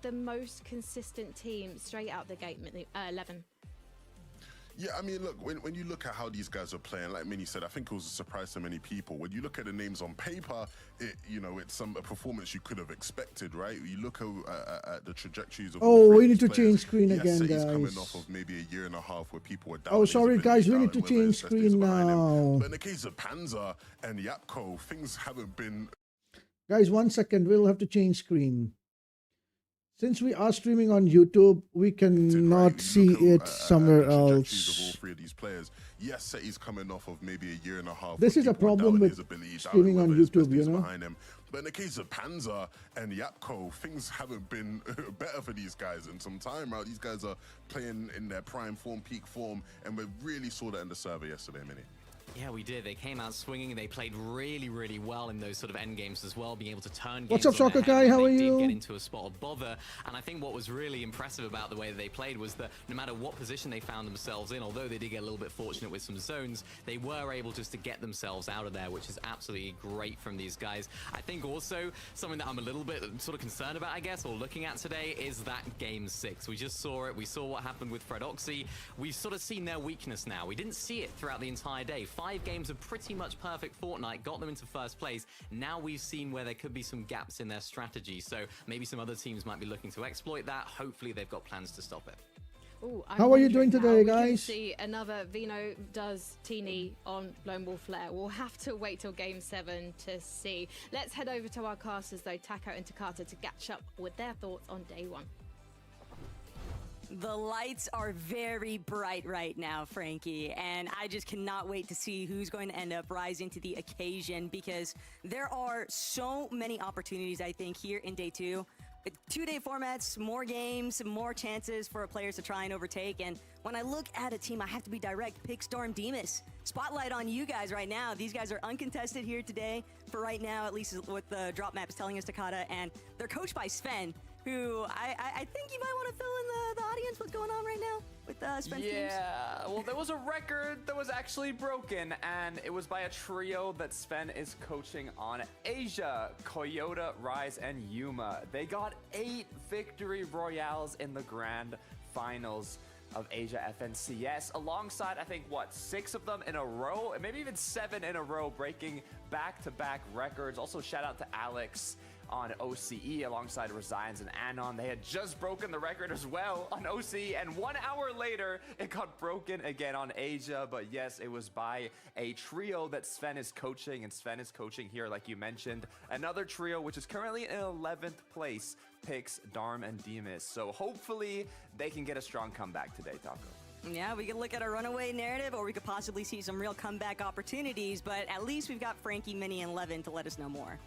the most consistent team straight out the gate, 11. Yeah, I mean, look, when you look at how these guys are playing, like Minnie said, I think it was a surprise to many people. When you look at the names on paper, it's a performance you could have expected, right? You look at the trajectories of we need to change screen again, guys. guys. Coming off of maybe a year and a half where people were down. Oh, sorry, guys, we need to change screen now. But in the case of Panzer and Yapko, things haven't been... Guys, 1 second, we'll have to change screen. Since we are streaming on YouTube, we cannot see it somewhere else. Of all three of these players. Yes, Seti's coming off of maybe a year and a half. This is a problem with streaming on YouTube, you know. But in the case of Panzer and Yapko, things haven't been better for these guys in some time, right? These guys are playing in their prime form, peak form, and we really saw that in the server yesterday, Minnie. Yeah, we did. They came out swinging. They played really, really well in those sort of end games as well, being able to turn games. What's up, Soccer Guy? How are you? They did get into a spot of bother, and I think what was really impressive about the way that they played was that no matter what position they found themselves in, although they did get a little bit fortunate with some zones, they were able just to get themselves out of there, which is absolutely great from these guys. I think also something that I'm a little bit sort of concerned about, I guess, or looking at today is that Game 6. We just saw it. We saw what happened with Fred Oxy. We've sort of seen their weakness now. We didn't see it throughout the entire day. 5 games of pretty much perfect Fortnite got them into first place. Now we've seen where there could be some gaps in their strategy, so maybe some other teams might be looking to exploit that. Hopefully they've got plans to stop it. Ooh, how are you doing today, guys? See another Vino does Teeny on Lone Wolf Flare. We'll have to wait till Game 7 to see. Let's head over to our casters though, Taco and Takata, to catch up with their thoughts on day 1. The lights are very bright right now, Frankie, and I just cannot wait to see who's going to end up rising to the occasion, because there are so many opportunities, I think, here in day 2. 2-day formats, more games, more chances for players to try and overtake. And when I look at a team, I have to be direct. Pick Storm Demas. Spotlight on you guys right now. These guys are uncontested here today, for right now, at least what the drop map is telling us, Takata. And they're coached by Sven, who I think you might want to fill in the audience what's going on right now with Sven's teams. Yeah, well, there was a record that was actually broken, and it was by a trio that Sven is coaching on Asia: Coyote, Rise, and Yuma. They got 8 victory royales in the grand finals of Asia FNCS, alongside, I think, 6 of them in a row, and maybe even 7 in a row, breaking back-to-back records. Also, shout out to Alex on OCE alongside Resigns and Anon. They had just broken the record as well on OCE, and 1 hour later it got broken again on Asia. But yes, it was by a trio that Sven is coaching, and Sven is coaching here, like you mentioned, another trio which is currently in 11th place, picks Darm and Demas. So hopefully they can get a strong comeback today, Taco. Yeah, we could look at a runaway narrative, or we could possibly see some real comeback opportunities, but at least we've got Frankie, Minnie, and Levin to let us know more.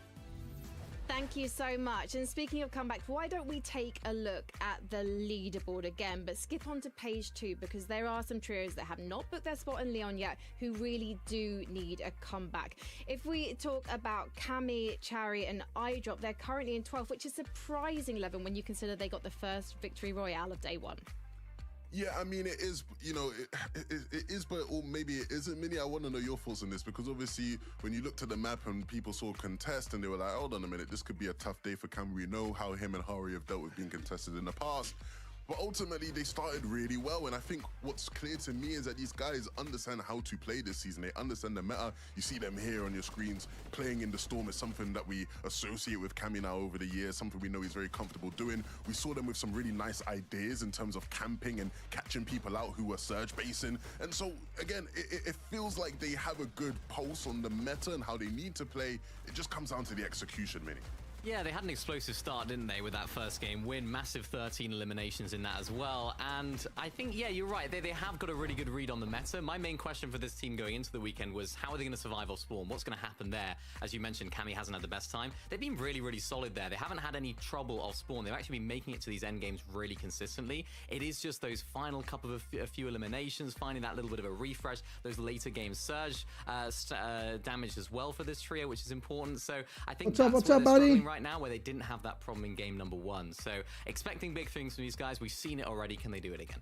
Thank you so much. And speaking of comebacks, why don't we take a look at the leaderboard again, but skip on to page 2, because there are some trios that have not booked their spot in Leon yet who really do need a comeback. If we talk about Cammy, Chari, and iDrop, they're currently in 12th, which is surprising, Levin, when you consider they got the first victory royale of day 1. Yeah, I mean, it is, it is, but or maybe it isn't. Minnie, I want to know your thoughts on this, because obviously when you looked at the map and people saw contest and they were like, hold on a minute, this could be a tough day for Cam. We know how him and Hari have dealt with being contested in the past. But ultimately, they started really well, and I think what's clear to me is that these guys understand how to play this season. They understand the meta. You see them here on your screens. Playing in the Storm is something that we associate with Cammy now over the years, something we know he's very comfortable doing. We saw them with some really nice ideas in terms of camping and catching people out who were surge basing. And so, again, it feels like they have a good pulse on the meta and how they need to play. It just comes down to the execution, Minnie. Yeah, they had an explosive start, didn't they, with that first game win. Massive 13 eliminations in that as well. And I think, yeah, you're right. They have got a really good read on the meta. My main question for this team going into the weekend was, how are they going to survive off Spawn? What's going to happen there? As you mentioned, Cammy hasn't had the best time. They've been really, really solid there. They haven't had any trouble off Spawn. They've actually been making it to these end games really consistently. It is just those final couple of a few eliminations, finding that little bit of a refresh, those later game surge damage as well for this trio, which is important. So I think what's up, buddy? Right now, where they didn't have that problem in game number 1. So expecting big things from these guys. We've seen it already. Can they do it again?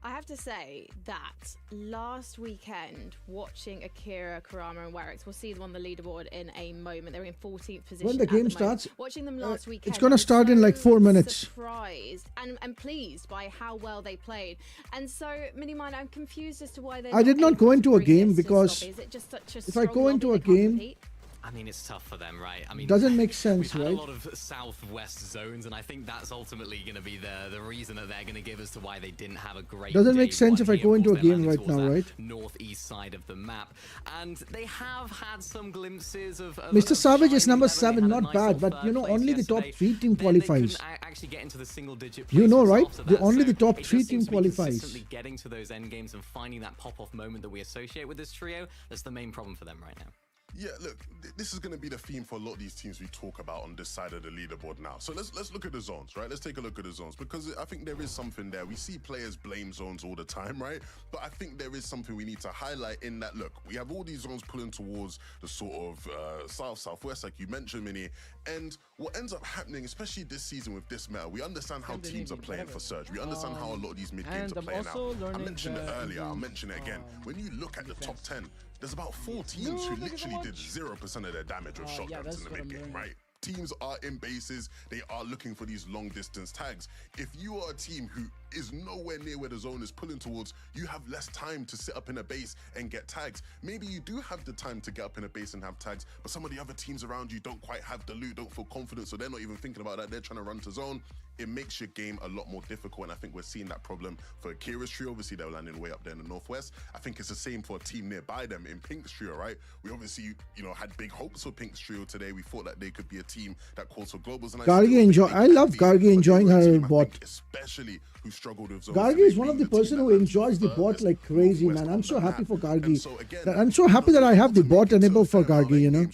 I have to say that last weekend, watching Akira, Kurama, and Warwick, we'll see them on the leaderboard in a moment. They're in 14th position. When the game starts, watching them last weekend, it's going to start in like 4 minutes. Surprised and pleased by how well they played. And so, Minimind, I'm confused as to why they. I did not go into a game because is it just such a if I go into a game, I mean, it's tough for them, right? I mean, doesn't make sense, we've had right? a lot of southwest zones, and I think that's ultimately going to be the reason that they're going to give as to why they didn't have a great. Doesn't make day sense one if I here. go Of into a course, they're game landing right towards now, that right? Northeast side of the map, and they have had some glimpses of. Mr. Savage is shining number 11. They 7, had a not nice bad, little but you third know, place only the top yesterday. 3 team Then they qualifies. couldn't actually get into the single-digit. You know, places right? after The that. only the So top it 3 just team seems to be qualifies. consistently getting to those end games and finding that pop-off moment that we associate with this trio. That's the main problem for them right now. Yeah, look, this is going to be the theme for a lot of these teams we talk about on this side of the leaderboard now. So let's look at the zones, right? Let's take a look at the zones because I think there is something there. We see players blame zones all the time, right? But I think there is something we need to highlight in that, look, we have all these zones pulling towards the sort of southwest, like you mentioned, Minnie. And what ends up happening, especially this season with this meta, we understand how teams are playing for Surge. We understand how a lot of these mid-games are playing out. I mentioned it earlier, I'll mention it again. When you look at the top 10, there's about 4 teams who literally did 0% of their damage with shotguns in the mid-game, right? Teams are in bases, they are looking for these long distance tags. If you are a team who is nowhere near where the zone is pulling towards, you have less time to sit up in a base and get tags. Maybe you do have the time to get up in a base and have tags, but some of the other teams around you don't quite have the loot, don't feel confident, so they're not even thinking about that. They're trying to run to zone. It makes your game a lot more difficult, and I think we're seeing that problem for Akira's trio. Obviously, they're landing way up there in the northwest. I think it's the same for a team nearby them in Pink's trio, right? We obviously, had big hopes for Pink's trio today. We thought that they could be a team that calls for globals. And I love Gargi enjoying her bot. Especially who struggled with zones. Gargi is one of the person who enjoys the bot like crazy, man. I'm so happy for Gargi. I'm so happy that I have the bot enabled for Gargi, you know.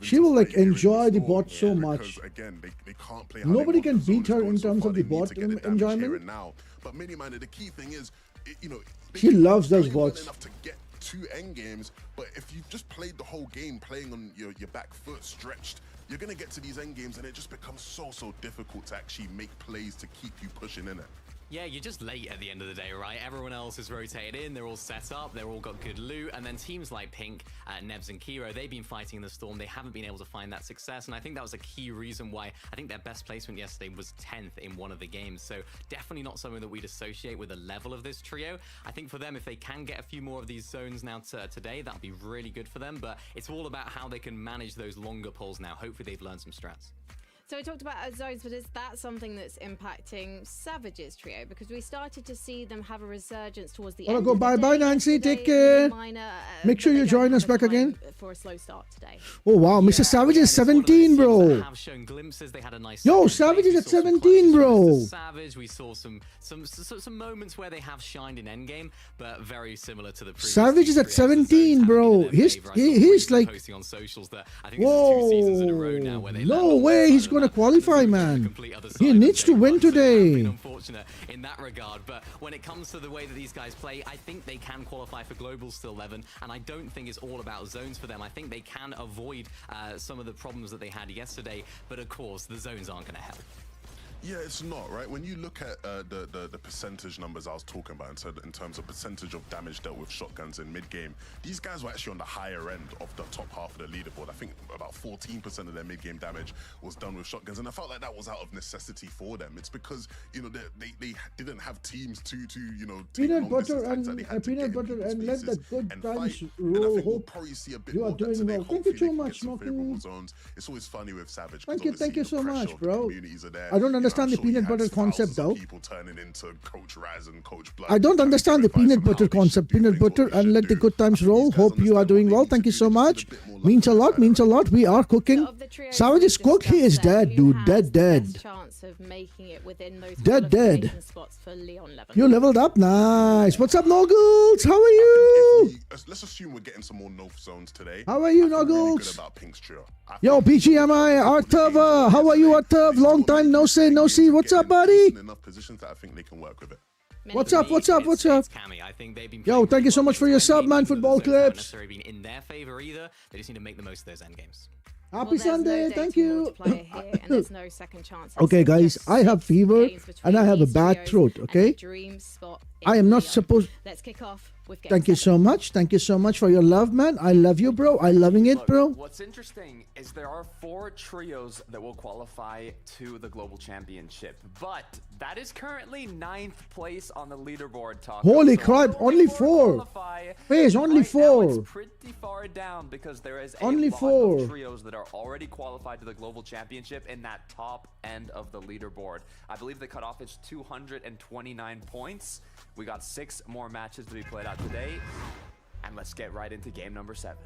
She will like enjoy the bot so much. Nobody can beat her in terms of the bot enjoyment. But Minimind, the key thing is, she loves those bots. Enough to get 2 end games, but if you just played the whole game playing on your back foot stretched, you're gonna get to these end games and it just becomes so difficult to actually make plays to keep you pushing in it. Yeah, you're just late at the end of the day, right? Everyone else is rotated in, they're all set up, they're all got good loot, and then teams like Pink, Nebs and Kiro, they've been fighting in the storm, they haven't been able to find that success, and I think that was a key reason why I think their best placement yesterday was 10th in one of the games, so definitely not something that we'd associate with the level of this trio. I think for them, if they can get a few more of these zones now today, that'll be really good for them, but it's all about how they can manage those longer pulls now. Hopefully they've learned some strats. So we talked about zones, but is that something that's impacting Savage's trio? Because we started to see them have a resurgence towards the end. Go bye, Nancy. Take care. Make sure you join us back again for a slow start today. Oh wow, Mr. Savage is 17, bro. Have shown glimpses. They had a nice. Yo, Savage is at 17, bro. Savage. We saw some moments where they have shined in endgame, but very similar to the previous. Savage is at 17, bro. He's like posting on socials that I think this is 2 seasons in a row now where they no way he's going to qualify, man. He needs to win today. Unfortunate in that regard, but when it comes to the way that these guys play, I think they can qualify for globals still, Levin, and I don't think it's all about zones for them. I think they can avoid some of the problems that they had yesterday, but of course the zones aren't going to help. Yeah, it's not, right? When you look at the percentage numbers I was talking about in terms of percentage of damage dealt with shotguns in mid-game, these guys were actually on the higher end of the top half of the leaderboard. I think about 14% of their mid-game damage was done with shotguns, and I felt like that was out of necessity for them. It's because, they didn't have teams to peanut butter and let the good times roll. Hope you are doing well. Thank you so much, Smoking. It's always funny with Savage. Thank you so much, bro. I don't understand the peanut butter concept though. People turning into Coach Raz and Coach Blood. I don't understand the peanut butter concept. Peanut butter and let the good times roll. Hope you are doing well. Thank you so much. Means a lot. Means a lot. We are cooking. Savage is cooked. He is dead, dude. Dead. Chance of making it within those dead. spots for Leon Levin. You leveled up. Nice. What's up, Noggles? How are you? Let's assume we're getting some more north zones today. How are you, Noggles? Really good about Pink's trio. Yo, PGMI, Artav, how are you, Artav? Long time no say, no see. What's up, buddy? Enough positions that I think they can work with it. What's up? Yo, thank you so much for your sub, man. Football clips. Necessarily been in their favor either. They just need to make the most of those end games. Happy Well, there's Sunday. no Thank dating you. multiplier here, and there's no second chance. Okay, It's guys, just I have 6 fever games between and I have a these bad trios throat, and okay? a dream spot in I am not Leon. supposed... Let's kick off with game Thank you 7. so much. Thank you so much for your love, man. I love you, bro. I loving it, Look, bro. what's interesting is there are 4 trios that will qualify to the Global Championship, but that is currently 9th place on the leaderboard, Taco. Holy So crap, only 4. qualify. Face, only Right now, 4. it's pretty far down because there is a Only lot 4. of trios that are already qualified to the Global Championship in that top end of the leaderboard. I believe the cutoff is 229 points. We got 6 more matches to be played out today. And let's get right into game number 7.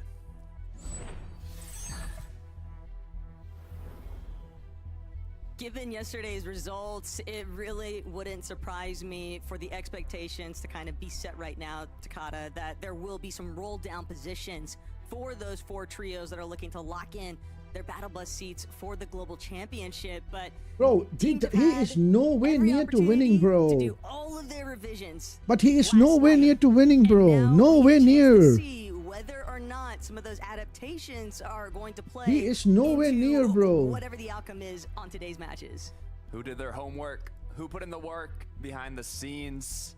Given yesterday's results, it really wouldn't surprise me for the expectations to kind of be set right now, Takata, that there will be some roll down positions for those 4 trios that are looking to lock in their battle bus seats for the global championship. But Bro, he is nowhere every near to winning, opportunity to bro. do all of their revisions. But he is last nowhere night. near to winning, bro. And now Nowhere we get a chance near. to see whether or not some of those adaptations are going to play. He is nowhere into near, bro. Whatever the outcome is on today's matches. Who did their homework? Who put in the work behind the scenes?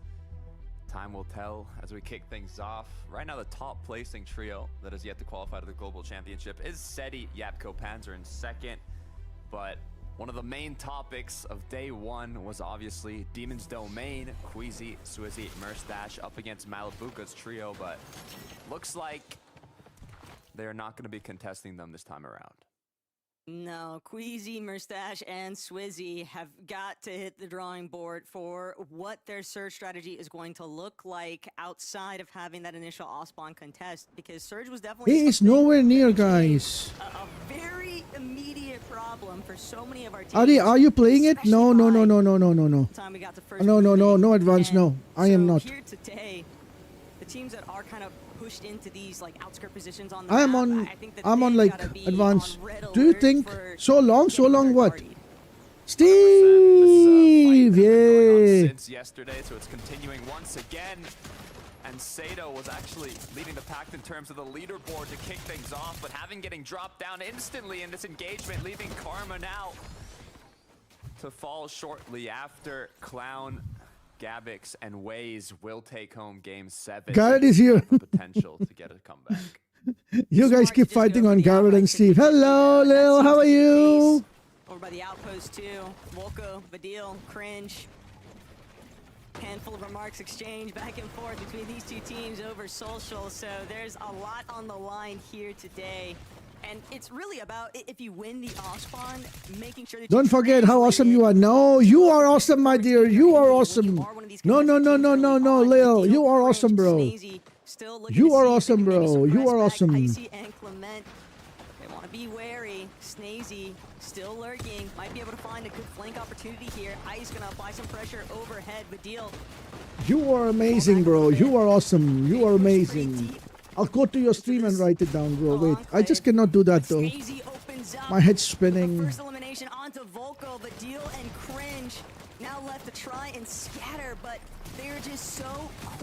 Time will tell as we kick things off. Right now, the top placing trio that has yet to qualify to the Global Championship is SETI, Yapko, Panzer in second. But one of the main topics of day 1 was obviously Demon's Domain, Queasy, Swizzy, Merstash up against Malibuka's trio, but looks like they're not going to be contesting them this time around. No, Queasy, Merstash, and Swizzy have got to hit the drawing board for what their Surge strategy is going to look like outside of having that initial off-spawn contest, because Surge was definitely He is something nowhere near, that became guys. a very immediate problem for so many of our teams. Adi, are you playing it? No, no, no, no, no, no, no, no. Time we got to first No, no, no, eliminate. no advance, And no. I am so not. Here today, the teams that are kind of pushed into these like outskirt positions on the I am map, on, I think that I'm on they've like gotta be advance. on red Do you alert think for so long getting what? third-partied. Steve, yeah. Since yesterday, so it's continuing once again. And Sato was actually leading the pack in terms of the leaderboard to kick things off, but having getting dropped down instantly in this engagement, leaving Karma now to fall shortly after. Clown, Gabix, and Waze will take home game 7. Garrett is here. Potential to get a comeback. You guys Smart keep to just fighting go on for the Garrett and outright Steve. kick. Hello, That Lil. seems How to are be the you? case. Over by the outpost too. Volko, Vadil, Cringe. Handful of remarks exchanged back and forth between these two teams over social. So there's a lot on the line here today. And it's really about if you win the off spawn, making sure that Don't you forget how awesome you are. No, you are awesome, my dear. You are awesome. No, no, no, no, no, no, Lil. You are awesome, bro. You are awesome, bro. You are awesome. Icy and Clement. They want to be wary. Snazy still lurking. Might be able to find a good flank opportunity here. Ice gonna apply some pressure overhead. Vadil. You are amazing, bro. You are awesome. You are amazing. I'll go to your stream and write it down, bro. Wait, I just cannot do that, though. Snazy opens up. My head's spinning. First elimination onto Volko, Vadil and Cringe. Now left to try and scatter, but they're just so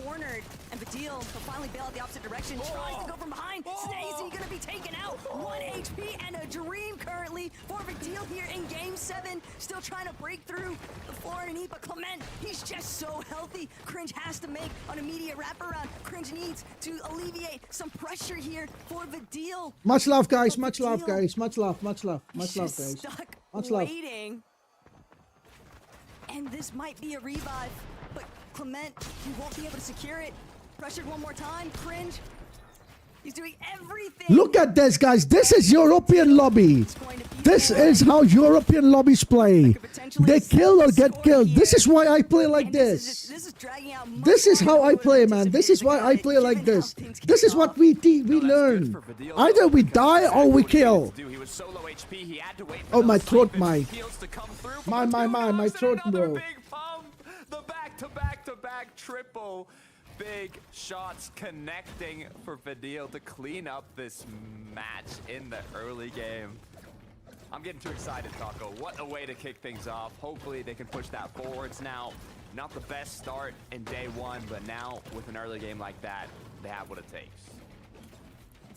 cornered. And Vadil will finally bail out the opposite direction. Tries to go from behind. Snazy gonna be taken out. 1 HP and a dream currently for Vadil here in game 7. Still trying to break through the floor underneath, but Clement, he's just so healthy. Cringe has to make an immediate wraparound. Cringe needs to alleviate some pressure here for Vadil. Much love, guys. Much love, guys. Much love. Much love. Much love, guys. Stuck Much love. waiting. And this might be a revive, but Clement, he won't be able to secure it. Pressured one more time. Cringe. He's doing everything. Look at this, guys. This is European lobby. This is how European lobbies play. They kill or get killed. This is why I play like this. This is dragging out much This is longer how I than we play, man. This is anticipated, why I because play like given how this. things This kick is what off. we learn. Either we die or we kill. He was solo HP. He had to wait for Oh, my those throat, sleeping my. heals to come through. My, Two my knocks throat, and another bro. big pump. The back-to-back-to-back triple. Big shots connecting for Vadil to clean up this match in the early game. I'm getting too excited, Taco. What a way to kick things off. Hopefully they can push that forwards now. Not the best start in day 1, but now with an early game like that, they have what it takes.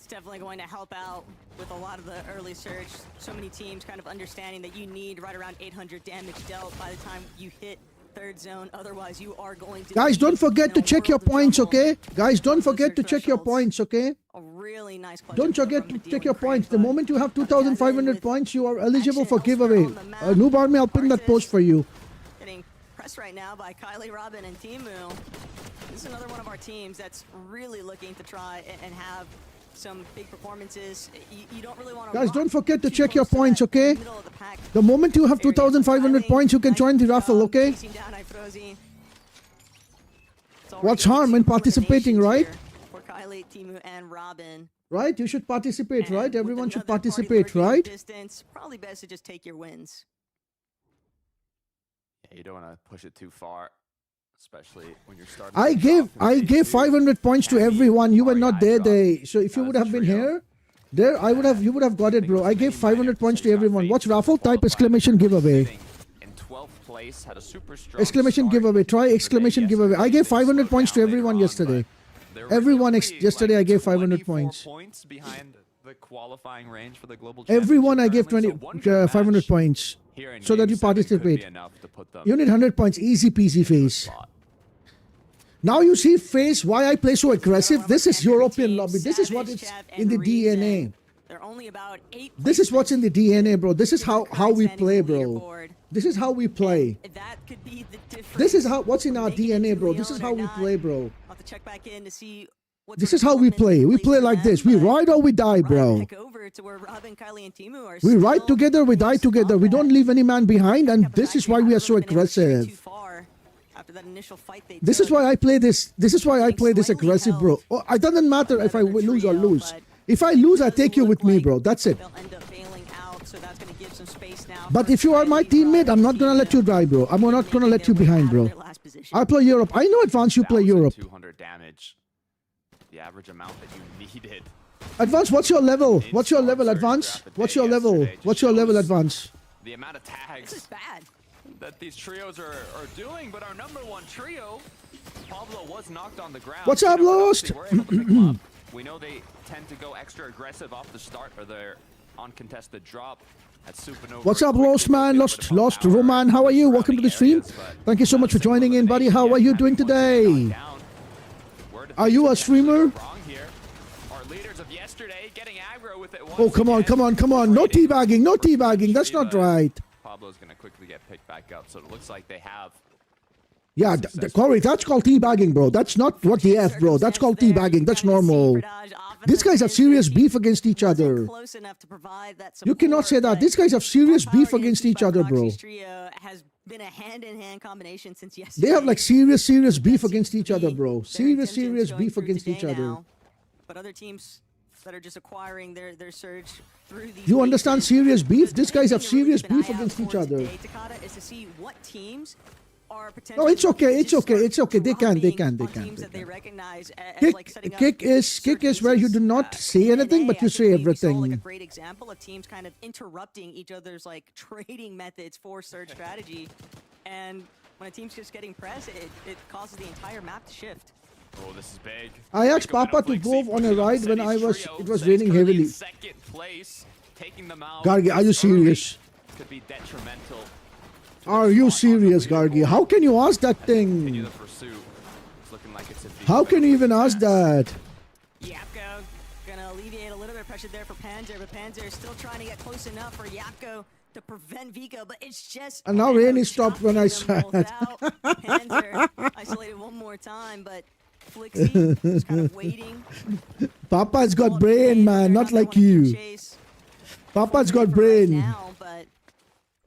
It's definitely going to help out with a lot of the early surge. So many teams kind of understanding that you need right around 800 damage dealt by the time you hit third zone. Otherwise, you are going to... Guys, don't forget to check your points, okay? Guys, don't forget to check your points, okay? A really nice don't forget to check your points. The moment you have 2,500 points, you are eligible for giveaway. Noob Army, I'll pin that post for you. Getting pressed right now by Kylie, Robin, and Timu. This is another one of our teams that's really looking to try and have some big performances. You don't really want to... Guys, don't forget to check your points, okay? The moment you have 2,500 points, you can join the raffle, okay? What's harm in participating, right? For Kylie, Timu, and Robin. Right? You should participate, right? Everyone should participate, right? Distance, probably best to just take your wins. Yeah, you don't want to push it too far. Especially when you're starting. I gave 500 points to everyone. You were not there. So if you would have been here, you would have got it, bro. I gave 500 points to everyone. What's raffle? Type exclamation giveaway. In 12th place, had a super strong exclamation giveaway. Try exclamation giveaway. I gave 500 points to everyone yesterday. Everyone yesterday I gave 500 points. Behind the qualifying range for the global. Everyone I gave 500 points. So that you participate. You need 100 points. Easy peasy face. Now you see face why I play so aggressive. This is European lobby. This is what is in the DNA. This is what's in the DNA, bro. This is how we play, bro. This is how we play. This is what's in our DNA, bro. This is how we play, bro. This is how we play. We play like this. We ride or we die, bro. We ride together, we die together. We don't leave any man behind, and this is why we are so aggressive. This is why I play this. This is why I play this aggressive, bro. Oh, it doesn't matter if I lose or lose. If I lose, I take you with me, bro. That's it. But if you are my teammate, I'm not gonna let you die, bro. I'm not gonna let you behind, bro. I play Europe. I know Advance, you play Europe. 200 damage. The average amount that you needed. Advance, what's your level? What's your level, Advance? What's your level? What's your level, Advance? The amount of tags that these trios are doing, but our #1 trio, Pablo, was knocked on the ground. What's up, Lost? We know they tend to go extra aggressive off the start or their uncontested drop. What's up, Lost man? Lost Roman, how are you? Welcome to the stream. Thank you so much for joining in, buddy. How are you doing today? Are you a streamer? Oh, come on, come on, come on. No teabagging, no teabagging. That's not right. Pablo's going to quickly get picked back up, so it looks like they have... Yeah, Corey, that's called teabagging, bro. That's not what the F, bro. That's called teabagging. That's normal. These guys have serious beef against each other. You cannot say that. These guys have serious beef against each other, bro. Been a hand-in-hand combination since yesterday. They have like serious beef against each other, bro. Serious beef against each other. But other teams that are just acquiring their surge through these... You understand serious beef? These guys have serious beef against each other. Takata is to see what teams are no, it's okay. It's okay. It's okay. They can. Kick is where you do not say anything, but you say everything. Like a great example of teams kind of interrupting each other's like trading methods for surge strategy, and when a team's just getting pressed, it causes the entire map to shift. Oh, this is big. I asked Papa to go on a ride when it was raining heavily. Gargi, are you serious? Could be detrimental. Are you serious, Gargi? How can you ask that thing? How can you even ask that? Yapko gonna alleviate a little bit of pressure there for Panzer, but Panzer is still trying to get close enough for Yapko to prevent Vico, but it's just... And now rain stopped when I said Panzer isolated one more time, but Flixie is kind of waiting. Papa's got brain, man, not like you. Papa's got brain. Now, but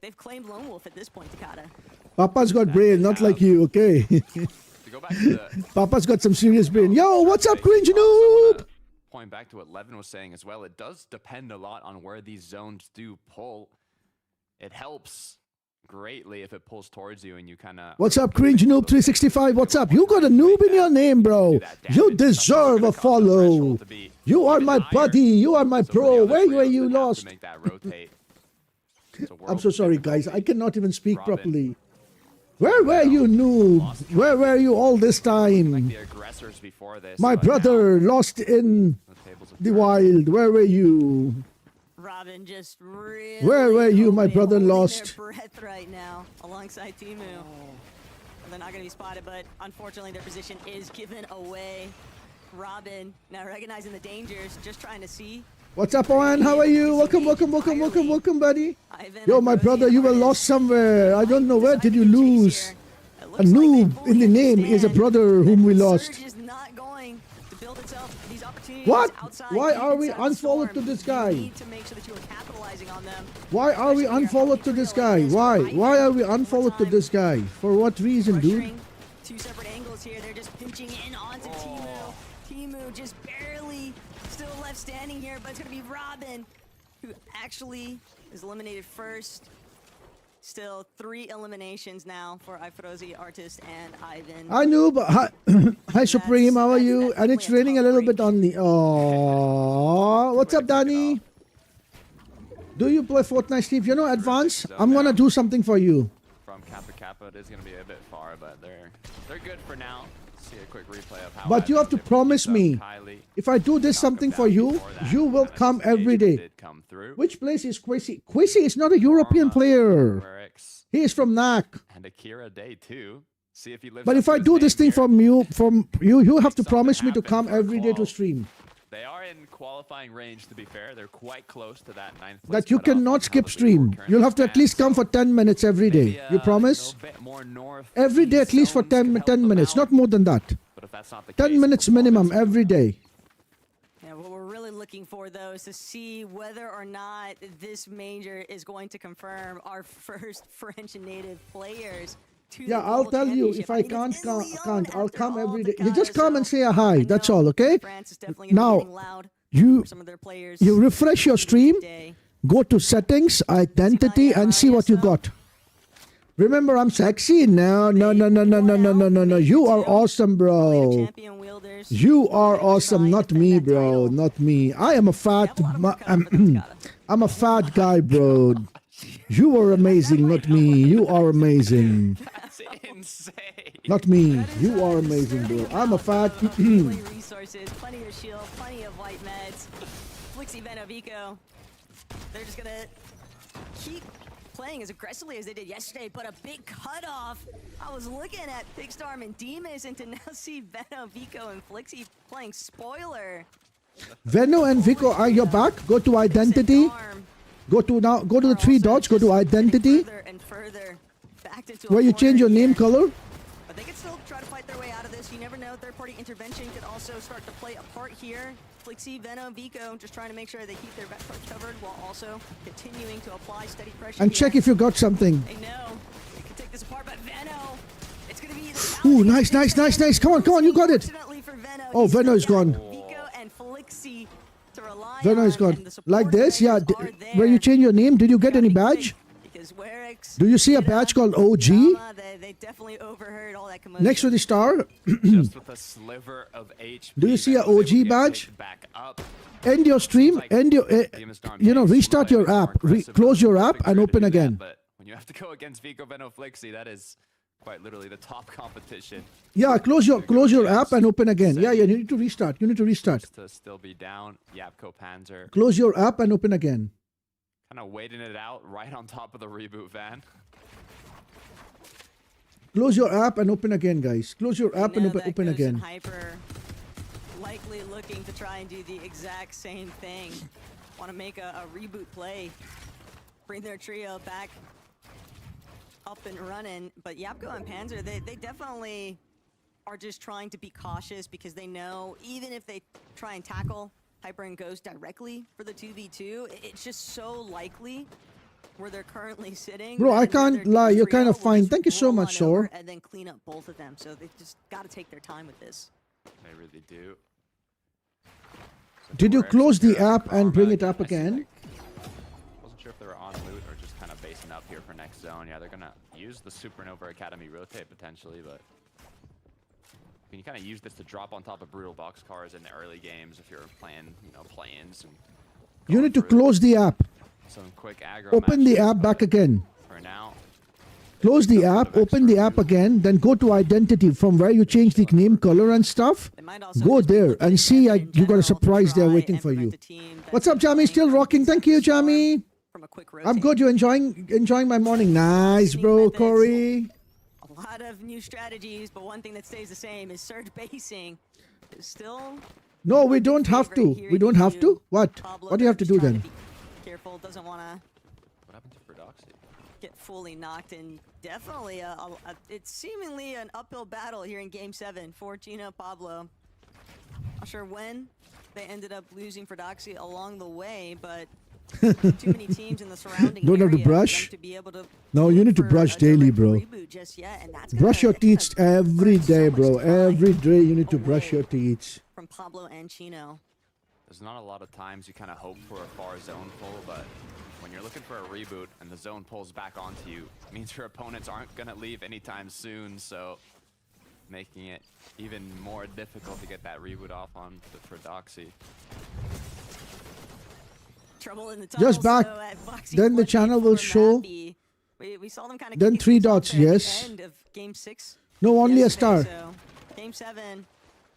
they've claimed Lone Wolf at this point, Takata. Papa's got brain, not like you, okay? Papa's got some serious brain. Yo, what's up, Cringe Noob? Point back to what Levin was saying as well, it does depend a lot on where these zones do pull. It helps greatly if it pulls towards you and you kind of... What's up, Cringe Noob 365? What's up? You got a noob in your name, bro. You deserve a follow. You are my buddy. You are my bro. Where were you lost? I'm so sorry, guys. I cannot even speak properly. Where were you, noob? Where were you all this time? My brother lost in The Wild, where were you? Robin just really. Where were you, my brother holding lost? their breath right now, alongside Timu. They're not going to be spotted, but unfortunately their position is given away. Robin now recognizing the dangers, just trying to see. What's up, Owen? How are you? Welcome, buddy. Yo, my brother, you were lost somewhere. I don't know, where did you lose? A noob in the name is a brother whom we lost. What? Why are we unfollowed to this guy? Why are we unfollowed to this guy? Why? Why are we unfollowed to this guy? For what reason, dude? Two separate angles here. They're just pinching in onto Timu. Timu just barely still left standing here, but it's going to be Robin who actually is eliminated first. Still 3 eliminations now for iFrozy, Artist, and Ivan. I knew, but hi Supreme, how are you? And it's raining a little bit on the. Oh, what's up, Danny? Do you play Fortnite, Steve? You know, advance. I'm gonna do something for you. From Kappa Kappa, it is gonna be a bit far, but they're good for now. See a quick replay of how. But you have to promise me, if I do this something for you, you will come every day. Which place is Quasi? Quasi is not a European player. He is from NAC. And Akira Day too. See if he lives. But if I do this thing from you, you have to promise me to come every day to stream. They are in qualifying range, to be fair. They're quite close to that 9th place. That you cannot skip stream. You'll have to at least come for 10 minutes every day. You promise? Every day at least for 10 minutes, not more than that. 10 minutes minimum every day. Yeah, what we're really looking for, though, is to see whether or not this major is going to confirm our first French native players. Yeah, I'll tell you, if I can't, I'll come every day. You just come and say a hi, that's all, okay? Now, you refresh your stream, go to settings, identity, and see what you got. Remember, I'm sexy? No. You are awesome, bro. You are awesome, not me, bro, not me. I am a fat, I'm a fat guy, bro. You are amazing, not me. You are amazing. That's insane. Not me. You are amazing, bro. I'm a fat. Resources, plenty of shield, plenty of white meds. Flixie Venovico. They're just gonna keep playing as aggressively as they did yesterday, but a big cutoff. I was looking at Big Storm and Demas, and to now see Venovico and Flixie playing spoiler. Veno and Vico, are you back? Go to identity. Go to the 3 dots, go to identity. Where you change your name color. But they can still try to fight their way out of this. You never know. Third-party intervention could also start to play a part here. Flixie, Venom, Vico just trying to make sure they keep their backcourt covered while also continuing to apply steady pressure. And check if you got something. They know they can take this apart, but Veno, it's going to be. Ooh, nice. Come on, you got it. Oh, Veno is gone. Vico and Flixie to rely Veno is gone. Like this, yeah. Where you change your name, did you get any badge? Do you see a badge called OG? They definitely overheard all that commotion. Next to the star? Just with a sliver of HP. Do you see a OG badge? End your stream, restart your app, close your app and open again. But when you have to go against Vico Veno Flixie, that is quite literally the top competition. Yeah, close your app and open again. Yeah, you need to restart. To still be down, Yapko Panzer. Close your app and open again. Kind of waiting it out right on top of the reboot van. Close your app and open again, guys. Close your app and open again. Hyper likely looking to try and do the exact same thing. Want to make a reboot play. Bring their trio back up and running. But Yapko and Panzer, they definitely are just trying to be cautious because they know even if they try and tackle Hyper and Ghost directly for the 2v2, it's just so likely where they're currently sitting. Bro, I can't lie, you're kind of fine. Thank you so much, Sor. And then clean up both of them, so they just got to take their time with this. They really do. Did you close the app and bring it up again? Wasn't sure if they were on loot or just kind of basing up here for next zone. Yeah, they're gonna use the Supernova Academy rotate potentially, but you can kind of use this to drop on top of brutal boxcars in the early games if you're playing, play-ins. You need to close the app. Some quick aggro. Open the app back again. For now, Close the app, open the app again, then go to identity from where you change the name, color and stuff. Go there and see you got a surprise there waiting for you. What's up, Jamie? Still rocking. Thank you, Jamie. I'm good. You enjoying my morning? Nice, bro, Corey. A lot of new strategies, but one thing that stays the same is surge basing. Is still. No, we don't have to. We don't have to. What? What do you have to do then? Careful, doesn't want to. What happened to Fordoxy? Get fully knocked, and definitely it's seemingly an uphill battle here in Game 7 for Gino Pablo. Not sure when they ended up losing Fordoxy along the way, but too many teams in the surrounding don't have to brush. No, you need to brush daily, bro. Brush your teeth every day, bro. Every day you need to brush your teeth. From Pablo and Chino. There's not a lot of times you kind of hope for a far zone pull, but when you're looking for a reboot and the zone pulls back onto you, it means your opponents aren't going to leave anytime soon, so making it even more difficult to get that reboot off on for Doxy. Trouble in the tunnel, just back, then the channel will show. We saw them kind of then 3 dots, yes. End of Game 6. No, only a star. So Game 7.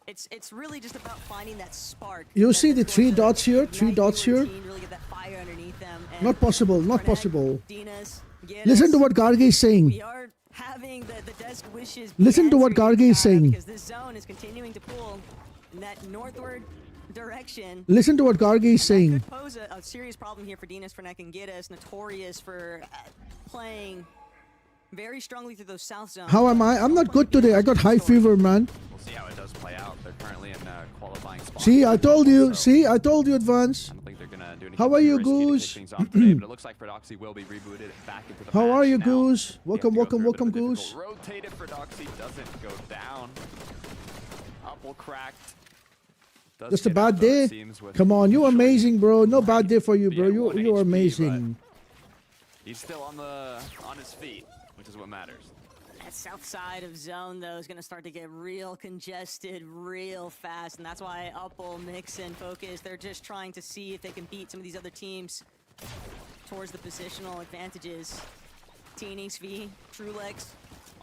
It's really just about finding that spark. You see the 3 dots here? 3 dots here? Really get that fire underneath them. Not possible, not possible. Dinas, listen to what Gargi is saying. We are having the desk wishes. Listen to what Gargi is saying. Because this zone is continuing to pull in that northward direction. Listen to what Gargi is saying. Could pose a serious problem here for Dinas, for NAC, and Gitas, notorious for playing very strongly through those south zones. How am I? I'm not good today. I got high fever, man. We'll see how it does play out. They're currently in qualifying spots. See, I told you. See, I told you, Advance. I don't think they're gonna do anything. How are you, Goose? Today, but it looks like Fordoxy will be rebooted back into the How are you, now. Goose? Welcome, welcome, Goose. Rotated Fordoxy doesn't go down. Upple cracked. Just a bad day. Come on, you're amazing, bro. No bad day for you, bro. You're amazing. He's still on his feet, which is what matters. That south side of zone, though, is going to start to get real congested real fast, and that's why Upple, Mixon, Focus, they're just trying to see if they can beat some of these other teams towards the positional advantages. Teenix V, Trulex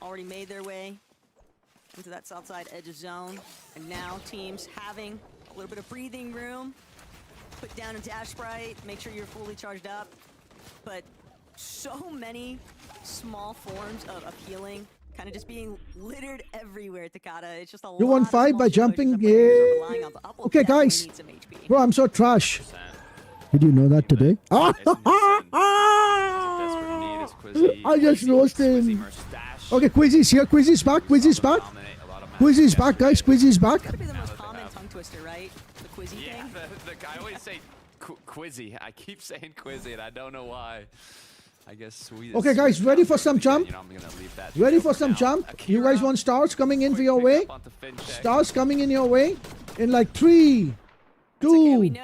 already made their way into that south side edge of zone, and now teams having a little bit of breathing room. Put down a dash sprite, make sure you're fully charged up, but so many small forms of healing kind of just being littered everywhere, Takata. It's just a lot. You won 5 by jumping? Yeah. Okay, guys. Bro, I'm so trash. Did you know that today? I just roasted him. Okay, Quizzy's here. Quizzy's back. Quizzy's back. Quizzy's back, guys. Quizzy's back. That'd be the most common tongue twister, right? The Quizzy thing. Yeah, I always say Quizzy. I keep saying Quizzy, and I don't know why. I guess we. Okay, guys, ready for some jump? You know, I'm gonna leave that ready for some jump? You guys want stars coming in for your way? Stars coming in your way? In like 3, 2,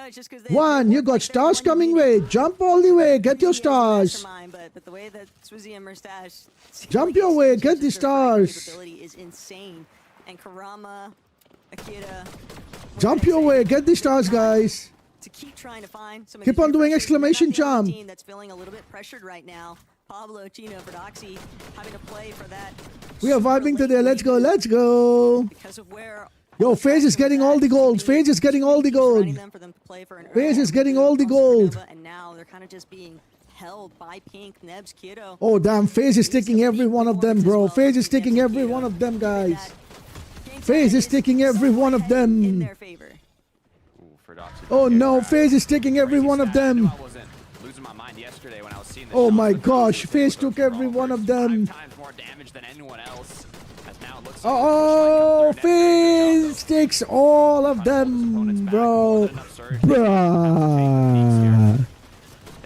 1. You got stars coming way. Jump all the way. Get your stars. But the way that Swizzy and Murstache jump your way. Get the stars. Ability is insane. And Karama, Akira. Jump your way. Get the stars, guys. To keep trying to find some keep on doing exclamation jump. Team that's feeling a little bit pressured right now. Pablo, Chino, Fordoxy having to play for that. We are vibing today. Let's go. Let's go. Because of where yo, FaZe is getting all the gold. FaZe is getting all the gold. FaZe is getting all the gold. And now they're kind of just being held by Pink, Nebs, Kiddo. Oh damn, FaZe is taking every one of them, bro. FaZe is taking every one of them, guys. FaZe is taking every one of them. In their favor. Oh no, FaZe is taking every one of them. Oh my gosh, FaZe took every one of them. Oh, FaZe takes all of them, bro. Bruh.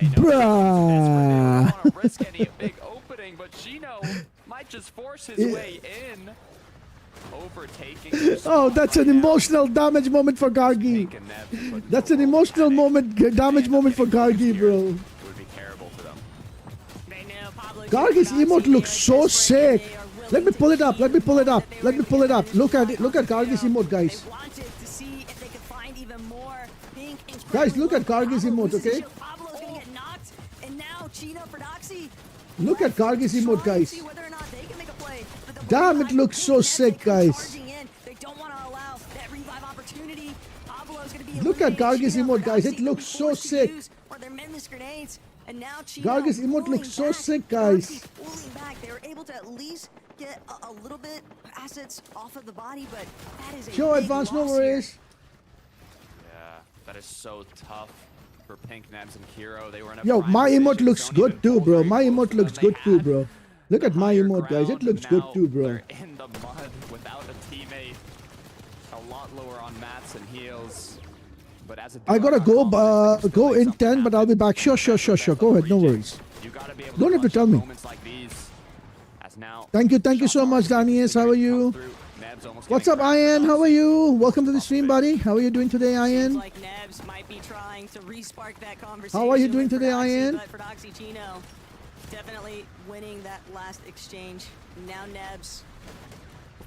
Bruh. Oh, that's an emotional damage moment for Gargi. That's an emotional damage moment for Gargi, bro. Gargi's emote looks so sick. Let me pull it up. Let me pull it up. Let me pull it up. Look at it. Look at Gargi's emote, guys. Guys, look at Gargi's emote, okay? Look at Gargi's emote, guys. Damn, it looks so sick, guys. They don't want to allow that revive opportunity. Pablo's going to be Look at Gargi's Chino, emote, guys. It Proxy looks so forced to sick. use, or they're mendless grenades. And now Chino Gargi's emote pulling looks so back. sick, guys. Proxy pulling back. They were able to at least get a little bit assets off of the body, but that is a Sure, big advance, no loss here. worries. Yeah, that is so tough for Pink, Nebs, and Kiro. They were in a Yo, prime my emote position. looks Don't good even too, pull bro. very My close emote to looks them. They good too, had bro. Look at the my higher emote, guys. It ground, looks and good now too, bro. They're in the mud without a teammate. A lot lower on mats and heals. But as a I gotta duo, go, I'm confident they can go still make in something 10, but I'll be happen. back. Sure. Go ahead, no worries. You gotta be able Don't have to clutch tell up me. moments like these, as now Thank you shots so are much, already Daniels. How are continuing to you? come through. Nebs almost What's getting up, cracked Ian? with How are us. you? Welcome to the stream, buddy. How are you doing today, Seems Ian? like Nebs might be trying to respark that conversation. How are you doing with today, Proxy, Ian? But Proxy Chino definitely winning that last exchange. Now Nebs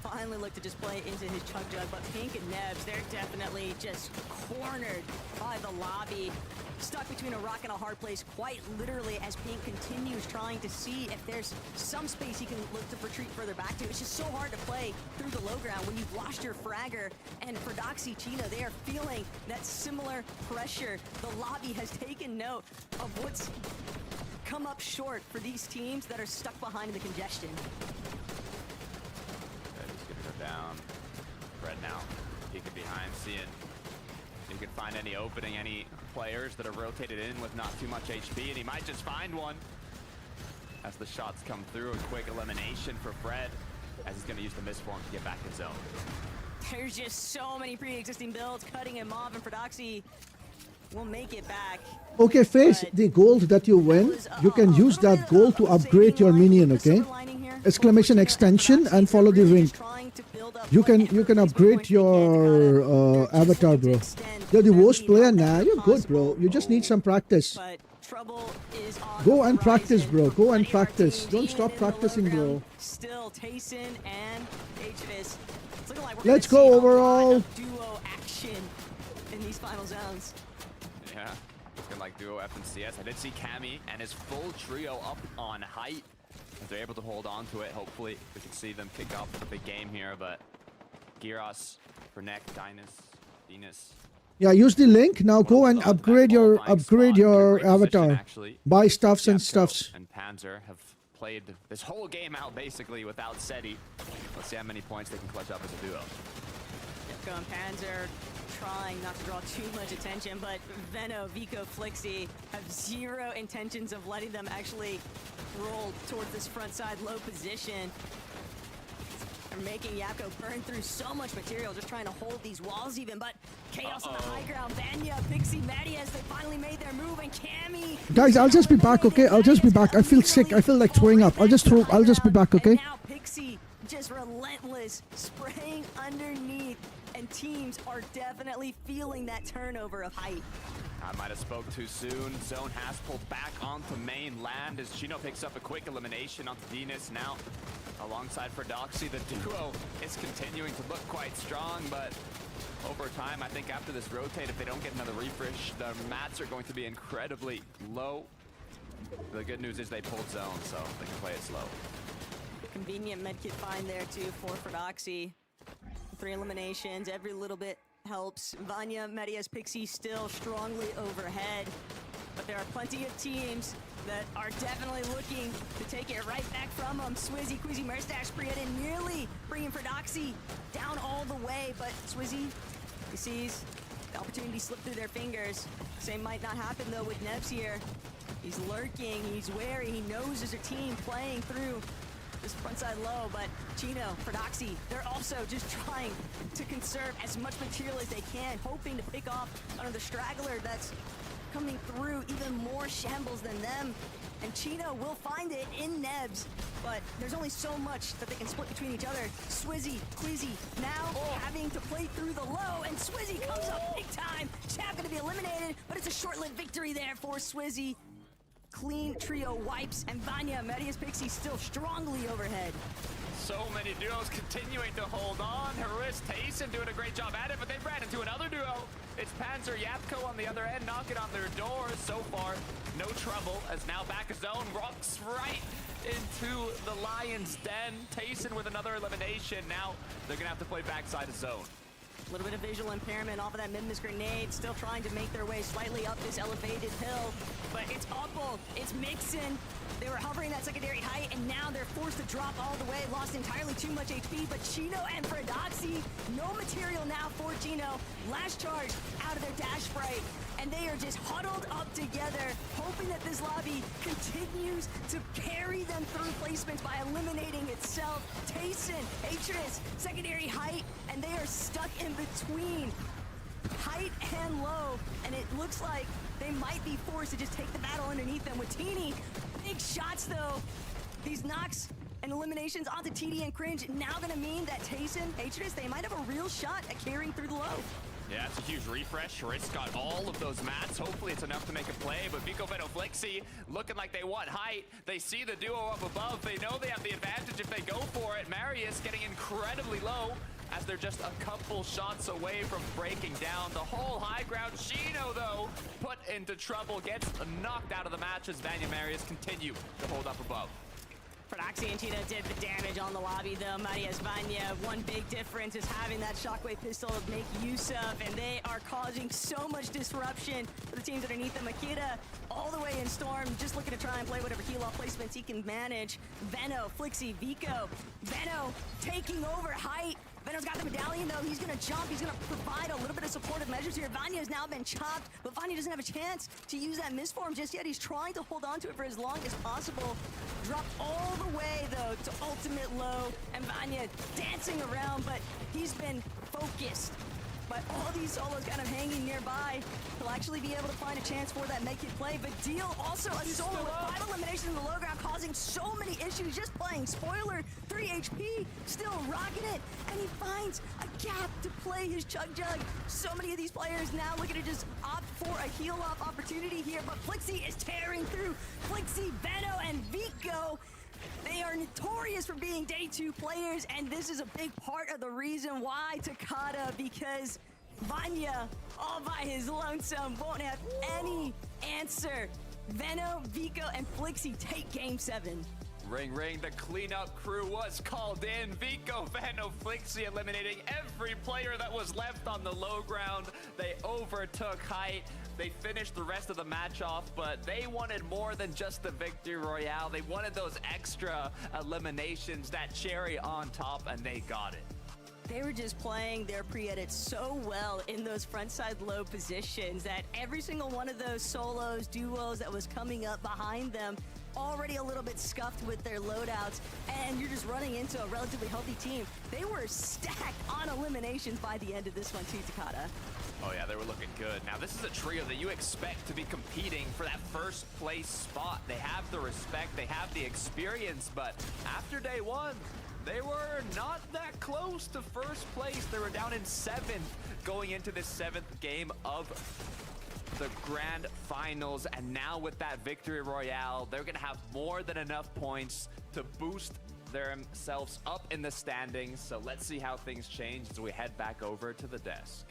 finally look to just play into his chug jug, but Pink and Nebs, they're definitely just cornered by the lobby. Stuck between a rock and a hard place, quite literally, as Pink continues trying to see if there's some space he can look to retreat further back to. It's just so hard to play through the low ground when you've lost your fragger. And for Doxy Chino, they are feeling that similar pressure. The lobby has taken note of what's come up short for these teams that are stuck behind in the congestion. He's gonna go down. Fred now peeking behind, seeing if he can find any opening, any players that are rotated in with not too much HP, and he might just find one. As the shots come through, a quick elimination for Fred, as he's gonna use the misform to get back in zone. There's just so many pre-existing builds, cutting him off, and Prodoxy will make it back. Okay, Face, the gold that you win, you can use that gold to upgrade your minion, okay? Exclamation extension and follow the ring. You can upgrade your avatar, bro. You're the worst player? Nah, you're good, bro. You just need some practice. But trouble is on Go the and practice, horizon. bro. Go and Plenty of our practice. teams, Don't even stop in the practicing, low bro. ground, Still, Tayson and HFIS. It's looking like we're Let's gonna go see a overall. lot of duo action in these final zones. Yeah, looking like duo F and CS. I did see Cammy and his full trio up on height. If they're able to hold on to it, hopefully we can see them kick off the big game here. But Gyros for NAC, Dinas. Yeah, use the link. Now go and upgrade your avatar. Actually. Buy stuffs and Yapko stuffs. and Panzer have played this whole game out basically without SETI. Let's see how many points they can clutch up as a duo. Yapko and Panzer trying not to draw too much attention, but Veno, Vico, Flixie have zero intentions of letting them actually roll towards this front side low position. They're making Yapko burn through so much material, just trying to hold these walls even, but Chaos on the high ground. Vanya, Pixie, Mattias, they finally made their move, and Cammy. Guys, I'll just be back, okay? I'll just be back. I feel sick. I feel like throwing up. I'll just be back, okay? And now Pixie just relentless, spraying underneath, and teams are definitely feeling that turnover of height. I might have spoke too soon. Zone has pulled back onto main land as Chino picks up a quick elimination onto Dinas. Now, alongside Fordoxy, the duo is continuing to look quite strong, but over time, I think after this rotate, if they don't get another refresh, the mats are going to be incredibly low. The good news is they pulled zone, so they can play it slow. Convenient medkit find there too for Fordoxy. 3 eliminations, every little bit helps. Vanya, Mattias, Pixie still strongly overhead. But there are plenty of teams that are definitely looking to take it right back from them. Swizzy, Quizzy, Merstash, Prieta nearly bringing Fordoxy down all the way. But Swizzy, he sees the opportunity slip through their fingers. Same might not happen though with Nebs here. He's lurking, he's wary, he knows there's a team playing through this frontside low, but Chino, Fordoxy, they're also just trying to conserve as much material as they can, hoping to pick off another straggler that's coming through, even more shambles than them. And Chino will find it in Nebs, but there's only so much that they can split between each other. Swizzy, Quizzy, now having to play through the low, and Swizzy comes up big time. Chap gonna be eliminated, but it's a short-lived victory there for Swizzy. Clean trio wipes, and Vanya, Mattias, Pixie still strongly overhead. So many duos continuing to hold on. Haris, Tayson doing a great job at it, but they ran into another duo. It's Panzer Yapko on the other end, knocking on their doors. So far, no trouble, as now back zone rocks right into the Lion's Den. Tayson with another elimination. Now they're gonna have to play backside of zone. A little bit of visual impairment off of that mid-miss grenade, still trying to make their way slightly up this elevated hill. But it's Opal, it's Mixon. They were hovering that secondary height, and now they're forced to drop all the way. Lost entirely too much HP, but Chino and Fredoxy, no material now for Chino. Last charge out of their dash sprite, and they are just huddled up together, hoping that this lobby continues to carry them through placements by eliminating itself. Tayson, Atris, secondary height, and they are stuck in between height and low, and it looks like they might be forced to just take the battle underneath them with Teeny. Big shots though. These knocks and eliminations onto TD and Cringe now gonna mean that Tayson, Atris, they might have a real shot at carrying through the low. Yeah, it's a huge refresh. Risk got all of those mats. Hopefully it's enough to make a play, but Vico Venom Flixie looking like they want height. They see the duo up above. They know they have the advantage if they go for it. Marius getting incredibly low as they're just a couple shots away from breaking down the whole high ground. Chino, though, put into trouble, gets knocked out of the match as Vanya Marius continue to hold up above. Fredoxy and Chino did the damage on the lobby, though. Marius Vanya, one big difference is having that shockwave pistol to make use of, and they are causing so much disruption for the teams underneath them. Akita all the way in Storm, just looking to try and play whatever heal-off placements he can manage. Veno, Flixie, Vico. Veno taking over height. Veno's got the medallion, though. He's going to jump. He's going to provide a little bit of supportive measures here. Vanya has now been chopped, but Vanya doesn't have a chance to use that misform just yet. He's trying to hold on to it for as long as possible. Dropped all the way, though, to ultimate low. And Vanya dancing around, but he's been focused by all these solos kind of hanging nearby. He'll actually be able to find a chance for that make it play. But Deal also a solo with 5 eliminations in the low ground, causing so many issues. Just playing spoiler, 3 HP, still rocking it, and he finds a gap to play his Chug Jug. So many of these players now looking to just opt for a heal-off opportunity here, but Flixie is tearing through. Flixie, Veno, and Vico. They are notorious for being day 2 players, and this is a big part of the reason why Takada, because Vanya, all by his lonesome, won't have any answer. Veno, Vico, and Flixie take game 7. Ring, ring, the cleanup crew was called in. Vico, Veno, Flixie eliminating every player that was left on the low ground. They overtook height. They finished the rest of the match off, but they wanted more than just the victory royale. They wanted those extra eliminations, that cherry on top, and they got it. They were just playing their pre-edits so well in those frontside low positions that every single one of those solos, duos that was coming up behind them, already a little bit scuffed with their loadouts, and you're just running into a relatively healthy team. They were stacked on eliminations by the end of this one too, Takada. Oh yeah, they were looking good. Now this is a trio that you expect to be competing for that first place spot. They have the respect, they have the experience, but after day 1, they were not that close to first place. They were down in 7th going into this 7th game of the grand finals, and now with that victory royale, they're gonna have more than enough points to boost themselves up in the standings. So let's see how things change as we head back over to the desk.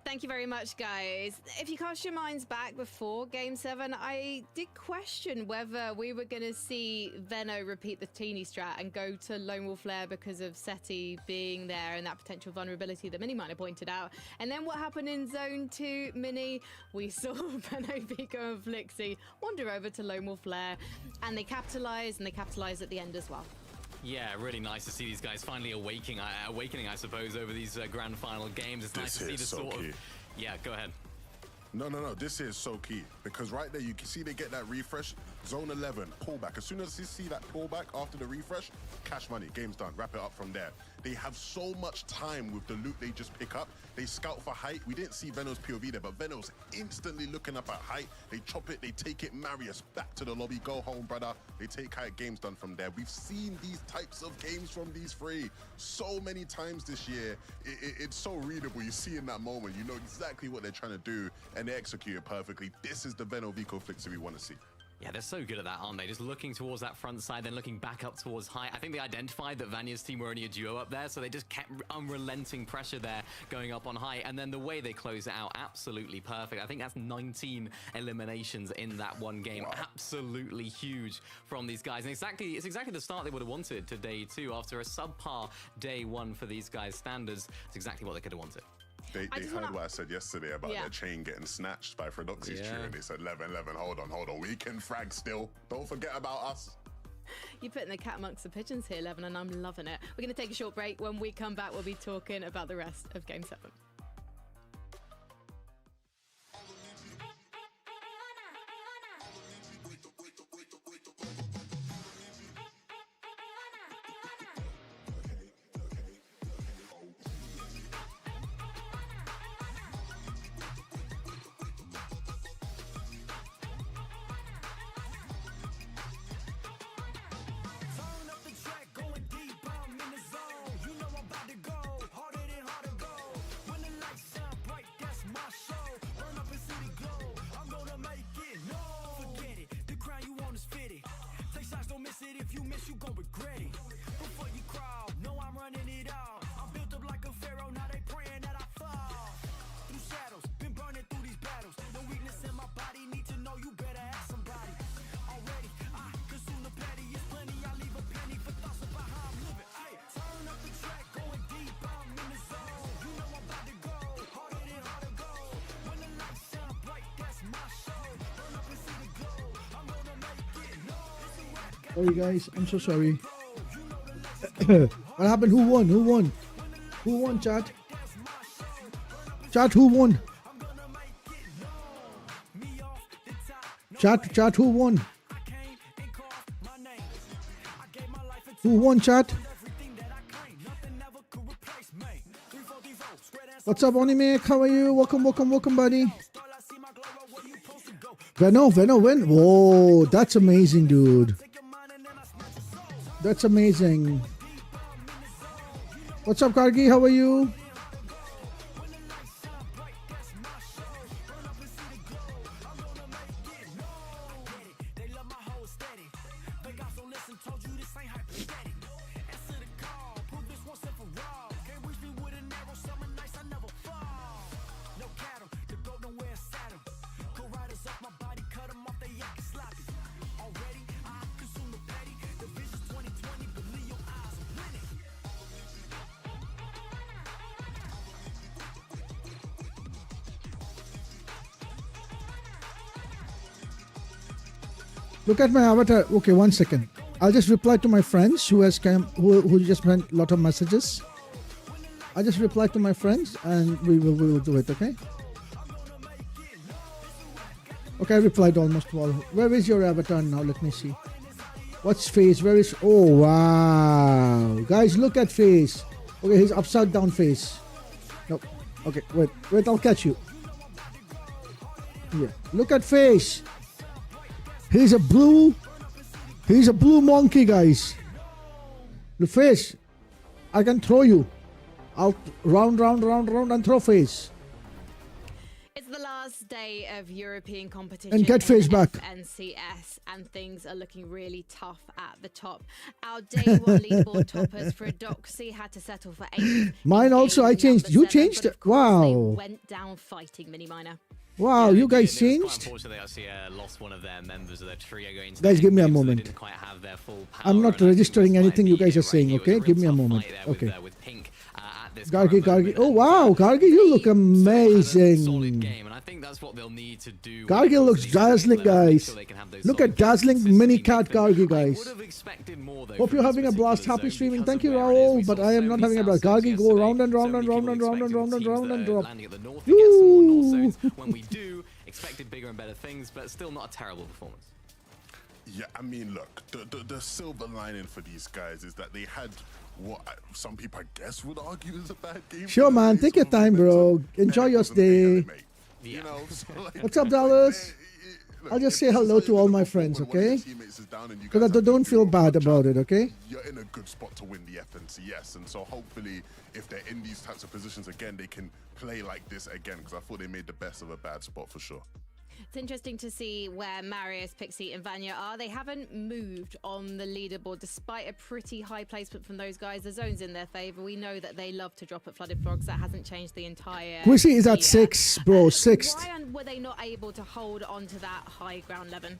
Thank you very much, guys. If you cast your minds back before Game 7, I did question whether we were going to see Veno repeat the Teeny strat and go to Lone Wolf Lair because of Seti being there and that potential vulnerability that Mini might have pointed out. And then what happened in Zone 2, Mini? We saw Veno, Vico, and Flixie wander over to Lone Wolf Lair, and they capitalized at the end as well. Yeah, really nice to see these guys finally awakening, I suppose, over these grand final games. It's nice to see this so sort key. of... Yeah, go ahead. No, this is so key, because right there you can see they get that refresh. Zone 11, pullback. As soon as you see that pullback after the refresh, cash money, game's done, wrap it up from there. They have so much time with the loot they just pick up. They scout for height. We didn't see Veno's POV there, but Veno's instantly looking up at height. They chop it, they take it. Marius back to the lobby, go home, brother. They take height, game's done from there. We've seen these types of games from these three so many times this year. It's so readable. You see in that moment, you know exactly what they're trying to do, and they execute it perfectly. This is the Veno Vico Flixie we want to see. Yeah, they're so good at that, aren't they? Just looking towards that front side, then looking back up towards high. I think they identified that Vanya's team were only a duo up there, so they just kept unrelenting pressure there going up on high. And then the way they close it out, absolutely perfect. I think that's 19 eliminations in that one game. Wow. Absolutely huge from these guys. And it's exactly the start they would have wanted to day 2 after a subpar day 1 for these guys' standards. It's exactly what they could have wanted. They heard what I said yesterday about their chain getting snatched by Fredoxy's tree, and they said, Levin, hold on, we can frag still. Don't forget about us. You're putting the cat amongst the pigeons here, Levin, and I'm loving it. We're going to take a short break. When we come back, we'll be talking about the rest of Game 7. If you miss, you gon' regret it. Before you crawl, know I'm running it all. I'm built up like a pharaoh, now they praying that I fall. Through shadows, been burning through these battles. No weakness in my body, need to know you better ask somebody. Already, I consume the petty, it's plenty. I leave a penny for thoughts about how I'm living. Hey, turn up the track, going deep, I'm in the zone. You know I'm about to go, harder than hard to go. When the lights shine bright, that's my show. Burn up and see the glow, I'm gonna make it known. Sorry guys, I'm so sorry. What happened? Who won? Who won, chat? Chat, who won? Chat, who won? Who won, chat? What's up, Onime? How are you? Welcome, buddy. Veno, win. Whoa, that's amazing, dude. That's amazing. What's up, Kargi? How are you? Look at my avatar. Okay, 1 second. I'll just reply to my friends who just sent a lot of messages. I just reply to my friends and we will do it, okay? Okay, I replied almost to all. Where is your avatar now? Let me see. What's face? Where is... Oh, wow. Guys, look at face. Okay, his upside down face. No. Okay, wait, I'll catch you. Yeah, look at face. He's a blue monkey, guys. The face. I can throw you. I'll round and throw face. It's the last day of European competition and get face back. NCS, and things are looking really tough at the top. Our day 1 leaderboard toppers for Doxy had to settle for 8th. Mine also, I changed. You changed? Wow. They went down fighting, Mini Miner. Wow, you guys changed? Unfortunately, I see lost one of their members of their trio going to guys, give me a moment. Didn't quite have their full power. I'm not registering anything you guys are saying, okay? Give me a moment. Okay. With Pink, Gargi. Oh, wow. Gargi, you look amazing. Game, and I think that's what they'll need to do. Gargi looks dazzling, guys. Look at dazzling mini cat Gargi, guys. Hope you're having a blast. Happy streaming. Thank you, Raul. But I am not having a blast. Gargi, go round and round and round and round and round and round and drop. When we do, expected bigger and better things, but still not a terrible performance. Yeah, I mean, look, the silver lining for these guys is that they had what some people, I guess, would argue is a bad game. Sure, man. Take your time, bro. Enjoy your stay. You know, so like, what's up, Dallas? I'll just say hello to all my friends, okay? Because I don't feel bad about it, okay? You're in a good spot to win the FNCS, and so hopefully, if they're in these types of positions again, they can play like this again, because I thought they made the best of a bad spot for sure. It's interesting to see where Marius, Pixie, and Vanya are. They haven't moved on the leaderboard despite a pretty high placement from those guys. The zone's in their favor. We know that they love to drop at Flooded Frogs. That hasn't changed the entire Quissy is at year. 6, bro. 6th. Why were they not able to hold on to that high ground, Levin?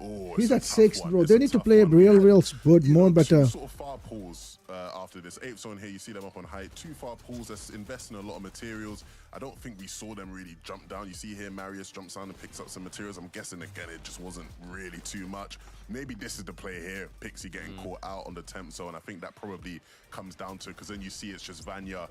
Oh, He's it's at a tough 6th, one. bro. It's They a need to tough play one. real good, You more know, better. Two sort of far pulls after this. 8th zone here, you see them up on height. 2 far pulls that's investing a lot of materials. I don't think we saw them really jump down. You see here, Marius jumps down and picks up some materials. I'm guessing, again, it just wasn't really too much. Maybe this is the play here. Pixie getting caught out on the 10th zone. I think that probably comes down to, because then you see it's just Vanya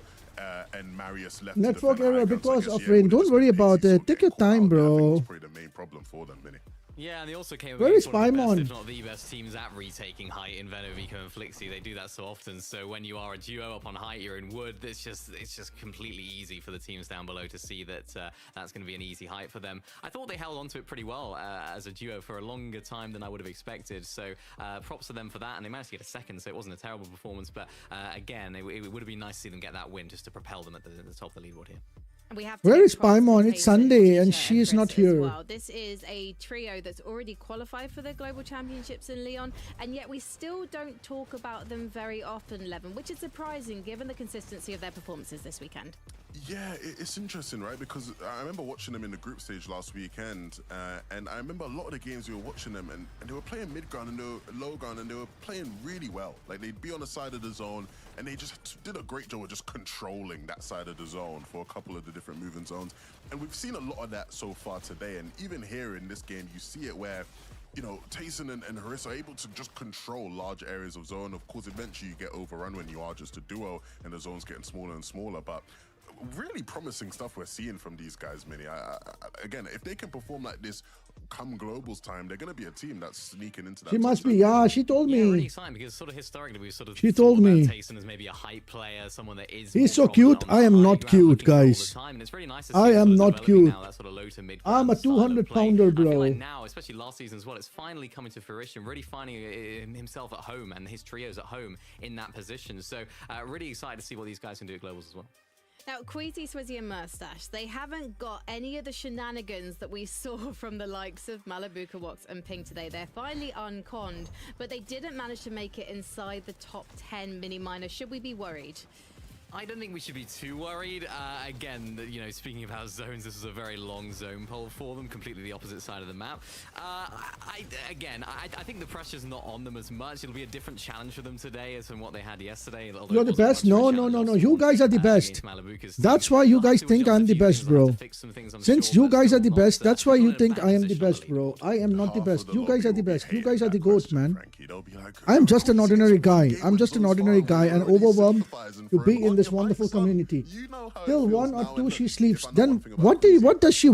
and Marius left. Network to defend error high ground. So I because guess, of yeah, rain. would Don't just worry be about Pixie it. sort of Take your getting caught time, out there. I think bro. it's probably the main problem for them, Vinny. Yeah, and they also came Where against is one of the best, Paimon? if not the best teams at retaking height in Venom, Vico, and Flixie. They do that so often. So when you are a duo up on height, you're in wood. It's just completely easy for the teams down below to see that that's going to be an easy height for them. I thought they held on to it pretty well as a duo for a longer time than I would have expected. So props to them for that. And they managed to get a second, so it wasn't a terrible performance. But again, it would have been nice to see them get that win just to propel them at the top of the leaderboard here. We have to Where give is props to Paimon? It's Tayson, Sunday and Keisha, she is Chris not as here. well. This is a trio that's already qualified for the Global Championships in Lyon, and yet we still don't talk about them very often, Levin, which is surprising given the consistency of their performances this weekend. Yeah, it's interesting, right? Because I remember watching them in the group stage last weekend, and I remember a lot of the games we were watching them, and they were playing mid ground and they were low ground, and they were playing really well. Like, they'd be on the side of the zone, and they just did a great job of just controlling that side of the zone for a couple of the different moving zones. And we've seen a lot of that so far today, and even here in this game, you see it where, you know, Tayson and Harris are able to just control large areas of zone. Of course, eventually you get overrun when you are just a duo, and the zone's getting smaller and smaller, but really promising stuff we're seeing from these guys, Minnie. Again, if they can perform like this come Global's time, they're going to be a team that's sneaking into that. She top must be, 7. yeah, she told Yeah, really me. exciting because sort of historically we've sort of She thought told about me. Tayson as maybe a hype player, someone that is He's more so cute. prominent on I am the not high ground, cute, looking for all the guys. time, and it's really nice to I see it am sort of not developing cute. now, that sort of low to mid I'm a style of 200 play. pounder, I feel bro. like now, especially last season as well, it's finally coming to fruition, really finding himself at home and his trios at home in that position. So really excited to see what these guys can do at Globals as well. Now, Queasy, Swizzy, and Mustache, they haven't got any of the shenanigans that we saw from the likes of Malibu, Kawox, and Ping today. They're finally unconned, but they didn't manage to make it inside the top 10 mini-minor. Should we be worried? I don't think we should be too worried. Again, you know, speaking of how zones, this was a very long zone poll for them, completely the opposite side of the map. I think the pressure's not on them as much. It'll be a different challenge for them today as from what they had yesterday. You're the best. No. You guys are the best. That's why you guys think I'm the best, bro. Since you guys are the best, that's why you think I am the best, bro. I am not the best. You guys are the best. You guys are the GOAT, man. I'm just an ordinary guy. I'm just an ordinary guy and overwhelmed to be in this wonderful community. Till 1 or 2 she sleeps. Then what does she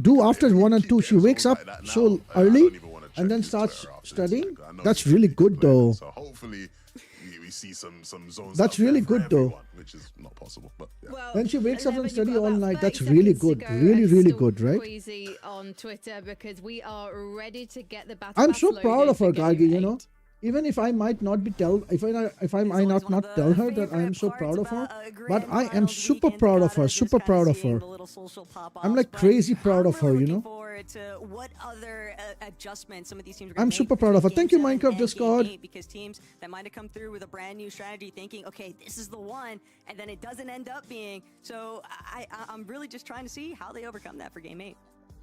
do after 1 or 2? She wakes up so early and then starts studying. That's really good though. So hopefully we see some zones. That's really good though. Which is not possible, but yeah. Well, Then she wakes up and 11, study you've got all about night. 30 That's really seconds to good. go Really, and really stalk good, right? Queasy on Twitter because we are ready to get the battle. I'm pass so loaded proud of for her, game Gargi, you 8. know. Even if I might not be if I might not tell her that I am so proud of her, but I am super proud of her, super proud of her. I'm like crazy proud of her, you know. What other adjustments some of these teams are I'm gonna super make proud of her. for Thank Game you, 7 Minecraft and Game Discord. 8, because teams that might have come through with a brand new strategy thinking, okay, this is the one, and then it doesn't end up being. So I'm really just trying to see how they overcome that for Game 8.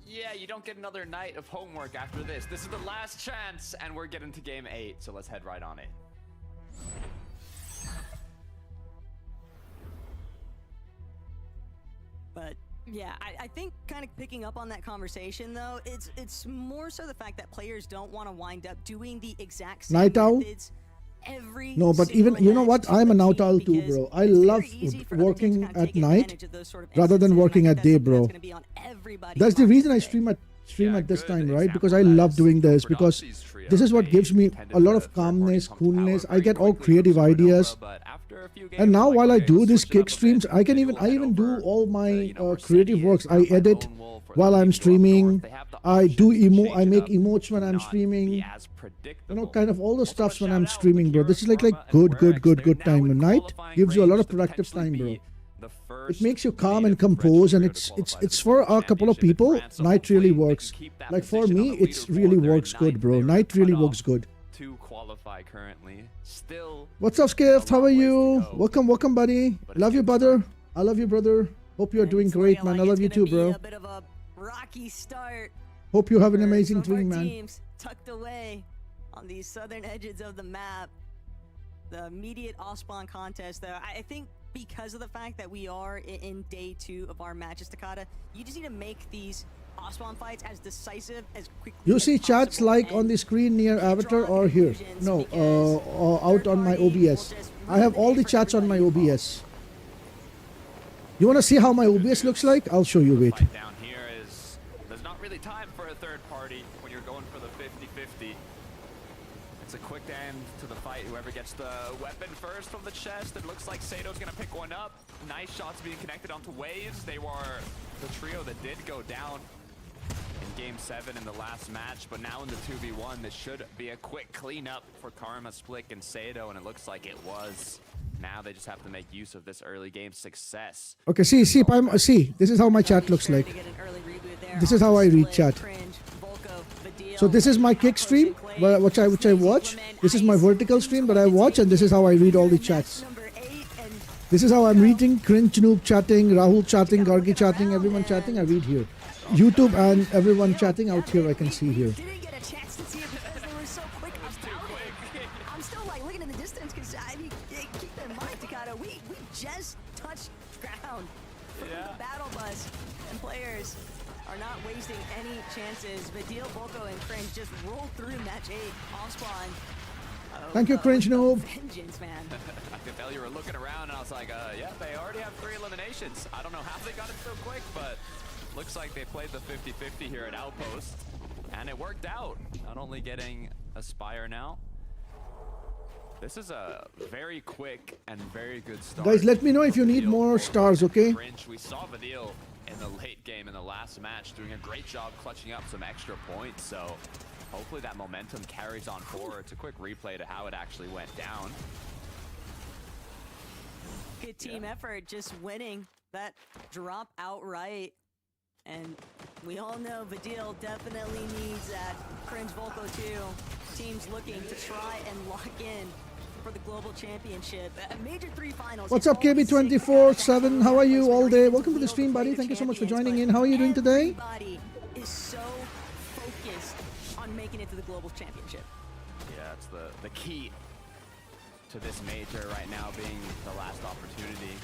Yeah, you don't get another night of homework after this. This is the last chance, and we're getting to game 8, so let's head right on it. But yeah, I think kind of picking up on that conversation though, it's more so the fact that players don't want to wind up doing the exact same Night owl? methods every No, but single even, you know match what? I'm a to the night team, owl too, because bro. I it's very love easy for other teams to working kind of at take night advantage of those sort of rather than instances, and I working think at that's day, something that's bro. gonna be on everybody's That's the mind reason I today. stream at this good time, right? Because example I of love that doing is this, Fortnite's because trio. this is what They gives me intended a lot for of third-party calmness, pump coolness. power I get very all quickly from creative Supernova, ideas. but after a few And games, now like, while I okay, do let's this switch it up kick a streams, bit. I can Maybe even we'll head do over all to, my you know, where creative City works. is, I grab our edit lone wolf, or while they I'm need to go up streaming. north. They have the I do option to emo. change I it make up emotes when to I'm not streaming. be as You predictable. know, kind of all the Also, a stuffs when I'm shout out streaming, bro. to This is like Kira and good Werex. They're good now time. in Night qualifying gives you a lot range of to productive potentially time, bro. be the It makes you calm and composed, and it's for a couple of people. Night really works. Like for me, it really works good, bro. Night really works good. To qualify currently. Still. What's up, Skift? How are you? Welcome, welcome, buddy. Love you, brother. I love you, brother. Hope you're doing great, man. I love you too, bro. A bit of a rocky start. Hope you have an for amazing some of our dream, man. Teams tucked away on the southern edges of the map. The immediate off-spawn contest, though, I think because of the fact that we are in day 2 of our matches, Takata, you just need to make these off-spawn fights as decisive as quickly You as see chats possible. like on the screen near avatar or here? No, out on my OBS. I have all the chats on my OBS. You want to see how my OBS looks like? I'll show you. Wait. Fight down here is there's not really time for a third party when you're going for the 50-50. It's a quick end to the fight. Whoever gets the weapon first from the chest, it looks like Sato's gonna pick one up. Nice shots being connected onto waves. They were the trio that did go down in game 7 in the last match, but now in the 2v1, this should be a quick cleanup for Karma, Splik, and Sato, and it looks like it was. Now they just have to make use of this early game success. Okay, see, this is how my chat looks like. This is how I read chat. So this is my kick stream, which I watch. This is my vertical stream that I watch, and this is how I read all the chats. This is how I'm reading. Cringe Noob chatting, Rahul chatting, Gargi chatting, everyone chatting. I read here. YouTube and everyone chatting out here. I can see here. Didn't get a chance to see it because they were so quick about it. I'm still like looking in the distance because I mean, keep in mind, Takata, we just touched ground from the battle bus, and players are not wasting any chances. Vidil, Volko, and Cringe just roll through match 8 off spawn. Thank you, Cringe Noob. Vengeance, man. I could tell you were looking around, and I was like, yeah, they already have 3 eliminations. I don't know how they got it so quick, but looks like they played the 50-50 here at Outpost, and it worked out. Not only getting a Spire now. This is a very quick and very good start. Guys, let me know if you need more stars, okay? We saw Vidil in the late game in the last match doing a great job clutching up some extra points, so hopefully that momentum carries on forward. It's a quick replay to how it actually went down. Good team effort, just winning that drop outright. And we all know Vidil definitely needs that. Cringe Volko too. Teams looking to try and lock in for the global championship. A major 3 finals. What's up, KB24-7? How are you all day? Welcome to the stream, buddy. Thank you so much for joining in. How are you doing today? Everybody is so focused on making it to the global championship. Yeah, it's the key to this major right now being the last opportunity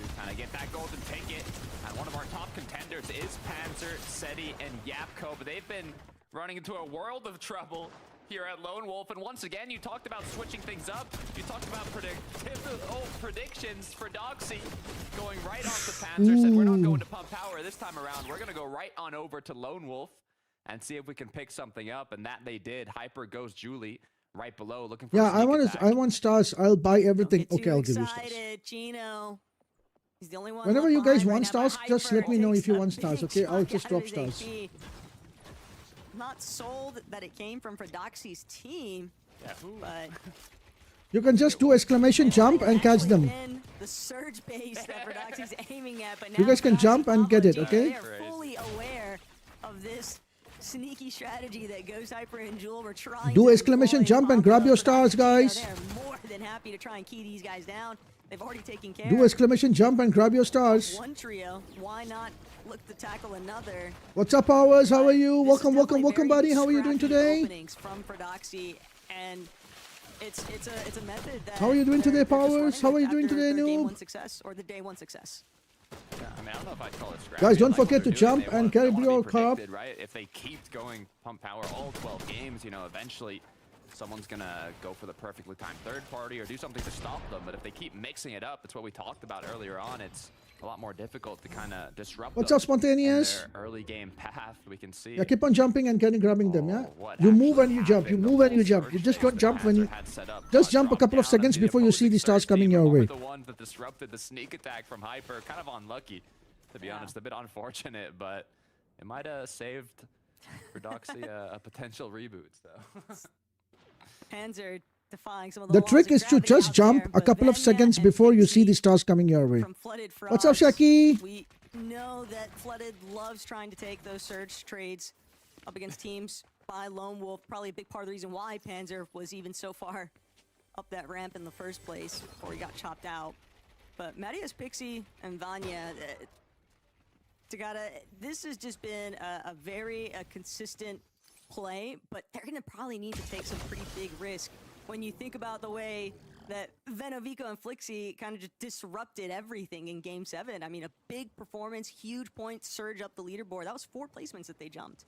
to kind of get that golden ticket. And one of our top contenders is Panzer, Seti, and Yapko, but they've been running into a world of trouble here at Lone Wolf. And once again, you talked about switching things up. You talked about predictions for Doxy going right off the Panzer. Said we're not going to pump power this time around. We're going to go right on over to Lone Wolf and see if we can pick something up. And that they did. Hyper goes Julie right below, looking for I want stars. I'll buy everything. Okay, I'll give you stars. Gino. He's the only one. Whenever you guys want stars, just let me know if you want stars, okay? I'll just drop stars. Not sold that it came from Doxy's team, but you can just do exclamation jump and catch them. the surge base that Doxy's aiming at, but now You guys can jump and get it, okay? They are fully aware of this sneaky strategy that Ghost Hyper and Jewel were trying. Do to exclamation deploy. jump and grab your stars, guys. They're more than happy to try and key these guys down. They've already taken care. Do exclamation jump and grab your stars. One trio. Why not look to tackle another? What's up, Powers? How are you? This is Welcome, definitely buddy. very How are you doing scrappy today? Openings from Doxy, and it's a method that. How are you doing today, they're just Powers? running How are with you doing after today, their game Noob? 1 success or the day 1 success. I mean, I don't know if I'd call it scrappy. Guys, don't I like what forget to they're doing. jump They and want- carry they wanna your be carb. predicted, right? If they keep going pump power all 12 games, you know, eventually someone's gonna go for the perfectly timed third party or do something to stop them. But if they keep mixing it up, it's what we talked about earlier on. It's a lot more difficult to kind of disrupt. What's them up, Spontaneous? in their early game path, we can see. Yeah, keep on jumping and grabbing them, yeah? What You move and actually you jump. You happened, move the and you whole jump. You surge just base don't jump when Panzer you... had set up Just got jump a dropped couple of down, seconds and the before you see the opposing stars surge coming team your were way. the ones that disrupted the sneak attack from Hyper. Kind of unlucky, to be honest. A bit unfortunate, but it might have saved for Doxy a potential reboot. So Panzer defying some of The laws trick of is to gravity just out jump there, a but couple of Venya seconds and before you see Pixie the stars coming your way. from Flooded What's up, Frogs. Shaki? We know that Flooded loves trying to take those surge trades up against teams by Lone Wolf. Probably a big part of the reason why Panzer was even so far up that ramp in the first place before he got chopped out. But Marius, Pixie, and Vanya, Tagata, this has just been a very consistent play, but they're going to probably need to take some pretty big risk when you think about the way that Venovico and Flixie kind of just disrupted everything in Game 7. I mean, a big performance, huge points, surge up the leaderboard. That was 4 placements that they jumped.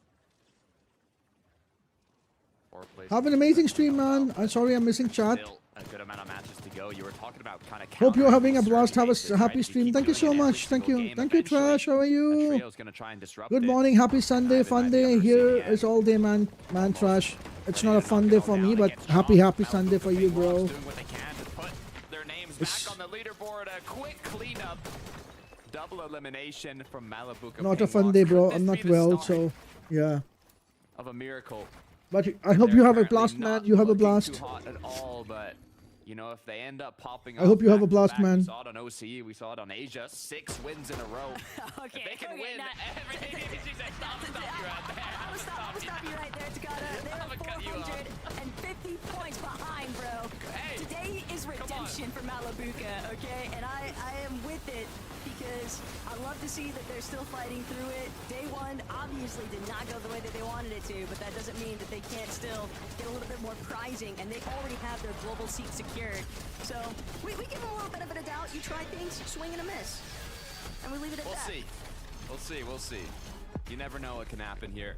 Have an amazing stream, man. I'm sorry I'm missing chat. Still a good amount of matches to go. You were talking about kind of Hope you're having a countering blast. Have bases, a right? happy If you stream. keep Thank you doing so it every much. Thank single you. game, Thank you, eventually Trash. How are a you? trio's gonna try and disrupt Good it. morning. Happy Sunday. Neither Fun might be day. able to Here see the is end. all day, man. Man, Trash. It's not a fun day for me, but happy Sunday for you, bro. Doing what they can to put their names back on the leaderboard. A quick cleanup. Double elimination from Malibu. Not a fun day, bro. I'm not well, so yeah. Of a miracle. But I hope you have a blast, man. You have a blast. Too hot at all, but you know, if they end up popping I hope you have a back-to-back, blast, man. We saw it on OCE, we saw it on Asia. 6 wins in a row. Okay, If they can win everything. She said, stop you right there. I'm gonna stop you right there, Tagata. I'ma cut you They're off. 450 points behind, bro. Hey, Today is redemption for Malabuka, okay? And I am with it because I love to see that they're still fighting through it. Day 1 obviously did not go the way that they wanted it to, but that doesn't mean that they can't still get a little bit more prizing, and they already have their global seat secured. So we give them a little benefit of doubt. You try things, swing and a miss. And we leave it at that. We'll see. You never know what can happen here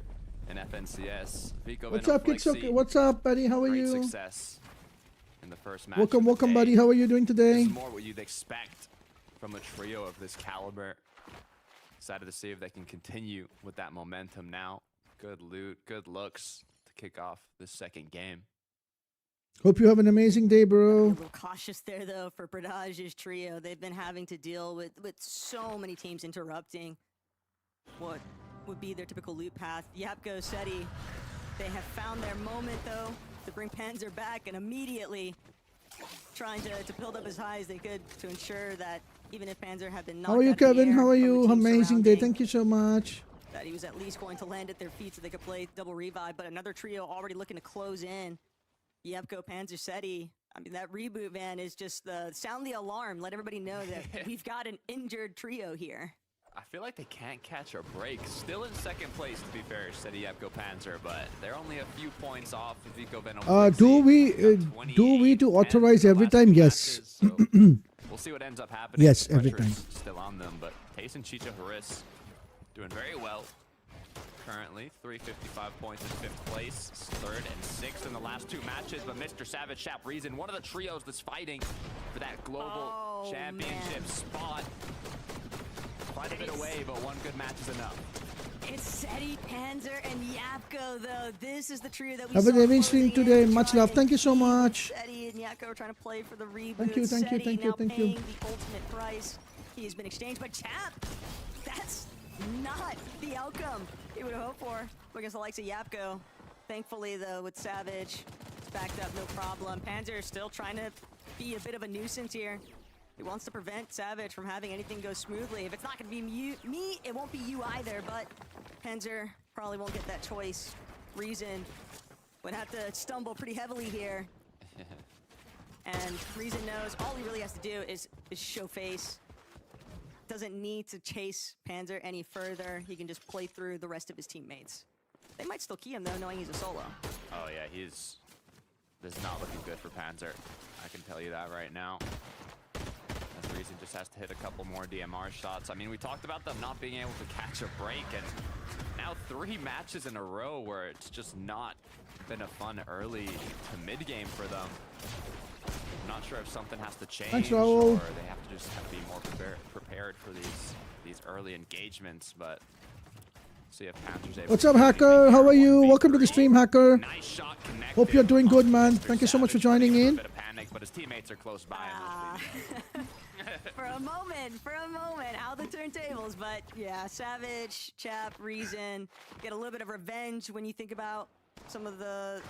in FNCS. Vico What's up, Kicks? What's up, buddy? How are great you? Success in the first match. Welcome, of the welcome, day. buddy. How are you doing This today? is more what you'd expect from a trio of this caliber. Excited to see if they can continue with that momentum now. Good loot, good looks to kick off this second game. Hope you have an amazing day, A bro. little cautious there, though, for Bradage's trio. They've been having to deal with so many teams interrupting what would be their typical loot path. Yapko, Seti, they have found their moment, though, to bring Panzer back and immediately trying to build up as high as they could to ensure that even if Panzer had been knocked How are you, out of the Kevin? air How are from the you? team Amazing day. surrounding, Thank you so much. that he was at least going to land at their feet so they could play double revive. But another trio already looking to close in. Yepko, Panzer, Seti. I mean, that reboot van is just sound the alarm. Let everybody know that we've got an injured trio here. I feel like they can't catch a break. Still in second place, to be fair, Seti Yapko Panzer, but they're only a few points off of Vico Venom. Do we to authorize every time? Yes. We'll see what ends up happening. Yes, The every pressure's time. Still on them, but Tace and Chicha Haris doing very well. Currently, 355 points in 5th place, 3rd and 6th in the last 2 matches. But Mr. Savage Shap Reason, one of the trios that's fighting for that global championship spot. Quite a bit away, but one good match is enough. It's Seti, Panzer, and Yapko, though. This is the trio that we Have saw an amazing closing stream in today. to Much try love. and Thank you so keep much. Seti and Yapko are trying to play for the reboot. Thank you, thank you, Seti thank you, now thank you. paying the ultimate price. He has been exchanged, but Chap, that's not the outcome he would have hoped for against the likes of Yapko. Thankfully, though, with Savage, it's backed up, no problem. Panzer is still trying to be a bit of a nuisance here. He wants to prevent Savage from having anything go smoothly. If it's not going to be me, it won't be you either, but Panzer probably won't get that choice. Reason would have to stumble pretty heavily here. And Reason knows all he really has to do is show face. Doesn't need to chase Panzer any further. He can just play through the rest of his teammates. They might still key him, though, knowing he's a solo. Oh yeah, this is not looking good for Panzer. I can tell you that right now. As Reason just has to hit a couple more DMR shots. I mean, we talked about them not being able to catch a break, and now 3 matches in a row where it's just not been a fun early to mid-game for them. I'm not sure if something has to change, Thanks, or Raul. they have to just be more prepared for these early engagements, but see if Panzer's able What's to up, do Hacker? anything How here. are you? 1v3. Welcome to the stream, Hacker. Nice shot connected. Hope you're doing good, man. Mr. Thank you so much for Savage joining fighting a in. bit of panic, but his teammates are close by. For a moment, out the turntables. But yeah, Savage, Chap, Reason, get a little bit of revenge when you think about some of the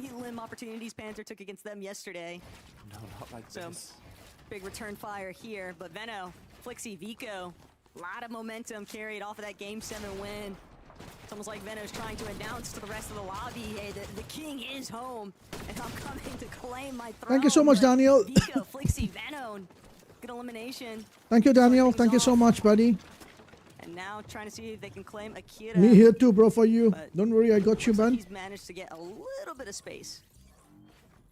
many limb opportunities Panther took against them yesterday. No, not like So, this. big return fire here. But Veno, Flixie, Vico, a lot of momentum carried off of that Game 7 win. It's almost like Veno's trying to announce to the rest of the lobby, hey, the king is home, and I'm coming to claim my throne. Thank you so much, But Daniel. Vico, Flixie, Veno, good elimination. Thank you, Daniel. Things Thank you so off. much, buddy. And now trying to see if they can claim Akira. Me here too, bro, for you. But Don't worry, I got you, looks like man. He's managed to get a little bit of space.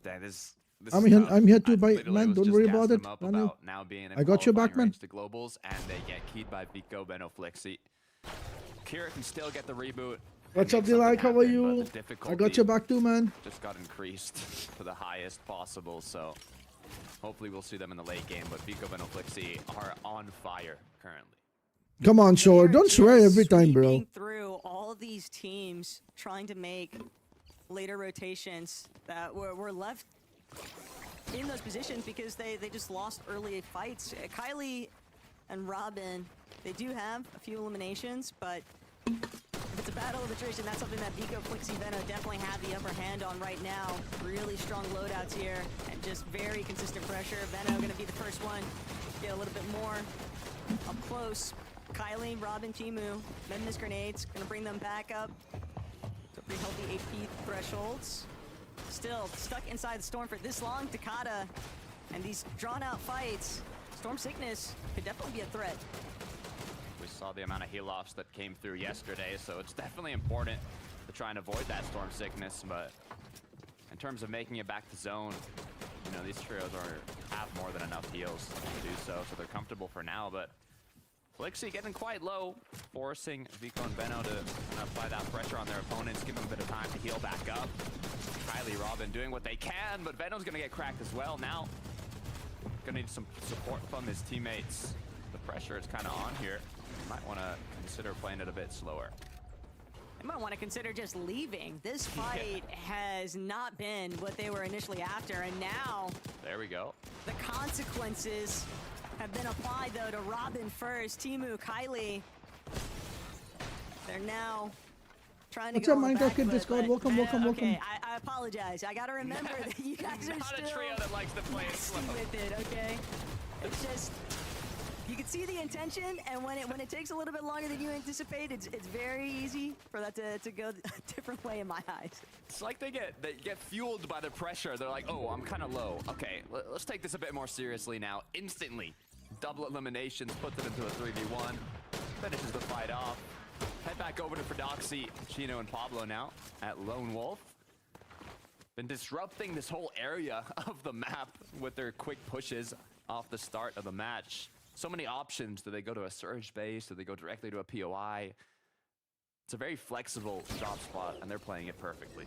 Dang, this I'm is here- tough. I'm here too, I man. literally was Don't just worry gassing about them it, up Daniel. about now being in I got your qualifying back, man. range to globals, and they get keyed by Vico, Beno, Flixie. Kira can still get the reboot. and What's make up, Delay? something How are happen, you? but the I got difficulty your back too, man. just got increased to the highest possible, so hopefully we'll see them in the late game, but Vico, Beno, Flixie are on fire currently. Come on, Shore. They're Don't swear just every time, bro. sweeping through all of these teams trying to make later rotations that were left in those positions because they just lost early fights. Kylie and Robin, they do have a few eliminations, but if it's a battle of attrition, that's something that Vico, Flixie, Veno definitely have the upper hand on right now. Really strong loadouts here and just very consistent pressure. Veno gonna be the first one to get a little bit more up close. Kylie, Robin, Timu, Memnis grenades, gonna bring them back up to pretty healthy AP thresholds. Still stuck inside the storm for this long, Takada, and these drawn out fights. Storm sickness could definitely be a threat. We saw the amount of heal offs that came through yesterday, so it's definitely important to try and avoid that storm sickness, but in terms of making it back to zone, you know, these trios have more than enough heals to do so they're comfortable for now, but Flixie getting quite low, forcing Vico and Beno to apply that pressure on their opponents, give them a bit of time to heal back up. Kylie, Robin doing what they can, but Veno's gonna get cracked as well now. Gonna need some support from his teammates. The pressure is kind of on here. Might want to consider playing it a bit slower. They might want to consider just leaving. This fight has not been what they were initially after, and now There we go. the consequences have been applied, though, to Robin first. Timu, Kylie, they're now trying to What's go up, on the Minecraft back Kid foot, Discord? but Welcome, welcome, welcome. Okay, I apologize. I gotta remember that you guys are Not still a trio that likes to play it slow. nasty with it, okay? It's just, you can see the intention, and when it takes a little bit longer than you anticipate, it's very easy for that to go a different way in my eyes. It's like they get fueled by the pressure. They're like, oh, I'm kind of low. Okay, let's take this a bit more seriously now. Instantly, double eliminations, put them into a 3v1, finishes the fight off. Head back over to Prodoxy, Chino, and Pablo now at Lone Wolf. Been disrupting this whole area of the map with their quick pushes off the start of the match. So many options. Do they go to a surge base? Do they go directly to a POI? It's a very flexible drop spot, and they're playing it perfectly.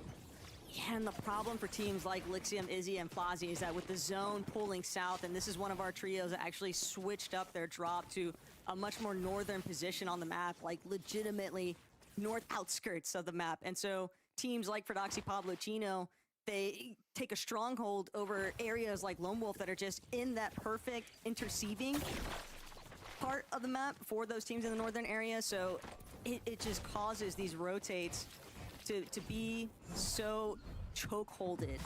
Yeah, and the problem for teams like Lixium, Izzy, and Flazy is that with the zone pulling south, and this is one of our trios that actually switched up their drop to a much more northern position on the map, like legitimately north outskirts of the map. And so teams like Prodoxy, Pablo, Chino, they take a stronghold over areas like Lone Wolf that are just in that perfect interceiving part of the map for those teams in the northern area. So it just causes these rotates to be so chokeholded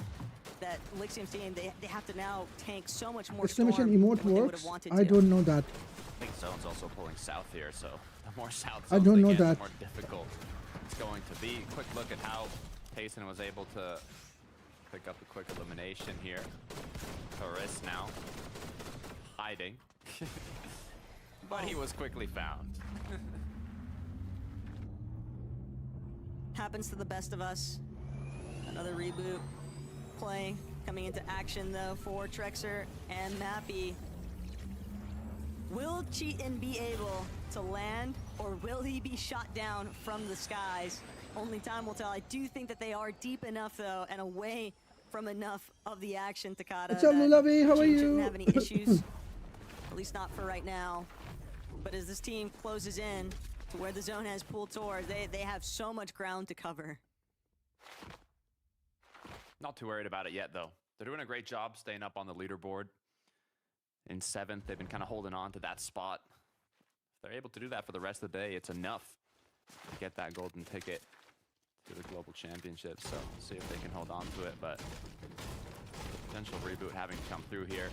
that Lixium's team, they have to now tank so much more storm Exclamation than emote what they would works? have wanted I to. don't know that. I think Zone's also pulling south here, so the more south I zones don't they know get, that. the more difficult it's going to be. Quick look at how Payson was able to pick up a quick elimination here. Torres now hiding, but he was quickly found. Happens to the best of us. Another reboot play coming into action though for Trexer and Mappy. Will Cheatin be able to land, or will he be shot down from the skies? Only time will tell. I do think that they are deep enough though and away from enough of the action, Takada. What's up, that Lulavi? How are Cheatin you? shouldn't have any issues. At least not for right now. But as this team closes in to where the zone has pulled towards, they have so much ground to cover. Not too worried about it yet, though. They're doing a great job staying up on the leaderboard. In 7th, they've been kind of holding on to that spot. If they're able to do that for the rest of the day, it's enough to get that golden ticket to the global championship, so see if they can hold on to it. But potential reboot having come through here.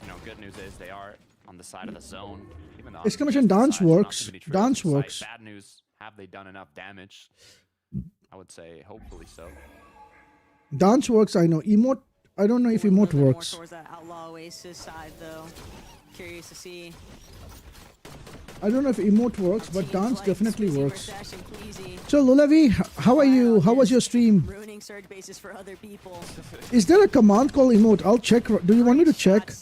You know, good news is they are on the side of the zone. Even though Exclamation dance works. Dance works. Bad news, have they done enough damage? I would say hopefully so. Dance works, I know. Emote, I don't know if emote works. More towards that Outlaw Oasis side, though. Curious to see. I don't know if emote works, but dance definitely works. So Lulavi, how are you? How was your stream? Ruining surge bases for other people. Is there a command called emote? I'll check. Do you want me to check?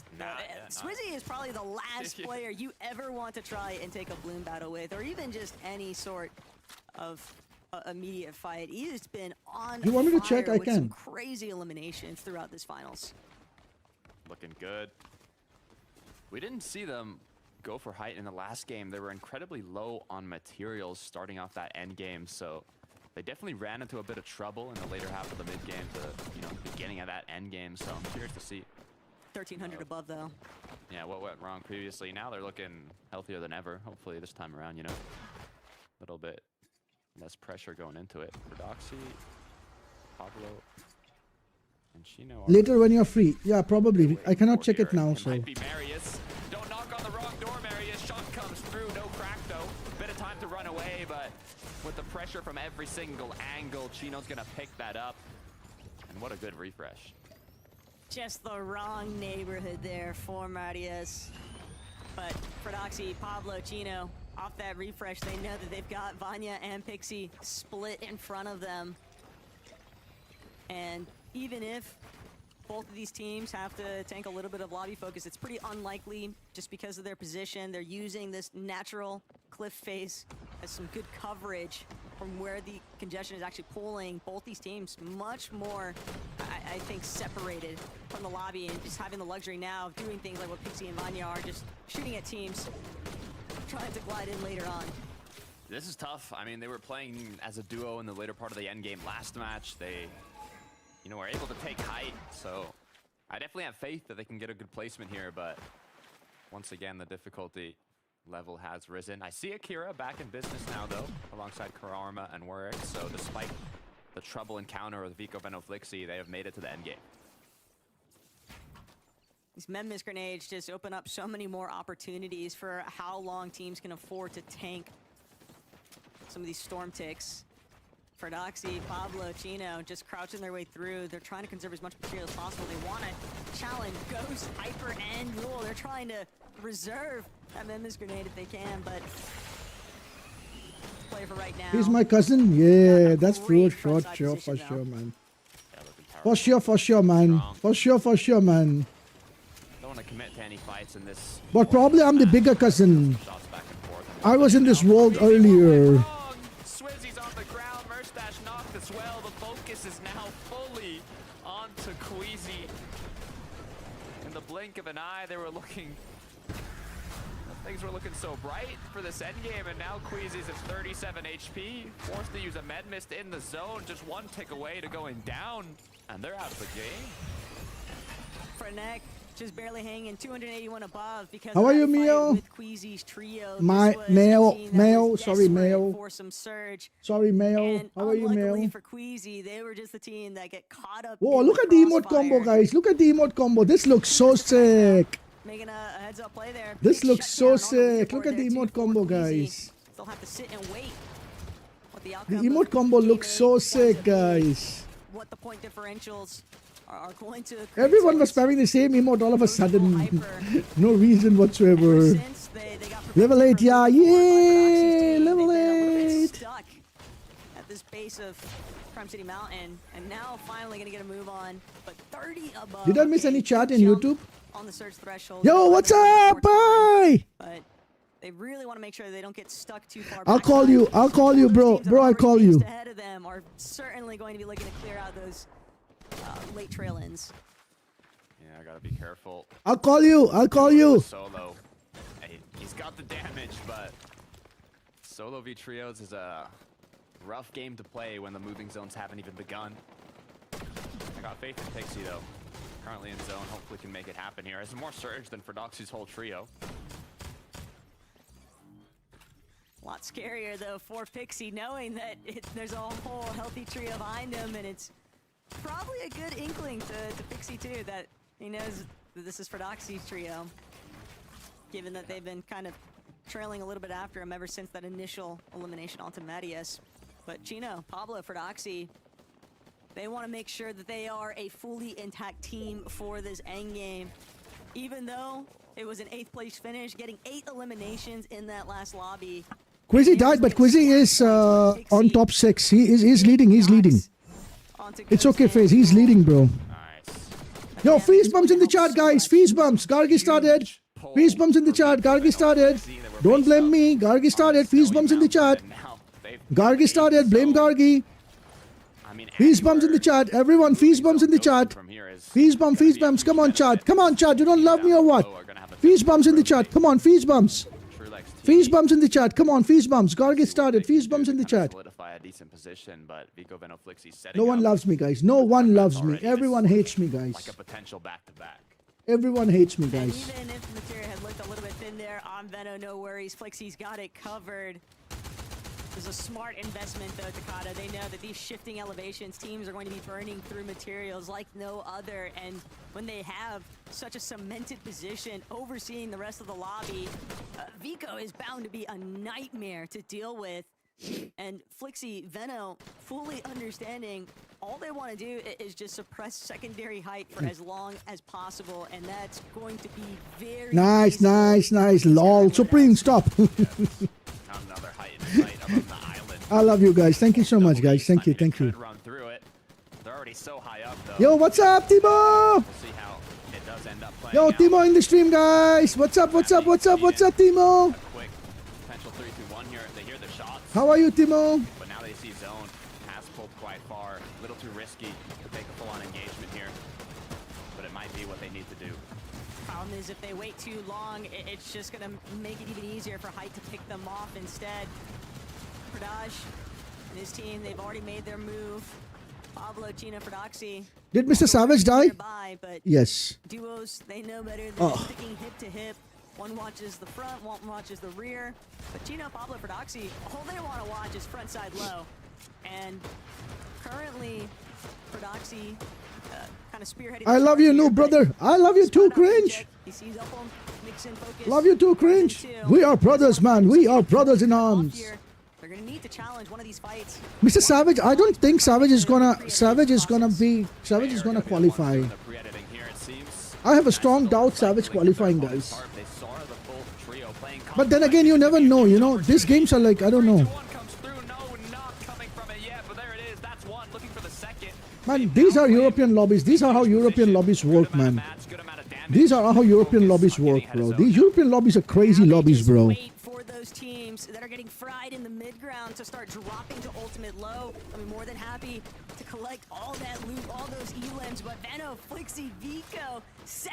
Swizzy is probably the last player you ever want to try and take a bloom battle with, or even just any sort of immediate fight. He has been on You want me to fire check? I with can. some crazy eliminations throughout this finals. Looking good. We didn't see them go for height in the last game. They were incredibly low on materials starting off that end game, so they definitely ran into a bit of trouble in the later half of the mid game to, you know, beginning of that end game. So I'm curious to see. 1300 above though. Yeah, what went wrong previously. Now they're looking healthier than ever. Hopefully this time around, you know, a little bit less pressure going into it. For Doxy, Pablo, and Chino. Later when you're free. Yeah, probably. I cannot check it now, so. Might be Marius. Don't knock on the wrong door, Marius. Shot comes through. No crack though. Bit of time to run away, but with the pressure from every single angle, Chino's gonna pick that up. And what a good refresh. Just the wrong neighborhood there for Marius. But for Doxy, Pablo, Chino, off that refresh, they know that they've got Vanya and Pixie split in front of them. And even if both of these teams have to tank a little bit of lobby focus, it's pretty unlikely just because of their position. They're using this natural cliff face as some good coverage from where the congestion is actually pulling both these teams much more, I think, separated from the lobby, and just having the luxury now of doing things like what Pixie and Vanya are, just shooting at teams, trying to glide in later on. This is tough. I mean, they were playing as a duo in the later part of the end game last match. They, you know, were able to take height, so I definitely have faith that they can get a good placement here, but once again, the difficulty level has risen. I see Akira back in business now, though, alongside Kararma and Warwick, so despite the trouble encounter with Vico Benoflixi, they have made it to the end game. These Memmis grenades just open up so many more opportunities for how long teams can afford to tank some of these storm ticks. For Doxy, Pablo, Chino, just crouching their way through. They're trying to conserve as much material as possible. They want to challenge Ghost, Hyper, and Rule. They're trying to reserve that Memmis grenade if they can, but play for right now. He's my cousin? Yeah, that's for sure, for sure, man. For sure, man. For sure, man. Don't want to commit to any fights in this. But probably I'm the bigger cousin. I was in this world earlier. Swizzy's on the ground. Merstash knocked as well. The focus is now fully onto Queasy. In the blink of an eye, they were looking. Things were looking so bright for this endgame, and now Queasy's at 37 HP, forced to use a med mist in the zone, just one tick away to going down, and they're out of the game. For NAC, just barely hanging 281 above because how are you, Mio? With Queasy's trio. My Mayo, sorry, Mayo. For some surge. Sorry, Mayo. And how are you, Mayo? For Queasy, they were just the team that get caught up. Whoa, look at the emote combo, guys. Look at the emote combo. This looks so sick. Making a heads up play there. This Big looks so shutdown on the sick. Look at the emote combo, guys. They'll have to sit and wait. What The outcome emote combo looks so sick, guys. What the point differentials are going to. Everyone was spamming the same emote all of a sudden. No reason whatsoever. Level 8, yeah, yay! Level 8! Stuck at this base of Crime City Mountain, and now finally gonna get a move on. But 30 above. Did I miss any chat in YouTube? On the surge threshold. Yo, what's up? Bye! But they really want to make sure they don't get stuck too far. I'll call you, bro. Bro, I'll call you. Ahead of them are certainly going to be looking to clear out those late trail ends. Yeah, I gotta be careful. I'll call you. Solo. Hey, he's got the damage, but solo v trios is a rough game to play when the moving zones haven't even begun. I got faith in Pixie though. Currently in zone, hopefully can make it happen here. Has more surge than for Doxy's whole trio. A lot scarier, though, for Pixie, knowing that there's a whole healthy trio behind him, and it's probably a good inkling to Pixie, too, that he knows that this is Frodoxy's trio, given that they've been kind of trailing a little bit after him ever since that initial elimination onto Medius. But Chino, Pablo, Frodoxy, they want to make sure that they are a fully intact team for this endgame. Even though it was an 8th place finish, getting 8 eliminations in that last lobby. Quizzy died, but Quizzy is on top 6. He's leading. He's leading. It's okay, FaZe. He's leading, bro. Yo, Feast bumps in the chat, guys. Feast bumps. Gargi started. Feast bumps in the chat. Gargi started. Don't blame me. Gargi started. Feast bumps in the chat. Gargi started. Blame Gargi. Feast bumps in the chat. Everyone, feast bumps in the chat. Feast bumps. Come on, chat. Come on, chat. You don't love me or what? Feast bumps in the chat. Come on, feast bumps. Feast bumps in the chat. Come on, feast bumps. Gargi started. Feast bumps in the chat. No one loves me, guys. No one loves me. Everyone hates me, guys. Like a potential back-to-back. Everyone hates me, And guys. even if Materia had looked a little bit thin there on Veno, no worries. Flixie's got it covered. This is a smart investment, though, Takata. They know that these shifting elevations, teams are going to be burning through materials like no other. And when they have such a cemented position overseeing the rest of the lobby, Vico is bound to be a nightmare to deal with. And Flixie, Veno, fully understanding all they want to do is just suppress secondary height for as long as possible. And that's going to be very Nice. Lol. Supreme, stop. Another height above the island. I love you guys. Thank you so much, guys. Thank you. Run through it. They're already so high up, though. Yo, what's up, Timo? We'll see how it does end up playing Yo, out. Timo in the stream, guys. What's up, Timo? A quick potential 3-2-1 here. They hear the shots, How are you, Timo? but now they see zone has pulled quite far. A little too risky to take a full-on engagement here, but it might be what they need to do. Problem is, if they wait too long, it's just going to make it even easier for Height to pick them off instead. Pradaj and his team, they've already made their move. Pablo, Chino, Frodoxy. Did Mr. Savage die? Nearby, but Yes. duos, they know better than sticking hip to hip. One watches the front, one watches the rear. But Chino, Pablo, Frodoxy, all they want to watch is front side low. And currently, Frodoxy kind of spearheading. I love you, noob brother. I love you too, cringe. He sees up on Nixon focus. Love you too, cringe. We are brothers, man. We are brothers in arms. They're gonna need to challenge one of these fights. Mr. Savage, I don't think Savage is gonna qualify. I have a strong doubt Savage qualifying, guys. But then again, you never know, you know. These games are like, I don't know. Man, these are European lobbies. These are how European lobbies work, man. These are how European lobbies work, bro. These European lobbies are crazy lobbies, bro. Wait for those teams that are getting fried in the mid ground to start dropping to ultimate low. I mean, more than happy to collect all that loot, all those elims. But Veno, Flixie, Vico,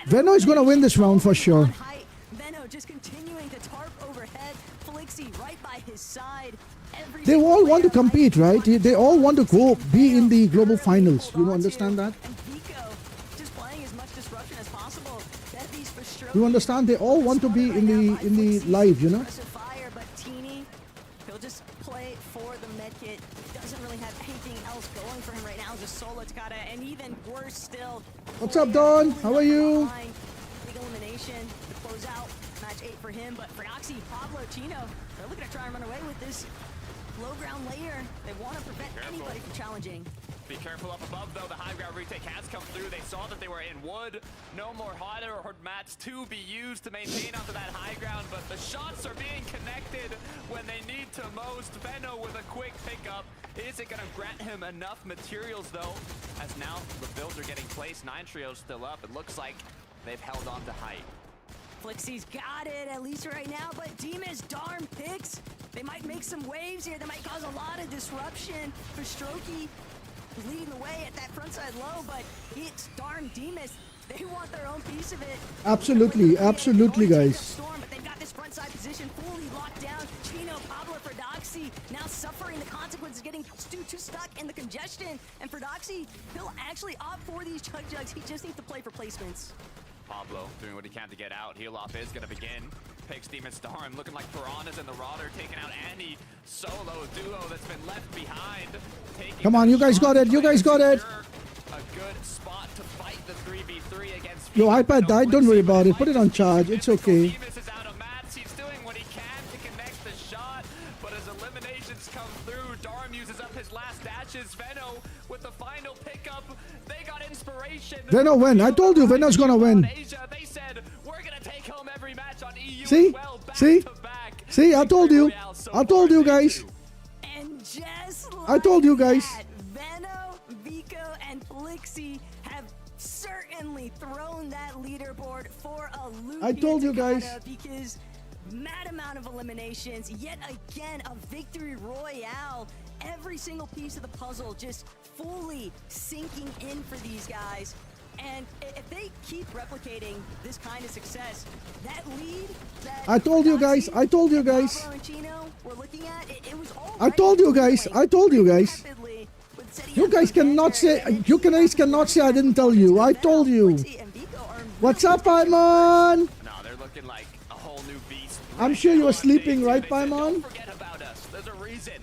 Veno is gonna win this round for sure. Veno just continuing to tarp overhead. Flixie right by his side. They all want to compete, right? They all want to go be in the global finals. You understand that? And Vico just playing as much disruption as possible. You understand? They all want to be in the live, you know? Fire, but Teeny, he'll just play for the medkit. Doesn't really have anything else going for him right now. Just solo Takata, and even worse still. What's up, Don? How are you? Big elimination to close out match 8 for him, but for Oxy, Pablo, Chino, they're looking to try and run away with this low ground layer. They want to prevent anybody from challenging. Be careful up above, though. The high ground retake has come through. They saw that they were in wood. No more harder or mats to be used to maintain onto that high ground, but the shots are being connected when they need to most. Veno with a quick pickup. Is it going to grant him enough materials, though? As now the builds are getting placed. 9 trios still up. It looks like they've held on to height. Flixie's got it, at least right now, but Demas, darn picks. They might make some waves here. They might cause a lot of disruption for Strokey. Leading the way at that front side low, but it's darn Demas. They want their own piece of it. Absolutely, absolutely, guys. Storm, but they've got this front side position fully locked down. Chino, Pablo, Frodoxy now suffering the consequences, getting too stuck in the congestion. And Frodoxy, he'll actually opt for these chug jugs. He just needs to play for placements. Pablo doing what he can to get out. Heal off is going to begin. Picks Demon Storm, looking like Piranhas in the Rauder, taking out any solo duo that's been left behind. Come on, you guys got it. You guys got it. A good spot to fight the 3v3 against. Your iPad died. Don't worry about it. Put it on charge. It's okay. Demus is out of mats. He's doing what he can to connect the shot, but as eliminations come through, Darm uses up his last dashes. Veno with the final pickup. They got inspiration. Veno win. I told you Veno's gonna win. Asia, they said we're gonna take home every match on EU. See? As well, back See? to back. See, I told you. I told you guys. And just like I told you guys. that, Veno, Vico, and Flixie have certainly thrown that leaderboard for a loop. I told you guys. Because mad amount of eliminations, yet again a victory royale. Every single piece of the puzzle just fully sinking in for these guys. And if they keep replicating this kind of success, that lead that I told you guys. I told you guys. Pablo and Chino were looking at, it was I told you guys. I told you guys. You guys cannot say. You guys cannot say I didn't tell you. I told you. What's up, Paimon? No, they're looking like a whole new beast. I'm sure you were sleeping, right, Paimon? Don't forget about us. There's a reason.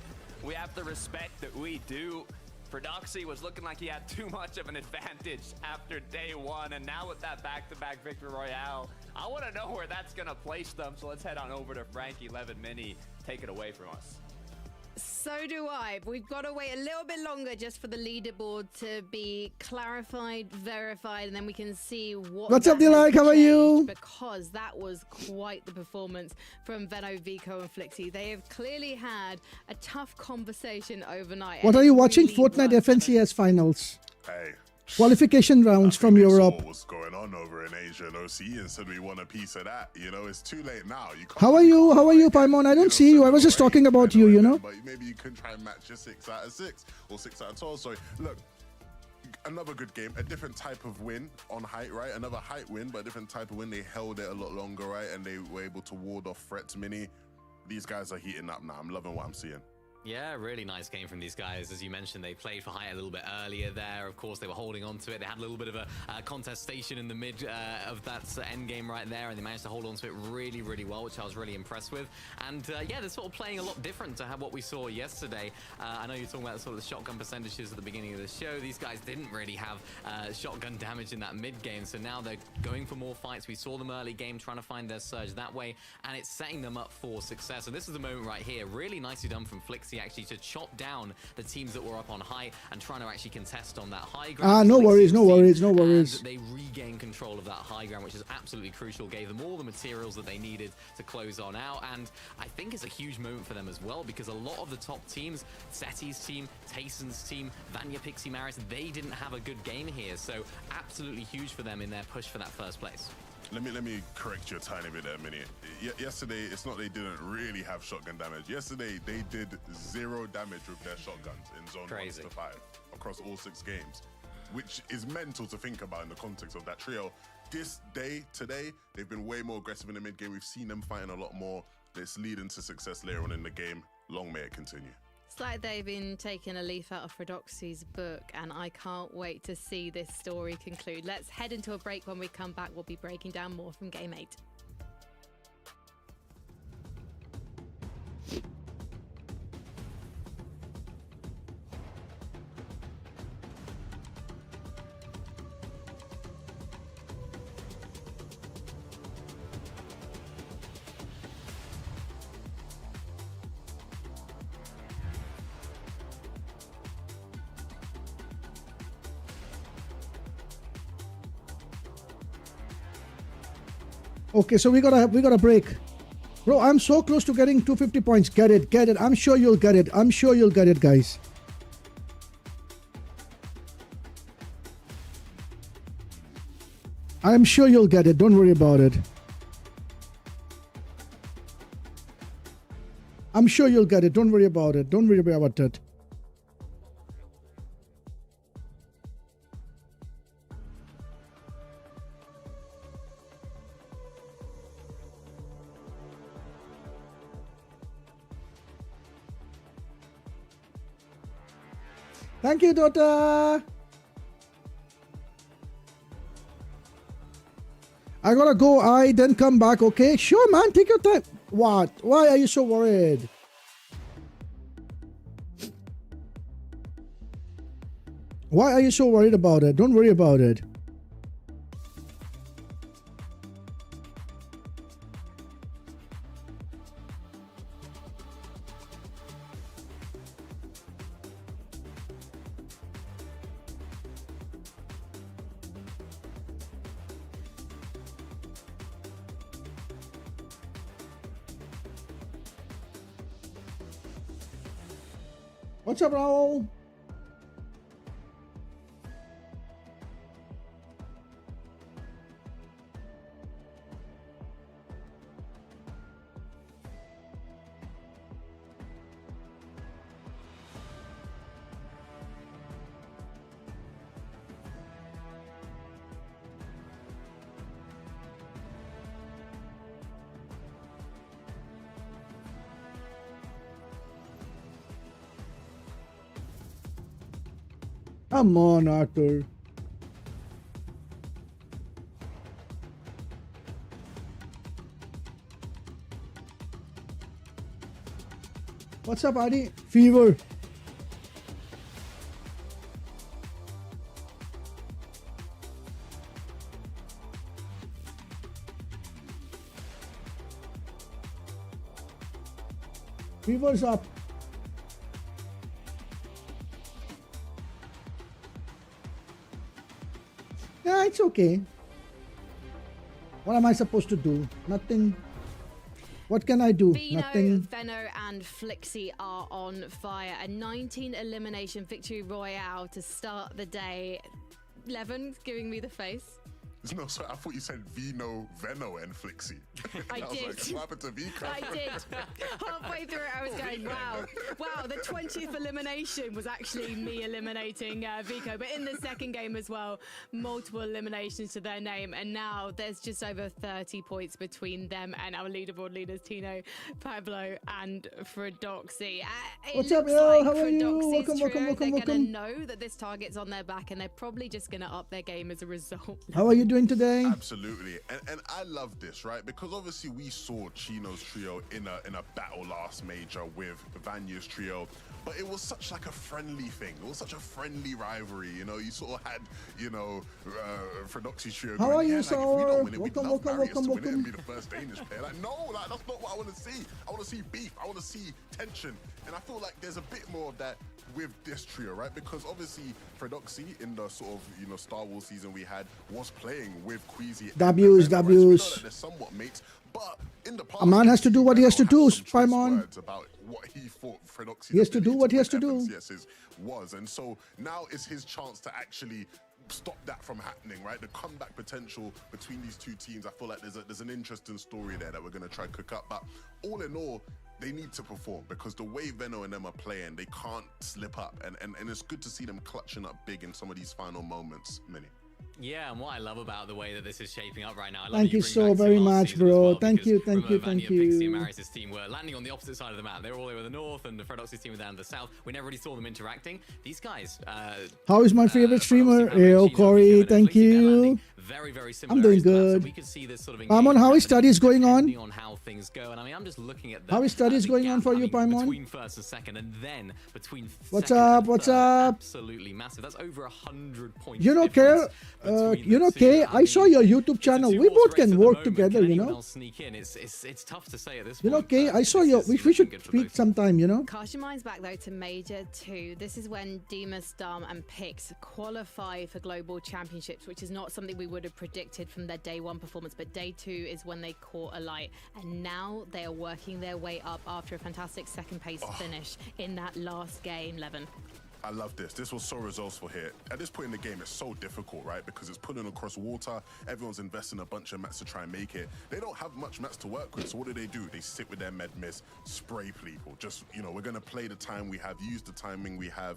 We have the respect that we do. Prodoxy was looking like he had too much of an advantage after day one, and now with that back-to-back victory royale, I want to know where that's going to place them. So let's head on over to Frankie11 Mini. Take it away from us. So do I. We've got to wait a little bit longer just for the leaderboard to be clarified, verified, and then we can see what. What's up, Dilike? How are you? Because that was quite the performance from Veno, Vico, and Flixie. They have clearly had a tough conversation overnight. What are you watching? Fortnite FNCS finals. Hey. Qualification rounds from They saw Europe. what's going on over in Asia and OCE and said we want a piece of that. You know, it's too late now. You can't, How are you? How are you, Paimon? I don't see you. I was just talking about you, you know. But maybe you can try and match your 6 out of 6 or 6 out of 12. So look, another good game, a different type of win on height, right? Another height win, but a different type of win. They held it a lot longer, right? And they were able to ward off threats. Mini. These guys are heating up now. I'm loving what I'm seeing. Yeah, really nice game from these guys. As you mentioned, they played for height a little bit earlier there. Of course, they were holding on to it. They had a little bit of a contestation in the mid of that end game right there, and they managed to hold on to it really, really well, which I was really impressed with. And yeah, they're sort of playing a lot different to what we saw yesterday. I know you're talking about sort of the shotgun percentages at the beginning of the show. These guys didn't really have shotgun damage in that mid game, so now they're going for more fights. We saw them early game trying to find their surge that way, and it's setting them up for success. And this is the moment right here. Really nicely done from Flixie actually to chop down the teams that were up on high and trying to actually contest on that high ground. No worries, no worries, no worries. And they regain control of that high ground, which is absolutely crucial. Gave them all the materials that they needed to close on out, and I think it's a huge moment for them as well, because a lot of the top teams, Seti's team, Tayson's team, Vanya, Pixie, Maris, they didn't have a good game here, so absolutely huge for them in their push for that first place. Let me correct you a tiny bit there a minute. Yesterday, it's not they didn't really have shotgun damage. Yesterday, they did 0 damage with their shotguns in zone 1 to 5 across all 6 games, which is mental to think about in the context of that trio. Today, they've been way more aggressive in the mid game. We've seen them fighting a lot more. This leading to success later on in the game. Long may it continue. It's like they've been taking a leaf out of Prodoxy's book, and I can't wait to see this story conclude. Let's head into a break. When we come back, we'll be breaking down more from Game 8. Okay, so we got a break. Bro, I'm so close to getting 250 points. Get it. I'm sure you'll get it. I'm sure you'll get it, guys. I'm sure you'll get it. Don't worry about it. I'm sure you'll get it. Don't worry about it. Don't worry about it. Thank you, Dota. I gotta go. I then come back. Okay, sure, man. Take your time. What? Why are you so worried? Why are you so worried about it? Don't worry about it. What's up, Raul? Come on, Arthur. What's up, Adi? Fever. Fever's up. Yeah, it's okay. What am I supposed to do? Nothing. What can I do? Vino, Nothing. Venno, and Flixie are on fire. A 19 elimination victory royale to start the day. Levin giving me the face. No, sorry, I thought you said Vino, Venno, and Flixie. I was did. Like, what happened to Vico? I did. Halfway through it, I was going, wow. Wow, the 20th elimination was actually me eliminating Vico. But in the second game as well, multiple eliminations to their name. And now there's just over 30 points between them and our leaderboard leaders, Tino, Pablo, and Fredoxy. What's up, yo? Like How are you? Fredoxy's Welcome. they're going to know that this target's on their back, and they're probably just going to up their game as a result. How are you doing today? Absolutely, and I love this, right? Because obviously we saw Chino's trio in a battle last major with Vanya's trio, but it was such like a friendly thing. It was such a friendly rivalry, you know. You sort of had, you know, Fredoxy's trio. How are you, like, Sour? if we don't win it, we'd Welcome, love welcome, Marius to welcome, win it and welcome. be the first Danish player. Like, no, like that's not what I want to see. I want to see beef. I want to see tension, and I feel like there's a bit more of that with this trio, right? Because obviously Fredoxy in the sort of, you know, Star Wars season we had was playing with Queasy. W's, and Venno, right? So we know W's. that they're somewhat mates, but in the past, A man has to do what he has to do, Venno had some choice Spymon. words about what he thought Fredoxy's He has to do ability what he has win to do. FNCSs was, and so now is his chance to actually stop that from happening, right? The comeback potential between these two teams, I feel like there's an interesting story there that we're going to try to cook up. But all in all, they need to perform, because the way Venno and them are playing, they can't slip up, and it's good to see them clutching up big in some of these final moments, Minnie. Yeah, and what I love about the way that this is shaping up right now, I love Thank that you bring so back to very last much, season as bro. well, Thank you, because thank you, remember thank Vanya, Pixie, and you. Marius' team were landing on the opposite side of the map. They were all over the north, and the Fredoxy's team were down to the south. We never really saw them interacting. These guys. How is my favorite streamer? Fredoxy, Pablo, Yo, Chino, Corey, Vico, and thank Flixie, they're you. landing very, very similar I'm doing areas to that, good. So we could see this sort of Paimon, how is studies going on? depending on how things go. And I mean, I'm just looking at the, How is studies the going on gap, for I you, mean, Paimon? between first and second, and then between What's second up? and What's third, up? Absolutely massive. That's over 100 points. You know, Kay, you know, Kay, I saw your YouTube channel. We both can work together, you know. Sneak in. It's tough to say at this You know, point. Kay, but I saw this your. is We looking should good for speak both. sometime, you know. Cast your minds back though to Major 2. This is when Demas, Dom, and Pix qualify for global championships, which is not something we would have predicted from their day one performance. But day 2 is when they caught a light, and now they are working their way up after a fantastic second place finish in that last game. Levin. I love this. This was so resourceful here. At this point in the game, it's so difficult, right? Because it's pulling across water. Everyone's investing a bunch of mats to try and make it. They don't have much mats to work with. So what do? They sit with their med miss, spray people. Just, you know, we're going to play the time we have, use the timing we have.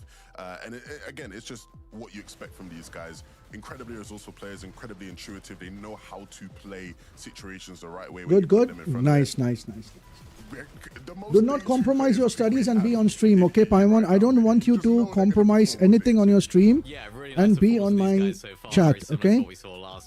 Again, it's just what you expect from these guys. Incredibly resourceful players, incredibly intuitive. They know how to play situations the right way. when Good, you put good. them in front of Nice, them. nice, nice. Do not compromise your studies and be on stream, okay, Paimon? I don't want you to compromise anything on your stream and be on my chat, okay?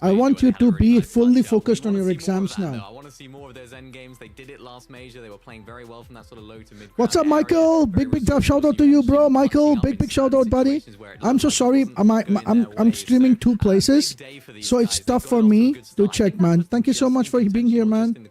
I want you to be fully focused on your exams now. I want to see more of those end games. They did it last major. They were playing very well from that sort of low to mid. What's up, Michael? Big shout out to you, bro. Michael, big shout out, buddy. I'm so sorry. I'm streaming 2 places, so it's tough for me to check, man. Thank you so much for being here, man.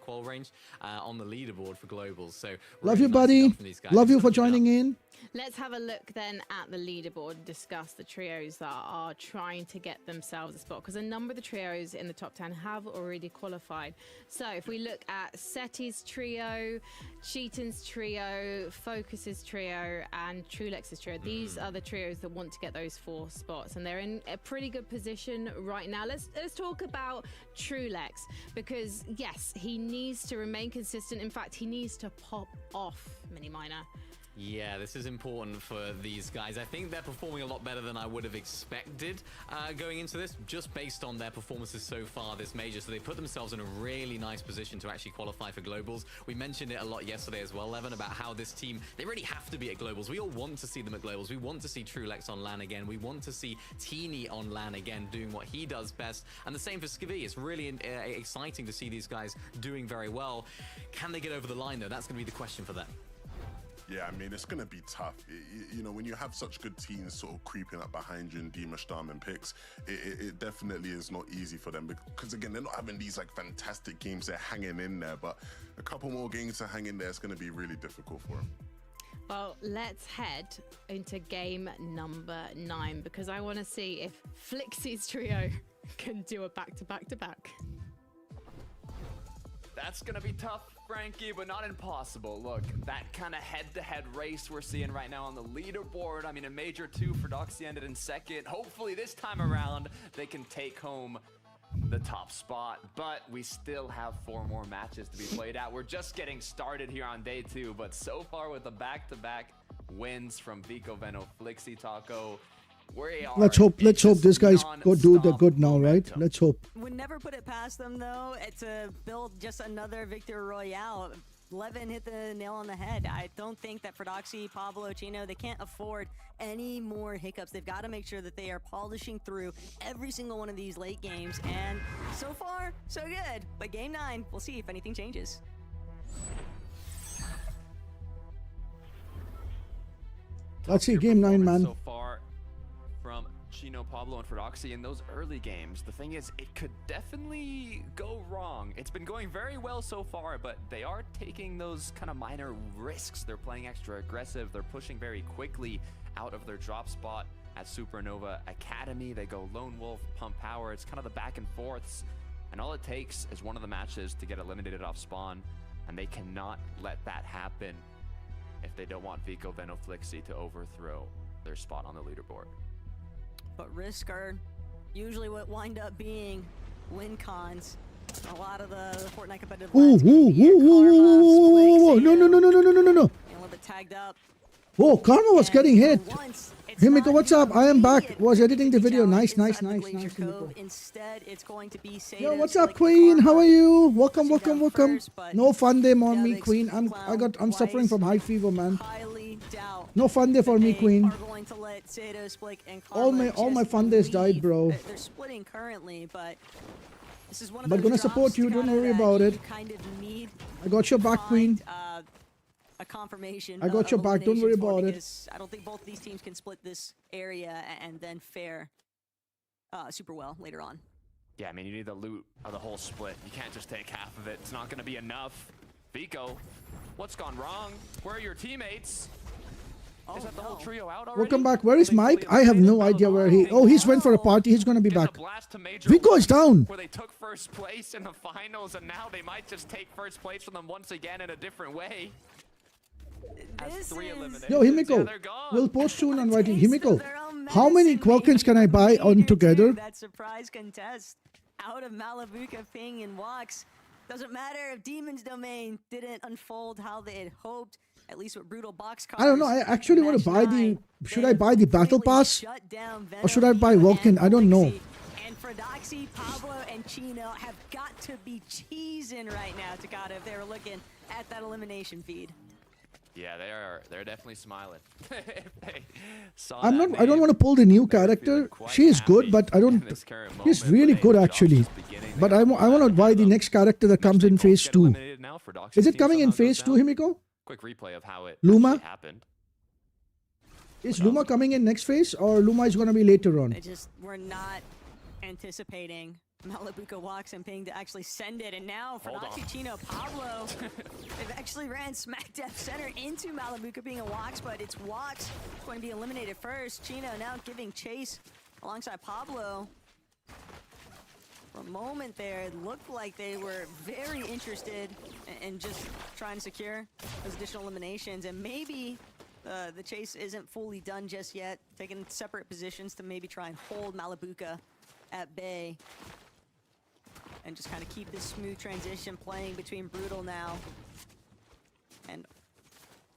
On the leaderboard for globals. So love you, buddy. Love you for joining in. Let's have a look then at the leaderboard and discuss the trios that are trying to get themselves a spot, because a number of the trios in the top 10 have already qualified. So if we look at Seti's trio, Cheaton's trio, Focus's trio, and Trulex's trio, these are the trios that want to get those 4 spots, and they're in a pretty good position right now. Let's talk about Trulex, because yes, he needs to remain consistent. In fact, he needs to pop off, Mini Miner. Yeah, this is important for these guys. I think they're performing a lot better than I would have expected going into this, just based on their performances so far this major. So they put themselves in a really nice position to actually qualify for globals. We mentioned it a lot yesterday as well, Levin, about how this team, they really have to be at globals. We all want to see them at globals. We want to see Trulex on LAN again. We want to see Teeny on LAN again, doing what he does best. And the same for Skivi. It's really exciting to see these guys doing very well. Can they get over the line, though? That's going to be the question for them. Yeah, I mean, it's going to be tough. You know, when you have such good teams sort of creeping up behind you in Dima, Stam, and Pix, it definitely is not easy for them, because, again, they're not having these, like, fantastic games. They're hanging in there, but a couple more games to hang in there is going to be really difficult for them. Well, let's head into game number 9, because I want to see if Flixie's trio can do a back-to-back-to-back. That's going to be tough, Frankie, but not impossible. Look, that kind of head-to-head race we're seeing right now on the leaderboard. I mean, in Major 2, Fedoxy ended in 2nd. Hopefully this time around, they can take home the top spot, but we still have 4 more matches to be played out. We're just getting started here on day 2, but so far with the back-to-back wins from Vico, Veno, Flixie, Taco, let's hope this guy's go do the good now, right? Let's hope. Would never put it past them, though, to build just another Victor Royale. Levin hit the nail on the head. I don't think that Fedoxy, Pablo, Chino, they can't afford any more hiccups. They've got to make sure that they are polishing through every single one of these late games. And so far, so good. But game 9, we'll see if anything changes. Let's see game 9, man. So far from Chino, Pablo, and Fedoxy in those early games. The thing is, it could definitely go wrong. It's been going very well so far, but they are taking those kind of minor risks. They're playing extra aggressive. They're pushing very quickly out of their drop spot at Supernova Academy. They go Lone Wolf, Pump Power. It's kind of the back and forths. And all it takes is one of the matches to get eliminated off spawn. And they cannot let that happen if they don't want Vico, Veno, Flixie to overthrow their spot on the leaderboard. But risks are usually what wind up being win cons. A lot of the Fortnite competitive Ooh, lines ooh, ooh, no, no, no, no, no, no, no, no, no. A little bit tagged up. Whoa, Karma was getting hit. Hey, Miko, what's up? I am back. Was editing the video. Nice. Instead, it's going to be Yo, what's up, Queen? How are you? Welcome. No fun day on me, Queen. I'm suffering from high fever, man. No fun day for me, Queen. All my fun days died, bro. They're splitting currently, but this is one of but gonna support you. Don't worry about it. I got your back, Queen. A confirmation. I got your back. Don't worry about it. I don't think both of these teams can split this area and then fare super well later on. Yeah, I mean, you need the loot of the whole split. You can't just take half of it. It's not going to be enough. Vico, what's gone wrong? Where are your teammates? Is that the whole trio out already? Welcome back. Where is Mike? I have no idea where he... Oh, he's went for a party. He's going to be back. Vico is down. Where they took first place in the finals, and now they might just take first place from them once again in a different way. Yo, Himiko, we'll post soon on writing. Himiko, how many Quelkins can I buy on together? That surprise contest out of Malabuka, Ping, and Wax. Doesn't matter if Demon's Domain didn't unfold how they had hoped. at least with brutal box I don't know. I actually want to buy the. Should I buy the battle pass, or should I buy Vulcan? I don't know. And Fordoxy, Pablo, and Chino have got to be cheesing right now, Takata, if they were looking at that elimination feed. Yeah, they're definitely smiling. I don't want to pull the new character. She is good, but I don't. She's really good actually. But I want to buy the next character that comes in phase 2. Is it coming in phase 2, Himiko? Quick replay of how it Luma? happened. Is Luma coming in next phase, or Luma is going to be later on? We're not anticipating Malabuka walks and Ping to actually send it, and now Fordoxy, Chino, Pablo, they've actually ran smack depth center into Malabuka being a walks, but it's walks going to be eliminated first. Chino now giving chase alongside Pablo. For a moment there, it looked like they were very interested in just trying to secure those additional eliminations, and maybe the chase isn't fully done just yet, taking separate positions to maybe try and hold Malabuka at bay and just kind of keep this smooth transition playing between Brutal now and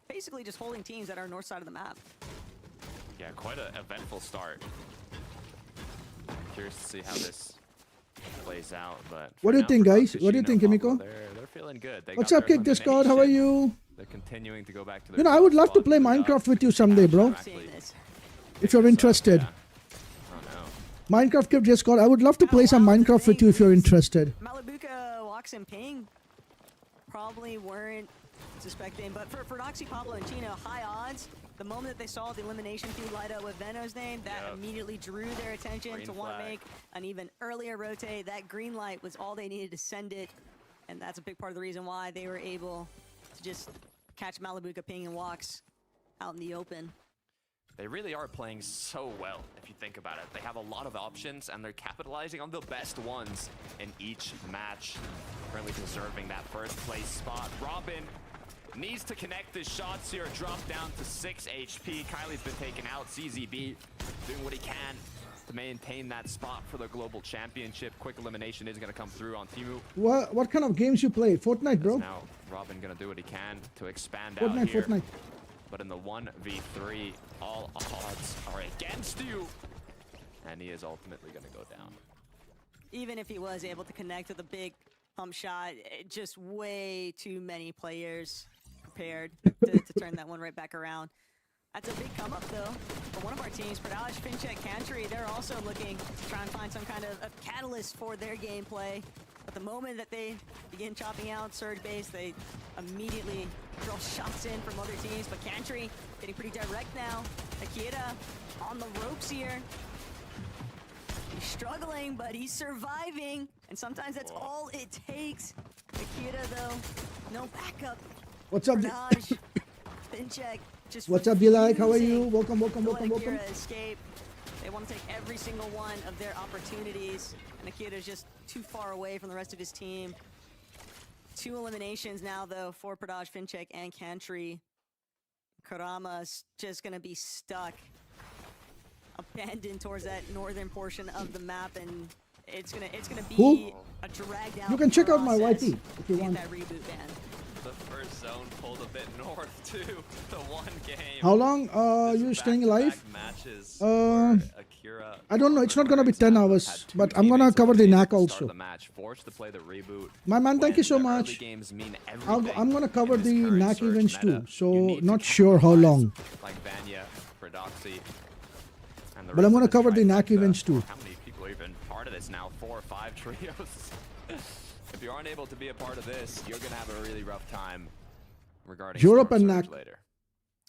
basically just holding teams that are north side of the map. Yeah, quite an eventful start. Curious to see how this plays out, but what do you think, guys? What do you think, Himiko? They're feeling good. What's up, Kick Discord? How are you? They're continuing to go back to You know, I would love to play Minecraft with you someday, bro. If you're interested. Minecraft Kick Discord. I would love to play some Minecraft with you if you're interested. Malabuka walks and Ping probably weren't suspecting, but for Fordoxy, Pablo, and Chino, high odds. The moment that they saw the elimination feed light up with Veno's name, that immediately drew their attention to want to make an even earlier rotate. That green light was all they needed to send it, and that's a big part of the reason why they were able to just catch Malabuka, Ping, and walks out in the open. They really are playing so well, if you think about it. They have a lot of options, and they're capitalizing on the best ones in each match. Currently deserving that first place spot. Robin needs to connect his shots here, drop down to 6 HP. Kylie's been taken out. CZB doing what he can to maintain that spot for the global championship. Quick elimination is going to come through on Timu. What kind of games you play? Fortnite, bro? Now Robin going to do what he can to expand Fortnite, out here. Fortnite. But in the 1v3, all odds are against you. And he is ultimately going to go down. Even if he was able to connect with a big pump shot, just way too many players prepared to turn that one right back around. That's a big come up though for one of our teams. Pradaj, Fincheck, Cantry, they're also looking to try and find some kind of catalyst for their gameplay. But the moment that they begin chopping out Surge base, they immediately draw shots in from other teams. But Cantry getting pretty direct now. Akira on the ropes here. He's struggling, but he's surviving. And sometimes that's all it takes. Akira though, no backup. What's up? Pradaj, Fincheck, just what's up, Dilak? How are you? Welcome. Akira escape. They want to take every single one of their opportunities. And Akira's just too far away from the rest of his team. 2 eliminations now, though, for Pradaj, Fincheck, and Cantry. Karama's just going to be stuck, abandoned towards that northern portion of the map, and it's gonna be a drag down. You can check out my YT if you want. That reboot ban. The first zone pulled a bit north too. The one game. How long you staying alive? Akira, I don't know. It's not gonna be 10 hours, but I'm gonna cover the NAC also. My man, thank you so much. I'm gonna cover the NAC events too, so not sure how long. Like Vanya, Fordoxy, But I'm gonna cover the NAC events too. How many people are even part of this now? 4 or 5 trios. If you aren't able to be a part of this, you're gonna have a really rough time regarding Europe and NAC. later.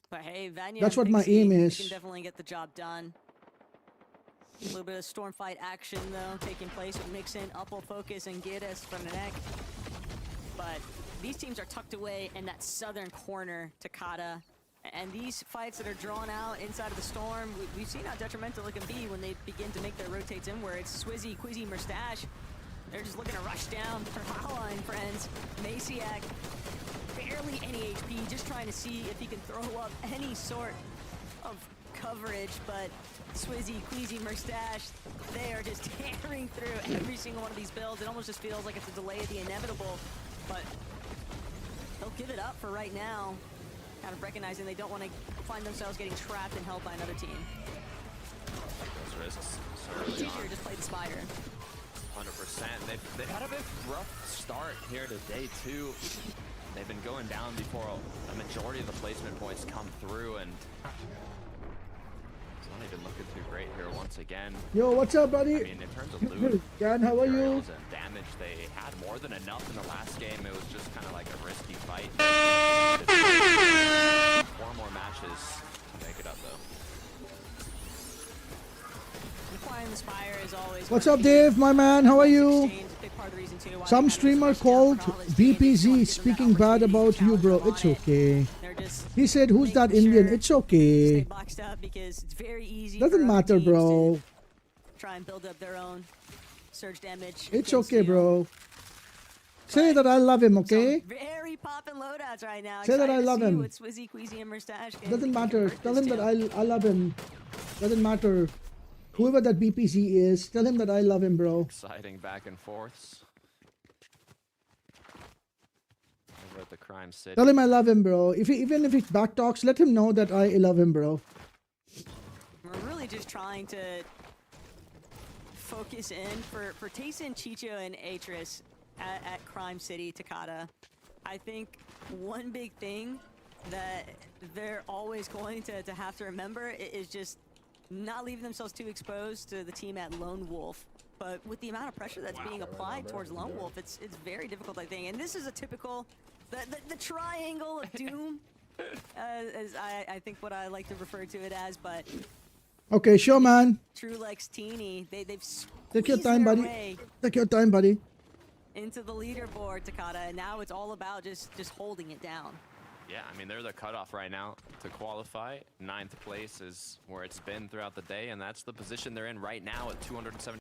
But hey, Vanya, that's what my aim is. Can definitely get the job done. A little bit of storm fight action though taking place with Mixon, Upple, Focus, and Geddes from the neck. But these teams are tucked away in that southern corner, Takata. And these fights that are drawn out inside of the storm, we've seen how detrimental it can be when they begin to make their rotates inwards. Swizzy, Quizzy, Mustache, they're just looking to rush down for Hotline friends. Maciak, barely any HP, just trying to see if he can throw up any sort of coverage, but Swizzy, Queasy, Mustache, they are just tearing through every single one of these builds. It almost just feels like it's a delay of the inevitable, but they'll give it up for right now. kind of recognizing they don't want to find themselves getting trapped and held by another team. Those risks It's certainly easier to on. just play the spider. 100%. They've had a bit rough start here today too. They've been going down before a majority of the placement points come through, and it's not even looking too great here once again. Yo, what's up, buddy? I mean, in terms of loot, Gan, how are you? materials, and damage, they had more than enough in the last game. It was just kind of like a risky fight. 4 more matches to make it up though. Acquiring the Spire is always. What's up, Dave, my man? How are you? Exchange, a big part of the reason too why Some they had streamer this first down called for all this game. They just wanna BPZ give them speaking that bad opportunity about to you, bro. challenge It's them on it. okay. They're just He said, who's that making Indian? sure It's stay okay. boxed up because it's very easy. Doesn't for other matter, teams to bro. Try and build up their own surge damage. It's against okay, you. bro. Say that I love him, okay? Some very poppin' loadouts right now. Say that Excited I to love see him. what Swizzy, Queasy, and Mustache can Doesn't matter. convert Tell this him that to. I love him. Doesn't matter. Whoever that BPZ is, tell him that I love him, bro. Exciting back and forths. Over at the crime city. Tell him I love him, bro. Even if he back talks, let him know that I love him, bro. We're really just trying to focus in for Tayson, Chicho, and Atris at Crime City, Takata. I think one big thing that they're always going to have to remember is just not leaving themselves too exposed to the team at Lone Wolf. But with the amount of pressure that's being applied towards Lone Wolf, it's very difficult, I think. And this is a typical, the triangle of doom, as I think what I like to refer to it as. But Okay, sure, man. True Lex Teeny, they've Take your squeezed time, their buddy. way Take your time, buddy. into the leaderboard, Takata, and now it's all about just holding it down. Yeah, I mean, they're the cutoff right now to qualify. 9th place is where it's been throughout the day, and that's the position they're in right now at 270.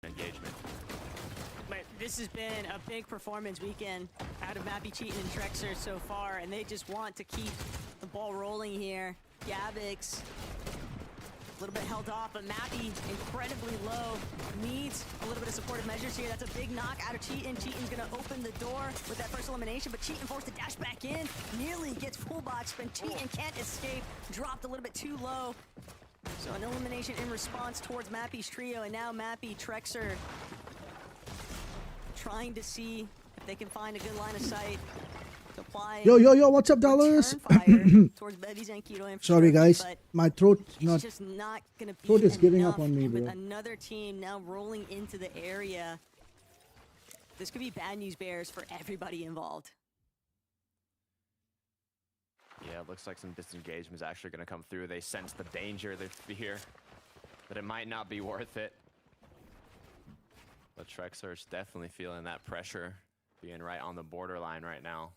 Engagement. But this has been a big performance weekend out of Mappy, Cheatin, and Trexer so far, and they just want to keep the ball rolling here. Gabix, a little bit held off, but Mappy incredibly low. Needs a little bit of supportive measures here. That's a big knock out of Cheatin. Cheatin's gonna open the door with that first elimination, but Cheatin forced to dash back in. Nearly gets full box, but Cheatin can't escape. Dropped a little bit too low. So an elimination in response towards Mappy's trio, and now Mappy, Trexer, trying to see if they can find a good line of sight to apply. Yo, what's up, dollars? Return fire towards Bevy's and Keto infrastructure, Sorry, guys. but My throat it's not. just not gonna be Throat is giving up enough. on me, And with bro. another team now rolling into the area, this could be bad news bears for everybody involved. Yeah, it looks like some disengagement is actually going to come through. They sense the danger, they fear that it might not be worth it. But Trexer's definitely feeling that pressure, being right on the borderline right now.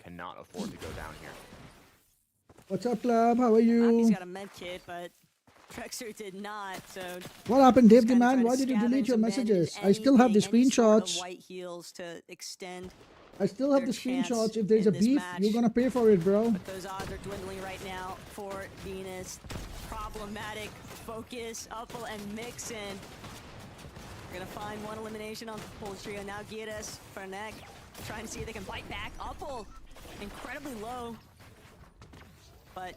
Cannot afford to go down here. What's up, club? How are Mappy's you? got a med kit, but Trexer did not. So What happened, Dave the kinda man? trying to Why did you scavenge delete your some messages? bandages, I still have the anything, any sort of screenshots. white heels to extend. I still have their the chance screenshots. If there's in a this beef, match. you're gonna pay for it, bro. But those odds are dwindling right now for Venus. Problematic focus, Uppel and Mixon Gonna find one elimination on the Pulse Trio. Now Gieres for NAC, trying to see if they can bite back. Uppel, incredibly low. But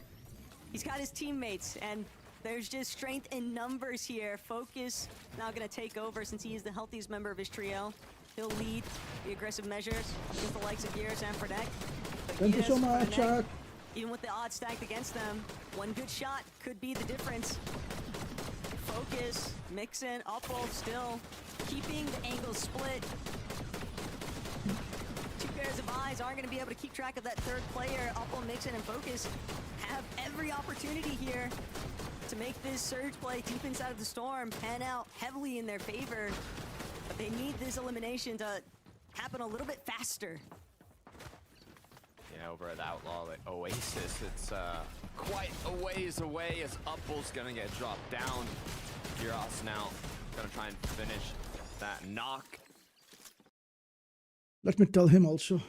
he's got his teammates, and there's just strength in numbers here. Focus now gonna take over since he is the healthiest member of his trio. He'll lead the aggressive measures with the likes of Gieres and Fernek. Thank you so much, chat. Even with the odds stacked against them, one good shot could be the difference. Focus, Mixin, Uppel still keeping the angle split. Two pairs of eyes aren't going to be able to keep track of that third player. Uppel, Mixin, and Focus have every opportunity here to make this surge play deep inside of the storm pan out heavily in their favor. But they need this elimination to happen a little bit faster. Yeah, over at Outlaw Oasis, it's quite a ways away as Uppel's gonna get dropped down. Giros now gonna try and finish that knock. Let me tell him also.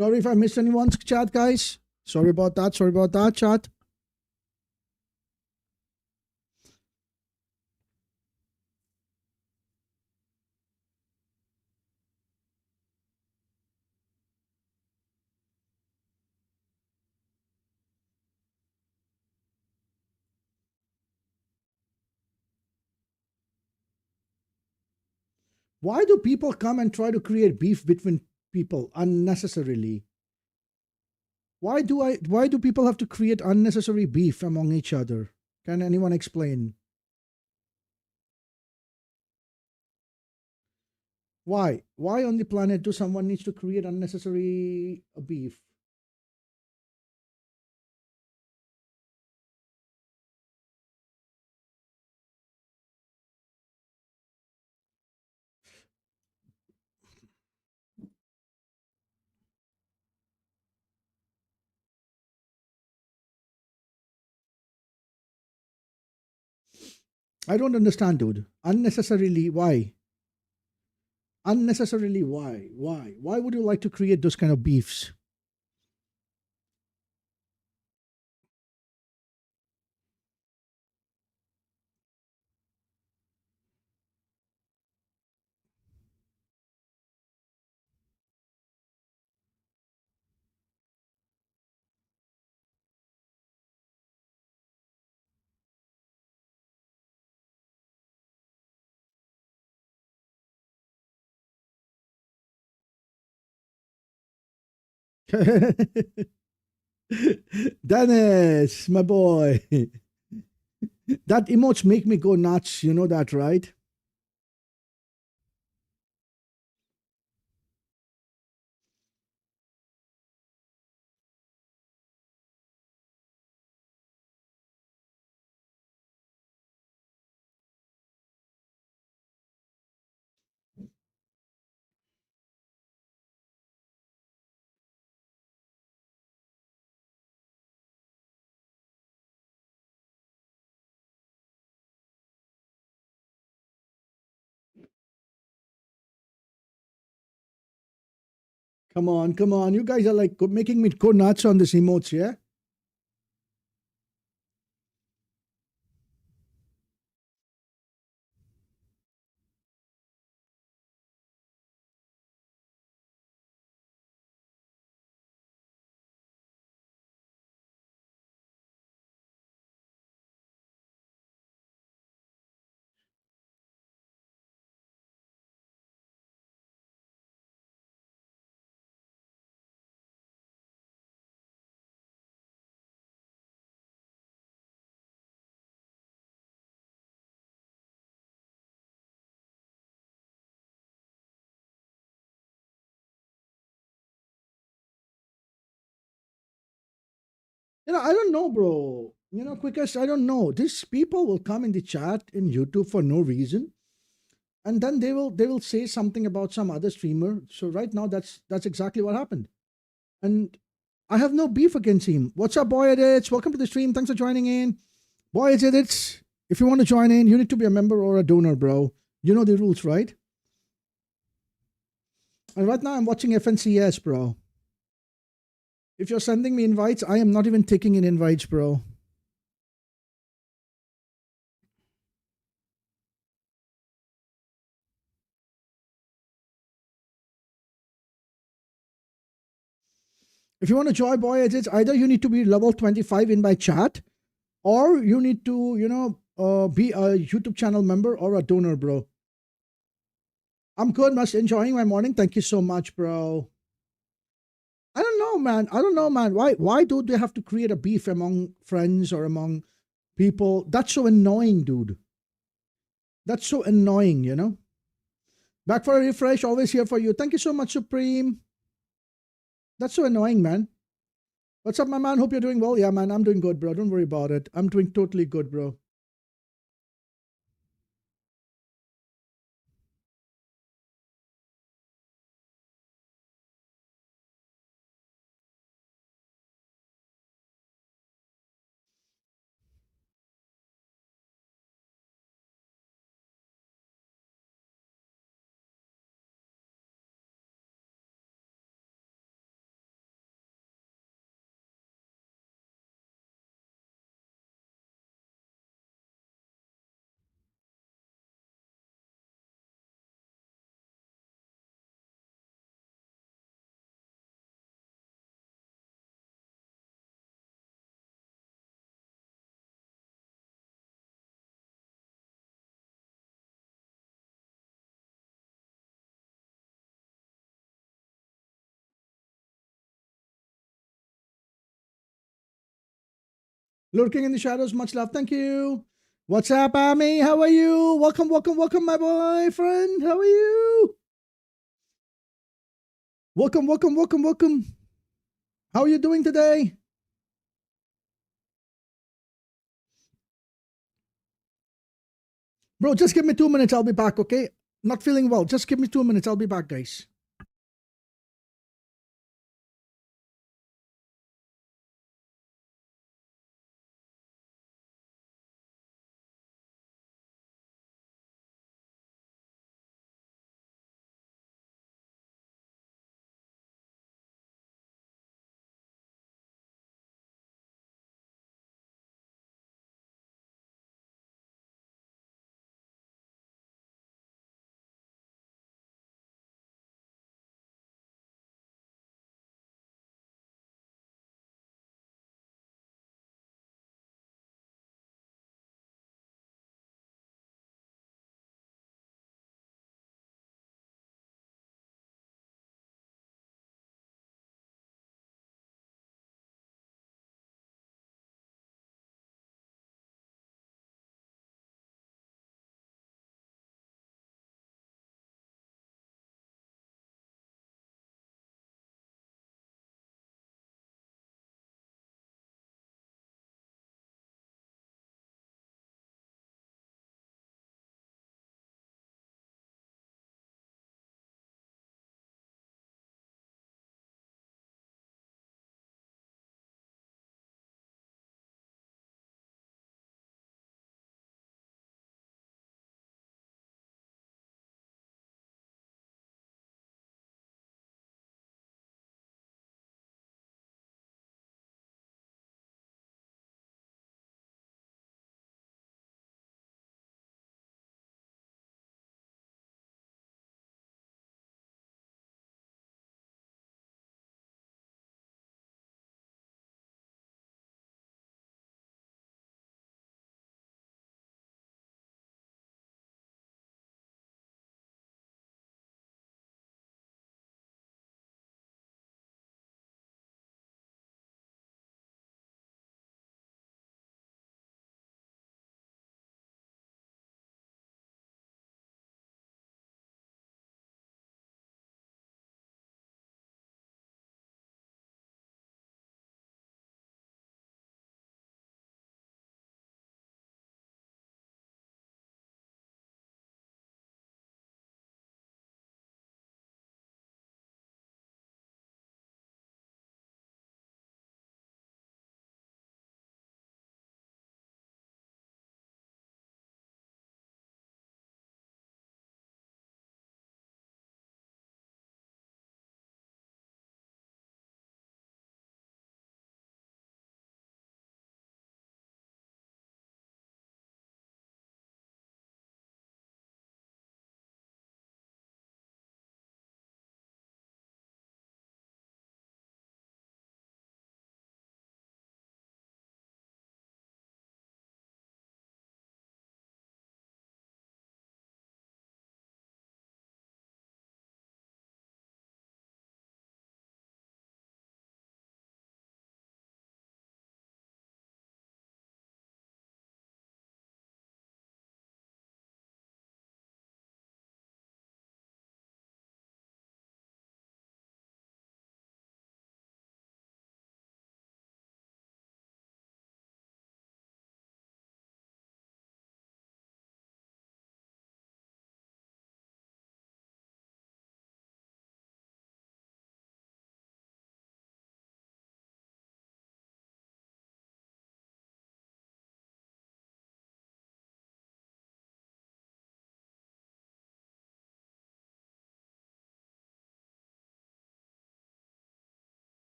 Sorry if I missed anyone's chat, guys. Sorry about that. Sorry about that, chat. Why do people come and try to create beef between people unnecessarily? Why do people have to create unnecessary beef among each other? Can anyone explain? Why? Why on the planet do someone needs to create unnecessary beef? I don't understand, dude. Unnecessarily, why? Unnecessarily, why? Why? Why would you like to create those kind of beefs? Dennis, my boy. That emotes make me go nuts. You know that, right? Come on, come on. You guys are like making me go nuts on this emotes, yeah? I don't know, bro. Quickest, I don't know. These people will come in the chat in YouTube for no reason, and then they will say something about some other streamer. So right now, that's exactly what happened. And I have no beef against him. What's up, boy edits? Welcome to the stream. Thanks for joining in. Boy edits, if you want to join in, you need to be a member or a donor, bro. You know the rules, right? And right now, I'm watching FNCS, bro. If you're sending me invites, I am not even taking in invites, bro. If you want to join Boy Edits, either you need to be level 25 in my chat, or you need to, be a YouTube channel member or a donor, bro. I'm good, much enjoying my morning. Thank you so much, bro. I don't know, man. Why do they have to create a beef among friends or among people? That's so annoying, dude. That's so annoying, Back for a refresh, always here for you. Thank you so much, Supreme. That's so annoying, man. What's up, my man? Hope you're doing well. Yeah, man, I'm doing good, bro. Don't worry about it. I'm doing totally good, bro. Lurking in the shadows, much love. Thank you. What's up, Amy? How are you? Welcome, welcome, welcome, my boyfriend. How are you? Welcome, welcome, welcome, welcome. How are you doing today? Bro, just give me 2 minutes. I'll be back, okay? Not feeling well. Just give me 2 minutes. I'll be back, guys.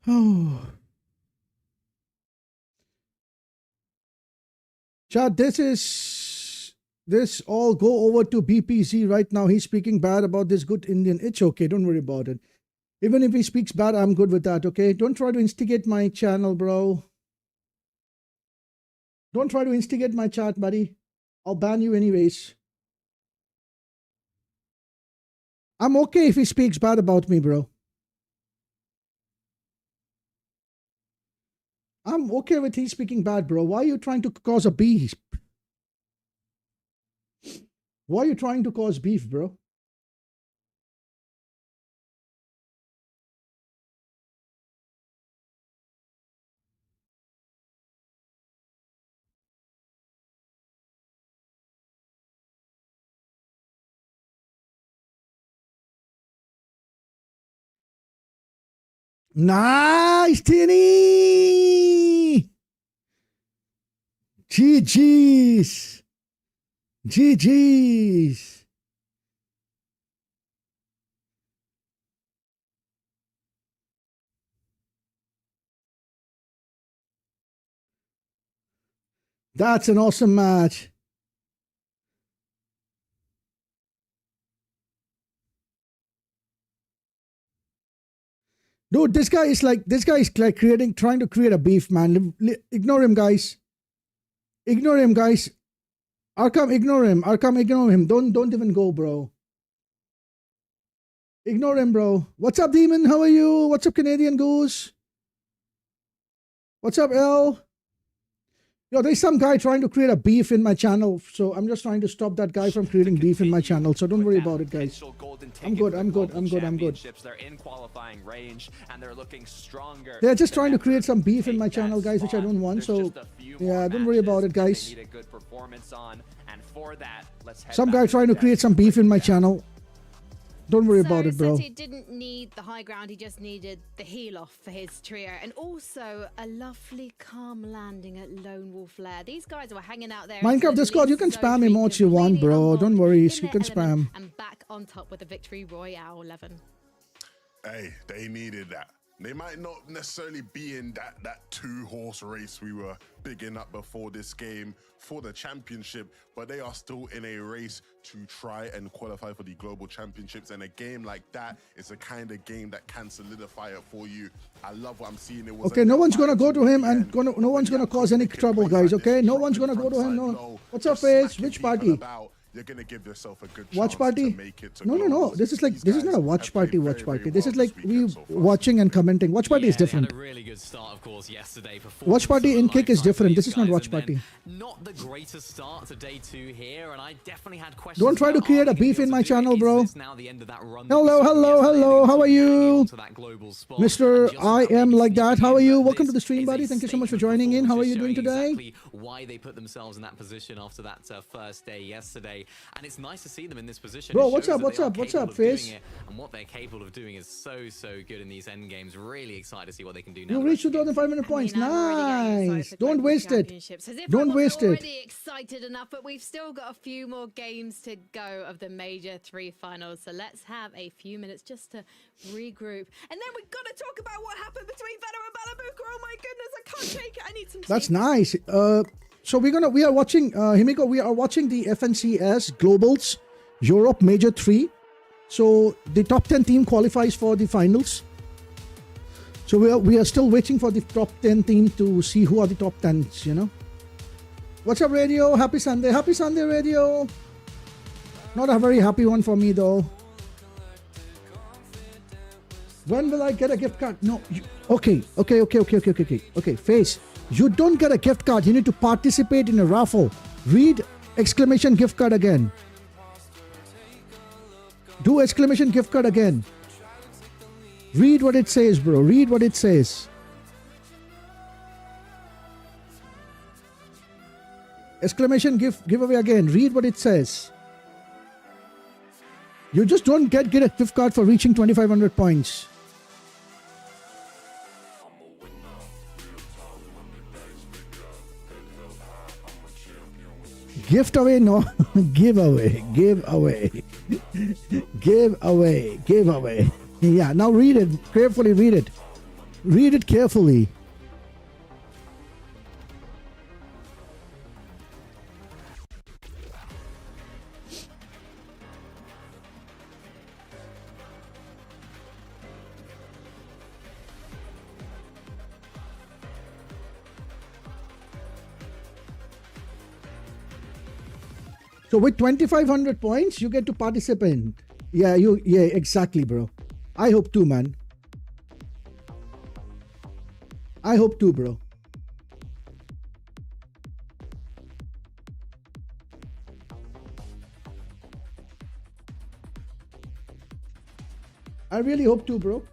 Oh. Chat, this all go over to BPZ right now. He's speaking bad about this good Indian. It's okay. Don't worry about it. Even if he speaks bad, I'm good with that, okay? Don't try to instigate my channel, bro. Don't try to instigate my chat, buddy. I'll ban you anyways. I'm okay if he speaks bad about me, bro. I'm okay with he speaking bad, bro. Why are you trying to cause a beef? Why are you trying to cause beef, bro? Nice, Tinny! GG's! GG's! That's an awesome match. Dude, this guy is like trying to create a beef, man. Ignore him, guys. Ignore him, guys. Arkham, ignore him. Arkham, ignore him. Don't even go, bro. Ignore him, bro. What's up, Demon? How are you? What's up, Canadian Goose? What's up, L? Yo, there's some guy trying to create a beef in my channel, so I'm just trying to stop that guy from creating beef in my channel. So don't worry about it, guys. I'm good. They're in qualifying range and they're looking stronger. They're just trying to create some beef in my channel, guys, which I don't want. So yeah, don't worry about it, guys. Some guy trying to create some beef in my channel. Don't worry about it, bro. He didn't need the high ground, he just needed the heal off for his trio. And also a lovely calm landing at Lone Wolf Lair. These guys were hanging out there. Minecraft Discord, you can spam emotes you want, bro. Don't worry, you can spam. And back on top with a victory royale 11. Hey, they needed that. They might not necessarily be in that two-horse race we were bigging up before this game for the championship, but they are still in a race to try and qualify for the global championships. And a game like that is a kind of game that can solidify it for you. I love what I'm seeing. It was okay, no one's gonna go to him and no one's gonna cause any trouble, guys. Okay, no one's gonna go to him. No. What's up, Face? Which party? You're gonna give yourself a good watch chance party. To make it to No. This is not a watch party. This is like we watching and commenting. Watch party is different. Had a really good start, of course, yesterday. Watch party in kick is different. This is not watch party. Not the greatest start to day 2 here, and I definitely had questions. Don't try to create a beef in my channel, bro. Hello. How are you, Mr. I am like that? How are you? Welcome to the stream, buddy. Thank you so much for joining in. How are you doing today? Why they put themselves in that position after that first day yesterday. And it's nice to see them in this position. Bro, what's up, Face? And what they're capable of doing is so good in these end games. Really excited to see what they can do now. You reached 2,500 points. Nice. Don't waste it. Don't waste it. Already excited enough, but we've still got a few more games to go of the major 3 finals. So let's have a few minutes just to regroup. And then we've got to talk about what happened between Venom and Balabuka. Oh my goodness, I can't take it. I need some That's nice. So we are watching Himiko, we are watching the FNCS Globals Europe Major 3. So the top 10 team qualifies for the finals. So we are still waiting for the top 10 team to see who are the top 10s, you know. What's up, Radio? Happy Sunday. Happy Sunday, Radio. Not a very happy one for me though. When will I get a gift card? No. Okay, Face. You don't get a gift card. You need to participate in a raffle. Read exclamation gift card again. Do exclamation gift card again. Read what it says, bro. Read what it says. Exclamation giveaway again. Read what it says. You just don't get a gift card for reaching 2,500 points. Gift away, no. Give away. Yeah, now read it. Carefully read it. Read it carefully. So with 2,500 points, you get to participate. Yeah, exactly, bro. I hope too, man. I hope too, bro. I really hope too, bro.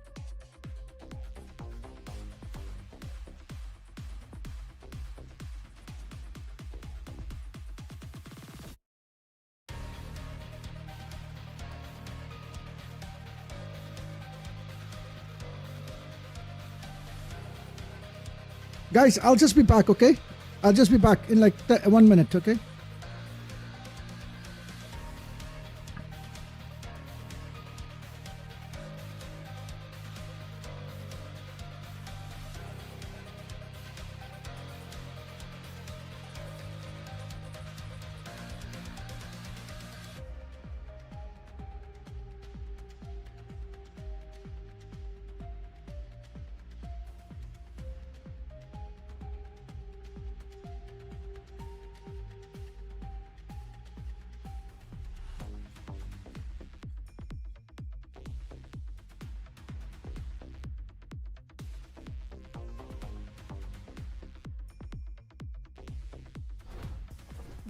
Guys, I'll just be back, okay? I'll just be back in like 1 minute, okay?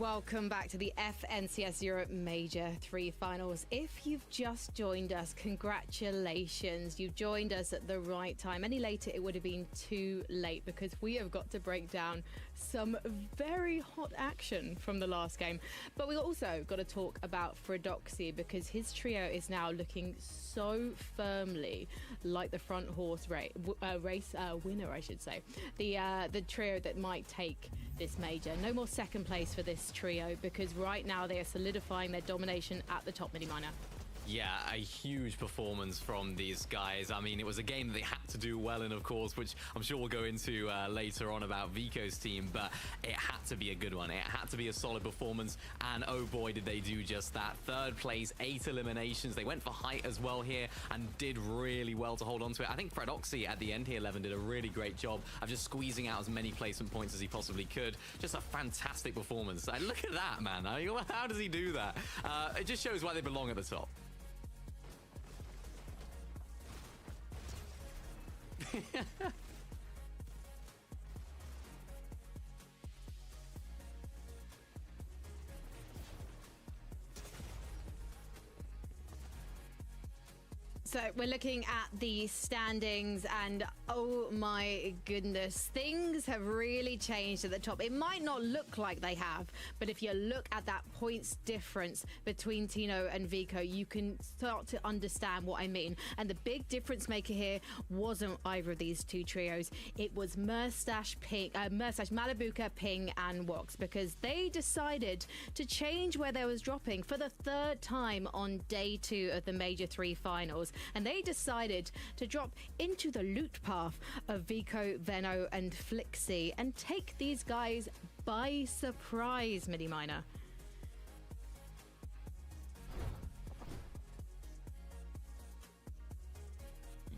Welcome back to the FNCS Europe Major 3 Finals. If you've just joined us, congratulations. You've joined us at the right time. Any later, it would have been too late because we have got to break down some very hot action from the last game. But we also got to talk about Fredoxy because his trio is now looking so firmly like the front horse race winner, I should say. The trio that might take this major. No more second place for this trio because right now they are solidifying their domination at the top, Mini Miner. Yeah, a huge performance from these guys. I mean, it was a game that they had to do well in, of course, which I'm sure we'll go into later on about Vico's team, but it had to be a good one. It had to be a solid performance, and oh boy, did they do just that. Third place, 8 eliminations. They went for height as well here and did really well to hold on to it. I think Fredoxy at the end here, 11, did a really great job of just squeezing out as many placement points as he possibly could. Just a fantastic performance. Look at that, man. How does he do that? It just shows why they belong at the top. So we're looking at the standings and oh my goodness, things have really changed at the top. It might not look like they have, but if you look at that points difference between Tino and Vico, you can start to understand what I mean. And the big difference maker here wasn't either of these two trios. It was Malibuka, Ping and Wox, because they decided to change where they was dropping for the 3rd time on day 2 of the Major 3 finals. And they decided to drop into the loot path of Vico, Veno and Flixie and take these guys by surprise, Mini Miner.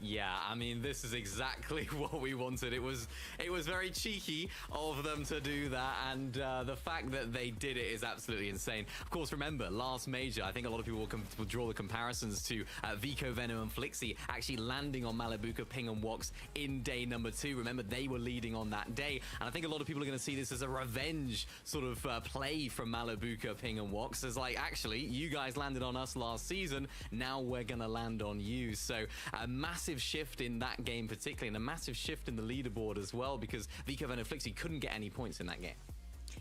Yeah, I mean, this is exactly what we wanted. It was very cheeky of them to do that, and the fact that they did it is absolutely insane. Of course, remember, last major, I think a lot of people will draw the comparisons to Vico, Venom, and Flixie actually landing on Malibuka, Ping, and Wox in day number 2. Remember, they were leading on that day, and I think a lot of people are going to see this as a revenge sort of play from Malibuka, Ping, and Wox. It's like, actually, you guys landed on us last season, now we're going to land on you. So, a massive shift in that game particularly, and a massive shift in the leaderboard as well, because Vico, Venom, and Flixie couldn't get any points in that game.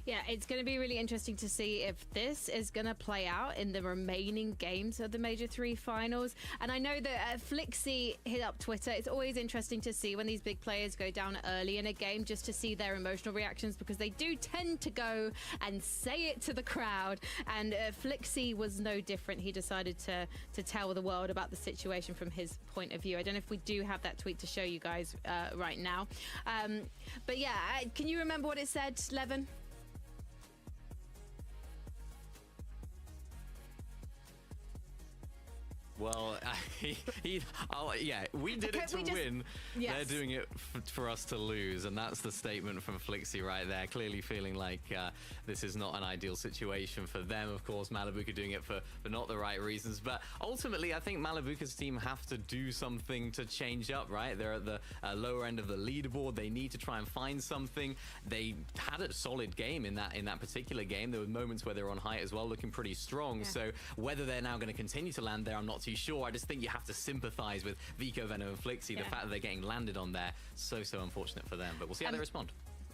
Yeah, it's going to be really interesting to see if this is going to play out in the remaining games of the Major 3 finals. And I know that Flixie hit up Twitter. It's always interesting to see when these big players go down early in a game, just to see their emotional reactions, because they do tend to go and say it to the crowd. And Flixie was no different. He decided to tell the world about the situation from his point of view. I don't know if we do have that tweet to show you guys right now. But yeah, can you remember what it said, Levin? Well, yeah, we did it to win. Yes. They're doing it for us to lose, and that's the statement from Flixie right there. Clearly feeling like this is not an ideal situation for them. Of course, Malibuca doing it for not the right reasons, but ultimately, I think Malibuca's team have to do something to change up, right? They're at the lower end of the leaderboard. They need to try and find something. They had a solid game in that particular game. There were moments where they were on height as well, looking pretty strong. Yeah. So whether they're now going to continue to land there, I'm not too sure. I just think you have to sympathize with Vico, Venom, and Flixie. The fact that they're getting landed on there, so unfortunate for them. But we'll see how they respond.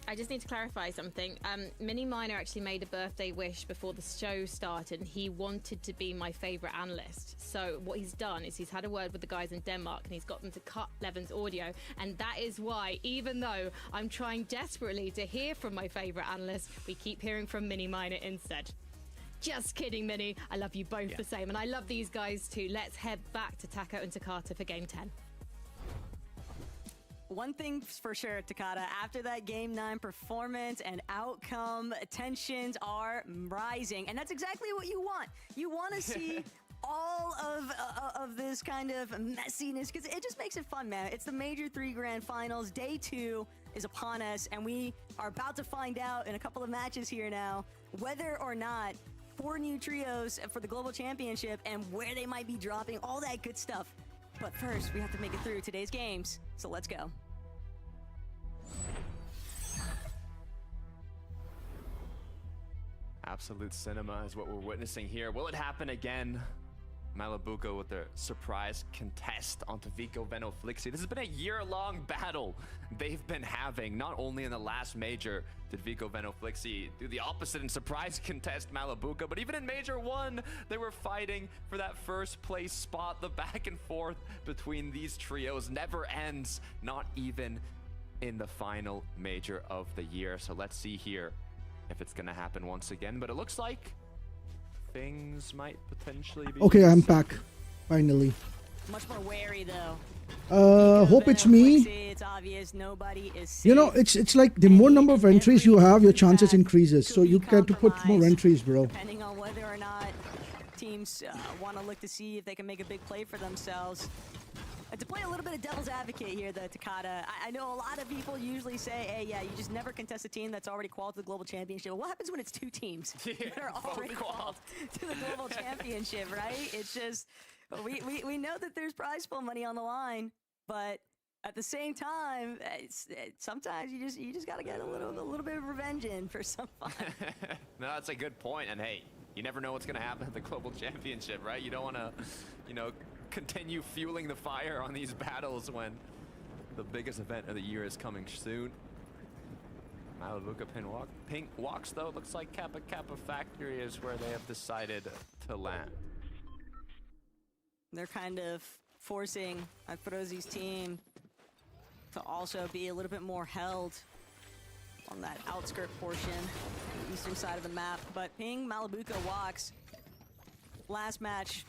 I just need to clarify something. Mini Miner actually made a birthday wish before the show started, and he wanted to be my favorite analyst. So what he's done is he's had a word with the guys in Denmark, and he's got them to cut Levin's audio. And that is why, even though I'm trying desperately to hear from my favorite analyst, we keep hearing from Mini Miner instead. Just kidding, Mini. I love you both the same, and I love these guys too. Let's head back to Taco and Takata for Game 10. One thing's for sure, Takata, after that Game 9 performance and outcome, tensions are rising. And that's exactly what you want. You want to see all of this kind of messiness, because it just makes it fun, man. It's the Major 3 Grand Finals. Day 2 is upon us, and we are about to find out in a couple of matches here now whether or not 4 new trios for the Global Championship and where they might be dropping, all that good stuff. But first, we have to make it through today's games, so let's go. Absolute cinema is what we're witnessing here. Will it happen again? Malibuca with their surprise contest onto Vico, Veno, Flixie. This has been a year-long battle they've been having. Not only in the last major did Vico, Veno, Flixie do the opposite and surprise contest Malibuca, but even in Major 1, they were fighting for that first place spot. The back and forth between these trios never ends, not even in the final major of the year. So let's see here if it's gonna happen once again, but it looks like things might potentially be... Okay, I'm back. Finally. Much more wary, though. Hope it's me. It's obvious nobody is safe. You know, it's like the more number of entries you have, your chances increases. So you get to put more entries, bro. Depending on whether or not teams want to look to see if they can make a big play for themselves. To play a little bit of devil's advocate here, though, Takata, I know a lot of people usually say, hey, yeah, you just never contest a team that's already qualified to the Global Championship. Well, what happens when it's 2 teams that are already qualified to the Global Championship, right? It's just, we know that there's prize pool money on the line, but at the same time, sometimes you just got to get a little bit of revenge in for some fun. No, that's a good point. And hey, you never know what's going to happen at the Global Championship, right? You don't want to, continue fueling the fire on these battles when the biggest event of the year is coming soon. Malibuca pink walks, though. Looks like Kappa Kappa Factory is where they have decided to land. They're kind of forcing Frozi's team to also be a little bit more held on that outskirt portion, the eastern side of the map. But Ping, Malibuca walks. Last match,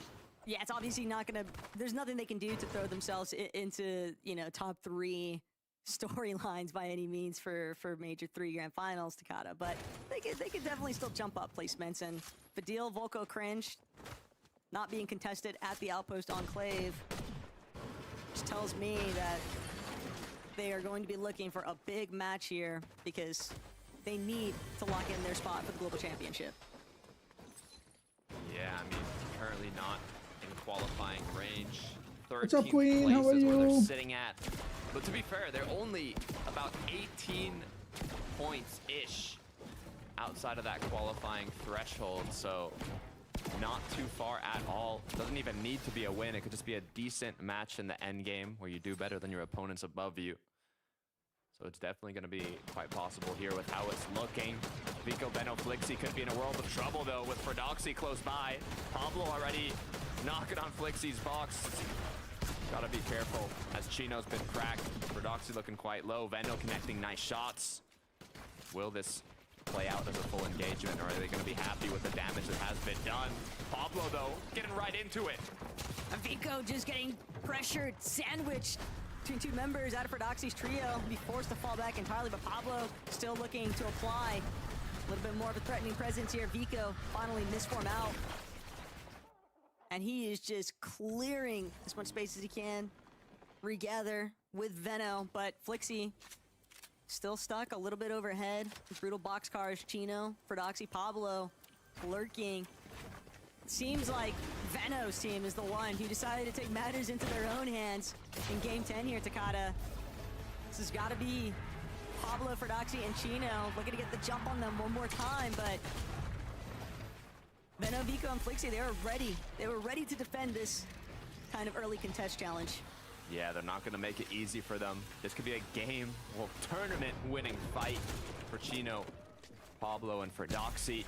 yeah, it's obviously not gonna, there's nothing they can do to throw themselves into, top 3 storylines by any means for Major 3 Grand Finals, Takata. But they could definitely still jump up placements. And Fadil, Volko, Cringe, not being contested at the Outpost Enclave, just tells me that they are going to be looking for a big match here because they need to lock in their spot for the Global Championship. Yeah, I mean, currently not in qualifying range. What's up, Queen? How are you? Where they're sitting at. But to be fair, they're only about 18 points-ish outside of that qualifying threshold, so not too far at all. Doesn't even need to be a win. It could just be a decent match in the end game where you do better than your opponents above you. So it's definitely going to be quite possible here with how it's looking. Vico, Veno, Flixie could be in a world of trouble, though, with Fredoxy close by. Pablo already knocking on Flixie's box. Gotta be careful, as Chino's been cracked. Fredoxy looking quite low. Veno connecting nice shots. Will this play out as a full engagement, or are they going to be happy with the damage that has been done? Pablo, though, getting right into it. Vico just getting pressured, sandwiched between two members out of Fredoxy's trio. Be forced to fall back entirely, but Pablo still looking to apply a little bit more of a threatening presence here. Vico finally misform out. And he is just clearing as much space as he can. Regather with Veno, but Flixie still stuck a little bit overhead. Brutal boxcars, Chino, Fredoxy, Pablo lurking. It seems like Veno's team is the one who decided to take matters into their own hands in Game 10 here, Takada. This has got to be Pablo, Fredoxy, and Chino looking to get the jump on them one more time, but Veno, Vico, and Flixie, they were ready. They were ready to defend this kind of early contest challenge. Yeah, they're not going to make it easy for them. This could be a game, well, tournament-winning fight for Chino, Pablo, and Fredoxy.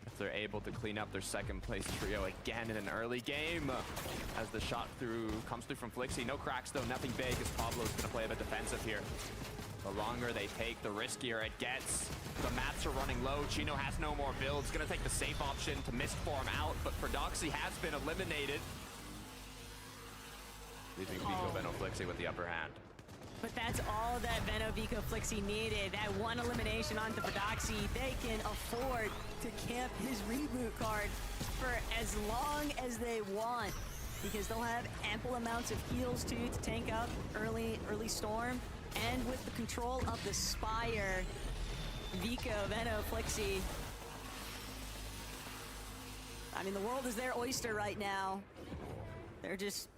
If they're able to clean up their second-place trio again in an early game. As the shot comes through from Flixie. No cracks, though, nothing big, as Pablo's going to play a bit defensive here. The longer they take, the riskier it gets. The mats are running low. Chino has no more builds. Going to take the safe option to misform out, but Fredoxy has been eliminated. Leaving Vico, Veno, Flixie with the upper hand. But that's all that Veno, Vico, Flixie needed. That one elimination onto Fredoxy. They can afford to camp his reboot card for as long as they want, because they'll have ample amounts of heals too to tank up early storm. And with the control of the Spire, Vico, Veno, Flixie, I mean, the world is their oyster right now. They're just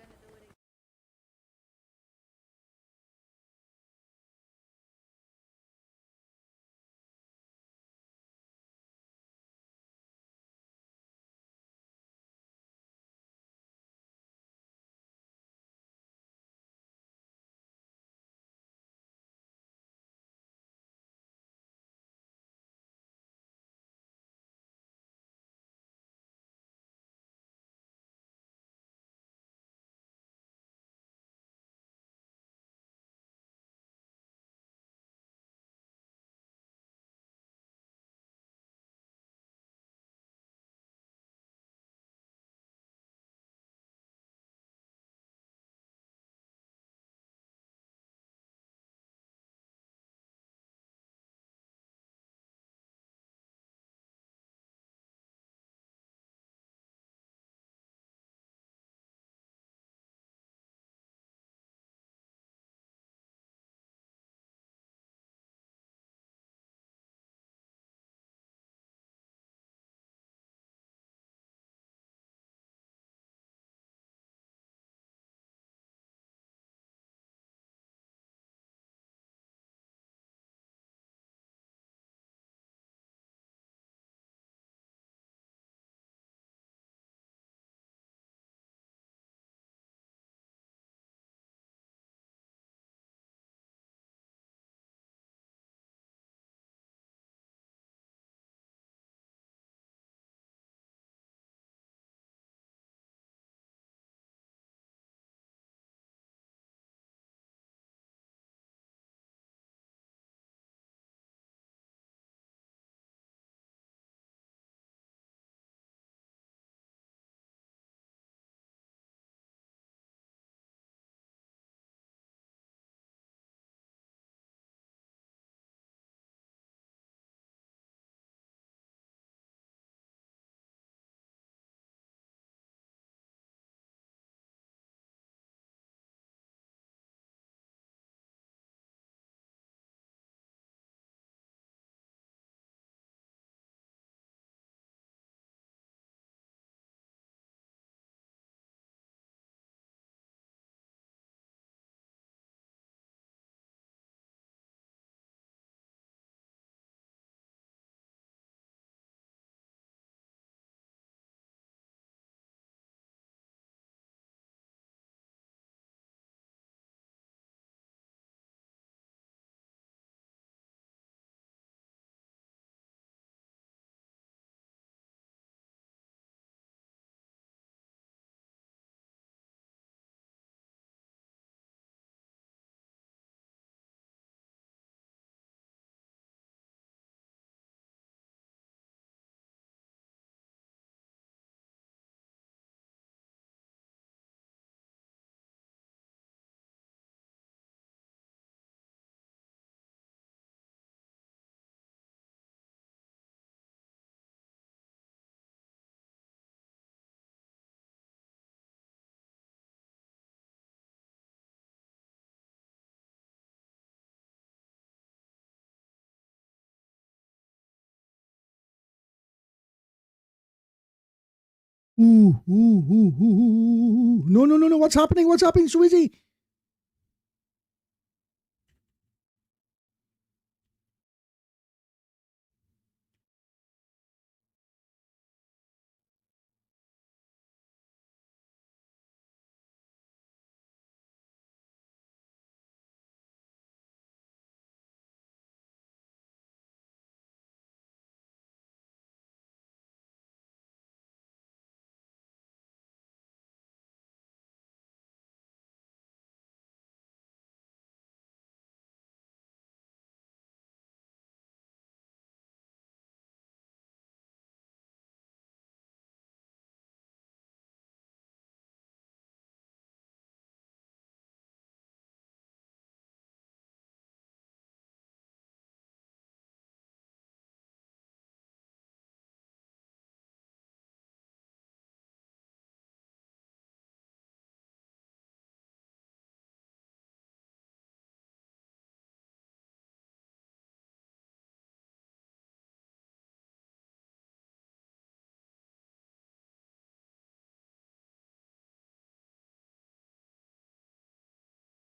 Ooh, ooh, ooh, ooh, ooh. No, no, no, no. What's happening? What's happening, Sweezy?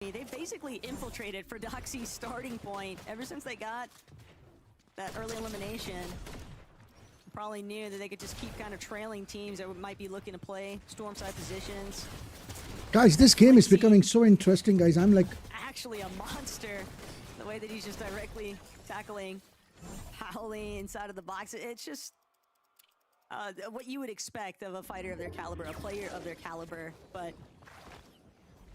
They've basically infiltrated for Doxy's starting point ever since they got that early elimination. Probably knew that they could just keep kind of trailing teams that might be looking to play storm side positions. Guys, this game is becoming so interesting, guys. I'm like... Actually a monster. The way that he's just directly tackling Howley inside of the box. It's just what you would expect of a fighter of their caliber, a player of their caliber, but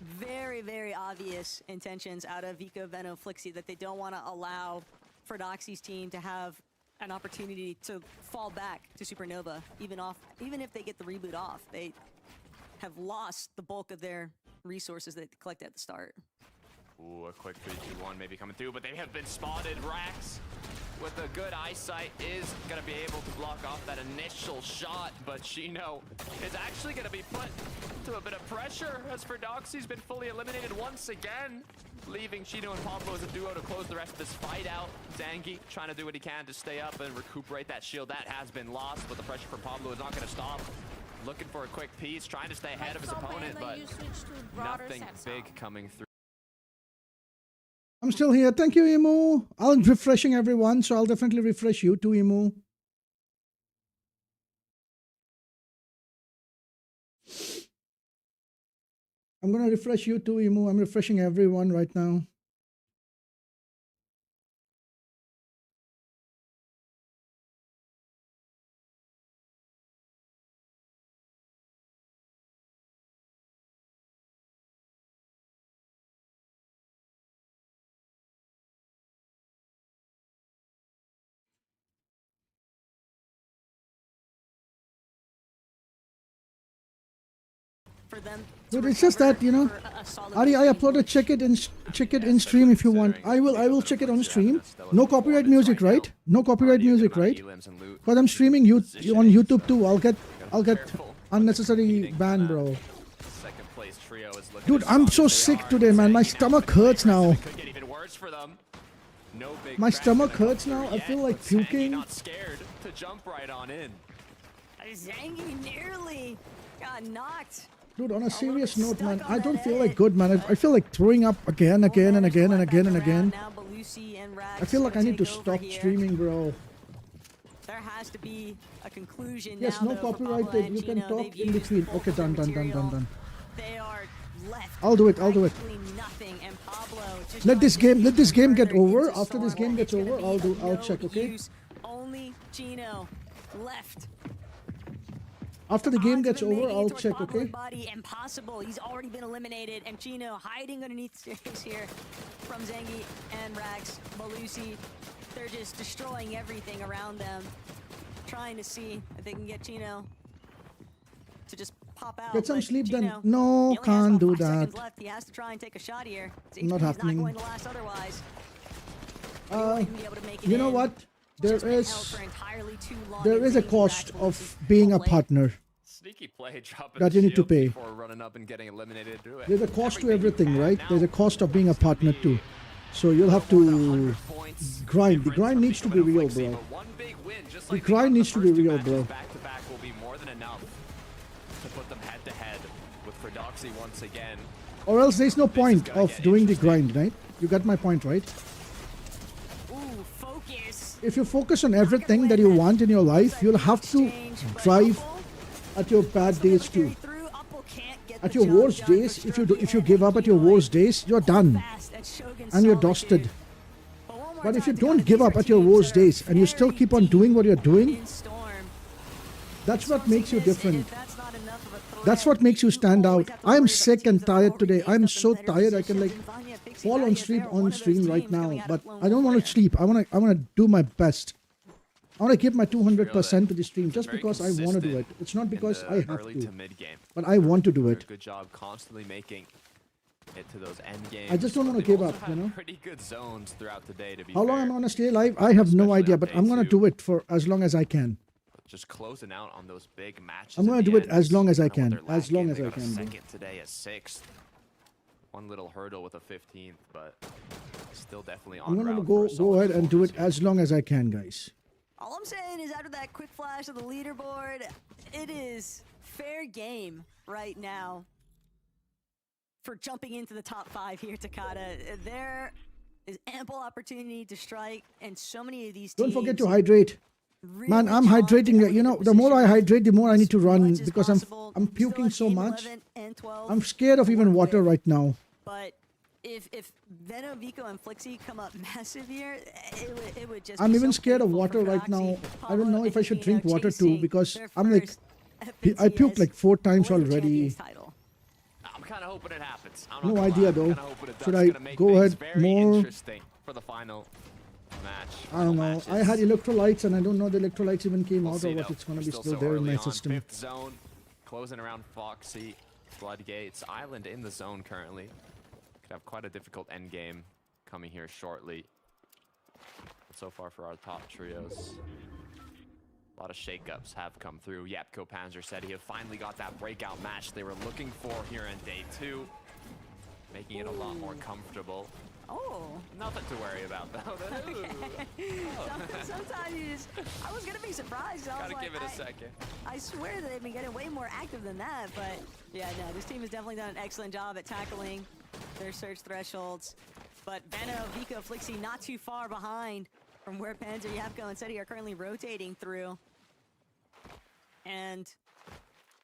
very, very obvious intentions out of Vico, Veno, Flixie that they don't want to allow for Doxy's team to have an opportunity to fall back to Supernova, even if they get the reboot off. They have lost the bulk of their resources that they collected at the start. Ooh, a quick 3-2-1 maybe coming through, but they have been spotted. Rax, with a good eyesight, is going to be able to block off that initial shot, but Chino is actually going to be put to a bit of pressure as Doxy's been fully eliminated once again, leaving Chino and Pablo as a duo to close the rest of this fight out. Zangi trying to do what he can to stay up and recuperate that shield that has been lost, but the pressure from Pablo is not going to stop. Looking for a quick piece, trying to stay ahead of his opponent, but nothing big coming through. I'm still here. Thank you, Emu. I'm refreshing everyone, so I'll definitely refresh you too, Emu. I'm going to refresh you too, Emu. I'm refreshing everyone right now. For them, But it's just that, you know, Ari, I uploaded. Check it in stream if you want. I will check it on stream. No copyright music, right? No copyright music, right? But I'm streaming you on YouTube too. I'll get unnecessary ban, bro. Dude, I'm so sick today, man. My stomach hurts now. My stomach hurts now. I feel like puking. Not scared to jump right on in. Zangi nearly got knocked. Dude, on a serious note, man, I don't feel like good, man. I feel like throwing up again. I feel like I need to stop streaming, bro. There has to be a conclusion. Yes, no copyright. You can talk in between. Okay, done. They are left. I'll do it. Nothing, and Pablo just Let this game get over. After this game gets over, I'll check, okay? Only Gino left. After the game gets over, I'll check, okay? Body impossible. He's already been eliminated, and Chino hiding underneath stairs here from Zangi and Rax. Malusi, they're just destroying everything around them, trying to see if they can get Chino to just pop out. Get some sleep then. Chino, No, he only has can't about do 5 that. seconds left. He has to try and take a shot here. Not happening. Not going to last otherwise. You know what? There is a cost of being a partner Sneaky play, that you need to pay. before running up and getting eliminated. There's a cost to everything, right? There's a cost of being a partner too. So you'll have to grind. The grind needs to be real, bro. The grind needs to be real, bro. Back to back will be more than enough for Doxy once again. Or else there's no point of doing the grind, right? You got my point, right? Ooh, focus. If you focus on everything that you want in your life, you'll have to drive at your bad days too. At your worst days, if you give up at your worst days, you're done and you're dusted. But if you don't give up at your worst days and you still keep on doing what you're doing, that's what makes you different. That's what makes you stand out. I'm sick and tired today. I'm so tired I can like fall on stream right now. But I don't want to sleep. I want to do my best. I want to give my 200% to the stream just because I want to do it. It's not because I have to, but I want to do it. Good job constantly making it to those end games. I just don't want to give up, you know. Pretty good zones throughout the day, to be How long fair. I'm going to stay alive, I have no idea, but I'm going to do it for as long as I can. Just closing out on those big matches. I'm going to do it as long as I can. As long as I can. Second today, a 6th. One little hurdle with a 15th, but still definitely on. I'm going to go ahead and do it as long as I can, guys. All I'm saying is after that quick flash of the leaderboard, it is fair game right now for jumping into the top 5 here, Takada. There is ample opportunity to strike, and so many of these teams... Don't forget to hydrate. Really, man, I'm hydrating. You know, the more I hydrate, the more I need to run because I'm puking so much. I'm scared of even water right now. But if Veno, Vico, and Flixie come up massive here, it would just. I'm even scared of water right now. I don't know if I should drink water too because I'm like, I puked like 4 times already. I'm kind of hoping it happens. No idea though. Should I go ahead more? For the final match. I don't know. I had electrolytes and I don't know the electrolytes even came out or what. It's gonna be still there in my system. 5th zone, closing around Foxy, Floodgates, Island in the zone currently. Could have quite a difficult end game coming here shortly. So far for our top trios. A lot of shakeups have come through. Yapko Panzer said he had finally got that breakout match they were looking for here in day 2. Making it a lot more comfortable. Oh. Nothing to worry about though. Sometimes you just... I was going to be surprised. I was Gotta give it a second. I swear that they've been getting way more active than that, but yeah, no, this team has definitely done an excellent job at tackling their search thresholds. But Veno, Vico, Flixie not too far behind from where Panzer, Yapko, and Seti are currently rotating through. And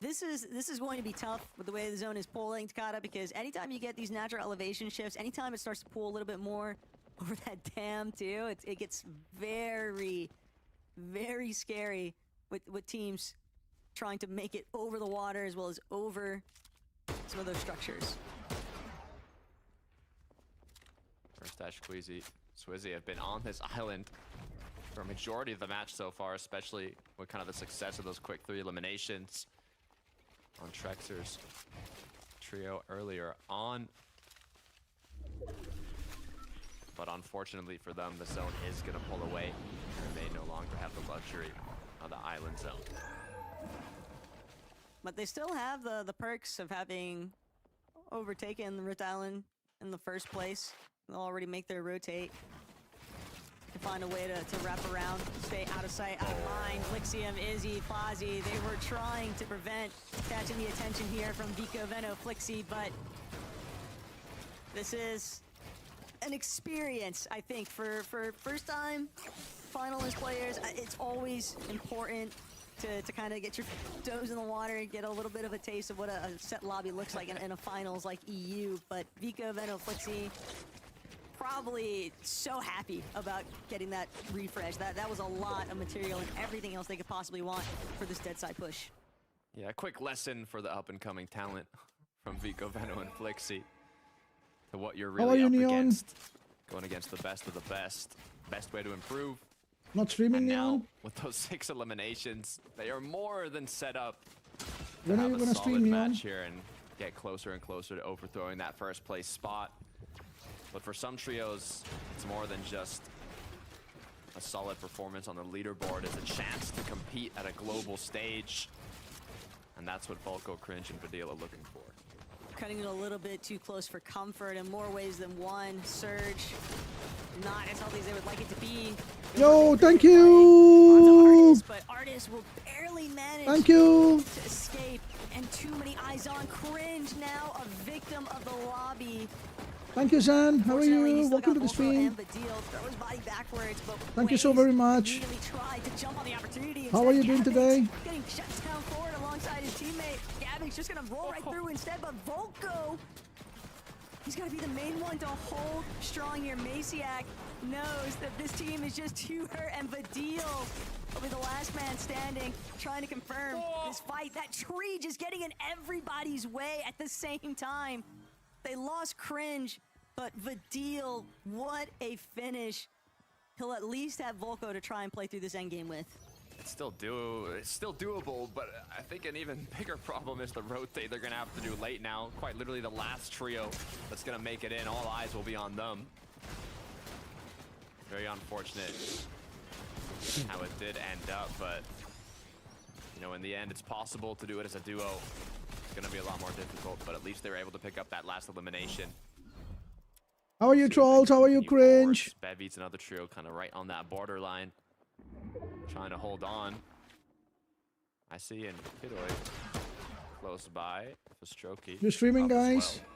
this is going to be tough with the way the zone is pulling, Takada, because anytime you get these natural elevation shifts, anytime it starts to pull a little bit more over that dam too, it gets very, very scary with teams trying to make it over the water as well as over some of those structures. First Dash Swizzy have been on this island for a majority of the match so far, especially with kind of the success of those quick 3 eliminations on Trexer's trio earlier on. But unfortunately for them, the zone is going to pull away, and they no longer have the luxury of the island zone. But they still have the perks of having overtaken the Rift Island in the first place. They'll already make their rotate to find a way to wrap around, stay out of sight, out of mind. Lixium, Izzy, Fozzy, they were trying to prevent catching the attention here from Vico, Veno, Flixie, but this is an experience, I think, for first-time finalist players. It's always important to kind of get your toes in the water and get a little bit of a taste of what a set lobby looks like in a finals like EU. But Vico, Veno, Flixie, probably so happy about getting that refresh. That was a lot of material and everything else they could possibly want for this dead side push. Yeah, a quick lesson for the up-and-coming talent from Vico, Veno, and Flixie to what you're really up against. Going against the best of the best. Best way to improve. Not streaming and now, Neon? with those 6 eliminations, they are more than set up When to are you have gonna a solid stream Neon? match here and get closer and closer to overthrowing that first place spot. But for some trios, it's more than just a solid performance on the leaderboard. It's a chance to compete at a global stage. And that's what Falco, Cringe, and Badil are looking for. Cutting it a little bit too close for comfort in more ways than one. Surge, not as healthy as they would like it to be. Yo, thank you! you. But Artist will barely manage Thank you. to escape, and too many eyes on Cringe, now a victim of the lobby. Thank you, Zan. How are Fortunately, he you? still Welcome got to the Volko stream. and Badil throw his body backwards, but Thank you so Waze very much. immediately tried to jump on the opportunity. How are you Instead, doing Gavix today? Getting shut down forward alongside his teammate. Gavix just gonna roll right through instead, but Volko, he's gonna be the main one to hold strong here. Maciak knows that this team is just too hurt, and Badil will be the last man standing, trying to confirm this fight. That tree just getting in everybody's way at the same time. They lost Cringe, but Vadil, what a finish. He'll at least have Volko to try and play through this endgame with. It's still doable, but I think an even bigger problem is the rotate they're gonna have to do late now. Quite literally the last trio that's gonna make it in. All eyes will be on them. Very unfortunate how it did end up, but you know, in the end, it's possible to do it as a duo. It's gonna be a lot more difficult, but at least they were able to pick up that last elimination. How are you, trolls? How are you, Cringe? Bev eats another trio kind of right on that borderline, trying to hold on. I see in Kidoi close by for Strokey. You're streaming, up as guys? well.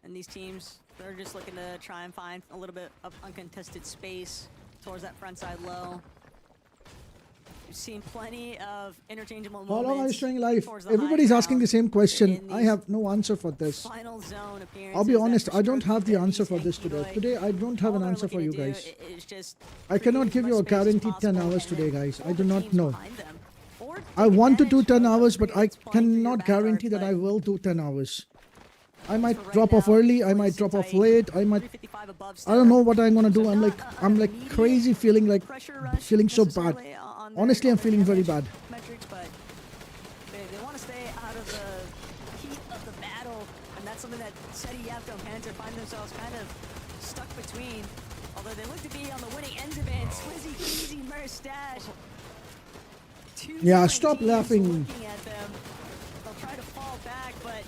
And these teams, they're just looking to try and find a little bit of uncontested space towards that front side low. We've seen plenty of interchangeable How long are you moments staying live? towards the Everybody's high asking the ground same question. in I these have no answer for this. final zone I'll be appearances honest, that I don't have the Strokey, answer for Bevis, this and today. Kidoi, Today, I don't have all an they're answer for looking you to do guys. is just I cannot create give as you a much space as guaranteed 10 possible hours and today, then guys. I pull do the not teams know. behind them, or I take want to do advantage 10 of hours, but I creates playing through your cannot backyard, guarantee that but I will do 10 hours. I might for right drop off now, early, I we're might just drop off tight. late, I might 355 above I don't still. know what I'm gonna do. So I'm not like a- I'm an like immediate crazy feeling like pressure rush feeling so bad. necessarily on their- Honestly, on I'm their feeling very damage bad. metrics, but they want to stay out of the heat of the battle, and that's something that Seti, Yapto, and Panther find themselves kind of stuck between. Although they look to be on the winning ends of it. Swizzy, Easy, Mustache. Two Yeah, different stop teams laughing. looking at them. They'll try to fall back, but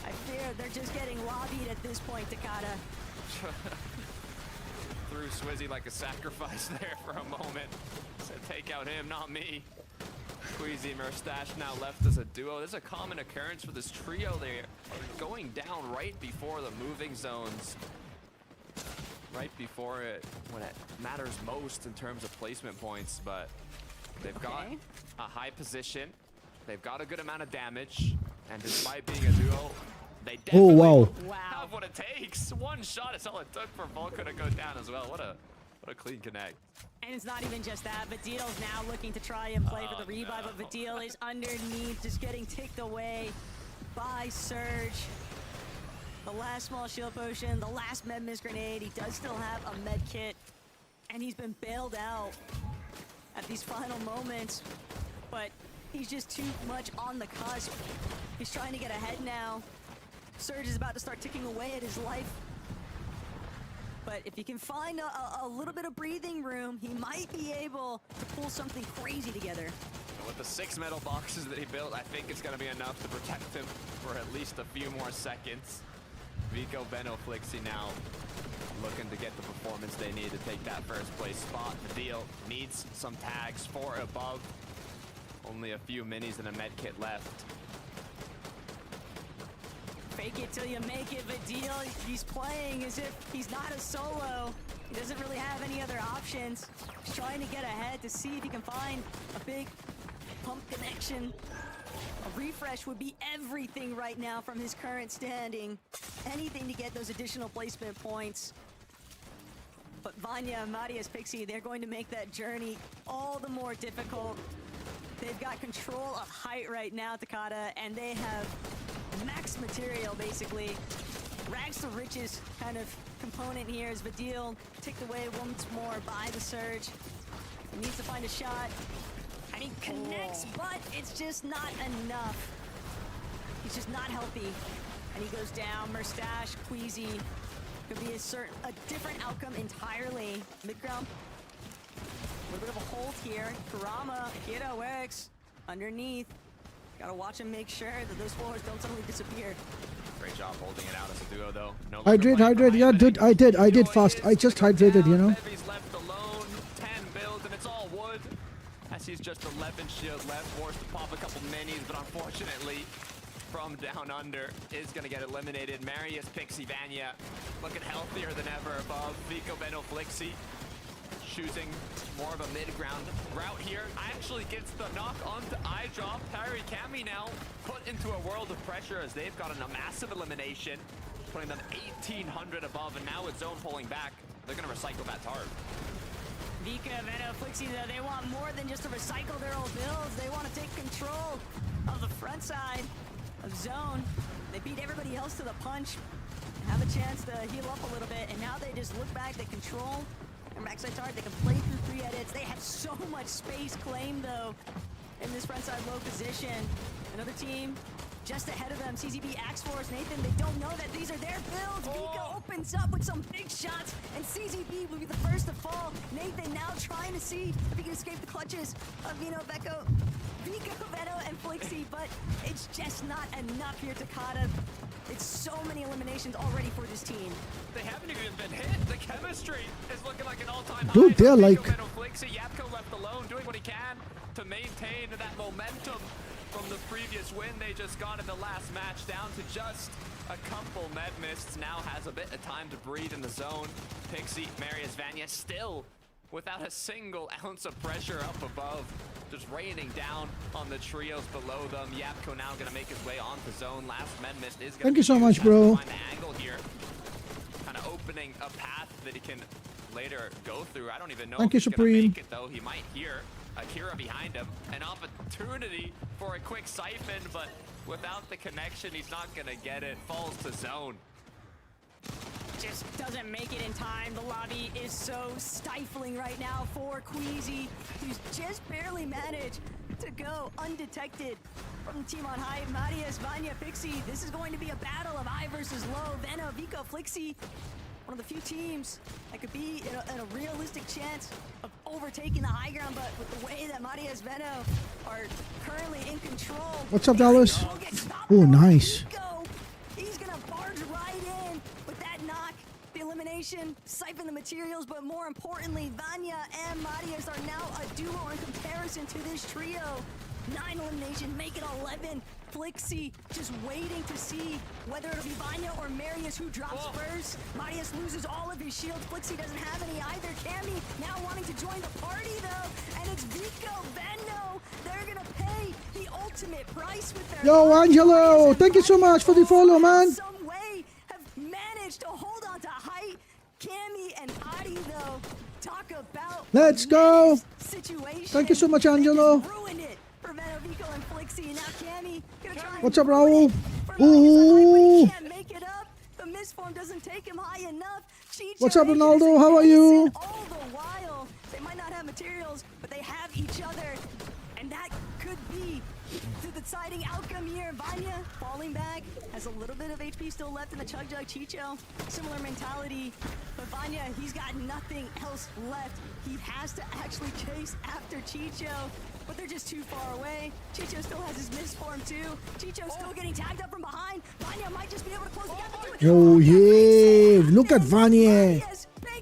I fear they're just getting lobbied at this point, Takada. Threw Swizzy like a sacrifice there for a moment. Said, take out him, not me. Queasy Mustache now left as a duo. This is a common occurrence for this trio. They are going down right before the moving zones. Right before it, when it matters most in terms of placement points, but they've got Okay. a high position. They've got a good amount of damage, and despite being a duo, they definitely wow. have what it takes. One shot is all it took for Volko to go down as well. What a clean connect. And it's not even just that. Vadil's now looking to try and play for the revive, but Vadil is underneath, just getting ticked away by Surge. The last small shield potion, the last med miss grenade. He does still have a med kit, and he's been bailed out at these final moments, but he's just too much on the cusp. He's trying to get ahead now. Surge is about to start ticking away at his life. But if he can find a little bit of breathing room, he might be able to pull something crazy together. And with the 6 metal boxes that he built, I think it's going to be enough to protect him for at least a few more seconds. Vico, Benno, Flixie now looking to get the performance they need to take that first place spot. The deal needs some tags, 4 above. Only a few minis and a med kit left. Fake it till you make it, Vadil, he's playing as if he's not a solo. He doesn't really have any other options. He's trying to get ahead to see if he can find a big pump connection. A refresh would be everything right now from his current standing. Anything to get those additional placement points. But Vanya, Marius, Pixie, they're going to make that journey all the more difficult. They've got control of height right now, Takada, and they have max material, basically. Rags to riches kind of component here as Vadil ticked away once more by the Surge. He needs to find a shot, and he connects, but it's just not enough. He's just not healthy, and he goes down. Mustache, Queasy, could be a different outcome entirely. Midground, a little bit of a hold here. Kurama, Kiddo X, underneath. Gotta watch him make sure that those floors don't suddenly disappear. Great job holding it out as a duo, though. No Hydrate. Yeah, dude, I did fast. I just hydrated, you know. He's left alone. 10 builds, and it's all wood. As he's just 11 shield left, forced to pop a couple minis, but unfortunately, from down under is going to get eliminated. Marius, Pixie, Vanya looking healthier than ever above. Vico, Benno, Flixie choosing more of a mid-ground route here. Actually gets the knock onto iDrop. Parry Cammy now put into a world of pressure as they've gotten a massive elimination, putting them 1,800 above, and now with Zone pulling back, they're going to recycle that tarp. Vika, Venom, Flixie, though, they want more than just to recycle their old builds. They want to take control of the front side of Zone. They beat everybody else to the punch, have a chance to heal up a little bit, and now they just look back, they control their backside target, they can play through 3 edits. They have so much space claimed, though, in this front side low position. Another team just ahead of them, CZB, Axe Force, Nathan, they don't know that these are their builds. Vika opens up with some big shots, and CZB will be the first to fall. Nathan now trying to see if he can escape the clutches of Vika, Venom, and Flixie, but it's just not enough here, Takada. It's so many eliminations already for this team. They haven't even been hit. The chemistry is looking like an all-time high. Dude, they're like... Flixie, Yapko left alone, doing what he can to maintain that momentum from the previous win they just got in the last match, down to just a couple med mists. Now has a bit of time to breathe in the zone. Pixie, Marius, Vanya still without a single ounce of pressure up above, just raining down on the trios below them. Yapko now gonna make his way onto zone. Last med mist is gonna Thank you so much, bro. find the angle here, kind of opening a path that he can later go through. I don't even know Thank if you, he's gonna Supreme. make it, though. He might hear Akira behind him, an opportunity for a quick siphon, but without the connection, he's not gonna get it. Falls to zone. Just doesn't make it in time. The lobby is so stifling right now for Queasy, who's just barely managed to go undetected from the team on high. Marius, Vanya, Pixie, this is going to be a battle of high versus low. Veno, Vico, Flixie, one of the few teams that could be in a realistic chance of overtaking the high ground, but with the way that Marius, Veno are currently in control. What's up, Dallas? Oh, nice. He's gonna barge right in with that knock, the elimination, siphon the materials, but more importantly, Vanya and Marius are now a duo in comparison to this trio. 9 eliminations, make it 11. Flixie just waiting to see whether it'll be Vanya or Marius who drops first. Marius loses all of his shields. Flixie doesn't have any either. Cammy now wanting to join the party though, and it's Vico, Vendo. They're gonna pay the ultimate price with their Yo, Angelo, thank you so much for the follow, man. Some way have managed to hold on to height. Cammy and Adi though, talk about Let's go. Situation. Thank you so much, Angelo. Ruined it for Vico and Flixie. Now Cammy gonna try. What's up, Raul? Ooh. Can't make it up. The misform doesn't take him high enough. Chicho What's up, Ronaldo? How are you? All the while, they might not have materials, but they have each other, and that could be the deciding outcome here. Vanya falling back, has a little bit of HP still left in the Chug Jug. Chicho, similar mentality, but Vanya, he's got nothing else left. He has to actually chase after Chicho, but they're just too far away. Chicho still has his misform too. Chicho's still getting tagged up from behind. Vanya might just be able to close the gap. Oh yeah, look at Vanya.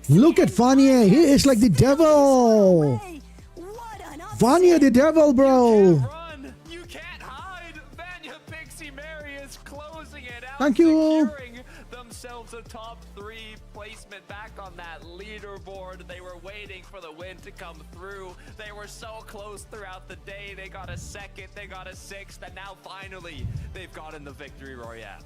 Look at Vanya. He is like the devil. Vanya the devil, bro. You can't hide. Vanya, Pixie, Marius closing it out. Thank you. Securing themselves a top 3 placement back on that leaderboard. They were waiting for the win to come through. They were so close throughout the day. They got a 2nd, they got a 6th, and now finally they've gotten the victory royale.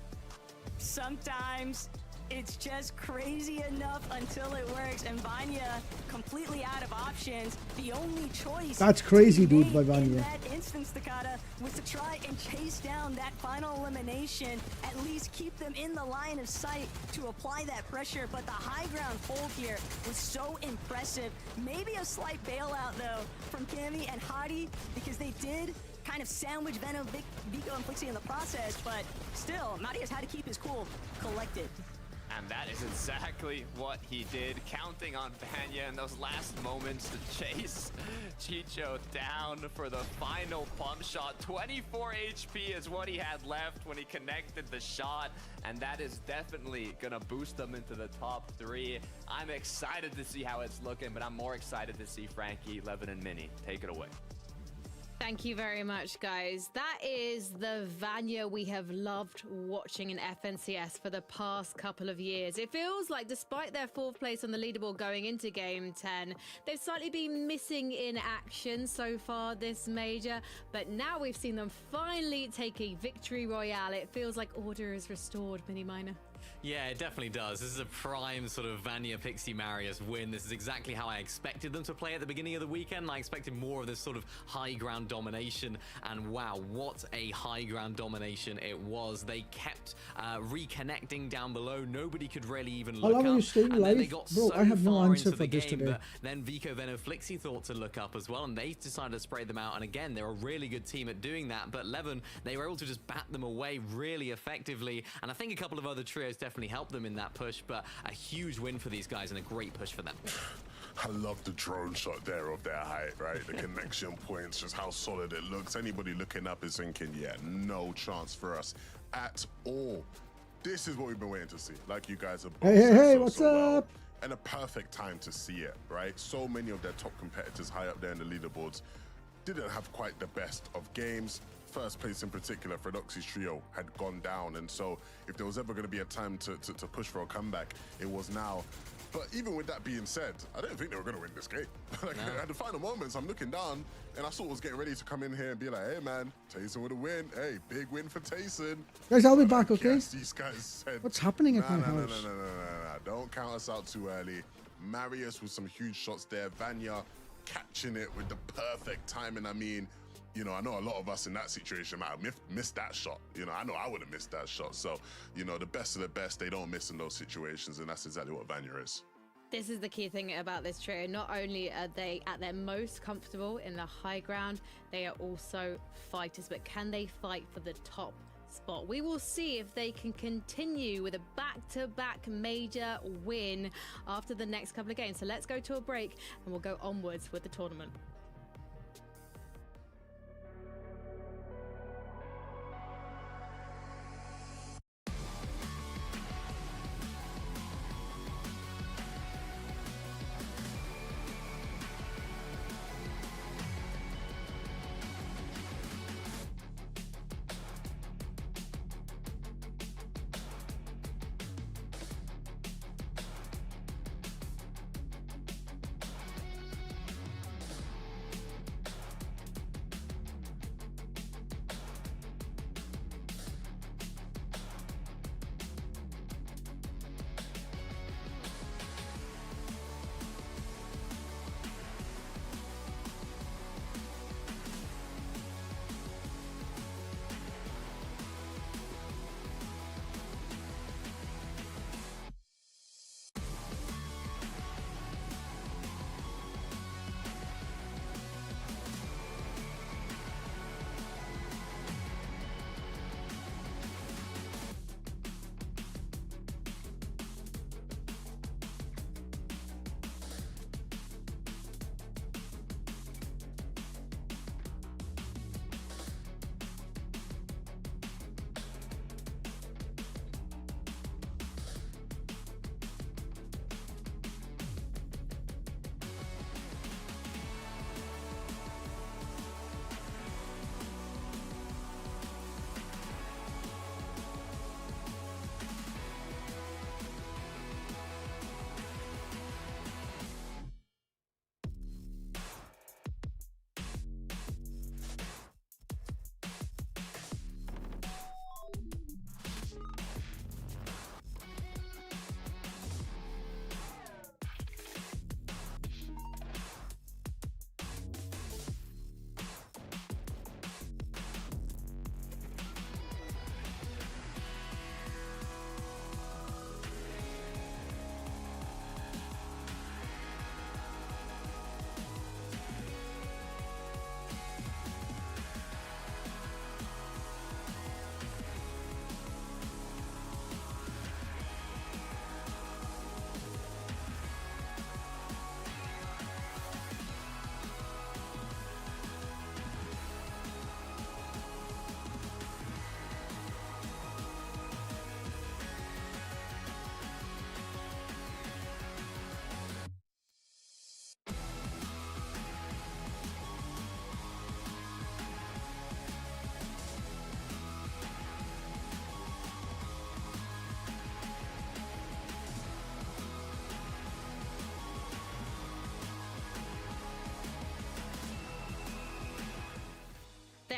Sometimes it's just crazy enough until it works, and Vanya completely out of options. The only choice That's crazy, dude, by Vanya. in that instance, Takada, was to try and chase down that final elimination, at least keep them in the line of sight to apply that pressure. But the high ground hold here was so impressive. Maybe a slight bailout though from Cammy and Hadi, because they did kind of sandwich Venom, Vico, and Flixie in the process, but still, Marius had to keep his cool collected. And that is exactly what he did, counting on Vanya in those last moments to chase Chicho down for the final pump shot. 24 HP is what he had left when he connected the shot, and that is definitely gonna boost them into the top 3. I'm excited to see how it's looking, but I'm more excited to see Frankie, Levin, and Mini take it away. Thank you very much, guys. That is the Vanya we have loved watching in FNCS for the past couple of years. It feels like despite their 4th place on the leaderboard going into Game 10, they've slightly been missing in action so far this major, but now we've seen them finally take a victory royale. It feels like order is restored, Mini Miner. Yeah, it definitely does. This is a prime sort of Vanya Pixie Marius win. This is exactly how I expected them to play at the beginning of the weekend. I expected more of this sort of high ground domination, and wow, what a high ground domination it was. They kept reconnecting down below. Nobody could really even look up. How long are you staying and then they live? got Bro, so I have no far answer into for the this game, today. but then Vico Venoflixi thought to look up as well, and they decided to spray them out. And again, they're a really good team at doing that. But Levin, they were able to just bat them away really effectively, and I think a couple of other trios definitely helped them in that push, but a huge win for these guys and a great push for them. I love the drone shot there of their height, right? The connection points, just how solid it looks. Anybody looking up is thinking, yeah, no chance for us at all. This is what we've been waiting to see. Like you guys have both said Hey, so, what's well. up? And a perfect time to see it, right? So many of their top competitors high up there in the leaderboards didn't have quite the best of games. First place in particular, Fredoxy's trio had gone down, and so if there was ever going to be a time to push for a comeback, it was now. But even with that being said, I didn't think they were going to win this game. At the final moments, I'm looking down, and I sort of was getting ready to come in here and be like, hey man, Tayson with a win. Hey, big win for Tayson. Guys, I'll be back, okay? Yes, these guys said, What's happening at my no, house? Don't count us out too early. Marius with some huge shots there. Vanya catching it with the perfect timing. I mean, you know, I know a lot of us in that situation might have missed that shot. You know, I know I would have missed that shot. So, you know, the best of the best, they don't miss in those situations, and that's exactly what Vanya is. This is the key thing about this trio. Not only are they at their most comfortable in the high ground, they are also fighters, but can they fight for the top spot? We will see if they can continue with a back-to-back major win after the next couple of games. So let's go to a break and we'll go onwards with the tournament.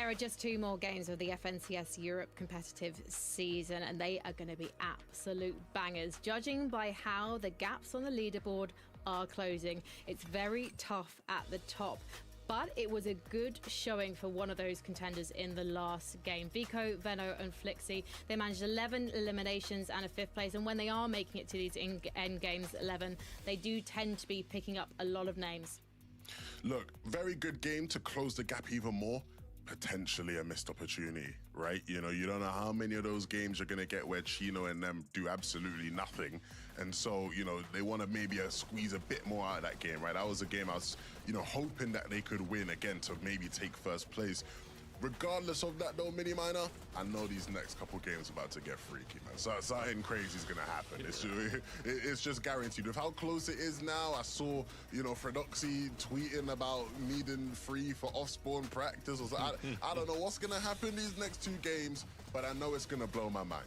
There are just 2 more games of the FNCS Europe competitive season, and they are going to be absolute bangers. Judging by how the gaps on the leaderboard are closing, it's very tough at the top. But it was a good showing for one of those contenders in the last game. Vico, Venno and Flixie, they managed 11 eliminations and a 5th place. And when they are making it to these end games 11, they do tend to be picking up a lot of names. Look, very good game to close the gap even more. Potentially a missed opportunity, right? You know, you don't know how many of those games you're going to get where Chino and them do absolutely nothing. And so, you know, they want to maybe squeeze a bit more out of that game, right? That was a game I was, you know, hoping that they could win again to maybe take 1st place. Regardless of that though, Mini Miner, I know these next couple games are about to get freaky, man. So something crazy is going to happen. It's just guaranteed. With how close it is now, I saw, you know, Fredoxy tweeting about needing free for off-spawn practice. I don't know what's going to happen these next 2 games, but I know it's going to blow my mind.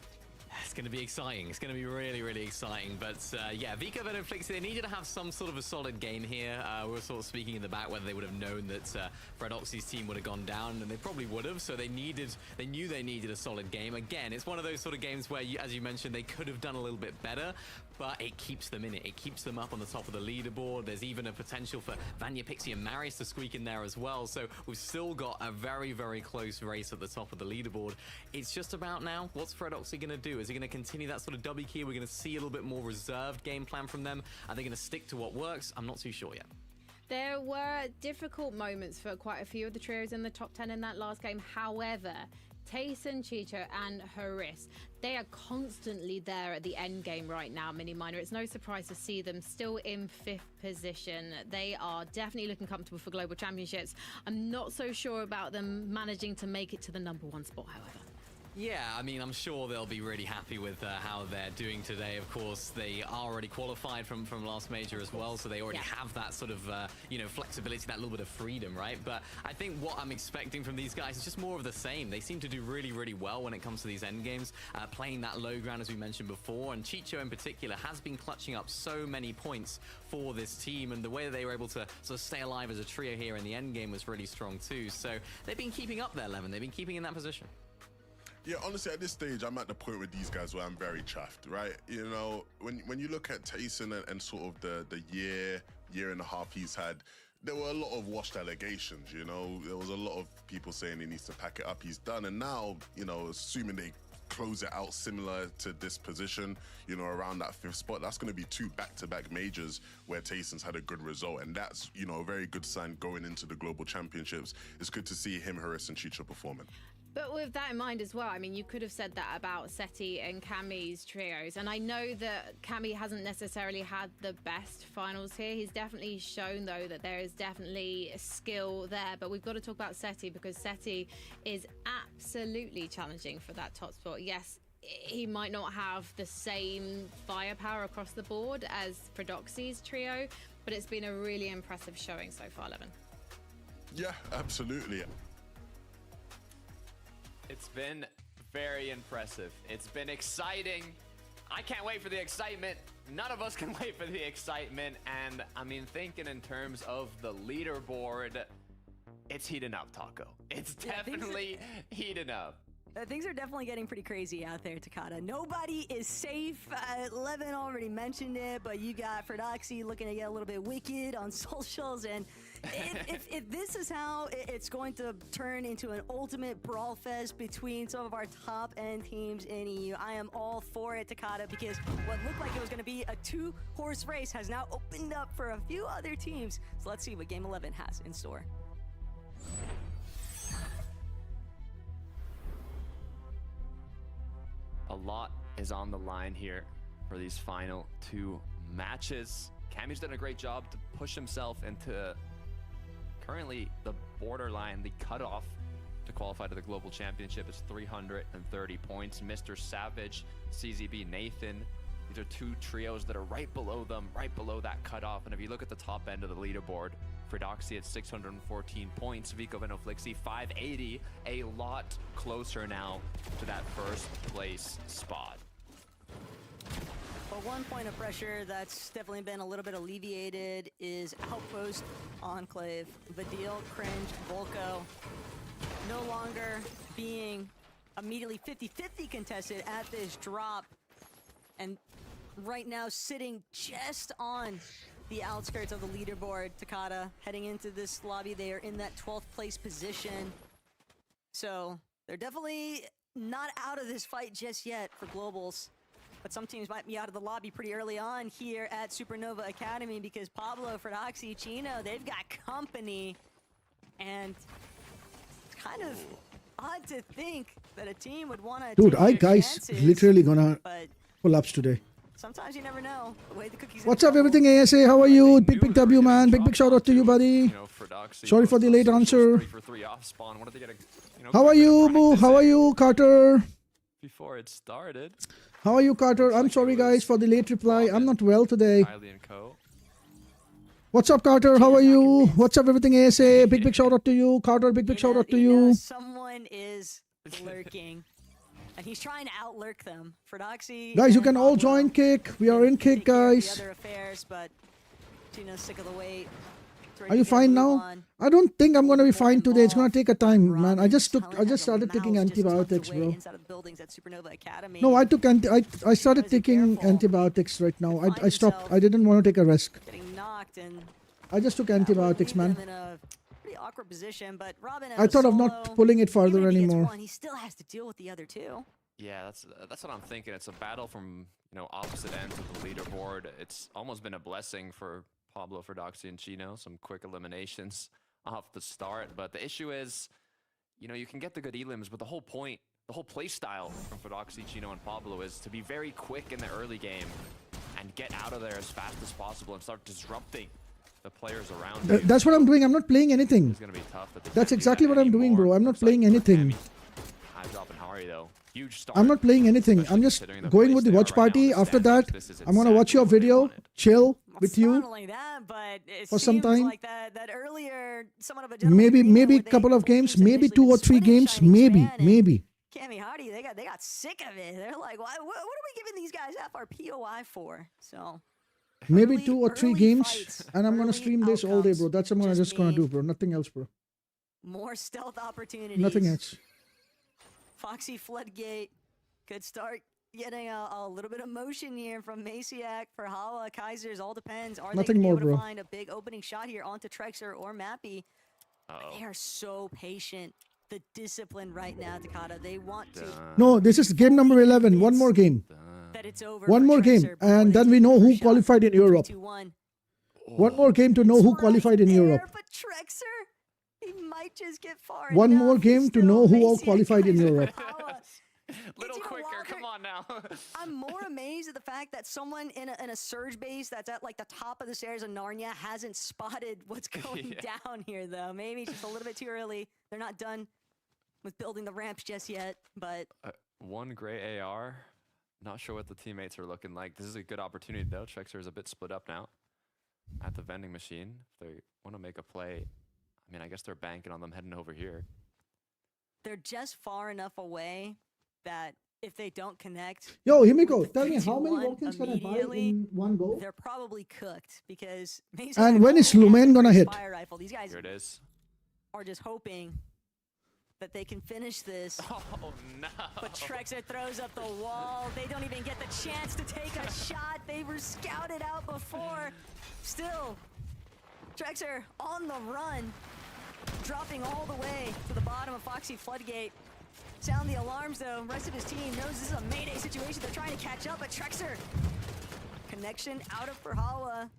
It's going to be exciting. It's going to be really, really exciting. But yeah, Vico, Venno, Flixie, they needed to have some sort of a solid game here. We were sort of speaking in the back whether they would have known that Fredoxy's team would have gone down, and they probably would have. So they knew they needed a solid game. Again, it's one of those sort of games where, as you mentioned, they could have done a little bit better, but it keeps them in it. It keeps them up on the top of the leaderboard. There's even a potential for Vanya, Pixie, and Marius to squeak in there as well. So we've still got a very, very close race at the top of the leaderboard. It's just about now, what's Fredoxy going to do? Is he going to continue that sort of W key? We're going to see a little bit more reserved game plan from them. Are they going to stick to what works? I'm not too sure yet. There were difficult moments for quite a few of the trios in the top 10 in that last game. However, Tayson, Chicho and Haris, they are constantly there at the end game right now, Mini Miner. It's no surprise to see them still in 5th position. They are definitely looking comfortable for global championships. I'm not so sure about them managing to make it to the #1 spot, however. Yeah, I mean, I'm sure they'll be really happy with how they're doing today. Of course, they are already qualified from last major as well, so they already have that sort of, you know, flexibility, that little bit of freedom, right? But I think what I'm expecting from these guys is just more of the same. They seem to do really, really well when it comes to these end games, playing that low ground, as we mentioned before. And Chicho in particular has been clutching up so many points for this team, and the way that they were able to sort of stay alive as a trio here in the end game was really strong too. So they've been keeping up their 11. They've been keeping in that position. Yeah, honestly, at this stage, I'm at the point with these guys where I'm very chuffed, right? You know, when you look at Tayson and sort of the year and a half he's had, there were a lot of washed allegations, you know? There was a lot of people saying he needs to pack it up. He's done. And now, you know, assuming they close it out similar to this position, you know, around that 5th spot, that's going to be 2 back-to-back majors where Tayson's had a good result. And that's, you know, a very good sign going into the global championships. It's good to see him, Haris and Chicho performing. But with that in mind as well, I mean, you could have said that about Seti and Cammy's trios. And I know that Cammy hasn't necessarily had the best finals here. He's definitely shown, though, that there is definitely skill there. But we've got to talk about Seti, because Seti is absolutely challenging for that top spot. Yes, he might not have the same firepower across the board as Fredoxy's trio, but it's been a really impressive showing so far, Levin. Yeah, absolutely. It's been very impressive. It's been exciting. I can't wait for the excitement. None of us can wait for the excitement. And I mean, thinking in terms of the leaderboard, it's heating up, Taco. It's definitely heating up. Things are definitely getting pretty crazy out there, Takata. Nobody is safe. Levin already mentioned it, but you got Fredoxy looking to get a little bit wicked on socials. And if this is how it's going to turn into an ultimate brawl fest between some of our top-end teams in EU, I am all for it, Takata, because what looked like it was going to be a 2-horse race has now opened up for a few other teams. So let's see what Game 11 has in store. A lot is on the line here for these final 2 matches. Cammy's done a great job to push himself into currently the borderline, the cutoff to qualify to the global championship is 330 points. Mr. Savage, CZB, Nathan, these are 2 trios that are right below them, right below that cutoff. And if you look at the top end of the leaderboard, Fredoxy at 614 points, Vico, Venno, Flixie 580, a lot closer now to that 1st place spot. But one point of pressure that's definitely been a little bit alleviated is Outpost, Enclave, Vadil, Cringe, Volko. no longer being immediately 50-50 contested at this drop. And right now sitting just on the outskirts of the leaderboard. Takada heading into this lobby. They are in that 12th place position. So they're definitely not out of this fight just yet for Globals. But some teams might be out of the lobby pretty early on here at Supernova Academy because Pablo, Ferdoxy, Chino, they've got company. And it's kind of odd to think that a team would want to Dude, guys literally gonna collapse today. Sometimes you never know. The way the cookies. What's up, everything ASA? How are you? Big W, man. Big shout out to you, buddy. Sorry for the late answer. How are you, Boo? How are you, Carter? Before it started. How are you, Carter? I'm sorry, guys, for the late reply. I'm not well today. What's up, Carter? How are you? What's up, everything ASA? Big shout out to you, Carter. Big shout out to you. Someone is lurking. And he's trying to outlurk them. Ferdoxy. Guys, you can all join Kick. We are in Kick, guys. The other affairs, but Gino's sick of the wait. Are you fine now? I don't think I'm gonna be fine today. It's gonna take a time, man. I just started taking antibiotics, bro. No, I started taking antibiotics right now. I stopped. I didn't want to take a risk. I just took antibiotics, man. Awkward position, but Robin I thought of not pulling it further anymore. He still has to deal with the other two. Yeah, that's what I'm thinking. It's a battle from opposite ends of the leaderboard. It's almost been a blessing for Pablo, Ferdoxy, and Chino. Some quick eliminations off the start, but the issue is, you can get the good elims, but the whole point, the whole play style from Ferdoxy, Chino, and Pablo is to be very quick in the early game and get out of there as fast as possible and start disrupting the players around you. That's what I'm doing. I'm not playing anything. It's gonna be tough That's exactly what I'm doing, bro. I'm not playing anything. I'm not playing anything. I'm just going with the watch party. After that, I'm gonna watch your video, chill with you for some time. Maybe a couple of games, maybe 2 or 3 games, maybe. Cammy Hardy, they got sick of it. They're like, what are we giving these guys half our POI for? So. Maybe 2 or 3 games, and I'm gonna stream this all day, bro. That's what I'm just gonna do, bro. Nothing else, bro. More stealth opportunities. Nothing else. Foxy Floodgate could start getting a little bit of motion here from Maciak for Hala. Kaisers, all depends. Are Nothing they more, able to bro. find a big opening shot here onto Trexer or Mappy? They are so patient. The discipline right now, Takada. They want to. No, this is game number 11. One more game. One more game, and then we know who qualified in Europe. One more game to know who qualified in Europe. But Trexer, he might just get far. One more game to know who all qualified in Europe. Little quicker, come on now. I'm more amazed at the fact that someone in a surge base that's at like the top of the stairs of Narnia hasn't spotted what's going down here, though. Maybe it's just a little bit too early. They're not done with building the ramps just yet, but one gray AR. Not sure what the teammates are looking like. This is a good opportunity, though. Trexer is a bit split up now at the vending machine. If they want to make a play, I guess they're banking on them heading over here. They're just far enough away that if they don't connect... Yo, Himiko, tell me, how many Vulcans can I buy in one go? They're probably cooked because... And when is Lumen gonna hit? These guys here it is. Are just hoping that they can finish this. Oh, no. But Trexer throws up the wall. They don't even get the chance to take a shot. They were scouted out before. Still, Trexer on the run, dropping all the way to the bottom of Foxy Floodgate. Sound the alarms, though. The rest of his team knows this is a mayday situation. They're trying to catch up, but Trexer, connection out of Perhala.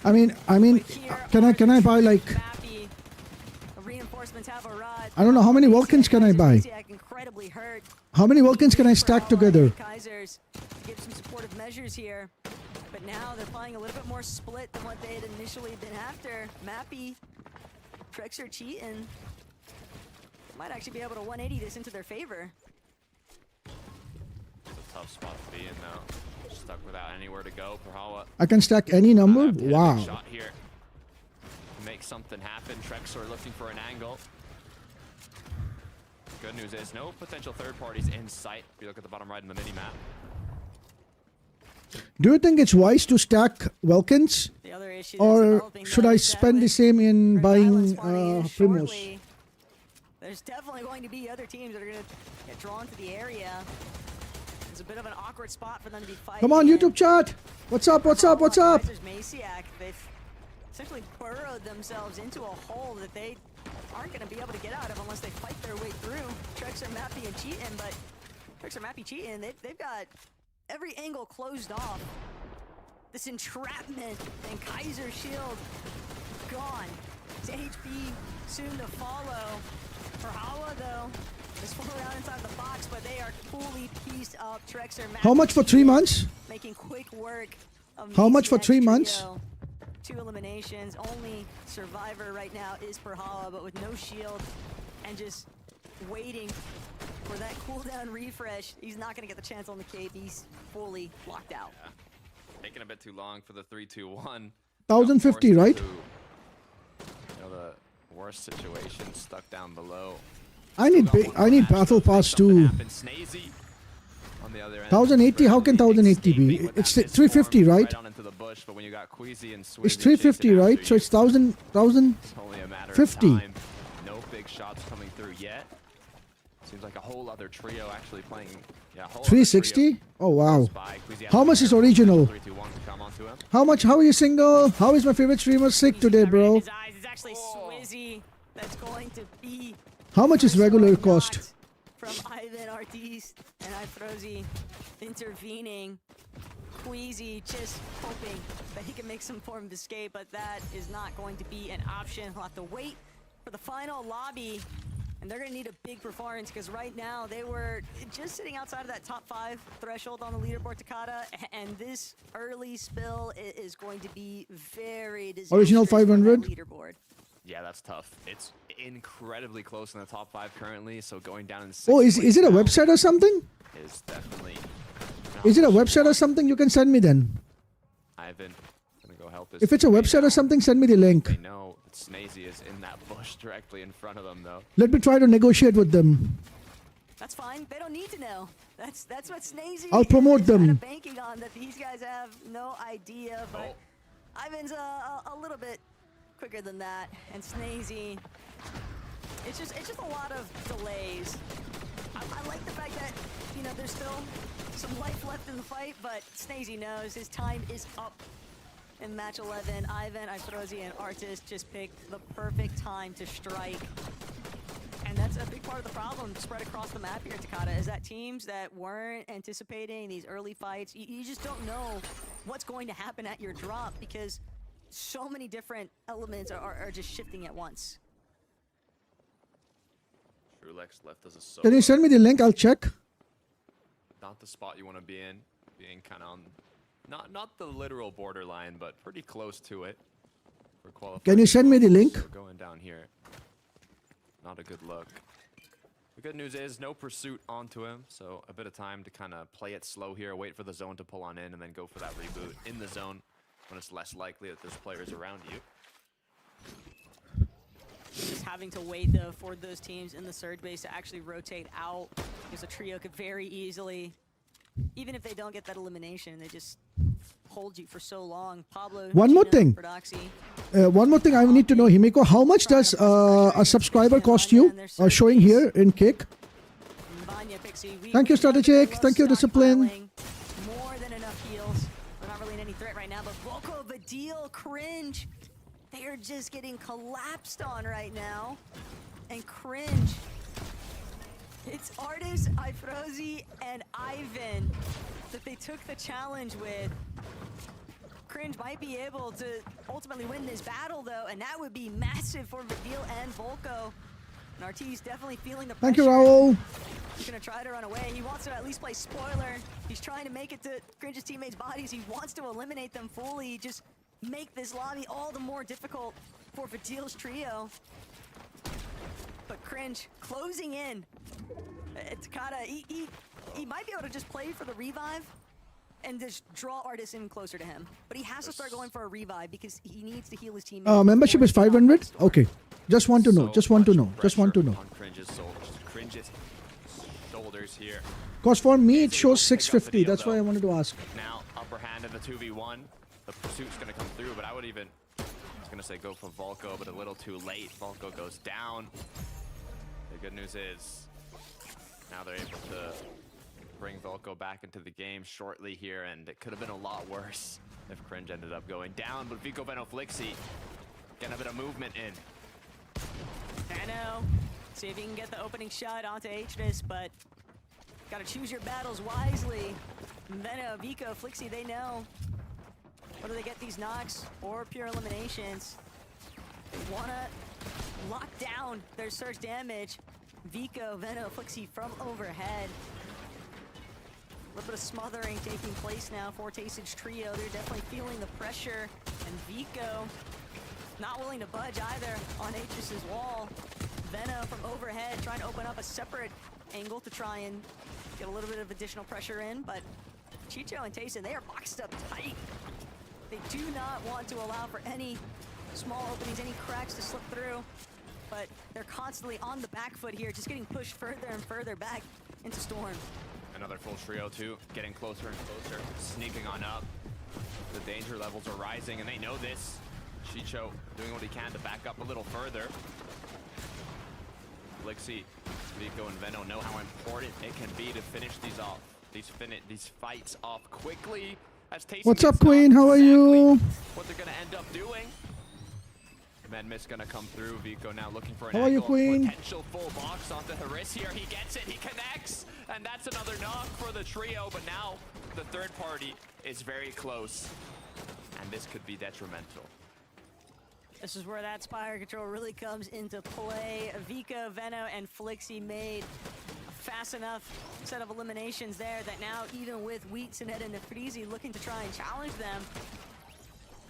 I mean, can I buy like... Reinforcements have arrived. I don't know, how many Vulcans can I buy? Incredibly hurt. How many Vulcans can I stack together? Kaisers give some supportive measures here, but now they're playing a little bit more split than what they had initially been after. Mappy, Trexer cheating. Might actually be able to 180 this into their favor. It's a tough spot to be in now. Stuck without anywhere to go. Perhala. I can stack any number? Wow. Shot here. Make something happen. Trexer looking for an angle. Good news is no potential third parties in sight. If you look at the bottom right in the mini map. Do you think it's wise to stack Vulcans? Or should I spend the same in buying Primos? there's definitely going to be other teams that are going to get drawn to the area. It's a bit of an awkward spot for them to be fighting. Come on, YouTube chat. What's up? What's up? What's up? They've essentially burrowed themselves into a hole that they aren't going to be able to get out of unless they fight their way through. Trex are Mappy and cheating, but Trex are Mappy cheating. They've got every angle closed off. This entrapment and Kaiser shield gone. It's HP soon to follow. For Hawa, though, is full around inside the box, but they are fully pieced up. Trex are Mappy. How much for 3 months? Making quick work of How much for 3 Trio. months? 2 eliminations. Only survivor right now is Perhala, but with no shield and just waiting for that cooldown refresh. He's not going to get the chance on the cape. He's fully locked out. Yeah. Taking a bit too long for the 3-2-1. 1,050, right? You know, the worst situation stuck down below. I need battle pass too. Snazy on the other end. 1080. How can 1080 be? It's 350, right? It's 350, right? So it's 1050. No big shots coming through yet. Seems like a whole other trio actually playing. Yeah, 360? Oh wow. How much is original? How much? How are you single? How is my favorite streamer sick today, bro? It's actually Swizzy that's going to be. How much is regular cost? From Ivan Ortiz and Ifrozi intervening. Queasy just hoping that he can make some form of escape, but that is not going to be an option. He'll have to wait for the final lobby, and they're going to need a big performance because right now they were just sitting outside of that top 5 threshold on the leaderboard, Takata, and this early spill is going to be very disastrous. Original 500? Leaderboard. Yeah, that's tough. It's incredibly close in the top 5 currently, so going down in 6th. Oh, is it a website or something? Is definitely. Is it a website or something? You can send me then. Ivan, gonna go help this. If it's a website or something, send me the link. They know that Snazy is in that bush directly in front of them, though. Let me try to negotiate with them. That's fine. They don't need to know. That's what Snazy. I'll promote is them. Kind of banking on that these guys have no idea, but Ivan's a little bit quicker than that, and Snazy. It's just a lot of delays. I like the fact that there's still some life left in the fight, but Snazy knows his time is up. In match 11, Ivan, Ifrozi, and Artis just picked the perfect time to strike. And that's a big part of the problem spread across the map here, Takata, is that teams that weren't anticipating these early fights, you just don't know what's going to happen at your drop because so many different elements are just shifting at once. Trulex left as a solo. Can you send me the link? I'll check. Not the spot you want to be in. Being kind of on, not the literal borderline, but pretty close to it. For qualifying. Can you send me the link? So going down here. Not a good look. The good news is no pursuit onto him, so a bit of time to kind of play it slow here, wait for the zone to pull on in, and then go for that reboot in the zone when it's less likely that there's players around you. Just having to wait, though, for those teams in the surge base to actually rotate out, because a trio could very easily, even if they don't get that elimination, they just hold you for so long. Pablo, one more thing. One more thing I need to know, Himiko. How much does a subscriber cost you? Showing here in Kick. Thank you, Strategic. Thank you, Discipline. More than enough heals. We're not really in any threat right now, but Volko, Vadil, Cringe. They are just getting collapsed on right now. And Cringe. It's Artis, Ifrozi, and Ivan that they took the challenge with. Cringe might be able to ultimately win this battle, though, and that would be massive for Vadil and Volko. And Artis definitely feeling the pressure. Thank you, Raul. He's going to try to run away. He wants to at least play spoiler. He's trying to make it to Cringe's teammates' bodies. He wants to eliminate them fully. Just make this lobby all the more difficult for Vadil's trio. But Cringe closing in. Takata, he might be able to just play for the revive and just draw Artis in closer to him. But he has to start going for a revive because he needs to heal his teammates. Membership is 500? Okay. Just want to know. Just want to know. Just want to know. Cringe's shoulders here. Because for me, it shows 650. That's why I wanted to ask. Now, upper hand in the 2v1. The pursuit's going to come through, but I would even, I was going to say go for Volko, but a little too late. Volko goes down. The good news is now they're able to bring Volko back into the game shortly here, and it could have been a lot worse if Cringe ended up going down, but Vico Veno Flixi getting a bit of movement in. Veno, see if you can get the opening shot onto Hvis, but gotta choose your battles wisely. Veno, Vico, Flixi, they know whether they get these knocks or pure eliminations. They wanna lock down their surge damage. Vico, Veno, Flixi from overhead. A little bit of smothering taking place now for Tastage Trio. They're definitely feeling the pressure. And Vico not willing to budge either on Hvis's wall. Veno from overhead trying to open up a separate angle to try and get a little bit of additional pressure in, but Chicho and Tayson, they are boxed up tight. They do not want to allow for any small openings, any cracks to slip through, but they're constantly on the back foot here, just getting pushed further and further back into Storm. Another full trio too, getting closer and closer, sneaking on up. The danger levels are rising, and they know this. Chicho doing what he can to back up a little further. Flixi, Vico, and Veno know how important it can be to finish these off. These fights off quickly. As Tayson What's up, gets Queen? How are you? What they're gonna end up doing. Medmist gonna come through. Vico now looking for an How are you, angle. Queen? Potential full box onto Haris here. He gets it. He connects, and that's another knock for the trio. But now the third party is very close, and this could be detrimental. This is where that Spire control really comes into play. Vico, Veno, and Flixi made a fast enough set of eliminations there that now even with Wheat, Sinet, and Nefrizi looking to try and challenge them,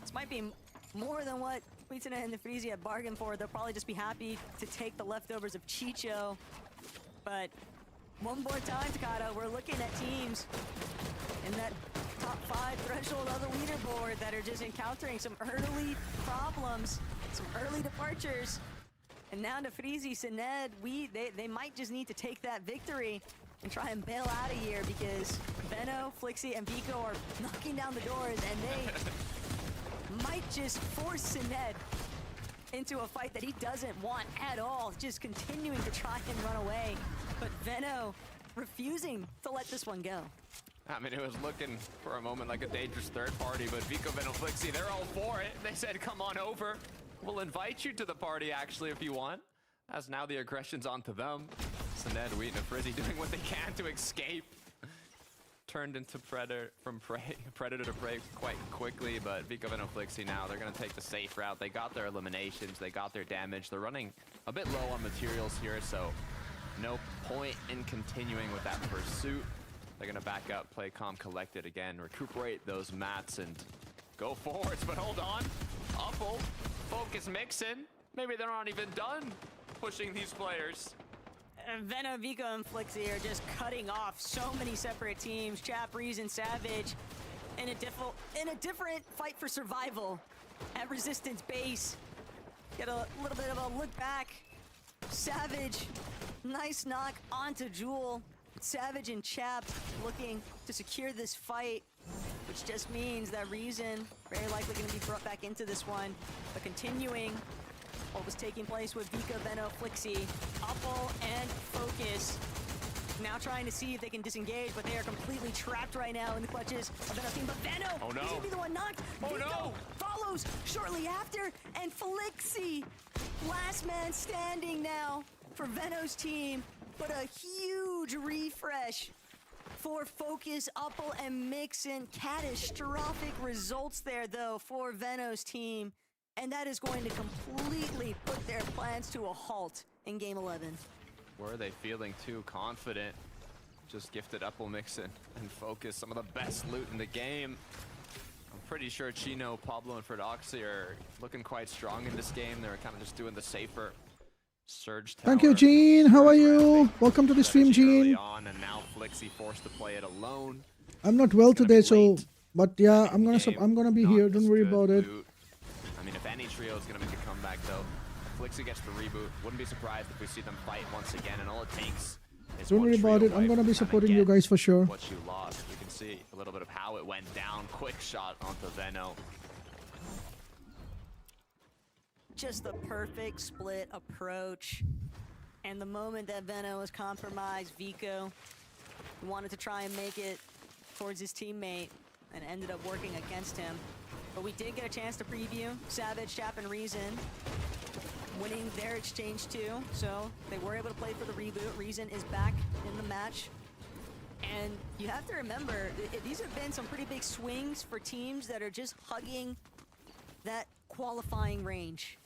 this might be more than what Wheat, Sinet, and Nefrizi had bargained for. They'll probably just be happy to take the leftovers of Chicho. But one more time, Takata, we're looking at teams in that top 5 threshold of the leaderboard that are just encountering some early problems, some early departures. And now Nefrizi, Sinet, they might just need to take that victory and try and bail out of here, because Veno, Flixi, and Vico are knocking down the doors, and they might just force Sinet into a fight that he doesn't want at all, just continuing to try and run away. But Veno refusing to let this one go. I mean, it was looking for a moment like a dangerous third party, but Vico, Veno, Flixi, they're all for it. They said, come on over. We'll invite you to the party, actually, if you want. As now the aggression's onto them. Sinet, Wheat, and Frizzy doing what they can to escape. Turned into predator to prey quite quickly, but Vico, Veno, Flixi now, they're going to take the safe route. They got their eliminations, they got their damage. They're running a bit low on materials here, so no point in continuing with that pursuit. They're going to back up, play calm, collected again, recuperate those mats, and go forwards. But hold on, Uppel, focus, Mixin. Maybe they're not even done pushing these players. Veno, Vico, and Flixi are just cutting off so many separate teams. Chap, Reese, and Savage in a different fight for survival at Resistance Base. Get a little bit of a look back. Savage, nice knock onto Jewel. Savage and Chap looking to secure this fight, which just means that Reason very likely going to be brought back into this one. But continuing what was taking place with Vico, Veno, Flixi, Uppel, and Focus. Now trying to see if they can disengage, but they are completely trapped right now in the clutches of Veno's team. But Veno, oh no, he's gonna be the one knocked. Oh Vico no, follows shortly after, and Flixi, last man standing now for Veno's team. But a huge refresh for Focus, Uppel, and Mixin. Catastrophic results there, though, for Veno's team. And that is going to completely put their plans to a halt in Game 11. Were they feeling too confident? Just gifted Uppel, Mixin, and Focus, some of the best loot in the game. I'm pretty sure Chino, Pablo, and Fredoxy are looking quite strong in this game. They're kind of just doing the safer Surge tower. Thank you, Gene. How are you? Welcome to the stream, Gene. On, and now Flixi forced to play it alone. I'm not well today, so but yeah, I'm gonna be here. Don't worry about it. I mean, if any trio is gonna make a comeback, though, Flixi gets the reboot. Wouldn't be surprised if we see them fight once again, and all it takes is Don't worry about it. I'm gonna be supporting you guys for sure. What you lost, you can see a little bit of how it went down. Quick shot onto Veno. Just the perfect split approach. And the moment that Veno was compromised, Vico wanted to try and make it towards his teammate and ended up working against him. But we did get a chance to preview Savage, Chap, and Reason winning their exchange too. So they were able to play for the reboot. Reason is back in the match. And you have to remember, these have been some pretty big swings for teams that are just hugging that qualifying range.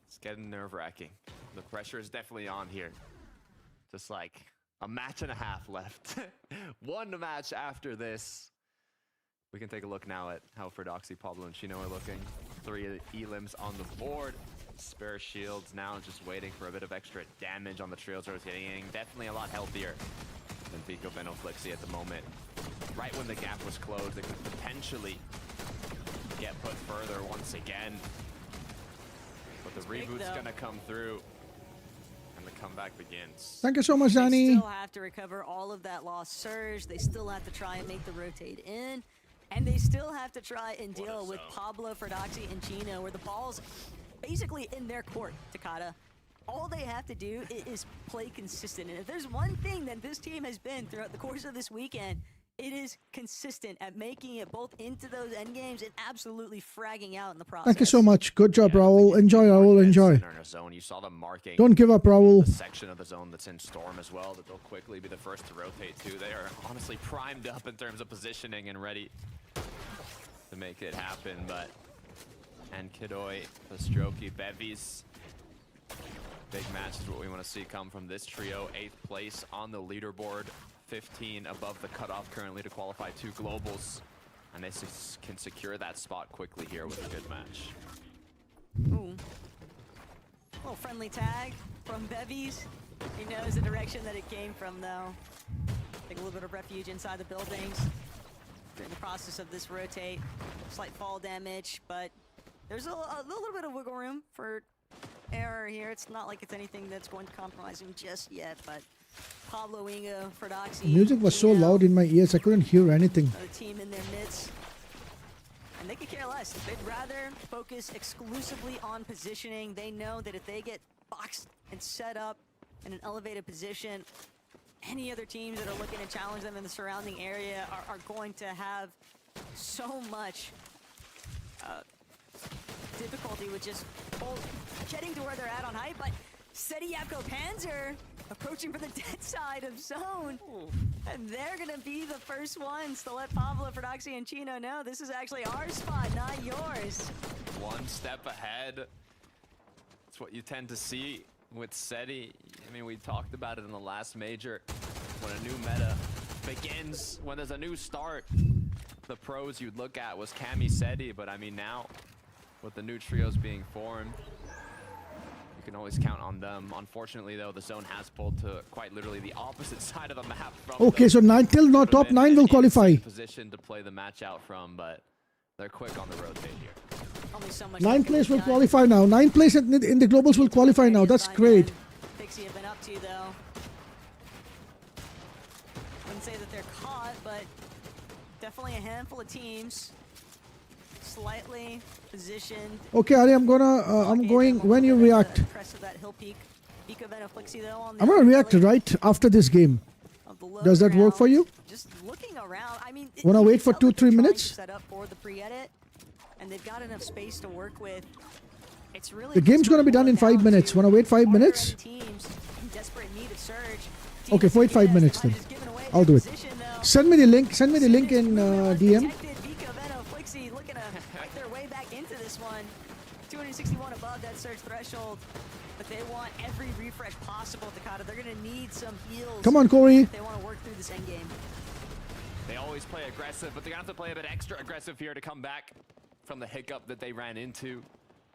It's getting nerve-wracking. The pressure is definitely on here. Just like a match and a half left. One match after this. We can take a look now at how Fordoxy, Pablo, and Chino are looking. 3 elims on the board. Spare shields now just waiting for a bit of extra damage on the trails rotating. Definitely a lot healthier than Vico, Veno, Flixie at the moment. Right when the gap was closed, it could potentially get put further once again. But the reboot's gonna come through and the comeback begins. Thank you so much, They Danny. still have to recover all of that lost surge. They still have to try and make the rotate in. And they still have to try and deal with Pablo, Fordoxy, and Chino, where the ball's basically in their court, Takada. All they have to do is play consistent. And if there's one thing that this team has been throughout the course of this weekend, it is consistent at making it both into those end games and absolutely fragging out in the process. Thank you so much. Good job, Raul. Enjoy, Raul. Enjoy. You saw them marking Don't give up, Raul. the section of the zone that's in Storm as well, that they'll quickly be the first to rotate to. They are honestly primed up in terms of positioning and ready to make it happen, but and Kidoi, Pastrokey, Bevies. Big match is what we want to see come from this trio. 8th place on the leaderboard, 15 above the cutoff currently to qualify 2 globals, and they can secure that spot quickly here with a good match. Ooh. Little friendly tag from Bevies. He knows the direction that it came from, though. Take a little bit of refuge inside the buildings. During the process of this rotate, slight fall damage, but there's a little bit of wiggle room for error here. It's not like it's anything that's going to compromise him just yet, but Pablo, Ingo, Fordoxy. The music was so loud in my ears, I couldn't hear anything. The team in their midst. And they could care less. They'd rather focus exclusively on positioning. They know that if they get boxed and set up in an elevated position, any other teams that are looking to challenge them in the surrounding area are going to have so much difficulty with just getting to where they're at on height. But Seti Yapko Panzer approaching from the dead side of zone. And they're going to be the first ones to let Pablo, Fordoxy, and Chino know this is actually our spot, not yours. One step ahead. That's what you tend to see with Seti. I mean, we talked about it in the last major. When a new meta begins, when there's a new start, the pros you'd look at was Cammy, Seti, but I mean now, with the new trios being formed, you can always count on them. Unfortunately though, the zone has pulled to quite literally the opposite side of the map from Okay, so top 9 will qualify. Position to play the match out from, but they're quick on the rotate here. Only so much 9th place will qualify now. 9th place in the globals will qualify now. That's great. Pixie have been up to, though. Wouldn't say that they're caught, but definitely a handful of teams slightly positioned. Okay, Ali, I'm going when you react. I'm gonna react right after this game. Does that work for you? Just looking around, I mean, Wanna wait for 2-3 minutes? Set up for the pre-edit, and they've got enough space to work with. It's really The game's gonna be done in 5 minutes. Wanna wait 5 minutes? Teams in desperate need of surge. Okay, wait 5 minutes then. I'll do it. Send me the link. Send me the link in DM. Looking to fight their way back into this one. 261 above that surge threshold, but they want every refresh possible, Takada. They're gonna need some heals. Come on, Corey. If they want to work through this end game. They always play aggressive, but they have to play a bit extra aggressive here to come back from the hiccup that they ran into.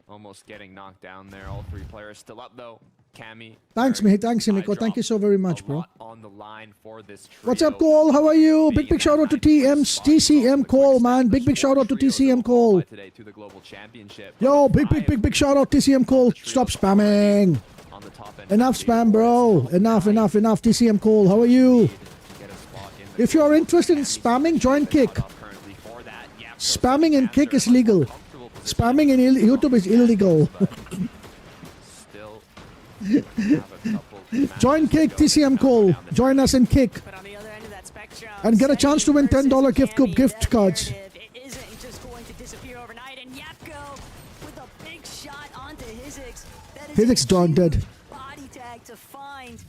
Almost getting knocked down there. All 3 players still up though. Cammy. Thanks, mate. Thanks, Himiko. Thank you so very much, bro. On the line for this trio. What's up, Cole? How are you? Big shout out to TCM Cole, man. Big shout out to TCM Cole. Today to the global championship. Yo, big shout out TCM Cole. Stop spamming. On the top end. Enough spam, bro. Enough. TCM Cole, how are you? If you're interested in spamming, join Kick. Spamming in Kick is legal. Spamming in YouTube is illegal. Join Kick, TCM Cole. Join us in Kick. But on the other end of that spectrum, And get a chance to win $10 gift cards. It isn't just going to disappear overnight. And Yapko with a big shot onto Hizix. That is Hizix darn dead. body tag to find.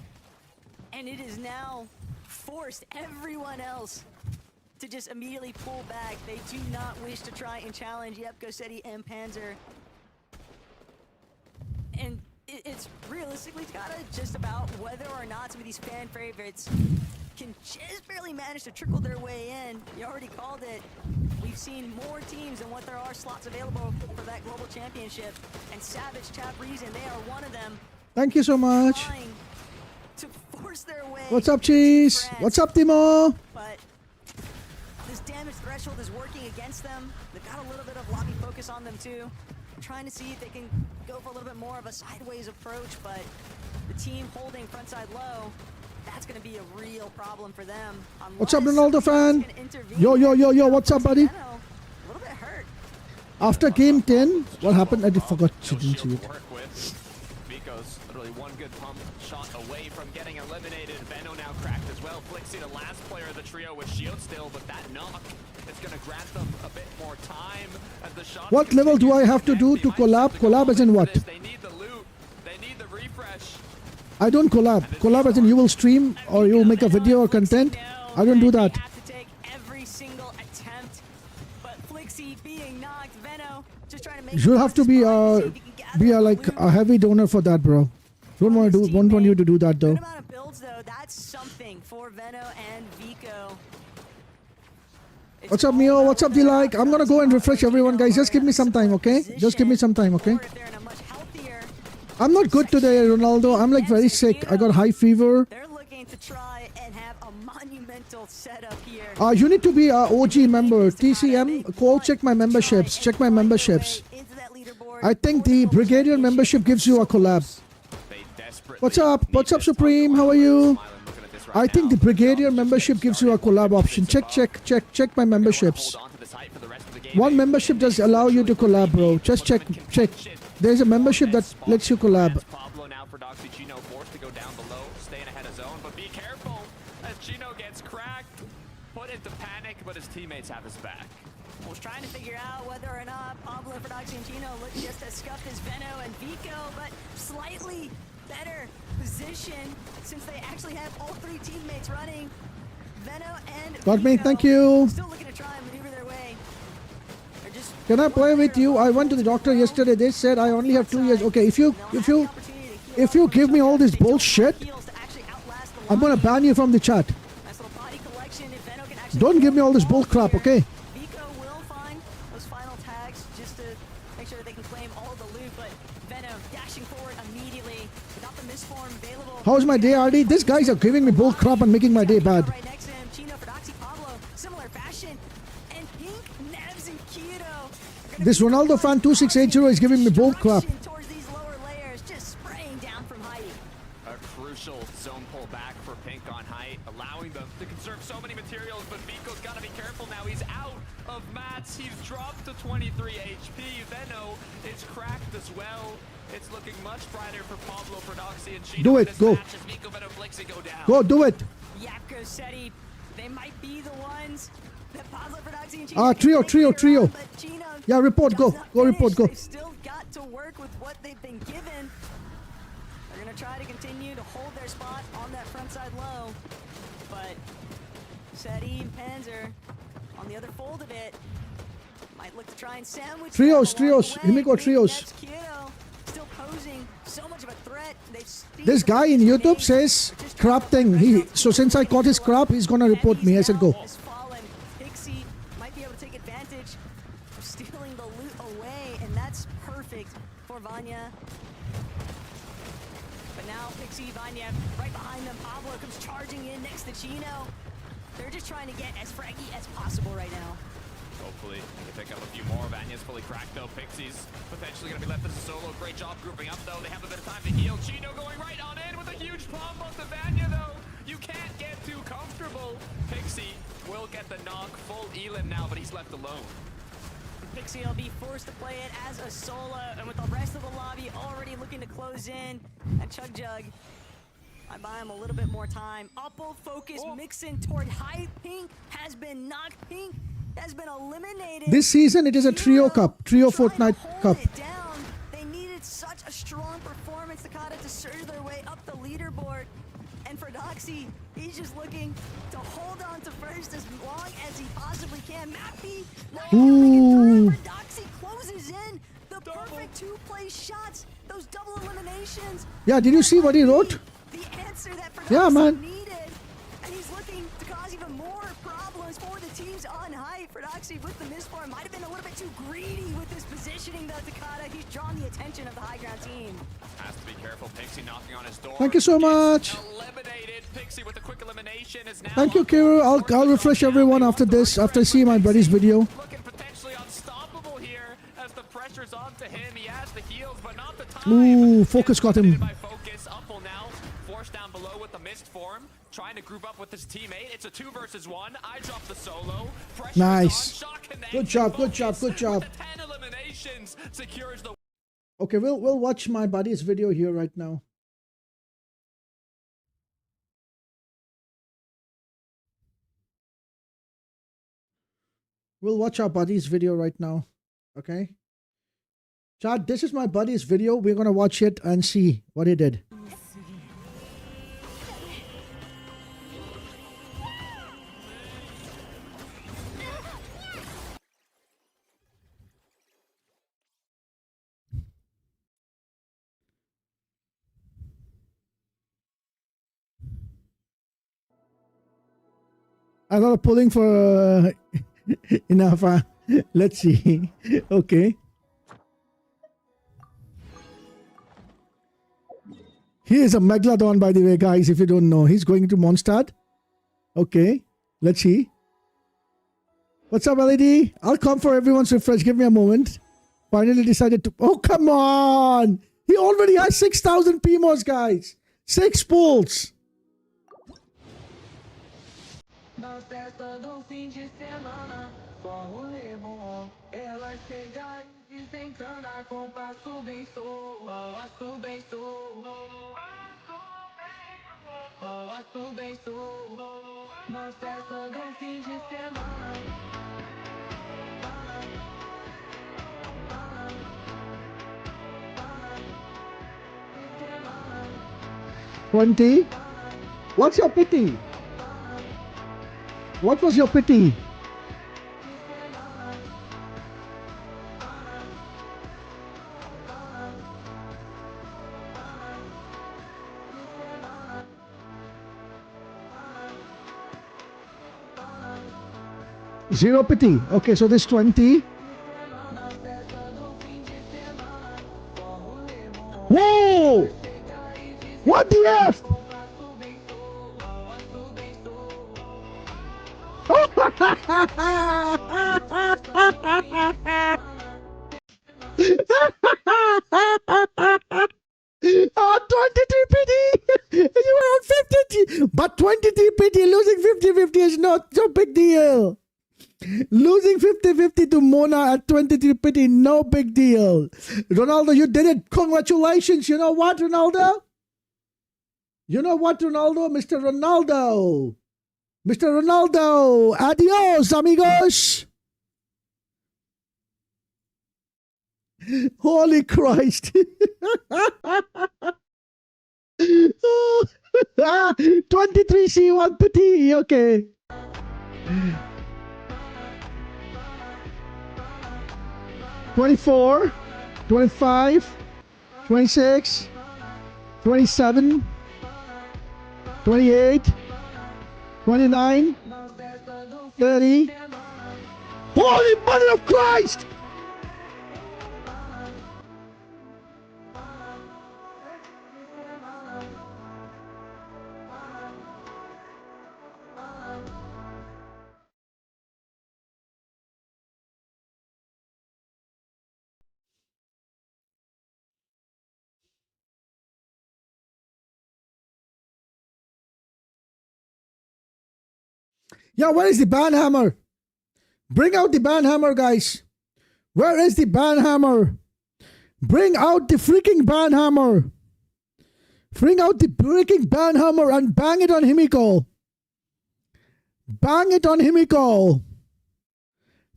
And it is now forced everyone else to just immediately pull back. They do not wish to try and challenge Yapko, Seti, and Panzer. And it's realistically, gotta just about whether or not some of these fan favorites can just barely manage to trickle their way in. You already called it. We've seen more teams than what there are slots available for that global championship. And Savage, Tap Reason, they are one of them. Thank you so much. Trying to force their way. What's up, Cheese? What's up, Timo? But this damage threshold is working against them. They've got a little bit of lobby focus on them too. Trying to see if they can go for a little bit more of a sideways approach, but the team holding frontside low, that's going to be a real problem for them. What's up, Ronaldo fan? Yo, what's up, buddy? A little bit hurt. After game 10, what happened? I forgot to do it. Vico's literally one good pump shot away from getting eliminated. Veno now cracked as well. Flixie, the last player of the trio with shield still, but that knock is going to grant them a bit more time as the shot. What level do I have to do to collab? Collab as in what? They need the loot. They need the refresh. I don't collab. Collab as in you will stream or you will make a video or content. I don't do that. Have to take every single attempt, but Flixie being knocked, Veno just trying to make. You'll have to be like a heavy donor for that, bro. Don't want you to do that though. Good amount of builds though. That's something for Veno and Vico. What's up, Mio? What's up, D-Like? I'm gonna go and refresh everyone, guys. Just give me some time, okay? Just give me some time, okay? I'm not good today, Ronaldo. I'm like very sick. I got high fever. They're looking to try and have a monumental setup here. You need to be a OG member. TCM, Cole, check my memberships. Check my memberships. I think the Brigadier membership gives you a collab. What's up? What's up, Supreme? How are you? I think the Brigadier membership gives you a collab option. Check my memberships. One membership does allow you to collab, bro. Just check. There's a membership that lets you collab. Pablo now for Doxy Chino forced to go down below, staying ahead of zone, but be careful as Chino gets cracked, put into panic, but his teammates have his back. Was trying to figure out whether or not Pablo for Doxy and Chino look just as scuffed as Veno and Vico, but slightly better position since they actually have all three teammates running. Veno and Got me, Vico thank you. still looking to try and maneuver their way. They're just Can I play with you? I went to the doctor yesterday. They said I only have 2 years. Okay, if you give me all this bullshit, I'm gonna ban you from the chat. Don't give me all this bull crap, okay? Vico will find those final tags just to make sure that they can claim all the loot, but Veno dashing forward immediately without the misform available. How's my day, RD? These guys are giving me bull crap and making my day bad. Right next to him, Chino for Doxy, Pablo, similar fashion, and Pink, Nevs, and Keto. This Ronaldo fan 2680 is giving me bull crap. Towards these lower layers, just spraying down from height. A crucial zone pull back for Pink on height, allowing them to conserve so many materials, but Vico's got to be careful now. He's out of mats. He's dropped to 23 HP. Veno is cracked as well. It's looking much brighter for Pablo, for Doxy, and Chino. Do it, go. Vico, Veno, Flixie go down. Go, do it. Yapko, Seti, they might be the ones that Pablo, Doxy, and Chino Trio. but Chino Yeah, report, go. does not Go, report, finish. go. They've still got to work with what they've been given. They're going to try to continue to hold their spot on that front side low, but Seti and Panzer on the other fold of it might look to try and sandwich Trios. them along the way. Himiko trios. That's Kyoto, still posing so much of a threat. This guy in YouTube says crap thing. So since I caught his crap, he's gonna report me. I said go. Pixie might be able to take advantage of stealing the loot away, and that's perfect for Vanya. But now Pixie, Vanya right behind them. Pablo comes charging in next to Chino. They're just trying to get as fraggy as possible right now. Hopefully, they can pick up a few more. Vanya's fully cracked, though. Pixie's potentially going to be left as a solo. Great job grouping up, though. They have a bit of time to heal. Chino going right on in with a huge pump onto Vanya, though. You can't get too comfortable. Pixie will get the knock. Full Elim now, but he's left alone. Pixie will be forced to play it as a solo, and with the rest of the lobby already looking to close in, and Chug Jug, I buy him a little bit more time. Uppo focus mixing toward high. Pink has been knocked. Pink has been eliminated. This season, it is a trio cup, trio Fortnite cup. They needed such a strong performance, Takata, to surge their way up the leaderboard. And for Doxy, he's just looking to hold on to first as long as he possibly can. Mappy, not gonna make it through, but Doxy closes in the perfect two-place shots, those double eliminations. Yeah, did you see what he wrote? The answer that for Yeah, man. needed, and he's looking to cause even more problems for the teams on height. Doxy with the misform might have been a little bit too greedy with his positioning though, Takata. He's drawn the attention of the high ground team. Has to be careful. Pixie knocking on his door. Thank you so much. Eliminated. Pixie with a quick elimination is now. Thank you, Kiro. I'll refresh everyone after this, after I see my buddy's video. Looking potentially unstoppable here as the pressure's onto him. He has the heals, but not the time. Ooh, focus got him. By focus, Upple now forced down below with the mist form, trying to group up with his teammate. It's a 2 versus 1. I drop the solo. Pressure Nice. on, Good job, good job, good job. 10 eliminations secures the. Okay, we'll watch my buddy's video here right now. We'll watch our buddy's video right now. Okay. Chad, this is my buddy's video. We're gonna watch it and see what he did. I got a pulling for enough. Let's see. Okay. He is a Megalodon, by the way, guys, if you don't know. He's going to Mondstadt. Okay. Let's see. What's up, LED? I'll come for everyone's refresh. Give me a moment. Finally decided to... Oh, come on! He already has 6,000 PMOs, guys. 6 pulls. Na festa do fim de semana, só rolê bom. Ela chega e desencana com passo bem soa, passo bem soa, passo bem soa. Na festa do fim de semana. 20. What's your pity? What was your pity? Zero pity. Okay, so this 20. Whoa! What the F? Oh, 23 pity! You were on 50, but 23 pity, losing 50-50 is not so big deal. Losing 50-50 to Mona at 23 pity, no big deal. Ronaldo, you did it. Congratulations. You know what, Ronaldo? You know what, Ronaldo? Mr. Ronaldo. Mr. Ronaldo. Adios, amigos. Holy Christ. 23 C1 pity. Okay. 24, 25, 26, 27, 28, 29, 30. Holy Mother of Christ! Yeah, where is the ban hammer? Bring out the ban hammer, guys. Where is the banhammer? Bring out the freaking banhammer. Bring out the freaking banhammer and bang it on Himiko. Bang it on Himiko.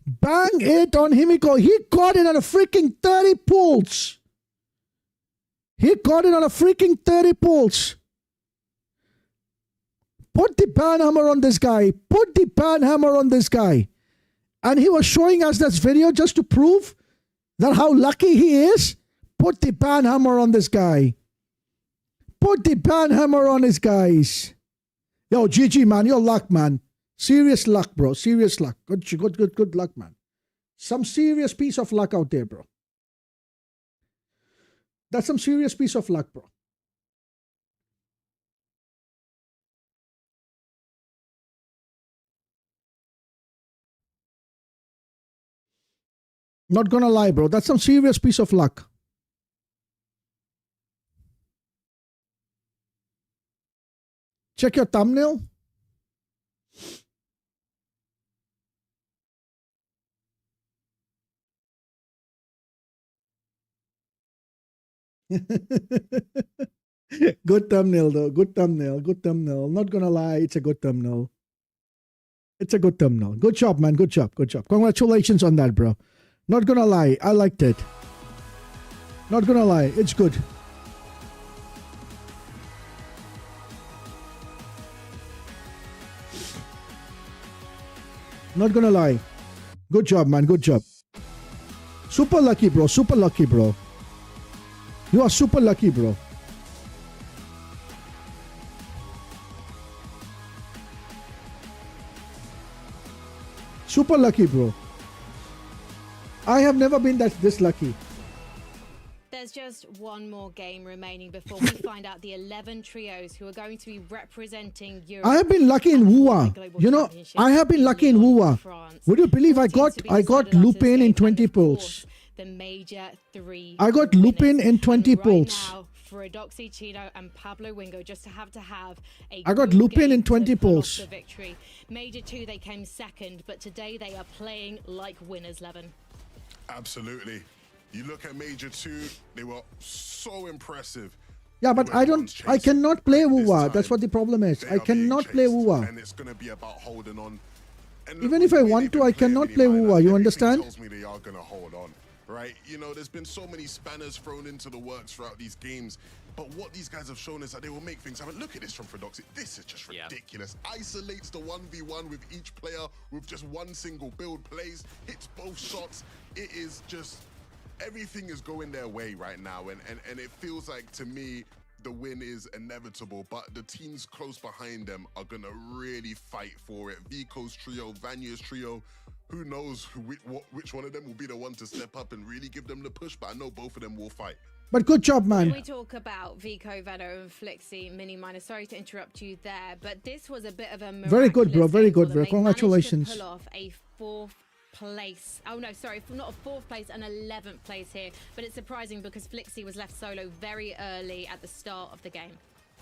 Bang it on Himiko. He got it on a freaking 30 pulls. He got it on a freaking 30 pulls. Put the banhammer on this guy. Put the banhammer on this guy. And he was showing us this video just to prove that how lucky he is. Put the banhammer on this guy. Put the banhammer on his guys. Yo, GG, man. Your luck, man. Serious luck, bro. Serious luck. Good luck, man. Some serious piece of luck out there, bro. That's some serious piece of luck, bro. Not gonna lie, bro. That's some serious piece of luck. Check your thumbnail. Good thumbnail, though. Good thumbnail. Good thumbnail. Not gonna lie, it's a good thumbnail. It's a good thumbnail. Good job, man. Good job. Good job. Congratulations on that, bro. Not gonna lie, I liked it. Not gonna lie, it's good. Not gonna lie. Good job, man. Good job. Super lucky, bro. Super lucky, bro. You are super lucky, bro. Super lucky, bro. I have never been this lucky. There's just one more game remaining before we find out the 11 trios who are going to be representing Europe. I have been lucky in WUA. You know, I have been lucky in WUA. Would you believe I got Lupin in 20 pulls? The major three. I got Lupin in 20 pulls. Now, for Adoxy, Chino, and Pablo Wingo, just to have a I got Lupin in 20 pulls. The victory. Major 2, they came second, but today they are playing like winners, Levin. Absolutely. You look at Major 2, they were so impressive. Yeah, but I cannot play WUA. That's what the problem is. I cannot play WUA. And it's going to be about holding on. And even if I want to, I cannot play WUA. You understand? Tells me they are going to hold on, right? You know, there's been so many spanners thrown into the works throughout these games. But what these guys have shown is that they will make things happen. Look at this from Frodoxy. This is just ridiculous. Isolates the 1v1 with each player with just one single build, plays, hits both shots. It is just, everything is going their way right now. And it feels like, to me, the win is inevitable. But the teams close behind them are going to really fight for it. Vico's trio, Vanya's trio. Who knows which one of them will be the one to step up and really give them the push. But I know both of them will fight. But good job, man. We talk about Vico, Veno, and Flixie, Mini Minor. Sorry to interrupt you there, but this was a bit of a very good, bro. Very good, bro. Congratulations. They managed to pull off a 4th place. Oh no, sorry, not a 4th place, an 11th place here. But it's surprising because Flixie was left solo very early at the start of the game.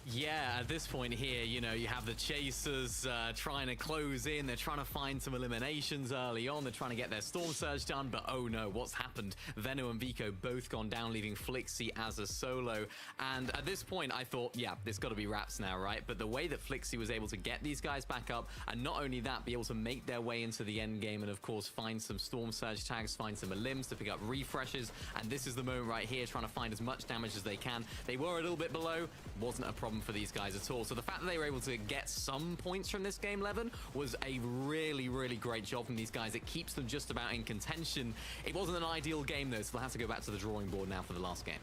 Yeah, at this point here, you know, you have the chasers trying to close in. They're trying to find some eliminations early on. They're trying to get their Storm Surge done, but oh no, what's happened? Veno and Vico both gone down, leaving Flixie as a solo. And at this point, I thought, yeah, there's got to be wraps now, right? But the way that Flixie was able to get these guys back up, and not only that, be able to make their way into the end game, and of course, find some Storm Surge tags, find some elims to pick up refreshes. And this is the moment right here, trying to find as much damage as they can. They were a little bit below, wasn't a problem for these guys at all. So the fact that they were able to get some points from this game, Levin, was a really, really great job from these guys. It keeps them just about in contention. It wasn't an ideal game though, so they'll have to go back to the drawing board now for the last game.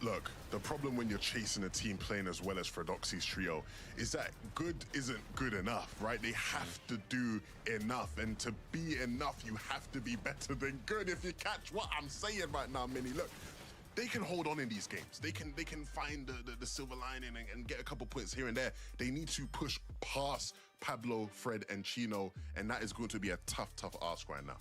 Look, the problem when you're chasing a team playing as well as Frodoxy's trio is that good isn't good enough, right? They have to do enough, and to be enough, you have to be better than good, if you catch what I'm saying right now, Mini. Look, they can hold on in these games. They can find the silver lining and get a couple points here and there. They need to push past Pablo, Fred, and Chino, and that is going to be a tough ask right now.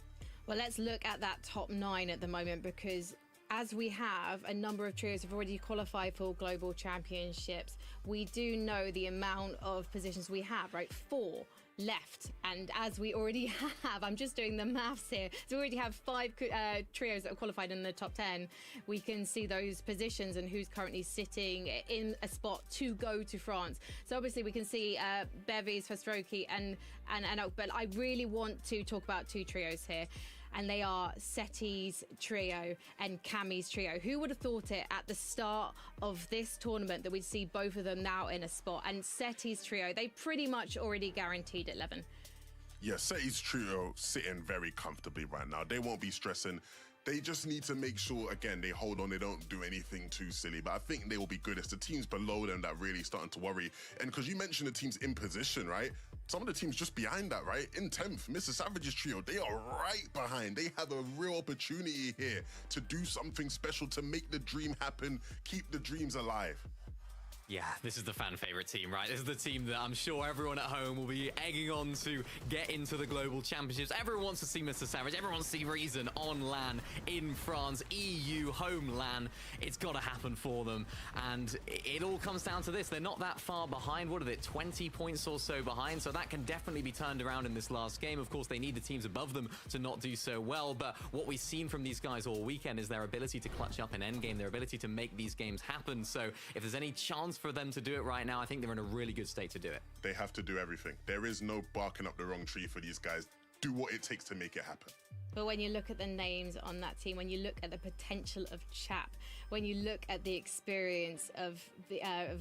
Well, let's look at that top 9 at the moment, because as we have a number of trios have already qualified for global championships, we do know the amount of positions we have, right? 4 left. And as we already have, I'm just doing the maths here, so we already have 5 trios that have qualified in the top 10. We can see those positions and who's currently sitting in a spot to go to France. So obviously we can see Bevies, Fastroki and but I really want to talk about 2 trios here. And they are Seti's trio and Cammy's trio. Who would have thought it at the start of this tournament that we'd see both of them now in a spot? And Seti's trio, they pretty much already guaranteed 11. Yeah, Seti's trio sitting very comfortably right now. They won't be stressing. They just need to make sure, again, they hold on, they don't do anything too silly. But I think they will be good. It's the teams below them that really starting to worry. And because you mentioned the teams in position, right? Some of the teams just behind that, right? In 10th, Mr. Savage's trio, they are right behind. They have a real opportunity here to do something special, to make the dream happen, keep the dreams alive. Yeah, this is the fan favorite team, right? This is the team that I'm sure everyone at home will be egging on to get into the global championships. Everyone wants to see Mr. Savage. Everyone wants to see Reason on LAN in France, EU home LAN. It's got to happen for them. And it all comes down to this. They're not that far behind. What are they, 20 points or so behind? So that can definitely be turned around in this last game. Of course, they need the teams above them to not do so well. But what we've seen from these guys all weekend is their ability to clutch up in endgame, their ability to make these games happen. So if there's any chance for them to do it right now, I think they're in a really good state to do it. They have to do everything. There is no barking up the wrong tree for these guys. Do what it takes to make it happen. But when you look at the names on that team, when you look at the potential of Chap, when you look at the experience of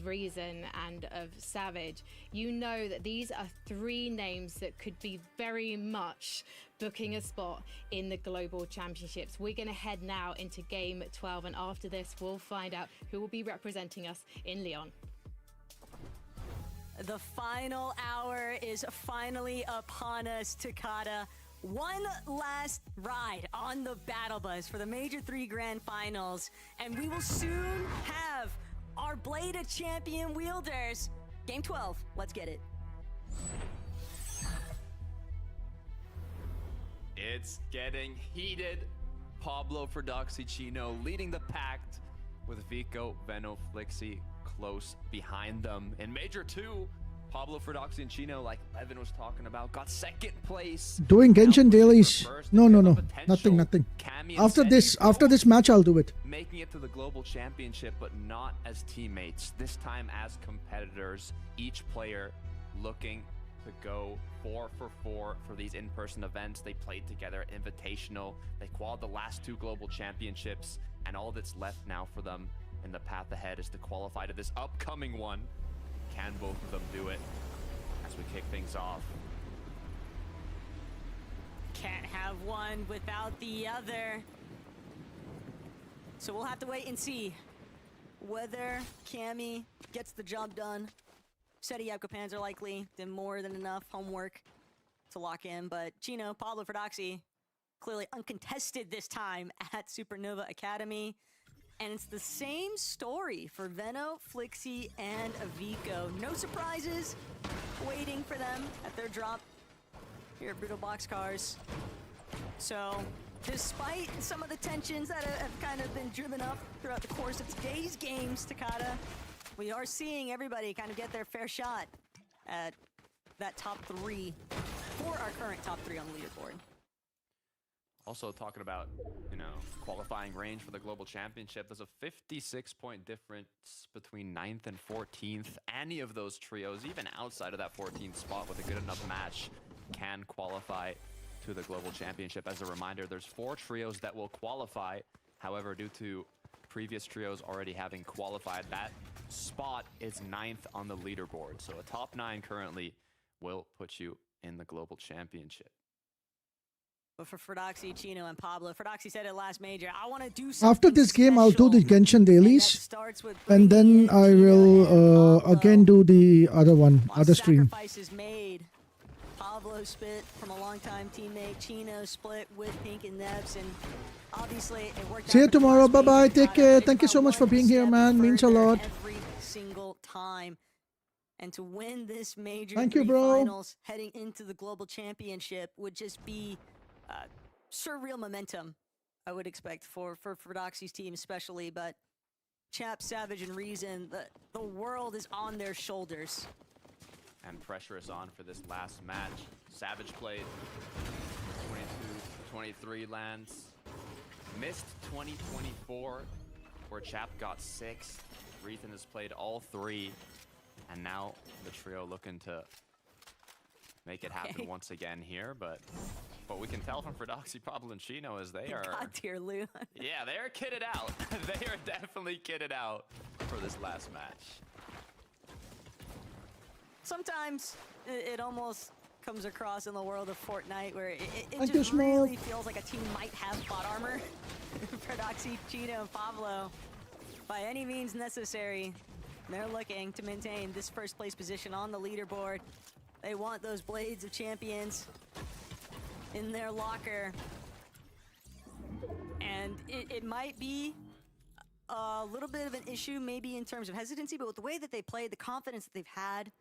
Reason and of Savage, you know that these are 3 names that could be very much booking a spot in the global championships. We're going to head now into game 12, and after this, we'll find out who will be representing us in Lyon. The final hour is finally upon us, Takada. One last ride on the Battle Bus for the Major 3 Grand Finals, and we will soon have our Blade of Champion wielders. Game 12, let's get it. It's getting heated. Pablo Fordoxy Chino leading the pack with Vico, Veno, Flixi close behind them. In Major 2, Pablo Fordoxy and Chino, like Evan was talking about, got 2nd place. Doing Genshin dailies. No. Nothing. After this match, I'll do it. Making it to the global championship, but not as teammates. This time as competitors. Each player looking to go 4 for 4 for these in-person events. They played together at Invitational. They qualified the last 2 global championships, and all that's left now for them in the path ahead is to qualify to this upcoming one. Can both of them do it as we kick things off? Can't have one without the other. So we'll have to wait and see whether Cammy gets the job done. Seti Yapkopans are likely did more than enough homework to lock in, but Chino, Pablo Fordoxy, clearly uncontested this time at Supernova Academy. And it's the same story for Veno, Flixi, and Avico. No surprises waiting for them at their drop here at Brutal Boxcars. So, despite some of the tensions that have kind of been driven up throughout the course of today's games, Takada, we are seeing everybody kind of get their fair shot at that top 3 for our current top 3 on the leaderboard. Also talking about, qualifying range for the global championship, there's a 56-point difference between 9th and 14th. Any of those trios, even outside of that 14th spot with a good enough match, can qualify to the global championship. As a reminder, there's 4 trios that will qualify. However, due to previous trios already having qualified, that spot is 9th on the leaderboard. So a top 9 currently will put you in the global championship. But for Fordoxy, Chino, and Pablo, Fordoxy said it last major, I want to do something After this game, I'll do the Genshin dailies, and then I will again do the other stream. Sacrifices made. Pablo split from a longtime teammate. Chino split with Pink and Nebs, and obviously it worked out. See you tomorrow. Bye-bye. Take care. Thank you so much for being here, man. Means a lot. Every single time. And to win this major Thank you, bro. finals heading into the global championship would just be surreal momentum, I would expect, for Fordoxy's team especially. But Chap, Savage, and Reason, the world is on their shoulders. And pressure is on for this last match. Savage played 22-23 lands. Missed 2024, where Chap got 6. Rethan has played all 3. And now the trio looking to make it happen once again here. But what we can tell from Fredoxy, Pablo, and Chino is they are... God tier, Lou. Yeah, they are kitted out. They are definitely kitted out for this last match. Sometimes it almost comes across in the world of Fortnite where it Thank just you, Small. really feels like a team might have bot armor. Fredoxy, Chino, and Pablo, by any means necessary, they're looking to maintain this first place position on the leaderboard. They want those Blades of Champions in their locker. And it might be a little bit of an issue maybe in terms of hesitancy, but with the way that they played, the confidence that they've had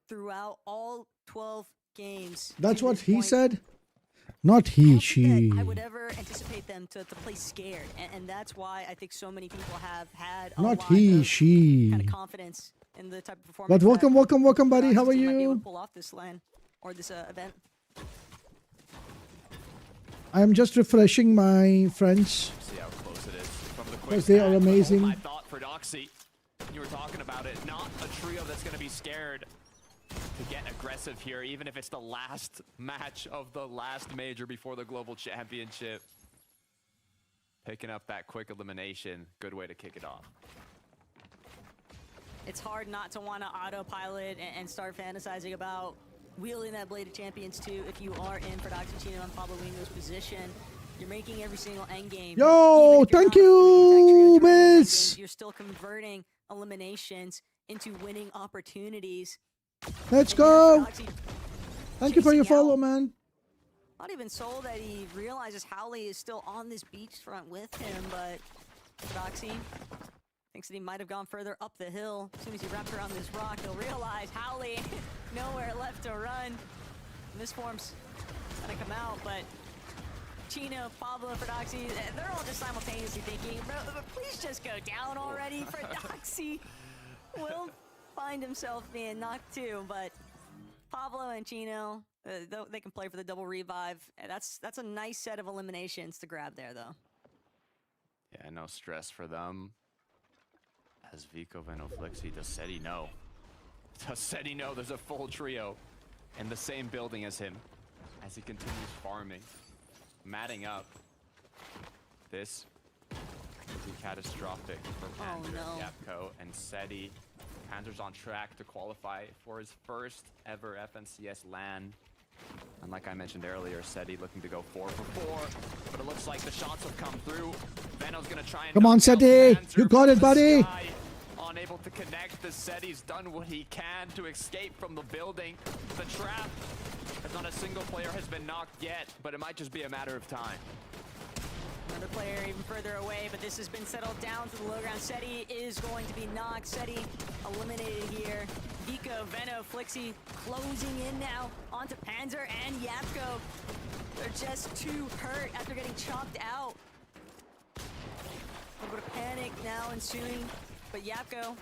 throughout all 12 games. That's what he said? Not he, she. I would ever anticipate them to play scared. And that's why I think so many people have had a Not lot he, of she. kind of confidence in the type of performance. But welcome, buddy. How are Might be able to you? pull off this LAN or this event. I'm just refreshing my friends. See how close it is from the quick Because they are match. amazing. I thought for Doxy, you were talking about it, not a trio that's going to be scared to get aggressive here, even if it's the last match of the last major before the Global Championship. Picking up that quick elimination, good way to kick it off. It's hard not to want to autopilot and start fantasizing about wielding that Blade of Champions too if you are in Fredoxy, Chino, and Pablo Wingo's position. You're making every single endgame. Yo, thank you, miss. You're still converting eliminations into winning opportunities. Let's go. Thank you for your follow, man. Not even sold that he realizes Howley is still on this beachfront with him, but Fredoxy thinks that he might have gone further up the hill. As soon as he wraps around this rock, he'll realize Howley nowhere left to run. Mistform's gonna come out, but Chino, Pablo, Fredoxy, they're all just simultaneously thinking, bro, please just go down already. Fredoxy will find himself being knocked too, but Pablo and Chino, they can play for the double revive. That's a nice set of eliminations to grab there, though. Yeah, no stress for them. As Vico, Venoflixi, does Seti know? Does Seti know there's a full trio in the same building as him as he continues farming, matting up? This would be catastrophic for Panzer, Yapko, and Seti. Panzer's on track to qualify for his first ever FNCS LAN. And like I mentioned earlier, Seti looking to go 4 for 4, but it looks like the shots have come through. Veno's gonna try and... Come on, Seti! You got it, buddy! Unable to connect, the Seti's done what he can to escape from the building. The trap, as not a single player has been knocked yet, but it might just be a matter of time. Another player even further away, but this has been settled down to the low ground. Seti is going to be knocked. Seti eliminated here. Vico, Veno, Flixi closing in now onto Panzer and Yapko. They're just too hurt after getting chopped out. A little bit of panic now ensuing, but Yapko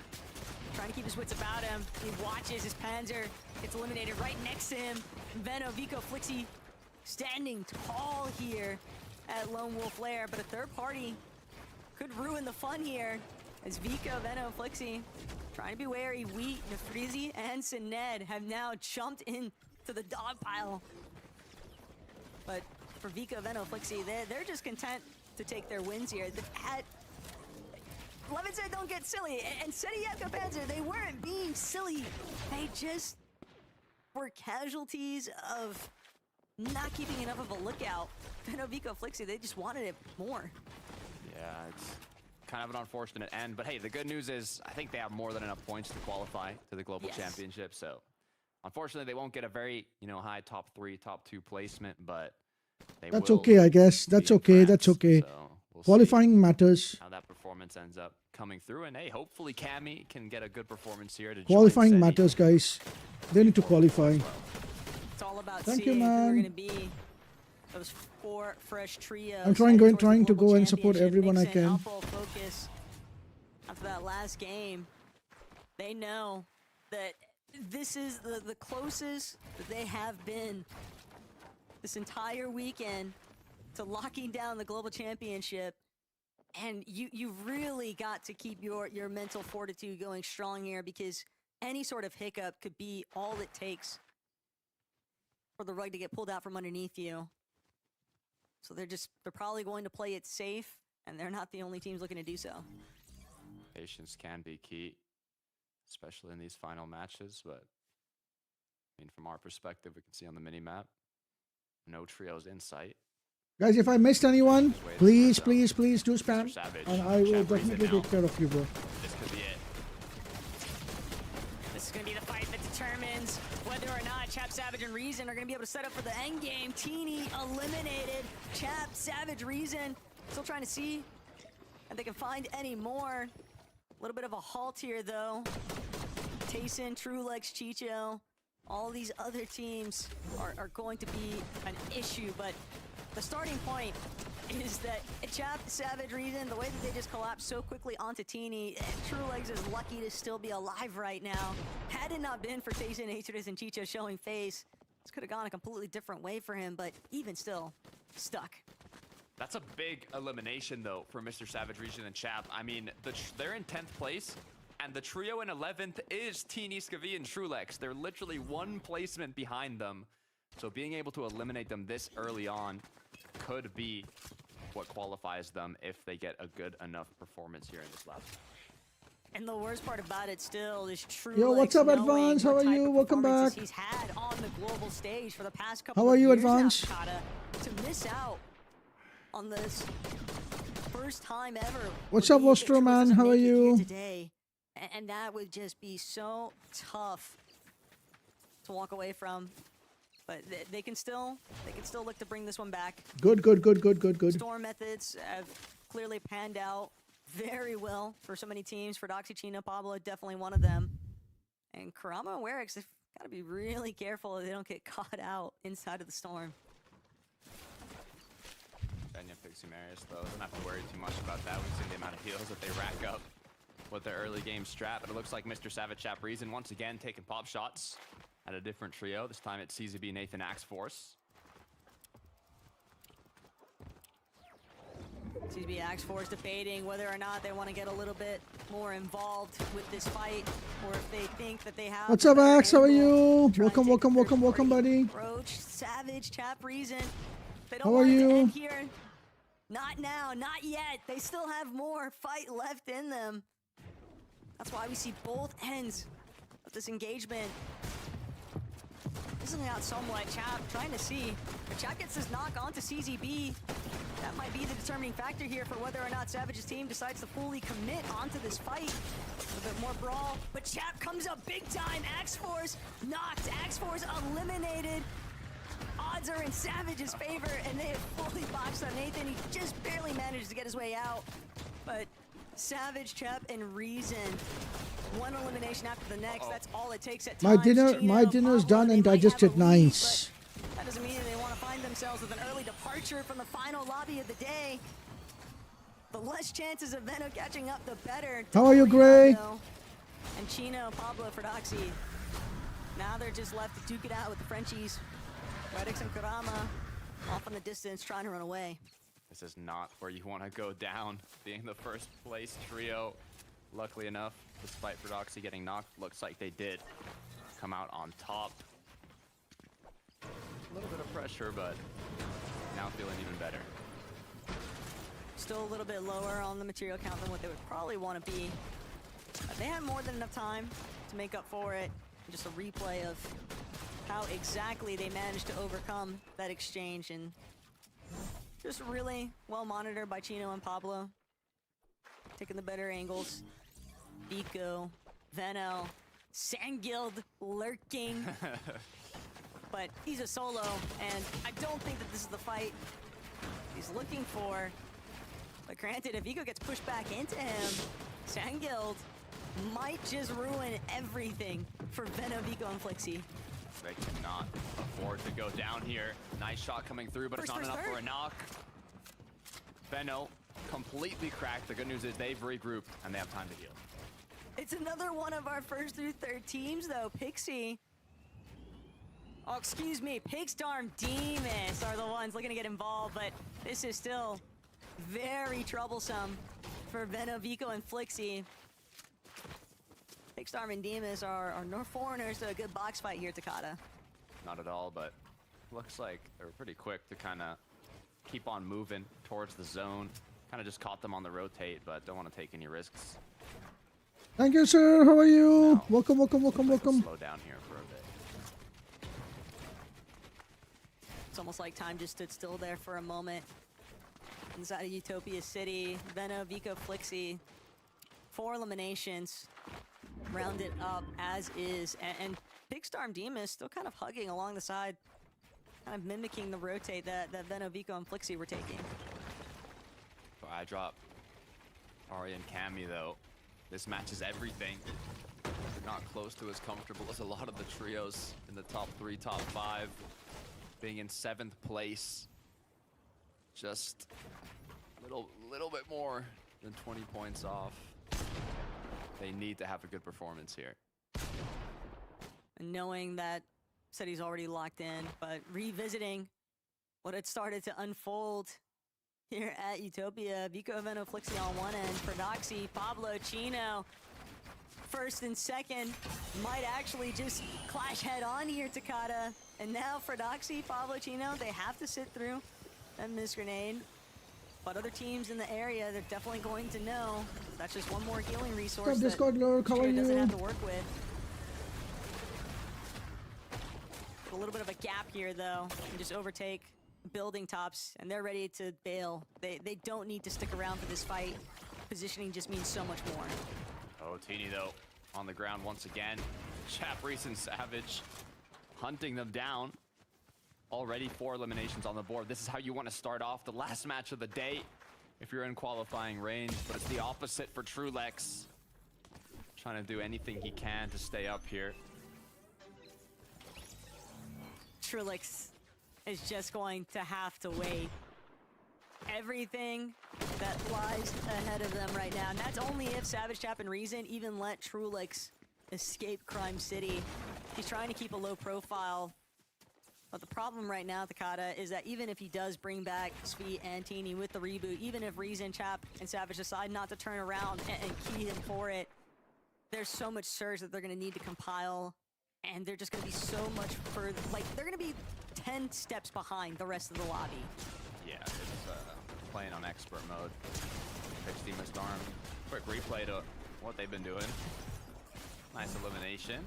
trying to keep his wits about him. He watches his Panzer gets eliminated right next to him. Veno, Vico, Flixi standing tall here at Lone Wolf Lair, but a third party could ruin the fun here as Vico, Veno, Flixi trying to be wary. Wheat, Nefrizi, and Sined have now jumped into the dog pile. But for Vico, Veno, Flixi, they're just content to take their wins here. Levin said don't get silly, and Seti, Yapko, Panzer, they weren't being silly. They just were casualties of not keeping enough of a lookout. Veno, Vico, Flixi, they just wanted it more. Yeah, it's kind of an unfortunate end, but hey, the good news is I think they have more than enough points to qualify to the Global Championship, so unfortunately they won't get a very, high top 3, top 2 placement, but that's okay, I guess. That's okay, that's okay. So we'll qualifying matters. How that performance ends up coming through, and hey, hopefully Cammy can get a good performance here to Qualifying join matters, guys. They need to qualify. It's all about Thank seeing you, who are man. going to be those 4 fresh trios. I'm trying to go and support everyone I can. Full focus after that last game. They know that This is the closest that they have been this entire weekend to locking down the global championship. And you really got to keep your mental fortitude going strong here, because any sort of hiccup could be all it takes for the rug to get pulled out from underneath you. So they're probably going to play it safe, and they're not the only teams looking to do so. Patience can be key, especially in these final matches, but I mean, from our perspective, we can see on the mini-map, no trios in sight. Guys, if I missed anyone, please do spam, and I will definitely take care of you, bro. This could be it. This is going to be the fight that determines whether or not Chap, Savage, and Reason are going to be able to set up for the end game. Teeny eliminated. Chap, Savage, Reason still trying to see if they can find any more. A little bit of a halt here, though. Tayson, Trulex, Chicho, all these other teams are going to be an issue, but the starting point is that Chap, Savage, Reason, the way that they just collapsed so quickly onto Teeny, Trulegs is lucky to still be alive right now. Had it not been for Tayson, Atrus, and Chicho showing face, this could have gone a completely different way for him, but even still, stuck. That's a big elimination, though, for Mr. Savage, Reason, and Chap. I mean, they're in 10th place, and the trio in 11th is Teeny, Skavi, and Trulex. They're literally one placement behind them. So being able to eliminate them this early on could be what qualifies them if they get a good enough performance here in this lap. And the worst part about it still is Trulex. Yo, what's up, Advance? How are you? Welcome back. He's had on the global stage for the past couple How are of you, years Advance? now, Kata, to miss out on this first time ever. What's up, Vostro man? How are you? Today. And that would just be so tough to walk away from. But they can still look to bring this one back. Good. Storm methods have clearly panned out very well for so many teams. For Doxy, Chino, Pablo, definitely one of them. And Karama and Werix have got to be really careful that they don't get caught out inside of the storm. Benya picks Marius, though. Doesn't have to worry too much about that. We've seen the amount of heals that they rack up with their early game strat. But it looks like Mr. Savage, Chap, Reason once again taking pop shots at a different trio. This time it's CZB, Nathan, Axe Force. CZB, Axe Force debating whether or not they want to get a little bit more involved with this fight, or if they think that they have... What's up, Axe? How are you? Welcome, buddy. Roach, Savage, Chap, Reason. They don't How are want it to you? end here. Not now, not yet. They still have more fight left in them. That's why we see both ends of this engagement. This is out somewhat. Chap trying to see. If Chap gets this knock onto CZB, that might be the determining factor here for whether or not Savage's team decides to fully commit onto this fight. A bit more brawl, but Chap comes up big time. Axe Force knocked. Axe Force eliminated. Odds are in Savage's favor, and they have fully boxed on Nathan. He just barely managed to get his way out. But Savage, Chap, and Reason, one elimination after the next. That's all it takes at times. My dinner's done and digested. Nice. That doesn't mean that they want to find themselves with an early departure from the final lobby of the day. The less chances of Venom catching up, the better. How are you, Gray? And Chino, Pablo for Doxy. Now they're just left to duke it out with the Frenchies. Redix and Karama off in the distance trying to run away. This is not where you want to go down, being the first place trio. Luckily enough, despite Prodoxy getting knocked, looks like they did come out on top. A little bit of pressure, but now feeling even better. Still a little bit lower on the material count than what they would probably want to be. They had more than enough time to make up for it. Just a replay of how exactly they managed to overcome that exchange, and just really well monitored by Chino and Pablo. Taking the better angles. Vico, Veno, Sangild lurking. But he's a solo, and I don't think that this is the fight he's looking for. But granted, if Vico gets pushed back into him, Sangild might just ruin everything for Veno, Vico, and Flixie. They cannot afford to go down here. Nice shot coming through, but it's not enough for a knock. Veno completely cracked. The good news is they've regrouped and they have time to heal. It's another one of our first through third teams, though. Pixie. Oh, excuse me. Pigstorm Demas are the ones looking to get involved, but this is still very troublesome for Venovico and Flixie. Pigstorm and Demas are no foreigners to a good box fight here, Takata. Not at all, but looks like they were pretty quick to kind of keep on moving towards the zone. Kind of just caught them on the rotate, but don't want to take any risks. Thank you, sir. How are you? Now, Welcome, welcome, welcome, welcome. Slow down here for a bit. It's almost like time just stood still there for a moment. Inside of Utopia City, Veno, Vico, Flixie, 4 eliminations, rounded up as is, and Pigstorm Demas still kind of hugging along the side, kind of mimicking the rotate that Veno, Vico, and Flixie were taking. I drop Ari and Cammy though. This matches everything. They're not close to as comfortable as a lot of the trios in the top 3, top 5. Being in 7th place. Just little bit more than 20 points off. They need to have a good performance here. And knowing that City's already locked in, but revisiting what had started to unfold here at Utopia, Vico, Veno, Flixie on one end, Prodoxy, Pablo, Chino, first and second, might actually just clash head on here, Takata. And now Prodoxy, Pablo, Chino, they have to sit through that missed grenade. But other teams in the area, they're definitely going to know that's just one more healing resource that Discord lurk, how are Chino doesn't you? have to work with. A little bit of a gap here, though, and just overtake building tops, and they're ready to bail. They don't need to stick around for this fight. Positioning just means so much more. Oh, Teeny though, on the ground once again. Chaprice and Savage hunting them down. Already 4 eliminations on the board. This is how you want to start off the last match of the day if you're in qualifying range, but it's the opposite for Trulex. Trying to do anything he can to stay up here. Trulex is just going to have to wait. Everything that lies ahead of them right now, and that's only if Savage, Chap, and Reason even let Trulex escape Crime City. He's trying to keep a low profile, but the problem right now, Takata, is that even if he does bring back Svi and Teeny with the reboot, even if Reason, Chap, and Savage decide not to turn around and key him for it, there's so much surge that they're going to need to compile, and they're just going to be so much further, like, they're going to be 10 steps behind the rest of the lobby. Yeah, it's playing on expert mode. Fixed Demon Storm. Quick replay to what they've been doing. Nice elimination.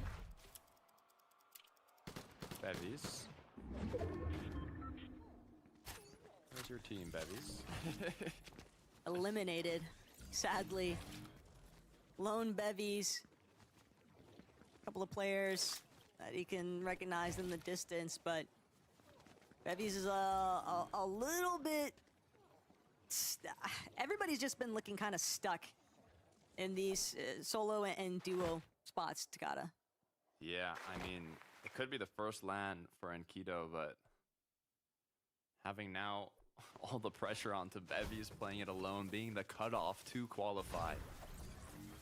Bevies. Where's your team, Bevies? Eliminated, sadly. Lone Bevies. A couple of players that he can recognize in the distance, but Bevies is a little bit... Everybody's just been looking kind of stuck in these solo and duo spots, Takata. Yeah, I mean, it could be the first LAN for Enkido, but having now all the pressure onto Bevies playing it alone, being the cutoff to qualify,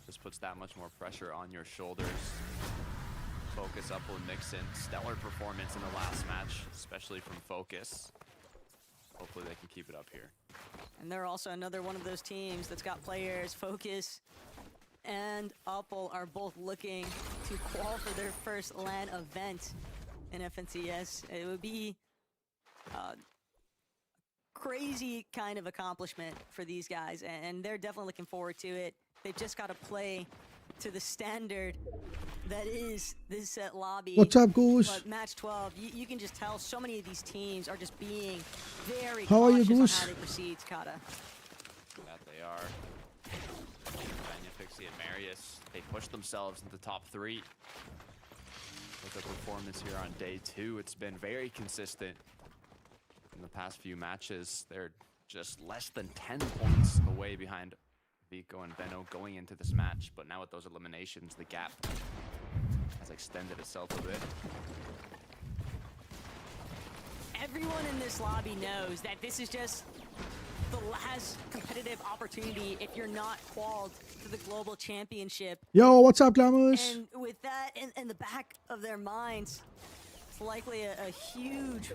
just puts that much more pressure on your shoulders. Focus up will mix in. Stellar performance in the last match, especially from Focus. Hopefully they can keep it up here. And they're also another one of those teams that's got players. Focus and Uppel are both looking to qual for their first LAN event in FNCS. It would be a crazy kind of accomplishment for these guys, and they're definitely looking forward to it. They've just got to play to the standard that is this set lobby. What's up, Goose? But match 12, you can just tell so many of these teams are just being very How are you, cautious on Goose? how they proceed, Takata. That they are. Vanya, Pixie, and Marius, they push themselves into the top 3. With their performance here on day 2, it's been very consistent. In the past few matches, they're just less than 10 points away behind Vico and Veno going into this match, but now with those eliminations, the gap has extended itself a bit. Everyone in this lobby knows that this is just the last competitive opportunity if you're not qualified to the global championship. Yo, what's up, Glamours? And with that in the back of their minds, it's likely a huge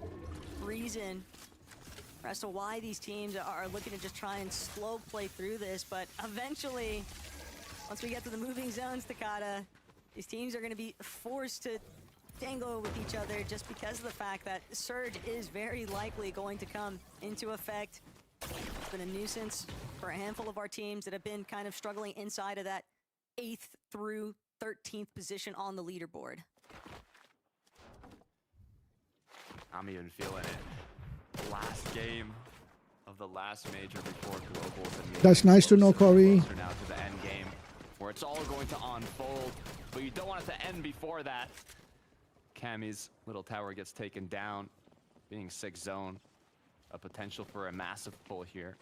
reason as to why these teams are looking to just try and slow play through this. But eventually, once we get to the moving zones, Takada, these teams are going to be forced to tango with each other just because of the fact that Surge is very likely going to come into effect. It's been a nuisance for a handful of our teams that have been kind of struggling inside of that 8th through 13th position on the leaderboard. I'm even feeling it. Last game of the last major before Globals. And That's nice to know, Corey. Closer now to the end game, where it's all going to unfold, but you don't want it to end before that. Cammy's little tower gets taken down, being 6 zone. A potential for a massive pull here.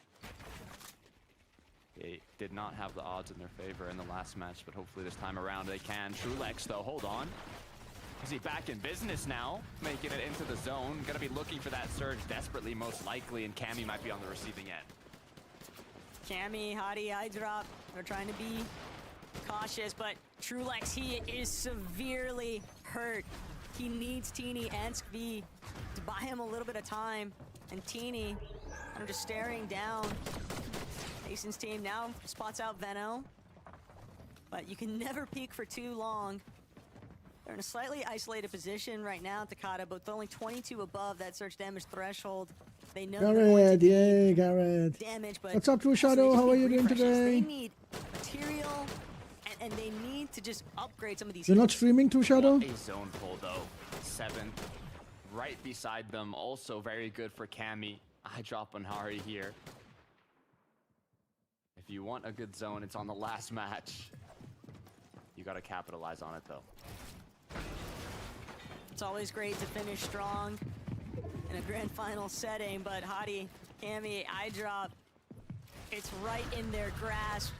They did not have the odds in their favor in the last match, but hopefully this time around they can. Trulex, though, hold on. Is he back in business now? Making it into the zone. Gonna be looking for that surge desperately, most likely, and Cammy might be on the receiving end. Cammy, Hadi, iDrop, they're trying to be cautious, but Trulex, he is severely hurt. He needs Teeny and Skv to buy him a little bit of time. And Teeny, I'm just staring down. Mason's team now spots out Veno. But you can never peek for too long. They're in a slightly isolated position right now, Takada, but only 22 above that search damage threshold. They know Garrett, yay, Garrett. Damage, but what's up, True Shadow? How are you doing today? They need material, and they need to just upgrade some of these. You're not streaming, True Shadow? A zone pull, though. 7th. Right beside them, also very good for Cammy. I drop on Hari here. If you want a good zone, it's on the last match. You gotta capitalize on it, though. It's always great to finish strong in a grand final setting, but Hadi, Cammy, iDrop, it's right in their grasp.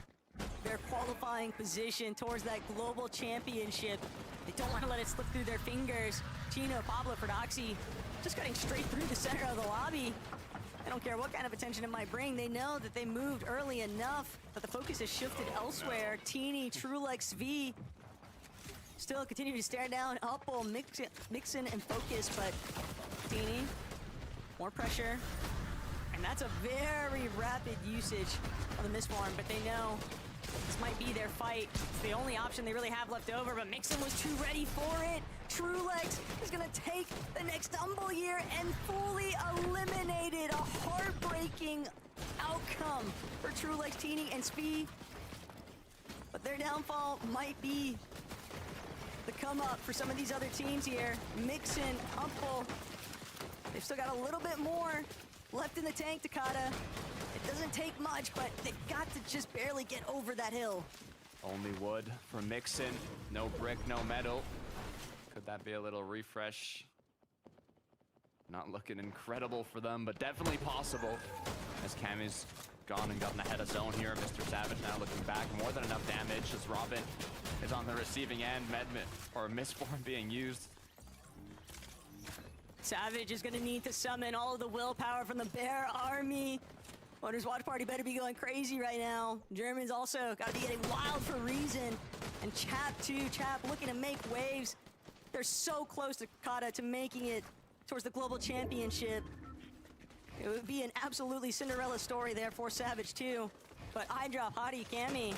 Their qualifying position towards that global championship. They don't want to let it slip through their fingers. Chino, Pablo, Prodoxy, just cutting straight through the center of the lobby. They don't care what kind of attention it might bring. They know that they moved early enough that the focus has shifted elsewhere. Teeny, Trulex, V, still continue to stare down. Upple, Mixin, and Focus, but Teeny, more pressure. And that's a very rapid usage of the misform, but they know this might be their fight. It's the only option they really have left over, but Mixin was too ready for it. Trulex is gonna take the next stumble here and fully eliminated. A heartbreaking outcome for Trulex, Teeny, and Spee. But their downfall might be the come up for some of these other teams here. Mixin, Upple, they've still got a little bit more left in the tank, Takada. It doesn't take much, but they've got to just barely get over that hill. Only wood from Mixin. No brick, no metal. Could that be a little refresh? Not looking incredible for them, but definitely possible. As Cammy's gone and gotten ahead of zone here. Mr. Savage now looking back. More than enough damage as Robin is on the receiving end. Or misform being used. Savage is gonna need to summon all of the willpower from the Bear Army. Wonders Watch Party better be going crazy right now. Germans also gotta be getting wild for reason. And Chap too, Chap looking to make waves. They're so close to Kata to making it towards the global championship. It would be an absolutely Cinderella story there for Savage too. But iDrop, Hadi, Cammy,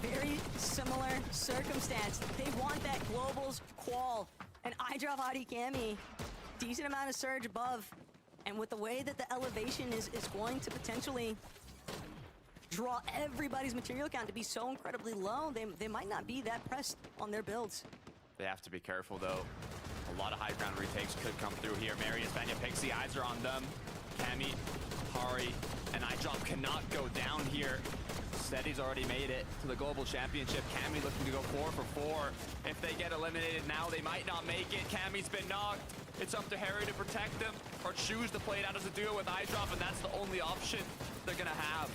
very similar circumstance. They want that globals qual. And iDrop, Hadi, Cammy, decent amount of surge above. And with the way that the elevation is going to potentially draw everybody's material count to be so incredibly low, they might not be that pressed on their builds. They have to be careful, though. A lot of high ground retakes could come through here. Marius, Vanya, Pixie, eyes are on them. Cammy, Hari, and iDrop cannot go down here. Steady's already made it to the global championship. Cammy looking to go 4 for 4. If they get eliminated now, they might not make it. Cammy's been knocked. It's up to Harry to protect them or choose to play it out as a duo with iDrop, and that's the only option they're gonna have.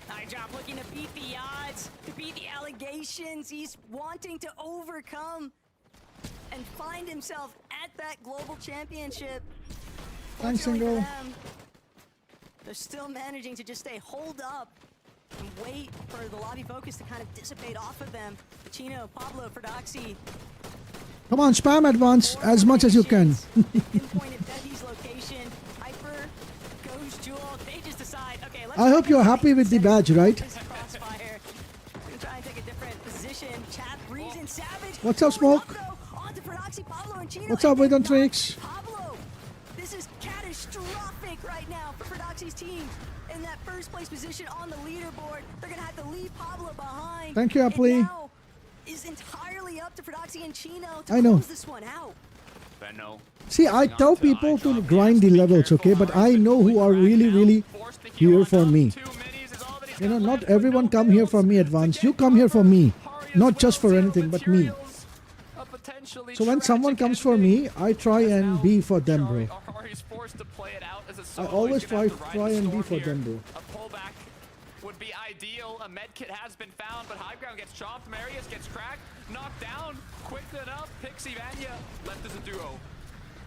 iDrop looking to beat the odds, to beat the allegations. He's wanting to overcome and find himself at that global championship. Thanks, Fortunately for Ingo. them, They're still managing to just stay holed up and wait for the lobby focus to kind of dissipate off of them. Chino, Pablo, Fordoxy. Come on, spam advance as much as you can. Pinpointed Betty's location. Hyper goes Jewel. They just decide, okay, let's I hope you're happy with the badge, right? this crossfire. Gonna try and take a different position. Chat, Reason, Savage. What's up, going Smoke? though, onto Fordoxy, Pablo, and Chino. What's up, and Wait on not Tricks? Pablo. This is catastrophic right now for Fordoxy's team. In that first place position on the leaderboard, they're gonna have to leave Pablo behind. Thank you, It Apley. now is entirely up to Fordoxy and Chino to I know. close this one out. Benno. See, I tell people to grind the levels, okay? But I know who are really here for me. You know, not everyone come here for me, Advance. You come here for me. Not just for anything, but me. So when someone comes for me, I try and be for them, bro. I always try and be for them, bro. A pullback would be ideal. A med kit has been found, but high ground gets chopped. Marius gets cracked, knocked down, quick enough. Pixie Vanya left as a duo.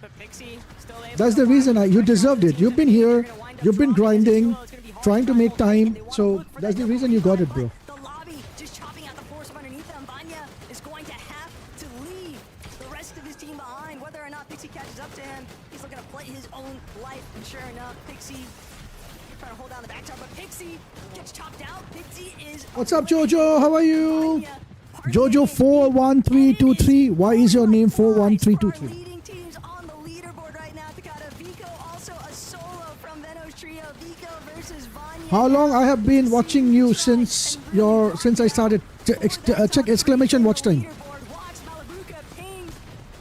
But Pixie still able That's the reason you deserved it. You've been here, you've been grinding, trying to make time. So that's the reason you got it, bro. The lobby just chopping out the force from underneath them. Vanya is going to have to leave the rest of his team behind. Whether or not Pixie catches up to him, he's looking to play his own life. And sure enough, Pixie trying to hold down the back top, but Pixie gets chopped out. Pixie is. What's up, Jojo? How are you? Jojo 41323. Why is your name 41323? Leading teams on the leaderboard right now. Takata, Vico also a solo from Veno's trio. Vico versus Vanya. How long I have been watching you since I started? Check exclamation watch time. Leaderboard, watch Malabuka ping.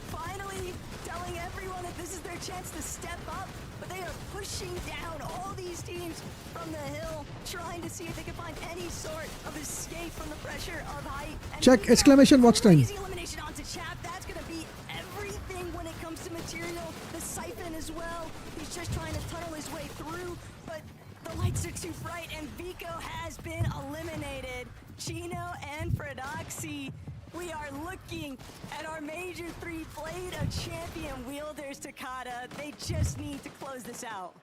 Finally telling everyone that this is their chance to step up, but they are pushing down all these teams from the hill, trying to see if they can find any sort of escape from the pressure of height. And Check Vico, exclamation watch time. easy elimination onto Chap. That's going to be everything when it comes to material. The siphon as well. He's just trying to tunnel his way through, but the lights are too bright, and Vico has been eliminated. Chino and Fordoxy, we are looking at our Major 3 Blade of Champion wielders, Takata. They just need to close this out.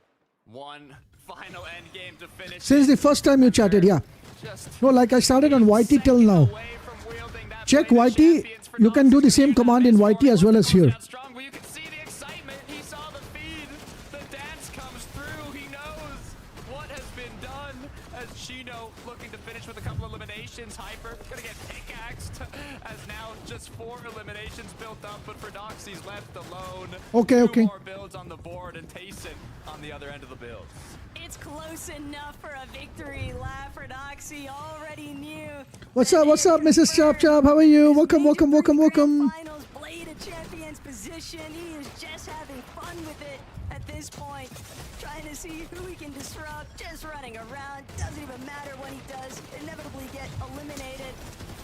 One final end game to finish. Since the first time you chatted, yeah. Just No, like I started on YT till now. away from wielding that Check Blade of YT. Champions for You can do the Doxy. same command in YT as well as here. Strong, but you can see the excitement. He saw the feed. The dance comes through. He knows what has been done. As Chino looking to finish with a couple eliminations. Hyper gonna get pickaxed. As now just 4 eliminations built up, but for Doxy's left alone. Okay, 2 okay. more builds on the board, and Tayson on the other end of the build. It's close enough for a victory lap. Fordoxy already knew. What's up, Mrs. Chop Chop? How are you? Welcome. Finals Blade of Champions position. He is just having fun with it at this point. Trying to see who he can disrupt. Just running around. Doesn't even matter when he does. Inevitably get eliminated.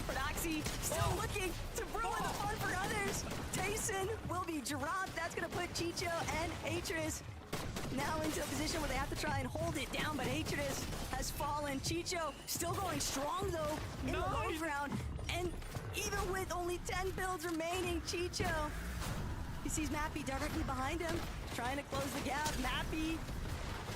Fordoxy still looking to ruin the fun for others. Tayson will be dropped. That's going to put Chicho and Atris now into a position where they have to try and hold it down, but Atris has fallen. Chicho still going strong though in the low ground, and even with only 10 builds remaining, Chicho, he sees Mappy directly behind him, trying to close the gap. Mappy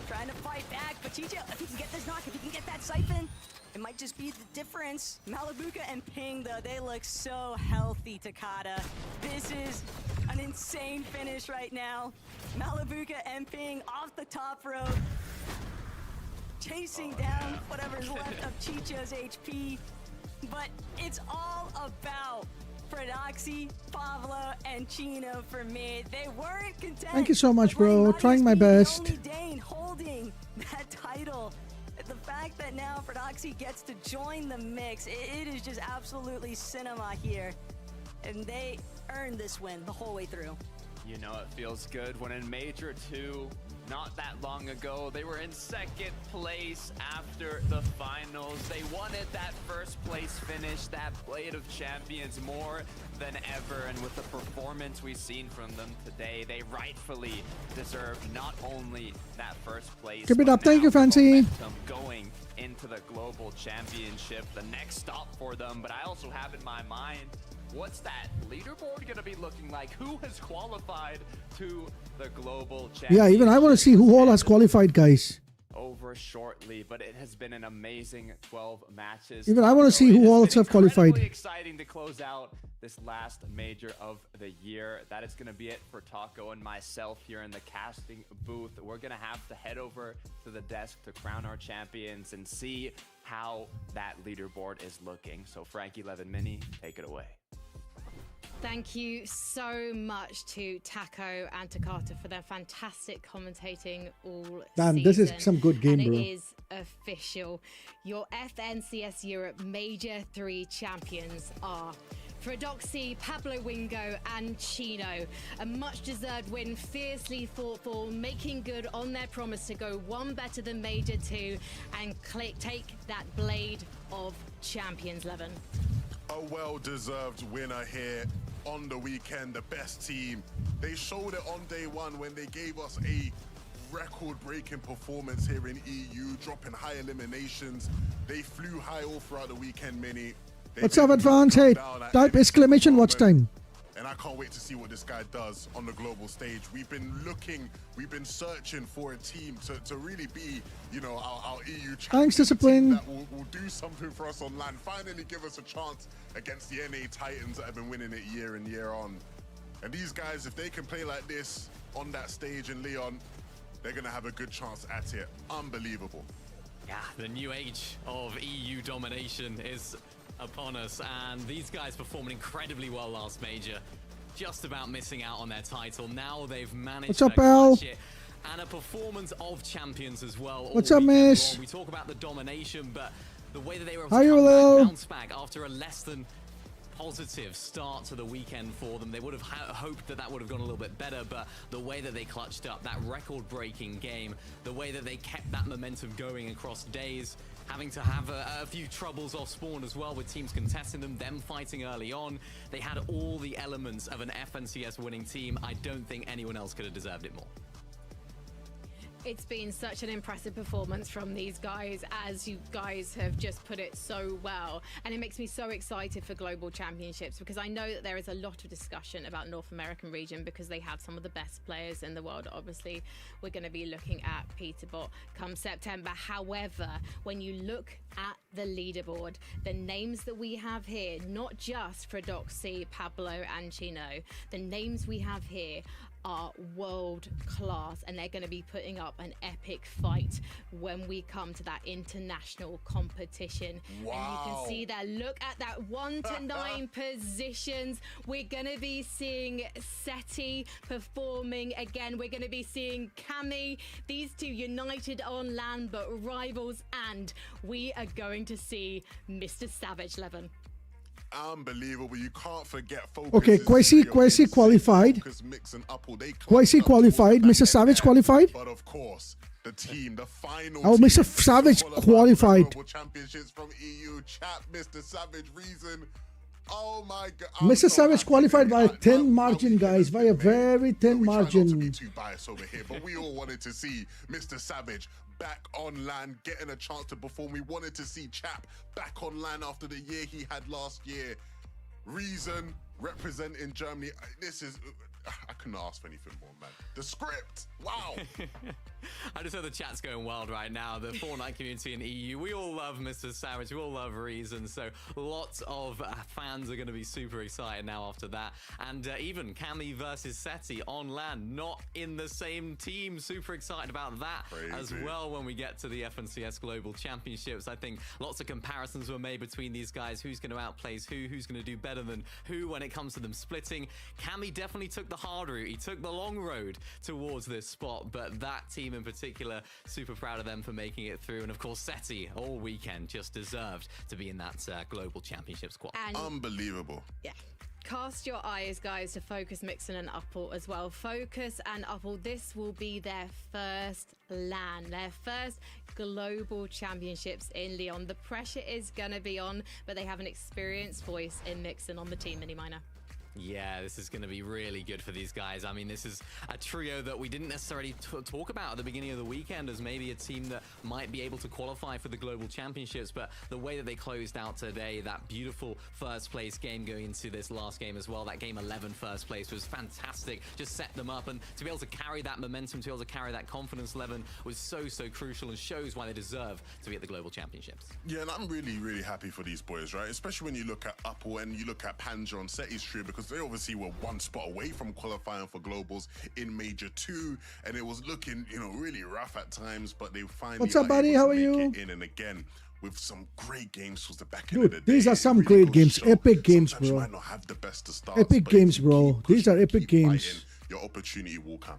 trying to fight back, but Chicho, if he can get this knock, if he can get that siphon, it might just be the difference. Malabuka and Ping, though, they look so healthy, Takata. This is an insane finish right now. Malabuka and Ping off the top rope, chasing down whatever's left of Chicho's HP. But it's all about Fordoxy, Pablo, and Chino for me. They weren't content. Thank you so much, with letting bro. Ryan Trying my be the best. only Dane holding that title. The fact that now Fordoxy gets to join the mix, it is just absolutely cinema here. And they earned this win the whole way through. You know it feels good when in Major 2, not that long ago, they were in 2nd place after the finals. They wanted that first place finish, that Blade of Champions more than ever. And with the performance we've seen from them today, they rightfully deserve not only that first place, Keep it but up. Thank now you, Fancy. momentum going into the global championship, the next stop for them. But I also have in my mind, what's that leaderboard going to be looking like? Who has qualified to the global championship? Yeah, even I want to see who all has qualified, guys. Over over shortly, but it has been an amazing 12 matches. Even I want to see So it who has else been have qualified. incredibly exciting to close out this last major of the year. That is going to be it for Taco and myself here in the casting booth. We're going to have to head over to the desk to crown our champions and see how that leaderboard is looking. So Frankie Levin Mini, take it away. Thank you so much to Taco and Takata for their fantastic commentating all Damn, season. this is some good game, and bro. it is official. Your FNCS Europe Major 3 champions are Fredoxy, Pablo Wingo and Chino. A much-deserved win, fiercely fought for, making good on their promise to go one better than Major 2 and take that Blade of Champions, Levin. A well-deserved winner here on the weekend. The best team. They showed it on day one when they gave us a record-breaking performance here in EU, dropping high eliminations. They flew high all throughout the weekend, Mini. What's up, Advance? Hey, type exclamation watch time. And I can't wait to see what this guy does on the global stage. We've been searching for a team to really be, you know, our EU champions. Thanks, Discipline. That will do something for us on land. Finally give us a chance against the NA Titans that have been winning it year in, year on. And these guys, if they can play like this on that stage in Leon, they're going to have a good chance at it. Unbelievable. Yeah, the new age of EU domination is upon us, and these guys performed incredibly well last major, just about missing out on their title. Now they've managed What's to up, Al? clutch it, and a performance of champions as well. all What's up, weekend miss? long. We talk about the domination, but the way that they were able How to you, come Lil? back, bounce back after a less than positive start to the weekend for them. They would have hoped that that would have gone a little bit better, but the way that they clutched up that record-breaking game, the way that they kept that momentum going across days, having to have a few troubles off spawn as well with teams contesting them fighting early on. They had all the elements of an FNCS winning team. I don't think anyone else could have deserved it more. It's been such an impressive performance from these guys, as you guys have just put it so well. And it makes me so excited for global championships, because I know that there is a lot of discussion about North American region because they have some of the best players in the world. Obviously, we're going to be looking at Peterbot come September. However, when you look at the leaderboard, the names that we have here, not just Fredoxy, Pablo and Chino, the names we have here are world class, and they're going to be putting up an epic fight when we come to that international competition. Wow. And you can see that. Look at that 1 to 9 positions. We're going to be seeing Seti performing again. We're going to be seeing Cami, these two united on land but rivals, and we are going to see Mr. Savage, Levin. Unbelievable. You can't forget Focus. Okay, Kwesi qualified. Focus, Mix and Upple. They Kwesi qualified. Mr. Savage qualified. But of course, the team, the final Oh, team, Mr. Savage qualified for the qualified. Global Championships from EU. Chat, Mr. Savage, reason. Oh my God. Mr. Savage qualified by a thin margin, guys. By a very thin We try not to be margin. too biased over here, but we all wanted to see Mr. Savage back on land, getting a chance to perform. We wanted to see Chap back on land after the year he had last year. Reason representing Germany. This is, I couldn't ask for anything more, man. The script, wow. I just know the chat's going wild right now. The Fortnite community in EU, we all love Mr. Savage, we all love Reason, so lots of fans are going to be super excited now after that. And even Cami versus Seti on land, not in the same team. Super excited about that as well when we get to the FNCS Global Championships. I think lots of comparisons were made between these guys. Who's going to outplace who's going to do better than who when it comes to them splitting. Cami definitely took the hard route. He took the long road towards this spot, but that team in particular, super proud of them for making it through. And of course, Seti all weekend just deserved to be in that global championship squad. And Unbelievable. yeah. Cast your eyes, guys, to Focus, Mixon and Upple as well. Focus and Upple, this will be their first LAN, their first global championships in Leon. The pressure is going to be on, but they have an experienced voice in Mixon on the team, Mini Minor. Yeah, this is going to be really good for these guys. I mean, this is a trio that we didn't necessarily talk about at the beginning of the weekend as maybe a team that might be able to qualify for the global championships, but the way that they closed out today, that beautiful first place game going into this last game as well, that game 11 first place was fantastic. Just set them up, and to be able to carry that momentum, to be able to carry that confidence level was so crucial and shows why they deserve to be at the global championships. Yeah, and I'm really happy for these boys, right? Especially when you look at Upper and you look at Panja and Seti's trio, because they obviously were one spot away from qualifying for globals in Major 2, and it was looking, you know, really rough at times, but they finally What's up, buddy? How are you? in, and again, with some great games towards the back Dude, end of the day. these are some really great games, epic games, sometimes you bro. might not have the best of starts, Epic but if games, you bro. keep These are pushing, epic keep games. fighting, your opportunity will come.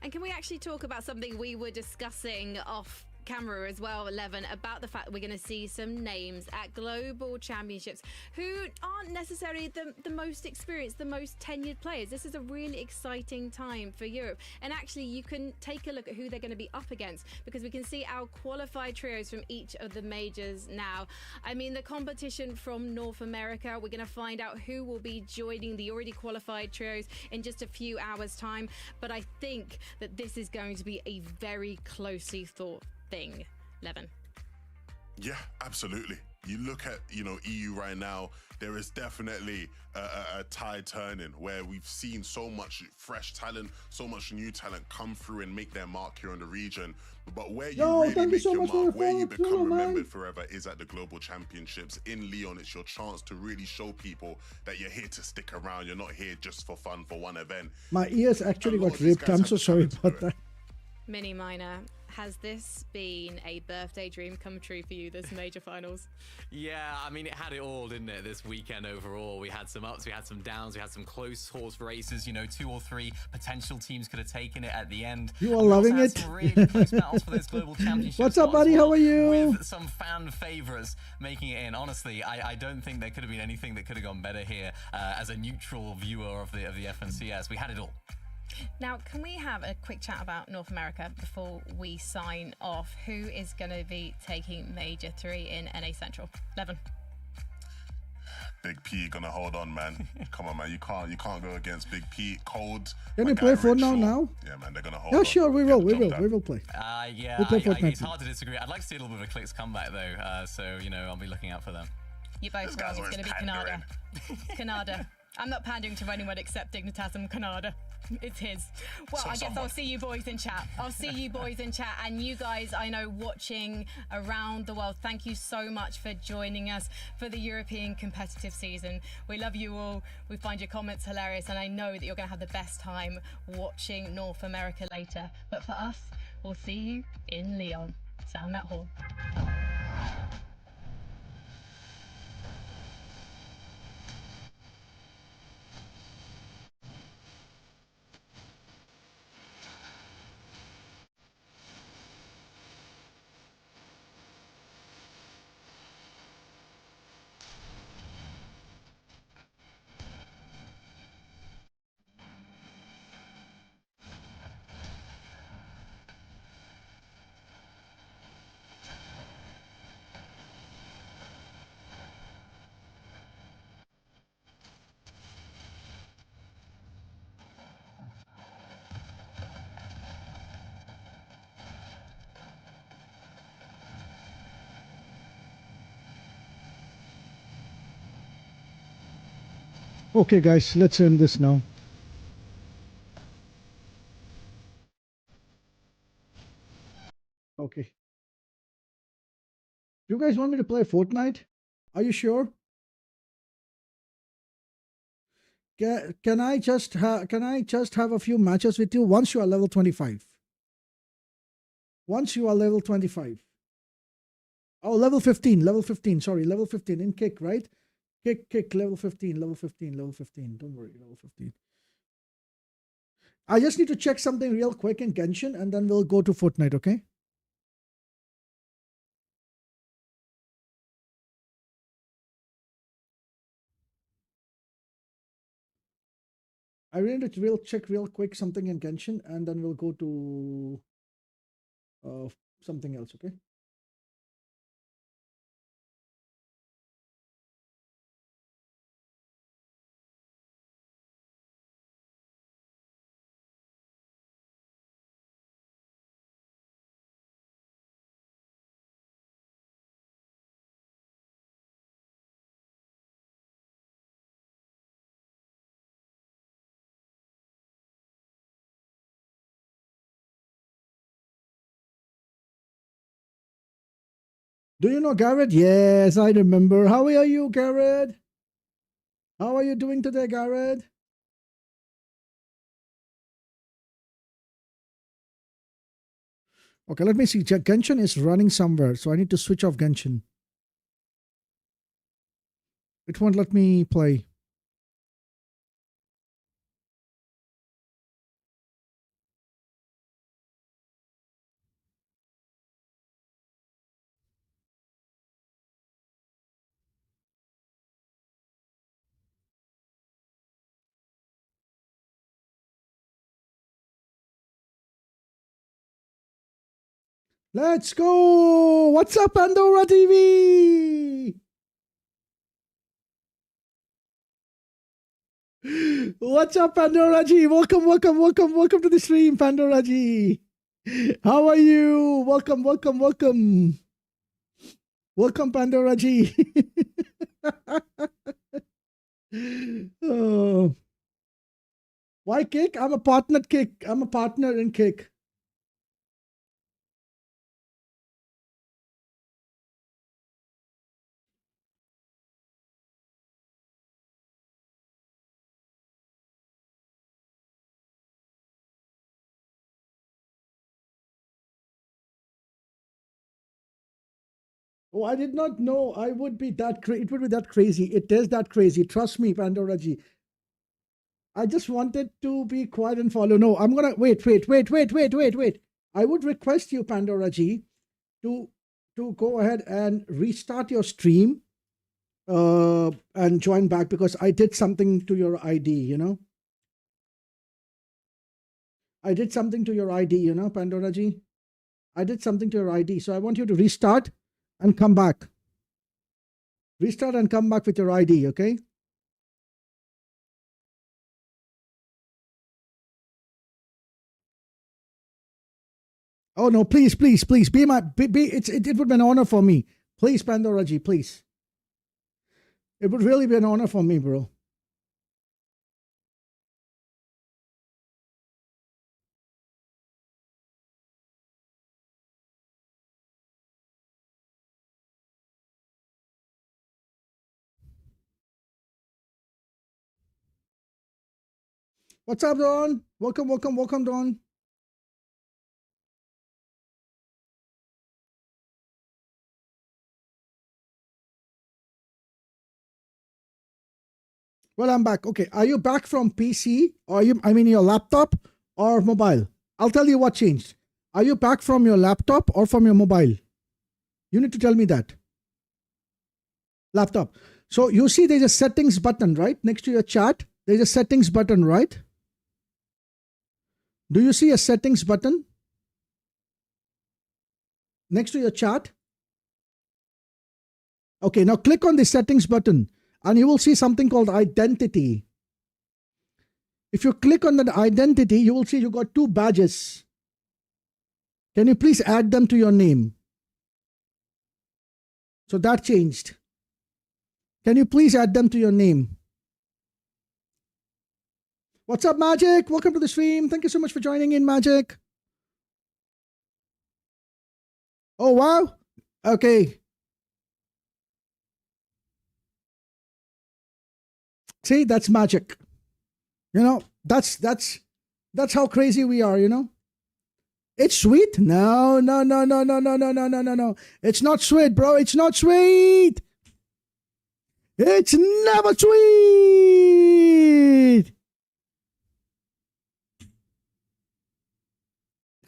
And can we actually talk about something we were discussing off camera as well, 11, about the fact that we're going to see some names at global championships who aren't necessarily the most experienced, the most tenured players. This is a really exciting time for Europe, and actually you can take a look at who they're going to be up against, because we can see our qualified trios from each of the majors now. I mean, the competition from North America, we're going to find out who will be joining the already qualified trios in just a few hours time, but I think that this is going to be a very closely thought thing, Levin. Yeah, absolutely. You look at, you know, EU right now, there is definitely a tide turning where we've seen so much fresh talent, so much new talent come through and make their mark here in the region. But where you really make your mark, where you become remembered forever is at the Global Championships in Lyon. It's your chance to really show people that you're here to stick around. You're not here just for fun for one event. My ears actually got ripped. I'm so sorry about that. Mini Minor, has this been a birthday dream come true for you, this major finals? Yeah, I mean, it had it all, didn't it, this weekend overall? We had some ups, we had some downs, we had some close horse races. You know, 2 or 3 potential teams could have taken it at the end. You are loving it. Some really close battles for those global championships. What's up, buddy? How are you? With some fan favorites making it in. Honestly, I don't think there could have been anything that could have gone better here as a neutral viewer of the FNCS. We had it all. Now, can we have a quick chat about North America before we sign off? Who is going to be taking Major 3 in NA Central? Levin. Big P gonna hold on, man. Come on, man. You can't go against Big P. Cold. Can we play Fortnite now? Yeah, man. They're gonna hold on. Yeah, sure. We will play. Yeah, we'll play Fortnite. It's hard to disagree. I'd like to see a little bit of a Clicks comeback though. So you know, I'll be looking out for them. You both know it's going to be Canada. Canada. I'm not pandering to anyone except Dignitas Canada. It's his. Well, I guess I'll see you boys in chat. And you guys, I know, watching around the world, thank you so much for joining us for the European competitive season. We love you all. We find your comments hilarious, and I know that you're going to have the best time watching North America later. But for us, we'll see you in Lyon. Sound that horn. Okay, guys, let's end this now. Okay. You guys want me to play Fortnite? Are you sure? Can I just have a few matches with you once you are level 25? Once you are level 25. Oh, level 15. Sorry, level 15 in kick, right? Kick, level 15. Don't worry, level 15. I just need to check something real quick in Genshin, and then we'll go to Fortnite, okay? I really need to check real quick something in Genshin, and then we'll go to something else, okay? Do you know Garrett? Yes, I remember. How are you, Garrett? How are you doing today, Garrett? Okay, let me see. Genshin is running somewhere, so I need to switch off Genshin. It won't let me play. Let's go! What's up, Pandora TV? What's up, Pandora G? Welcome to the stream, Pandora G. How are you? Welcome. Welcome, Pandora G. Oh. Why Kick? I'm a partner Kick. I'm a partner in Kick. Oh, I did not know I would be that crazy. It would be that crazy. It is that crazy. Trust me, Pandora G. I just wanted to be quiet and follow. No, I'm gonna wait. I would request you, Pandora G, to go ahead and restart your stream and join back, because I did something to your ID, you know. I did something to your ID, you know, Pandora G. I did something to your ID. So I want you to restart and come back. Restart and come back with your ID, okay? Oh no, please, be my it would be an honor for me. Please, Pandora G, please. It would really be an honor for me, bro. What's up, Don? Welcome, Don. Well, I'm back. Okay, are you back from PC, or your laptop or mobile? I'll tell you what changed. Are you back from your laptop or from your mobile? You need to tell me that. Laptop. So you see there's a settings button, right? Next to your chat, there's a settings button, right? Do you see a settings button next to your chat? Okay, now click on the settings button and you will see something called identity. If you click on that identity, you will see you got 2 badges. Can you please add them to your name? So that changed. Can you please add them to your name? What's up, Magic? Welcome to the stream. Thank you so much for joining in, Magic. Oh, wow. Okay. See, that's magic. You know, that's how crazy we are, you know. It's sweet? No. It's not sweet, bro. It's not sweet. It's never sweet.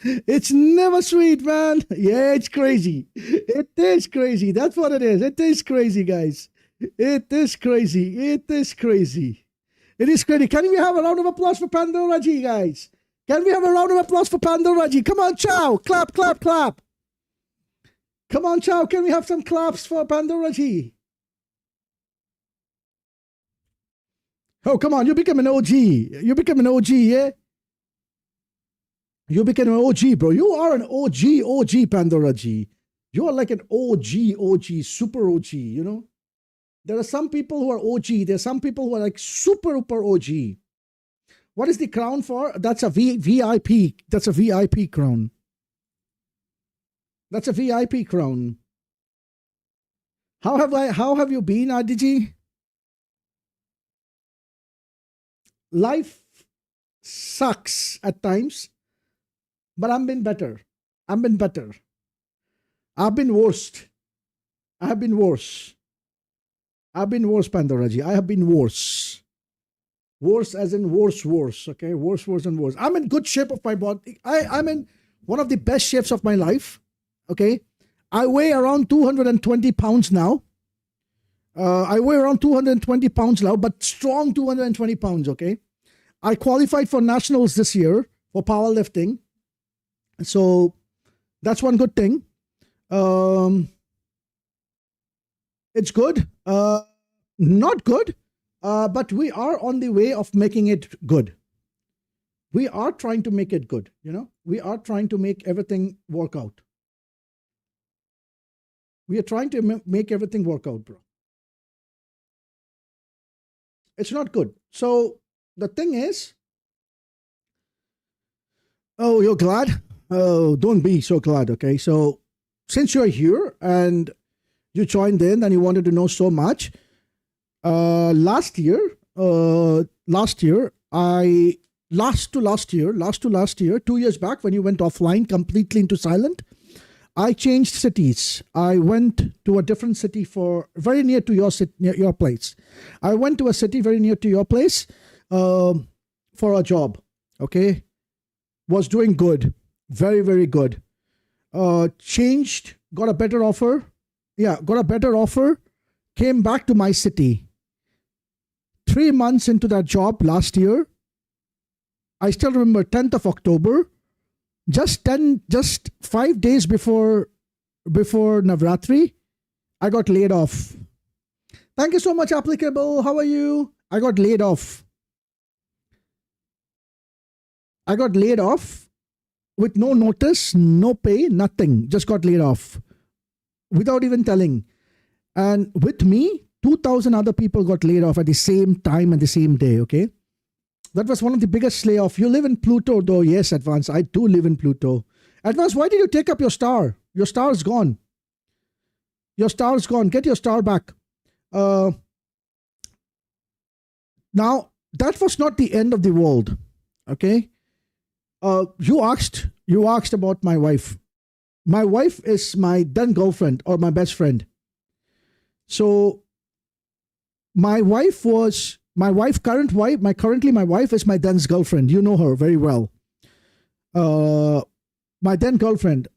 It's never sweet, man. Yeah, it's crazy. It is crazy. That's what it is. It is crazy, guys. It is crazy. It is crazy. It is crazy. Can we have a round of applause for Pandora G, guys? Can we have a round of applause for Pandora G? Come on, Chow. Clap. Come on, Chow. Can we have some claps for Pandora G? Oh, come on. You become an OG. You become an OG, yeah? You became an OG, bro. You are an OG, Pandora G. You are like an OG, super OG, you know? There are some people who are OG. There are some people who are like super OG. What is the crown for? That's a VIP. That's a VIP crown. That's a VIP crown. How have you been, RDG? Life sucks at times, but I've been better. I've been better. I've been worst. I have been worse. I've been worse, Pandoraji. I have been worse. Worse as in worse. Okay, worse and worse. I'm in good shape of my body. I'm in one of the best shapes of my life. Okay, I weigh around 220 pounds now. I weigh around 220 pounds now, but strong 220 pounds. Okay, I qualified for nationals this year for powerlifting, so that's one good thing. It's good. Not good. But we are on the way of making it good. We are trying to make it good, you know. We are trying to make everything work out. We are trying to make everything work out, bro. It's not good. So the thing is, oh, you're glad? Oh, don't be so glad, okay? So since you're here and you joined in and you wanted to know so much, last year, 2 years back when you went offline completely into silent, I changed cities. I went to a different city very near to your place. I went to a city very near to your place for a job. Okay, was doing good, very, very good. Changed, got a better offer. Yeah, got a better offer. Came back to my city. 3 months into that job last year, I still remember 10th of October, just 5 days before Navratri, I got laid off. Thank you so much, Applicable. How are you? I got laid off. I got laid off with no notice, no pay, nothing. Just got laid off without even telling. And with me, 2,000 other people got laid off at the same time and the same day, okay? That was one of the biggest layoffs. You live in Pluto, though. Yes, Advance. I do live in Pluto. Advance, why did you take up your star? Your star is gone. Your star is gone. Get your star back. Now, that was not the end of the world, okay? You asked about my wife. My wife is my then girlfriend or my best friend. So my wife is my then's girlfriend. You know her very well. My then girlfriend.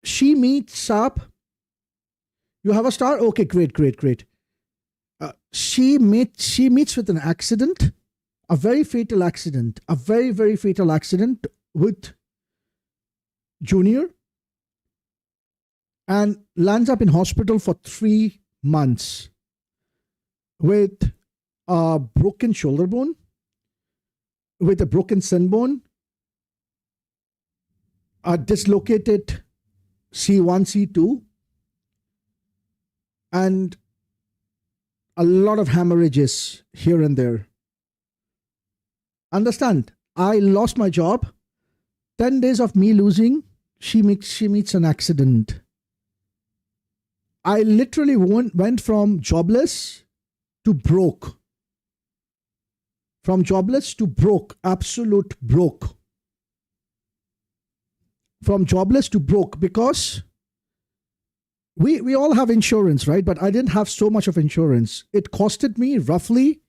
She meets up. You have a star? Okay, great. She meets with an accident, a very fatal accident, with Junior, and lands up in hospital for 3 months with a broken shoulder bone, with a broken shin bone, a dislocated C1, C2, and a lot of hemorrhages here and there. Understand, I lost my job. 10 days of me losing, she meets an accident. I literally went from jobless to broke. From jobless to broke, absolute broke. From jobless to broke because we all have insurance, right? But I didn't have so much of insurance. It costed me roughly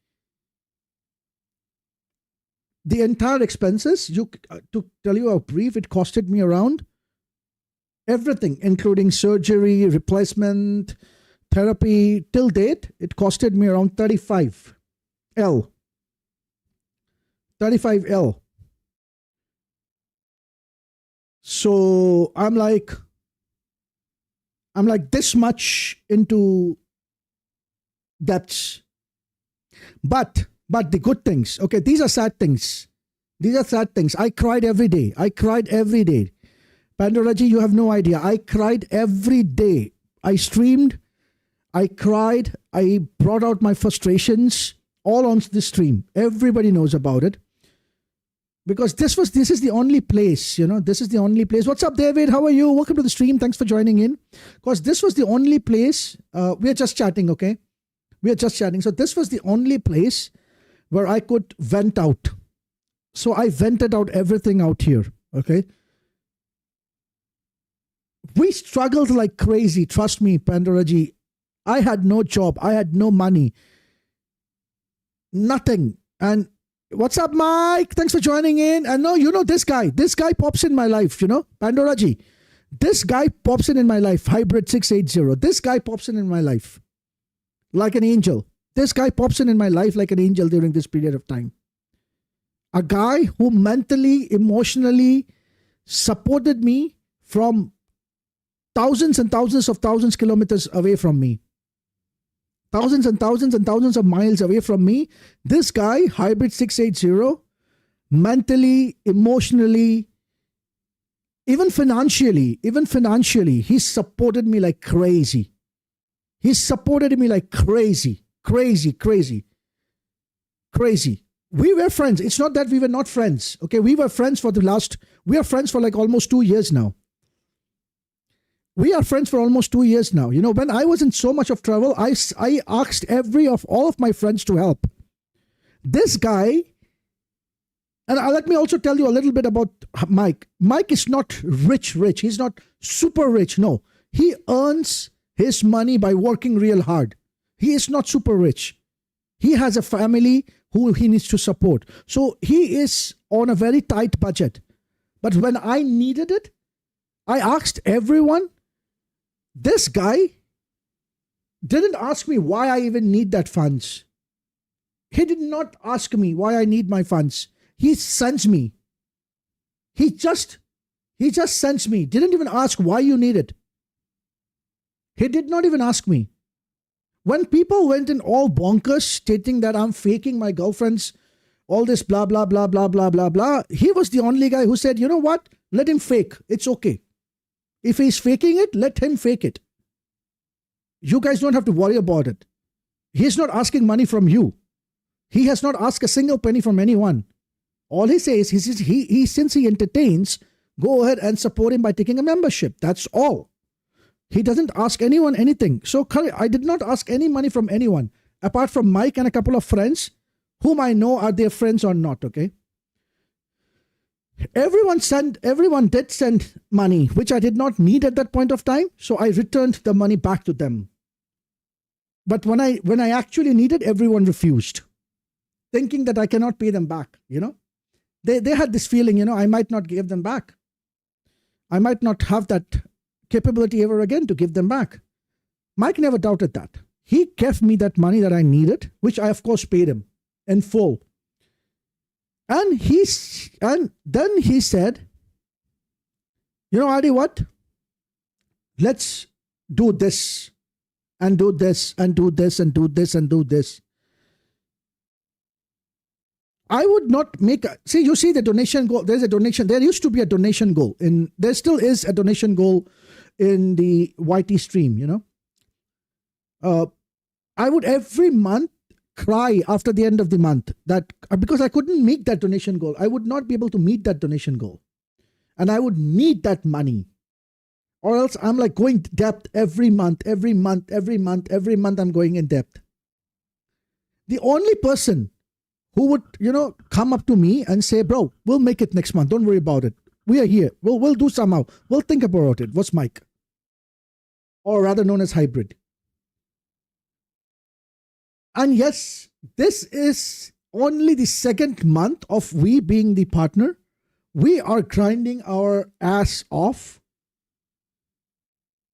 the entire expenses. To tell you a brief, it costed me around everything, including surgery, replacement, therapy. Till date, it costed me around 35L. 35L. So I'm like this much into debts. But the good things, okay, these are sad things. I cried every day. Pandoraji, you have no idea. I cried every day. I streamed. I cried. I brought out my frustrations all on the stream. Everybody knows about it. Because this is the only place, this is the only place. What's up, David? How are you? Welcome to the stream. Thanks for joining in. Because this was the only place, we are just chatting, okay? We are just chatting. So this was the only place where I could vent out. So I vented out everything out here, okay? We struggled like crazy. Trust me, Pandora-ji. I had no job. I had no money. Nothing. And what's up, Mike? Thanks for joining in. And no, this guy. This guy pops in my life, Pandora-ji. This guy pops in my life. Hybrid 680. This guy pops in my life like an angel. This guy pops in my life like an angel during this period of time. A guy who mentally, emotionally supported me from thousands and thousands of kilometers away from me. Thousands and thousands of miles away from me. This guy, Hybrid 680, mentally, emotionally, even financially, he supported me like crazy. He supported me like crazy. We were friends. It's not that we were not friends. Okay, we are friends for like almost 2 years now. We are friends for almost 2 years now. When I was in so much of trouble, I asked all of my friends to help. This guy, and let me also tell you a little bit about Mike. Mike is not rich. He's not super rich. No, he earns his money by working real hard. He is not super rich. He has a family who he needs to support. So he is on a very tight budget. But when I needed it, I asked everyone. This guy didn't ask me why I even need that funds. He did not ask me why I need my funds. He sends me. He just sends me. Didn't even ask why you need it. He did not even ask me. When people went in all bonkers stating that I'm faking my girlfriend's, all this blah, blah, blah, blah, blah, blah, blah, he was the only guy who said, you know what? Let him fake. It's okay. If he's faking it, let him fake it. You guys don't have to worry about it. He's not asking money from you. He has not asked a single penny from anyone. All he says is, since he entertains, go ahead and support him by taking a membership. That's all. He doesn't ask anyone anything. So I did not ask any money from anyone, apart from Mike and a couple of friends, whom I know are their friends or not, okay? Everyone did send money, which I did not need at that point of time. So I returned the money back to them. But when I actually needed, everyone refused, thinking that I cannot pay them back, They had this feeling, I might not give them back. I might not have that capability ever again to give them back. Mike never doubted that. He gave me that money that I needed, which I of course paid him in full. And then he said, Adi, what? Let's do this and do this and do this and do this and do this. I would not make you see the donation goal. There's a donation. There used to be a donation goal there still is a donation goal in the YT stream, I would every month cry after the end of the month that because I couldn't meet that donation goal. I would not be able to meet that donation goal. And I would need that money. Or else I'm like going debt every month I'm going in debt. The only person who would, come up to me and say, bro, we'll make it next month. Don't worry about it. We are here. We'll do somehow. We'll think about it. Was Mike. Or rather known as Hybrid. And yes, this is only the second month of we being the partner. We are grinding our ass off.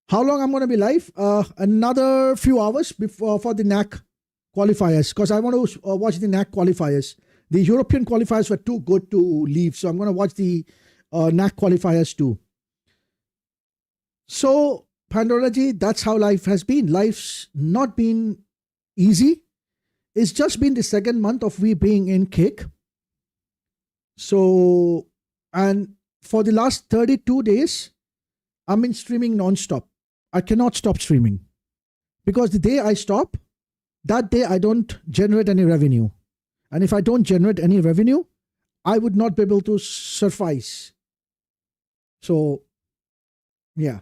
How long I'm going to be live? Another few hours before for the NAC qualifiers, because I want to watch the NAC qualifiers. The European qualifiers were too good to leave, so I'm going to watch the NAC qualifiers too. So, Pandora-ji, that's how life has been. Life's not been easy. It's just been the second month of we being in kick. So, and for the last 32 days, I'm in streaming non-stop. I cannot stop streaming. Because the day I stop, that day I don't generate any revenue. And if I don't generate any revenue, I would not be able to suffice. So, yeah.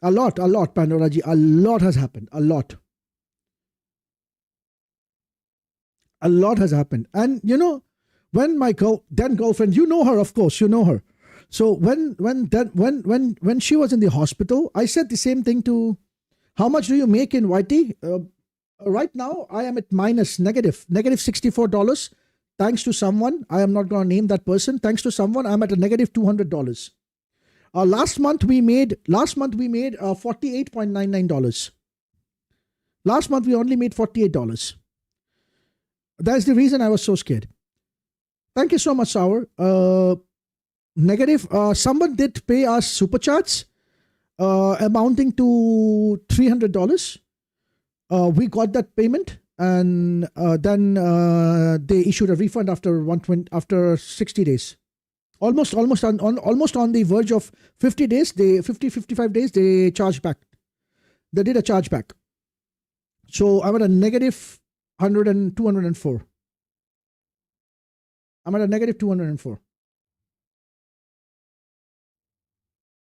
A lot, Pandoraji. A lot has happened. A lot. A lot has happened. And you know, when my then girlfriend, you know her, of course, you know her. So when she was in the hospital, I said the same thing to, how much do you make in YT? Right now, I am at negative $64. Thanks to someone, I am not going to name that person. Thanks to someone, I'm at a negative $200. Last month we made $48.99. Last month we only made $48. That's the reason I was so scared. Thank you so much, Sour. Negative. Someone did pay us super chats, amounting to $300. We got that payment, and then they issued a refund after 60 days. Almost on the verge of 50 days. 55 days. They charged back. They did a chargeback. So I'm at a negative 204. I'm at a negative 204.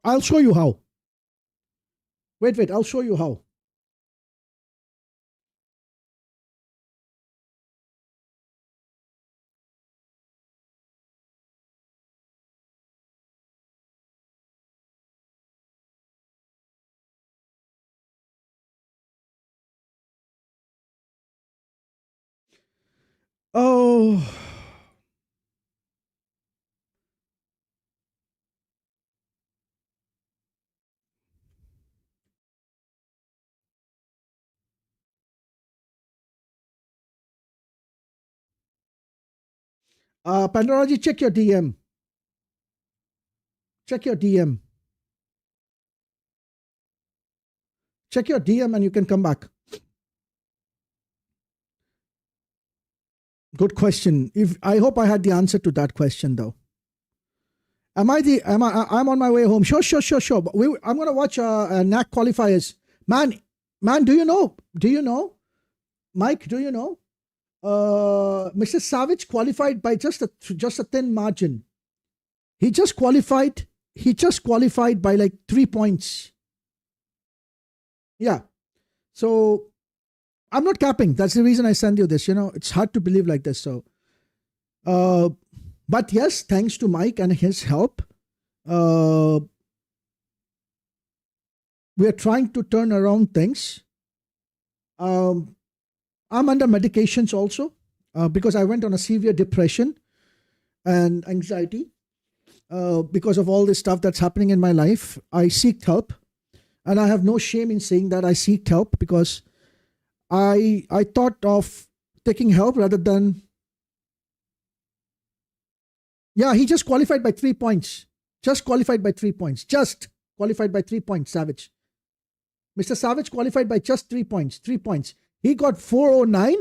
I'll show you how. Wait, I'll show you how. Oh. Pandoraji, check your DM. Check your DM. Check your DM and you can come back. Good question. I hope I had the answer to that question though. I'm on my way home. Sure. I'm gonna watch NAC qualifiers. Man, do you know? Mike, do you know? Mr. Savage qualified by just a thin margin. He just qualified by like 3 points. Yeah. So I'm not capping. That's the reason I send you this. You know, it's hard to believe like this. So, but yes, thanks to Mike and his help, we are trying to turn around things. I'm under medications also because I went on a severe depression and anxiety because of all this stuff that's happening in my life. I seeked help, and I have no shame in saying that I seeked help because I thought of taking help rather than. Yeah, he just qualified by 3 points. Just qualified by 3 points. Just qualified by 3 points, Savage. Mr. Savage qualified by just 3 points. 3 points. He got 409,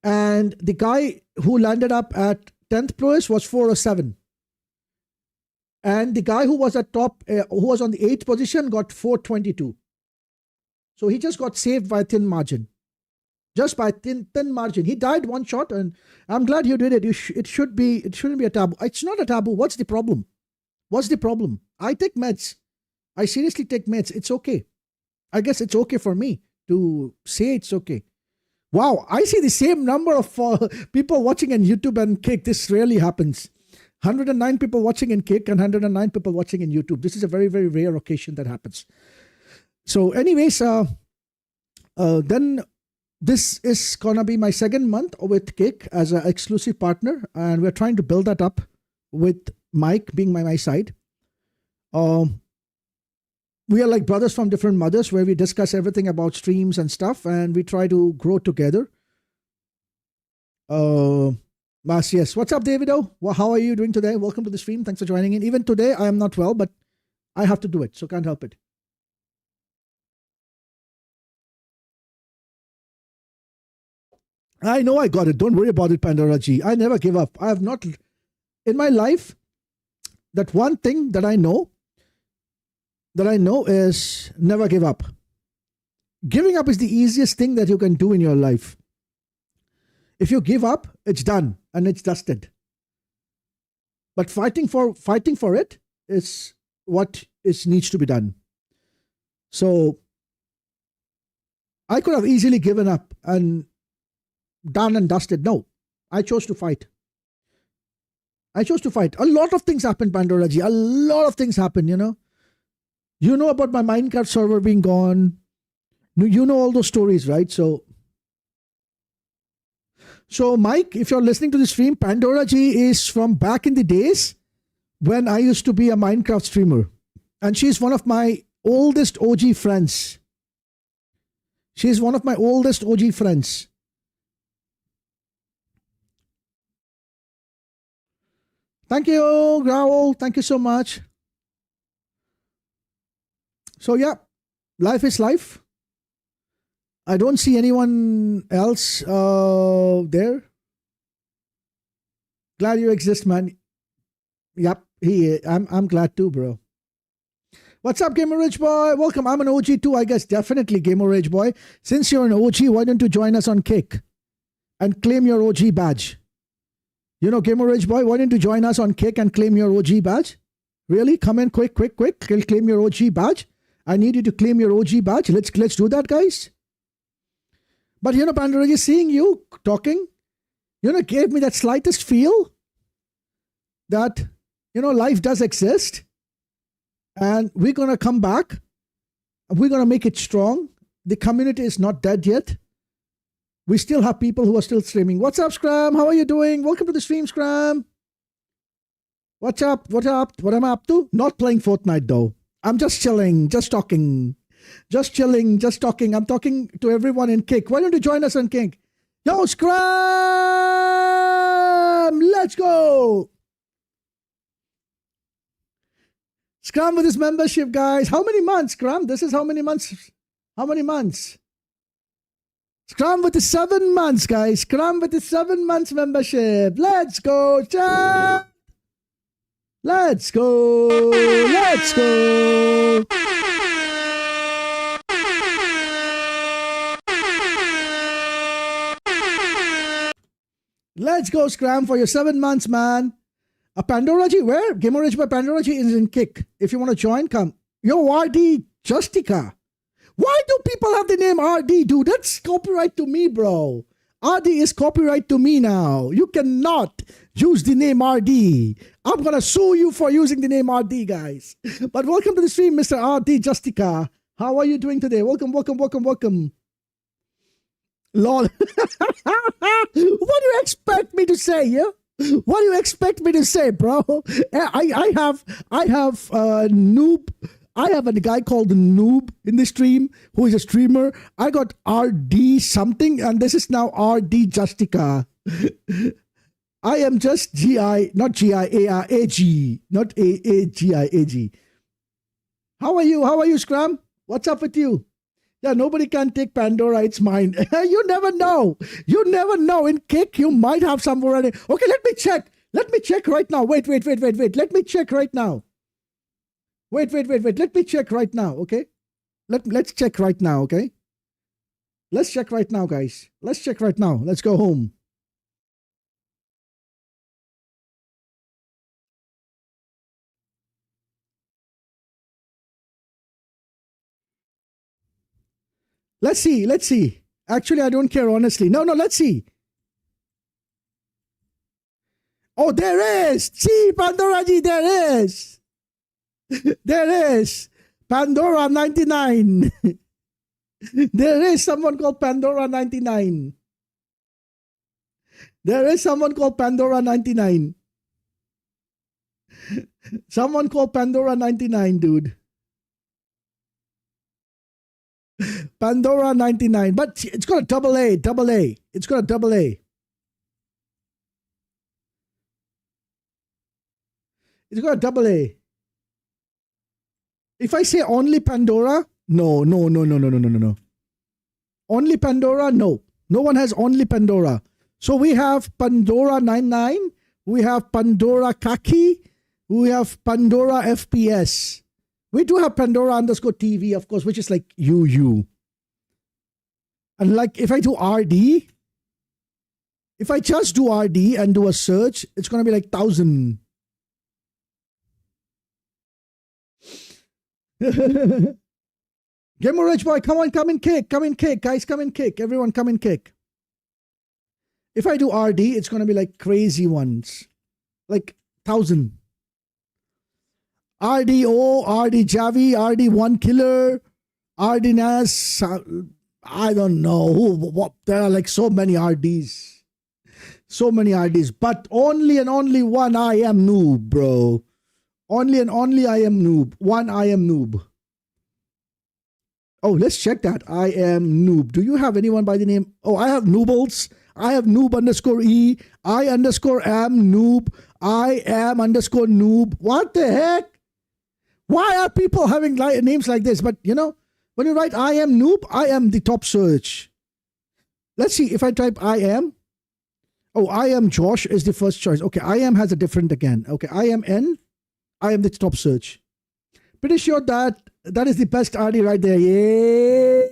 and the guy who landed up at 10th place was 407. And the guy who was at top, who was on the 8th position, got 422. So he just got saved by a thin margin. Just by thin margin. He died one shot, and I'm glad you did it. It shouldn't be a taboo. It's not a taboo. What's the problem? What's the problem? I take meds. I seriously take meds. It's okay. I guess it's okay for me to say it's okay. Wow, I see the same number of people watching on YouTube and Kick. This rarely happens. 109 people watching in Kick and 109 people watching in YouTube. This is a very, very rare occasion that happens. So anyways, then this is going to be my second month with Kick as an exclusive partner. And we're trying to build that up with Mike being by my side. We are like brothers from different mothers where we discuss everything about streams and stuff, and we try to grow together. Yes. What's up, Davido? Well, how are you doing today? Welcome to the stream. Thanks for joining in. Even today, I am not well, but I have to do it, so can't help it. I know I got it. Don't worry about it, Pandora-ji. I never give up. I have not, in my life, that one thing that I know is never give up. Giving up is the easiest thing that you can do in your life. If you give up, it's done. and it's dusted. But fighting for it is what needs to be done. So I could have easily given up and done and dusted. No, I chose to fight. I chose to fight. A lot of things happened, Pandora ji. A lot of things happened, you know. You know about my Minecraft server being gone. You know all those stories, right? So Mike, if you're listening to this stream, Pandora ji is from back in the days when I used to be a Minecraft streamer. And she's one of my oldest OG friends. She's one of my oldest OG friends. Thank you, Growl. Thank you so much. So yeah, life is life. I don't see anyone else there. Glad you exist, man. Yep, I'm glad too, bro. What's up, Gamer Rage Boy? Welcome. I'm an OG too, I guess. Definitely, Gamer Rage Boy. Since you're an OG, why don't you join us on Kick and claim your OG badge? You know, Gamer Rage Boy, why don't you join us on Kick and claim your OG badge? Really? Come in quick. Claim your OG badge. I need you to claim your OG badge. Let's do that, guys. But you know, Pandora, just seeing you talking, you know, gave me that slightest feel that, you know, life does exist and we're going to come back. We're going to make it strong. The community is not dead yet. We still have people who are still streaming. What's up, Scram? How are you doing? Welcome to the stream, Scram. What's up? What am I up to? Not playing Fortnite, though. I'm just chilling, just talking. Just chilling, just talking. I'm talking to everyone in Kick. Why don't you join us on Kick? Yo, Scram! Let's go! Scram with his membership, guys. How many months, Scram? This is how many months? How many months? Scram with the 7 months, guys. Scram with the 7 months membership. Let's go, chat! Let's go! Let's go! Let's go, Scram, for your 7 months, man. A Pandora G, where? Gamer Rage by Pandora G is in Kick. If you want to join, come. Yo, RD Justica. Why do people have the name RD, dude? That's copyright to me, bro. RD is copyright to me now. You cannot use the name RD. I'm going to sue you for using the name RD, guys. But welcome to the stream, Mr. RD Justica. How are you doing today? Welcome. Lol. What do you expect me to say, yeah? What do you expect me to say, bro? I have Noob. I have a guy called Noob in the stream who is a streamer. I got RD something, and this is now RD Justica. I am just GI, not GIAG, not AAGIAG. How are you? How are you, Scrum? What's up with you? Yeah, nobody can take Pandora. It's mine. You never know. You never know. In Kick, you might have some already. Okay, let me check. Let me check right now. Wait. Let me check right now. Wait. Let me check right now, okay? Let's check right now, okay? Let's check right now, guys. Let's check right now. Let's go home. Let's see. Actually, I don't care, honestly. No, let's see. Oh, there is. See, Pandora G, there is. There is. Pandora 99. There is someone called Pandora 99. There is someone called Pandora 99. Someone called Pandora 99, dude. Pandora 99. But it's got a double A. It's got a double A. It's got a double A. If I say only Pandora, no. Only Pandora, no. No one has only Pandora. So we have Pandora 99, we have Pandora Kaki, we have Pandora FPS. We do have Pandora _TV, of course, which is like UU. And like if I do RD, If I just do RD and do a search, it's going to be like 1,000. Gamer Rich Boy, come on, come and kick. Come and kick, guys, come and kick. Everyone come and kick. If I do RD, it's going to be like crazy ones. Like 1,000. RDO, RD Javi, RD One Killer, RD Nas. I don't know. What? There are like so many RDs. So many RDs. But only and only one I am noob, bro. Only and only I am noob. One I am noob. Oh, let's check that. I am noob. Do you have anyone by the name? Oh, I have noobles. I have noob_E. I _ am noob. I am _ noob. What the heck? Why are people having names like this? But you know, when you write I am noob, I am the top search. Let's see if I type I am. Oh, I am Josh is the first choice. Okay, I am has a different again. Okay, I am N. I am the top search. Pretty sure that is the best RD right there. Yeah.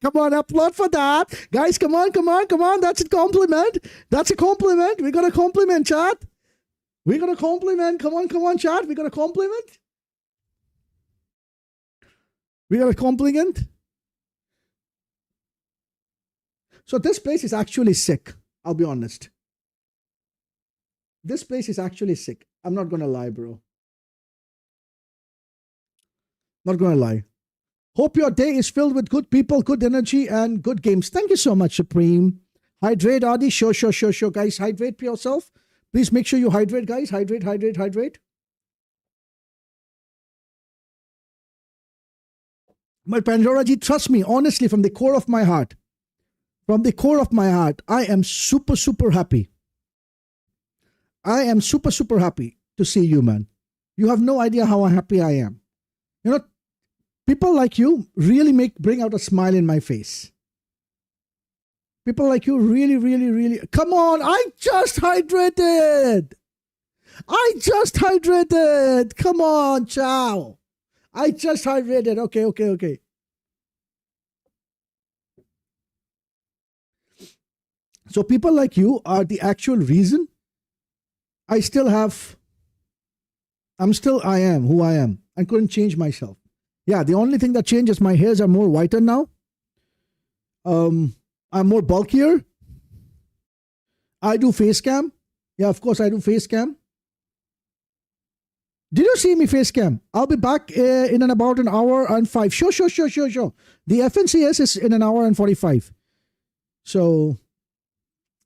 Come on, applaud for that. Guys, come on, come on, come on. That's a compliment. That's a compliment. We got a compliment, chat. We got a compliment. Come on, chat. We got a compliment. We got a compliment. So this place is actually sick. I'll be honest. This place is actually sick. I'm not going to lie, bro. Not going to lie. Hope your day is filled with good people, good energy, and good games. Thank you so much, Supreme. Hydrate, Adi. Sure. Guys, hydrate yourself. Please make sure you hydrate, guys. Hydrate. My Pandora Ji, trust me, honestly, from the core of my heart. From the core of my heart, I am super happy. I am super happy to see you, man. You have no idea how happy I am. You know, people like you really bring out a smile in my face. People like you really. Come on, I just hydrated. Come on, ciao. I just hydrated. Okay. So people like you are the actual reason I am who I am. I couldn't change myself. Yeah, the only thing that changes, my hairs are more whiter now. I'm more bulkier. I do face cam. Yeah, of course I do face cam. Did you see me face cam? I'll be back in about an hour and 5. Sure. The FNCS is in an hour and 45. So,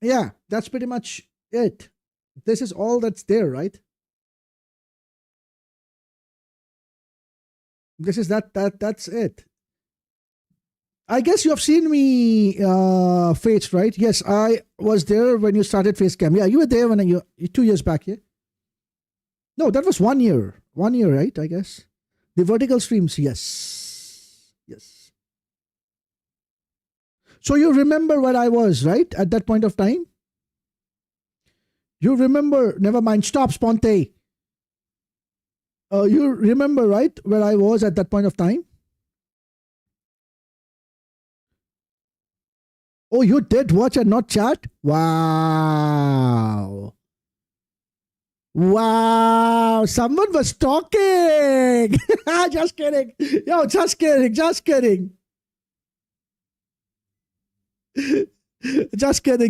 yeah, that's pretty much it. This is all that's there, right? This is that's it. I guess you have seen me face, right? Yes, I was there when you started face cam. Yeah, you were there when 2 years back, yeah? No, that was 1 year. 1 year, right? I guess. The vertical streams, yes. So you remember where I was, right? At that point of time? You remember, never mind, stop, Sponte. You remember, right, where I was at that point of time? Oh, you did watch and not chat? Wow. Someone was talking. Just kidding. Yo, just kidding. Just kidding,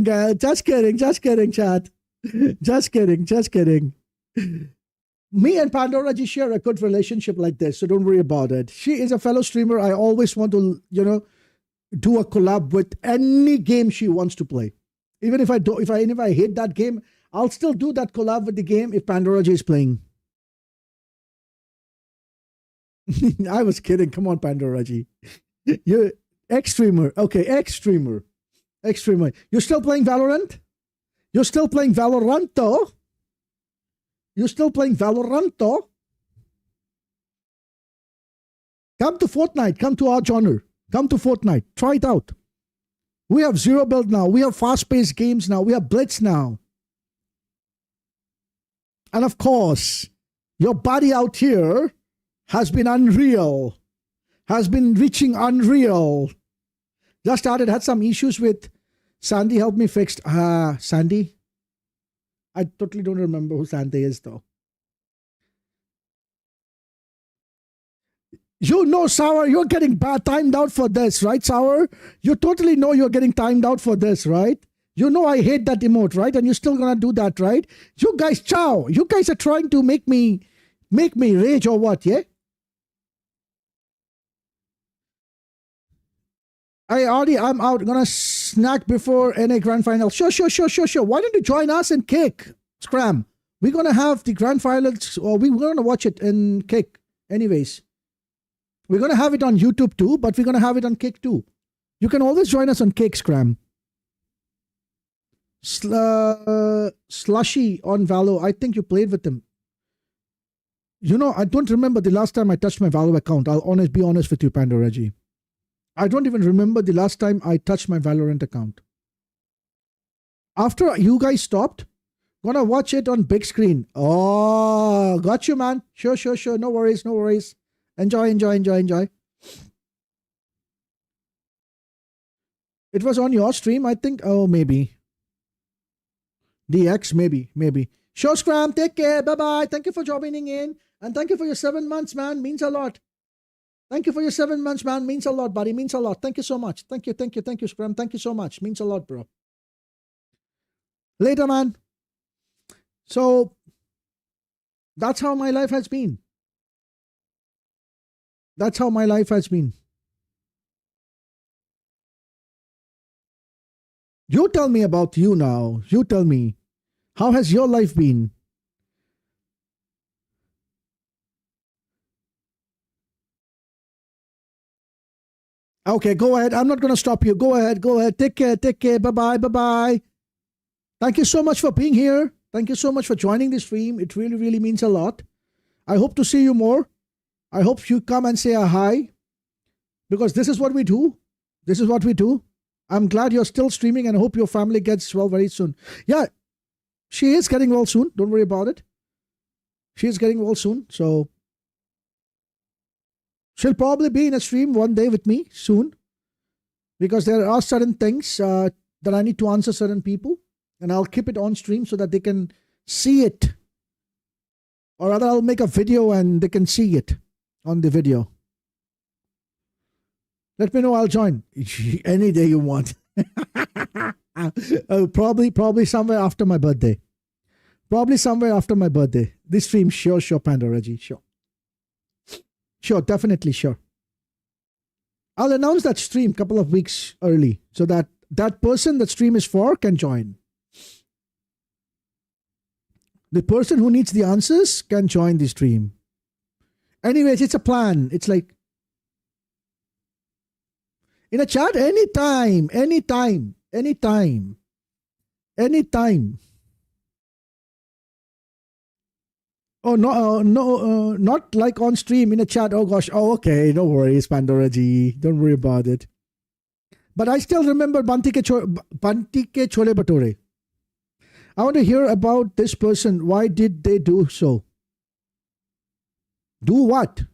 guys. Just kidding, chat. Just kidding. Me and Pandora Ji share a good relationship like this, so don't worry about it. She is a fellow streamer. I always want to, do a collab with any game she wants to play. Even if I hate that game, I'll still do that collab with the game if Pandora Ji is playing. I was kidding. Come on, Pandora Ji. You're ex-streamer. Okay, ex-streamer. You're still playing Valorant? You're still playing Valoranto? Come to Fortnite. Come to our genre. Come to Fortnite. Try it out. We have zero build now. We have fast-paced games now. We have Blitz now. And of course, your body out here has been unreal. Has been reaching unreal. Had some issues with Sandy helped me fix. Sandy? I totally don't remember who Sandy is though. You know, Sour, you're getting timed out for this, right, Sour? You totally know you're getting timed out for this, right? You know I hate that emote, right? And you're still gonna do that, right? You guys, chow. You guys are trying to make me rage or what, yeah? I'm out. Gonna snack before NA Grand Final. Sure. Why don't you join us in Kick, Scram? We're gonna have the Grand Finals, or we're gonna watch it in Kick. Anyways, we're gonna have it on YouTube too, but we're gonna have it on Kick too. You can always join us on Kick, Scram. Slushy on Valo. I think you played with him. You know, I don't remember the last time I touched my Valo account. I'll be honest with you, Panda Reggie. I don't even remember the last time I touched my Valorant account. After you guys stopped, gonna watch it on big screen. Oh, got you, man. Sure. No worries. Enjoy. It was on your stream, I think. Oh, maybe. DX, maybe. Sure, Scram. Take care. Bye-bye. Thank you for joining in. And thank you for your 7 months, man. Means a lot. Thank you for your 7 months, man. Means a lot, buddy. Means a lot. Thank you so much. Thank you, Scram. Thank you so much. Means a lot, bro. Later, man. So, that's how my life has been. You tell me about you now. You tell me. How has your life been? Okay, go ahead. I'm not going to stop you. Go ahead. Take care. Bye-bye. Thank you so much for being here. Thank you so much for joining this stream. It really means a lot. I hope to see you more. I hope you come and say a hi. Because this is what we do. I'm glad you're still streaming and I hope your family gets well very soon. Yeah, she is getting well soon. Don't worry about it. She is getting well soon. So she'll probably be in a stream one day with me soon. Because there are certain things that I need to answer certain people. And I'll keep it on stream so that they can see it. Or rather, I'll make a video and they can see it on the video. Let me know, I'll join. Any day you want. Probably somewhere after my birthday. This stream, sure, Panda Reggie, sure. Sure, definitely, sure. I'll announce that stream a couple of weeks early so that that person that stream is for can join. The person who needs the answers can join the stream. Anyways, it's a plan. It's like, in a chat, anytime. Oh, no, not like on stream, in a chat. Oh gosh, okay, no worries, Pandora G. Don't worry about it. But I still remember Banti ke Chole Bhature. I want to hear about this person. Why did they do so? Do what?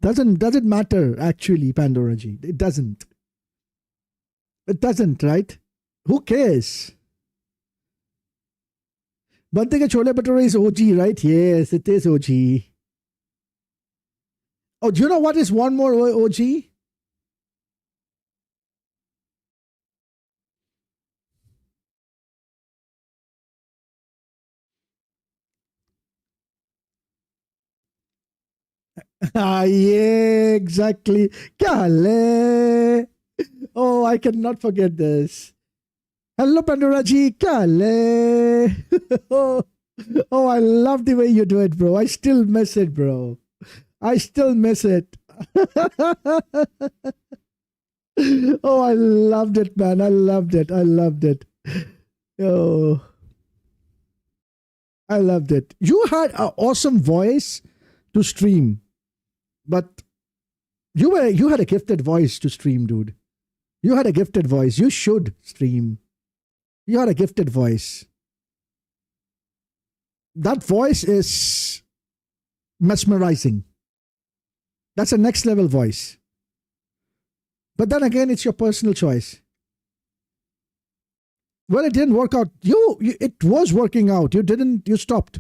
Doesn't matter actually, Pandora G. It doesn't, right? Who cares? Bante ke Chole Bhature is OG, right? Yes, it is OG. Oh, do you know what is one more OG? Yeah, exactly. Kale. Oh, I cannot forget this. Hello, Pandora Ji. Kale. Oh, I love the way you do it, bro. I still miss it, bro. Oh, I loved it, man. I loved it. Oh, I loved it. You had an awesome voice to stream. But you had a gifted voice to stream, dude. You had a gifted voice. You should stream. You had a gifted voice. That voice is mesmerizing. That's a next level voice. But then again, it's your personal choice. Well, it didn't work out. It was working out. You stopped.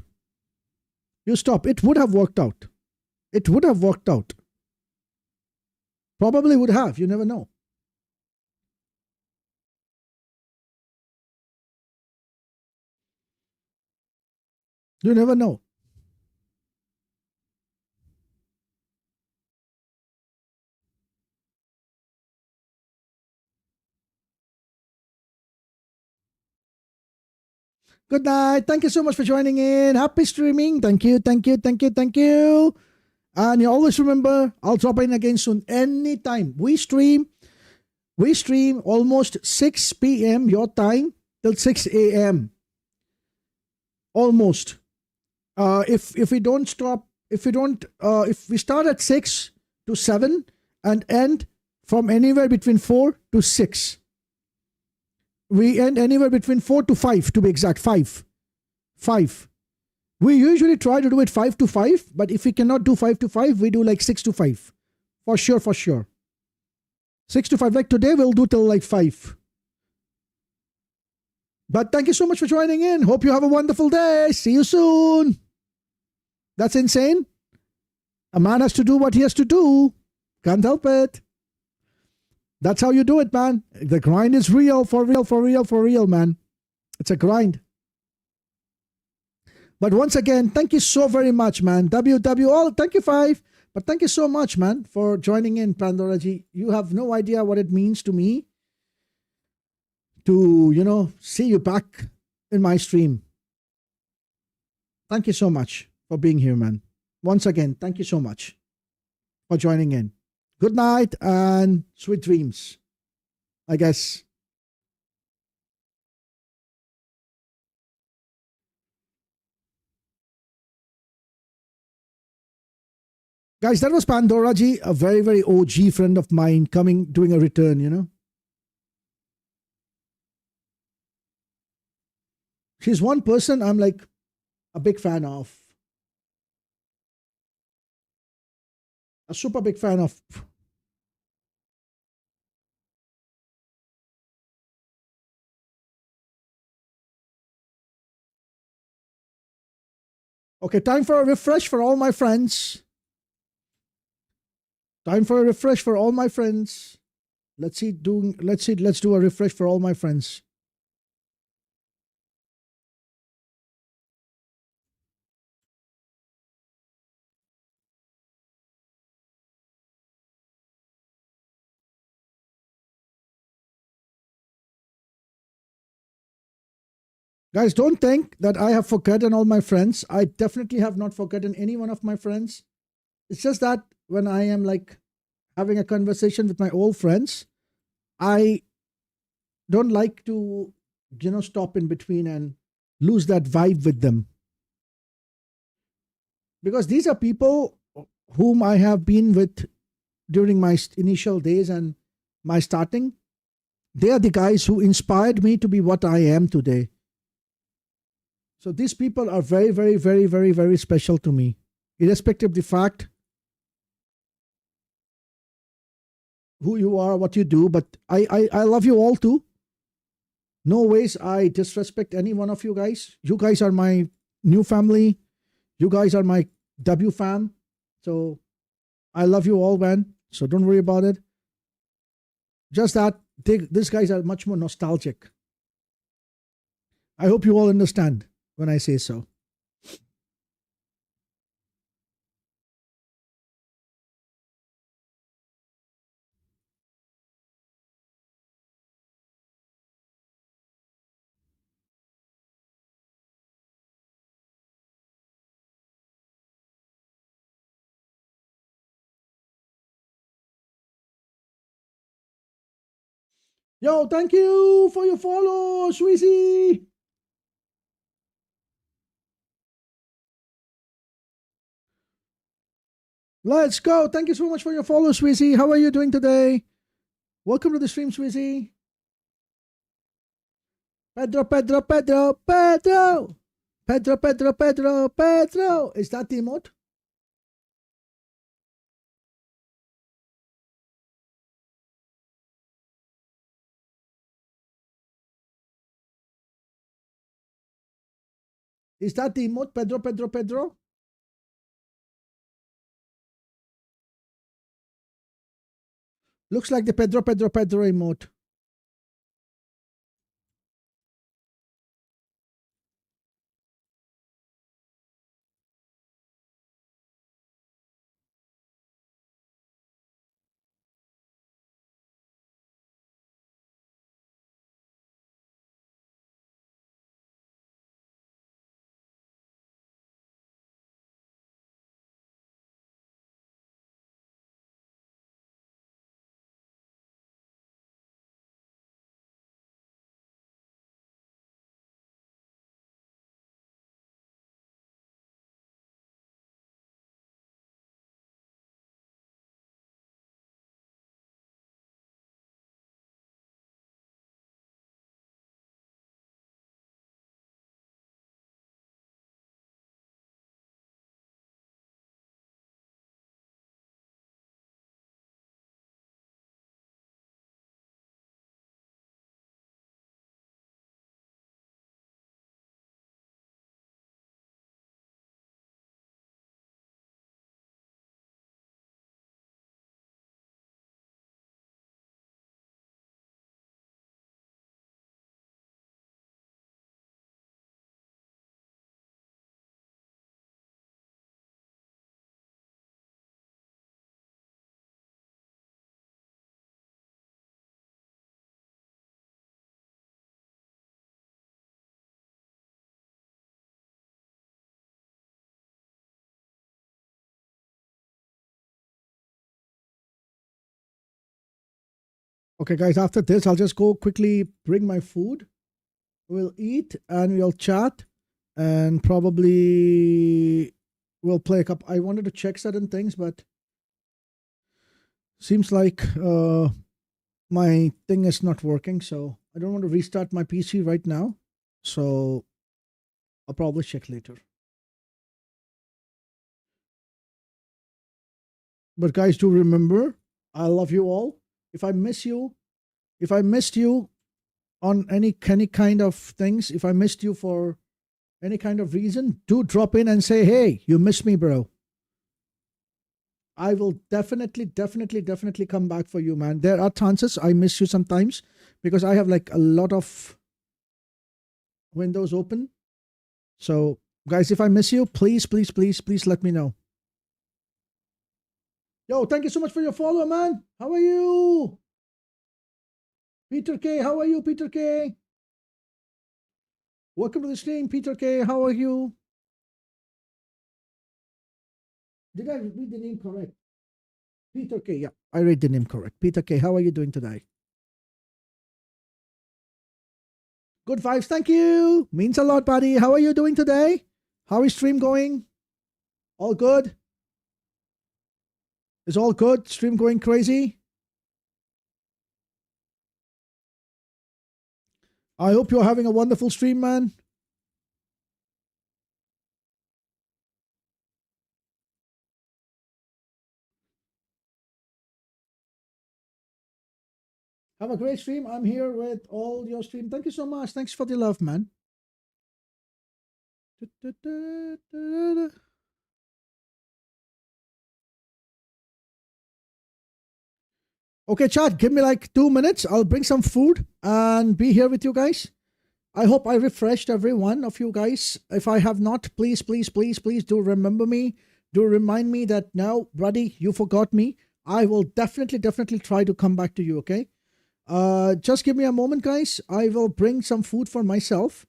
You stopped. It would have worked out. It would have worked out. Probably would have. You never know. You never know. Good night. Thank you so much for joining in. Happy streaming. Thank you. Thank you. Thank you. Thank you. And you always remember, I'll drop in again soon. Anytime. We stream almost 6 p.m. your time till 6 a.m. Almost. If we start at 6 to 7 and end from anywhere between 4 to 6. We end anywhere between 4 to 5 to be exact. 5. We usually try to do it 5 to 5, but if we cannot do 5 to 5, we do like 6 to 5. For sure. 6 to 5. Like today, we'll do till like 5. But thank you so much for joining in. Hope you have a wonderful day. See you soon. That's insane. A man has to do what he has to do. Can't help it. That's how you do it, man. The grind is real, for real, man. It's a grind. But once again, thank you so very much, man. All, thank you, 5. But thank you so much, man, for joining in, Pandoraji. You have no idea what it means to me to, see you back in my stream. Thank you so much for being here, man. Once again, thank you so much for joining in. Good night and sweet dreams, I guess. Guys, that was Pandoraji, a very, very OG friend of mine doing a return, She's one person I'm like a big fan of. A super big fan of. Okay, time for a refresh for all my friends. Let's do a refresh for all my friends. Guys, don't think that I have forgotten all my friends. I definitely have not forgotten any one of my friends. It's just that when I am like having a conversation with my old friends, I don't like to, stop in between and lose that vibe with them. Because these are people whom I have been with during my initial days and my starting. They are the guys who inspired me to be what I am today. So these people are very, very, very, very, very special to me, irrespective of the fact who you are, what you do. But I love you all too. No ways I disrespect any one of you guys. You guys are my new family. You guys are my W fam. So I love you all, man. So don't worry about it. Just that these guys are much more nostalgic. I hope you all understand when I say so. Yo, thank you for your follow, Sweezy. Let's go. Thank you so much for your follow, Sweezy. How are you doing today? Welcome to the stream, Sweezy. Pedro. Is that the emote? Is that the emote, Pedro? Looks like the Pedro emote. Okay, guys, after this, I'll just go quickly bring my food. We'll eat and we'll chat and probably we'll play a couple. I wanted to check certain things, but seems like my thing is not working. So I don't want to restart my PC right now. So I'll probably check later. But guys, do remember, I love you all. If I missed you on any kind of things, if I missed you for any kind of reason, do drop in and say, hey, you missed me, bro. I will definitely come back for you, man. There are chances I miss you sometimes because I have like a lot of windows open. So guys, if I miss you, please let me know. Yo, thank you so much for your follow, man. How are you? Peter K, how are you, Peter K? Welcome to the stream, Peter K. How are you? Did I read the name correct? Peter K, yeah, I read the name correct. Peter K, how are you doing today? Good vibes, thank you. Means a lot, buddy. How are you doing today? How is stream going? All good? Is all good? Stream going crazy? I hope you're having a wonderful stream, man. Have a great stream. I'm here with all your stream. Thank you so much. Thanks for the love, man. Okay, chat, give me like 2 minutes. I'll bring some food and be here with you guys. I hope I refreshed every one of you guys. If I have not, please do remember me. Do remind me that now, buddy, you forgot me. I will definitely try to come back to you, okay? Just give me a moment, guys. I will bring some food for myself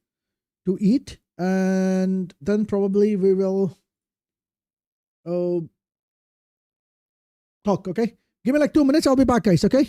to eat, and then probably we will talk, okay? Give me like 2 minutes. I'll be back, guys, okay?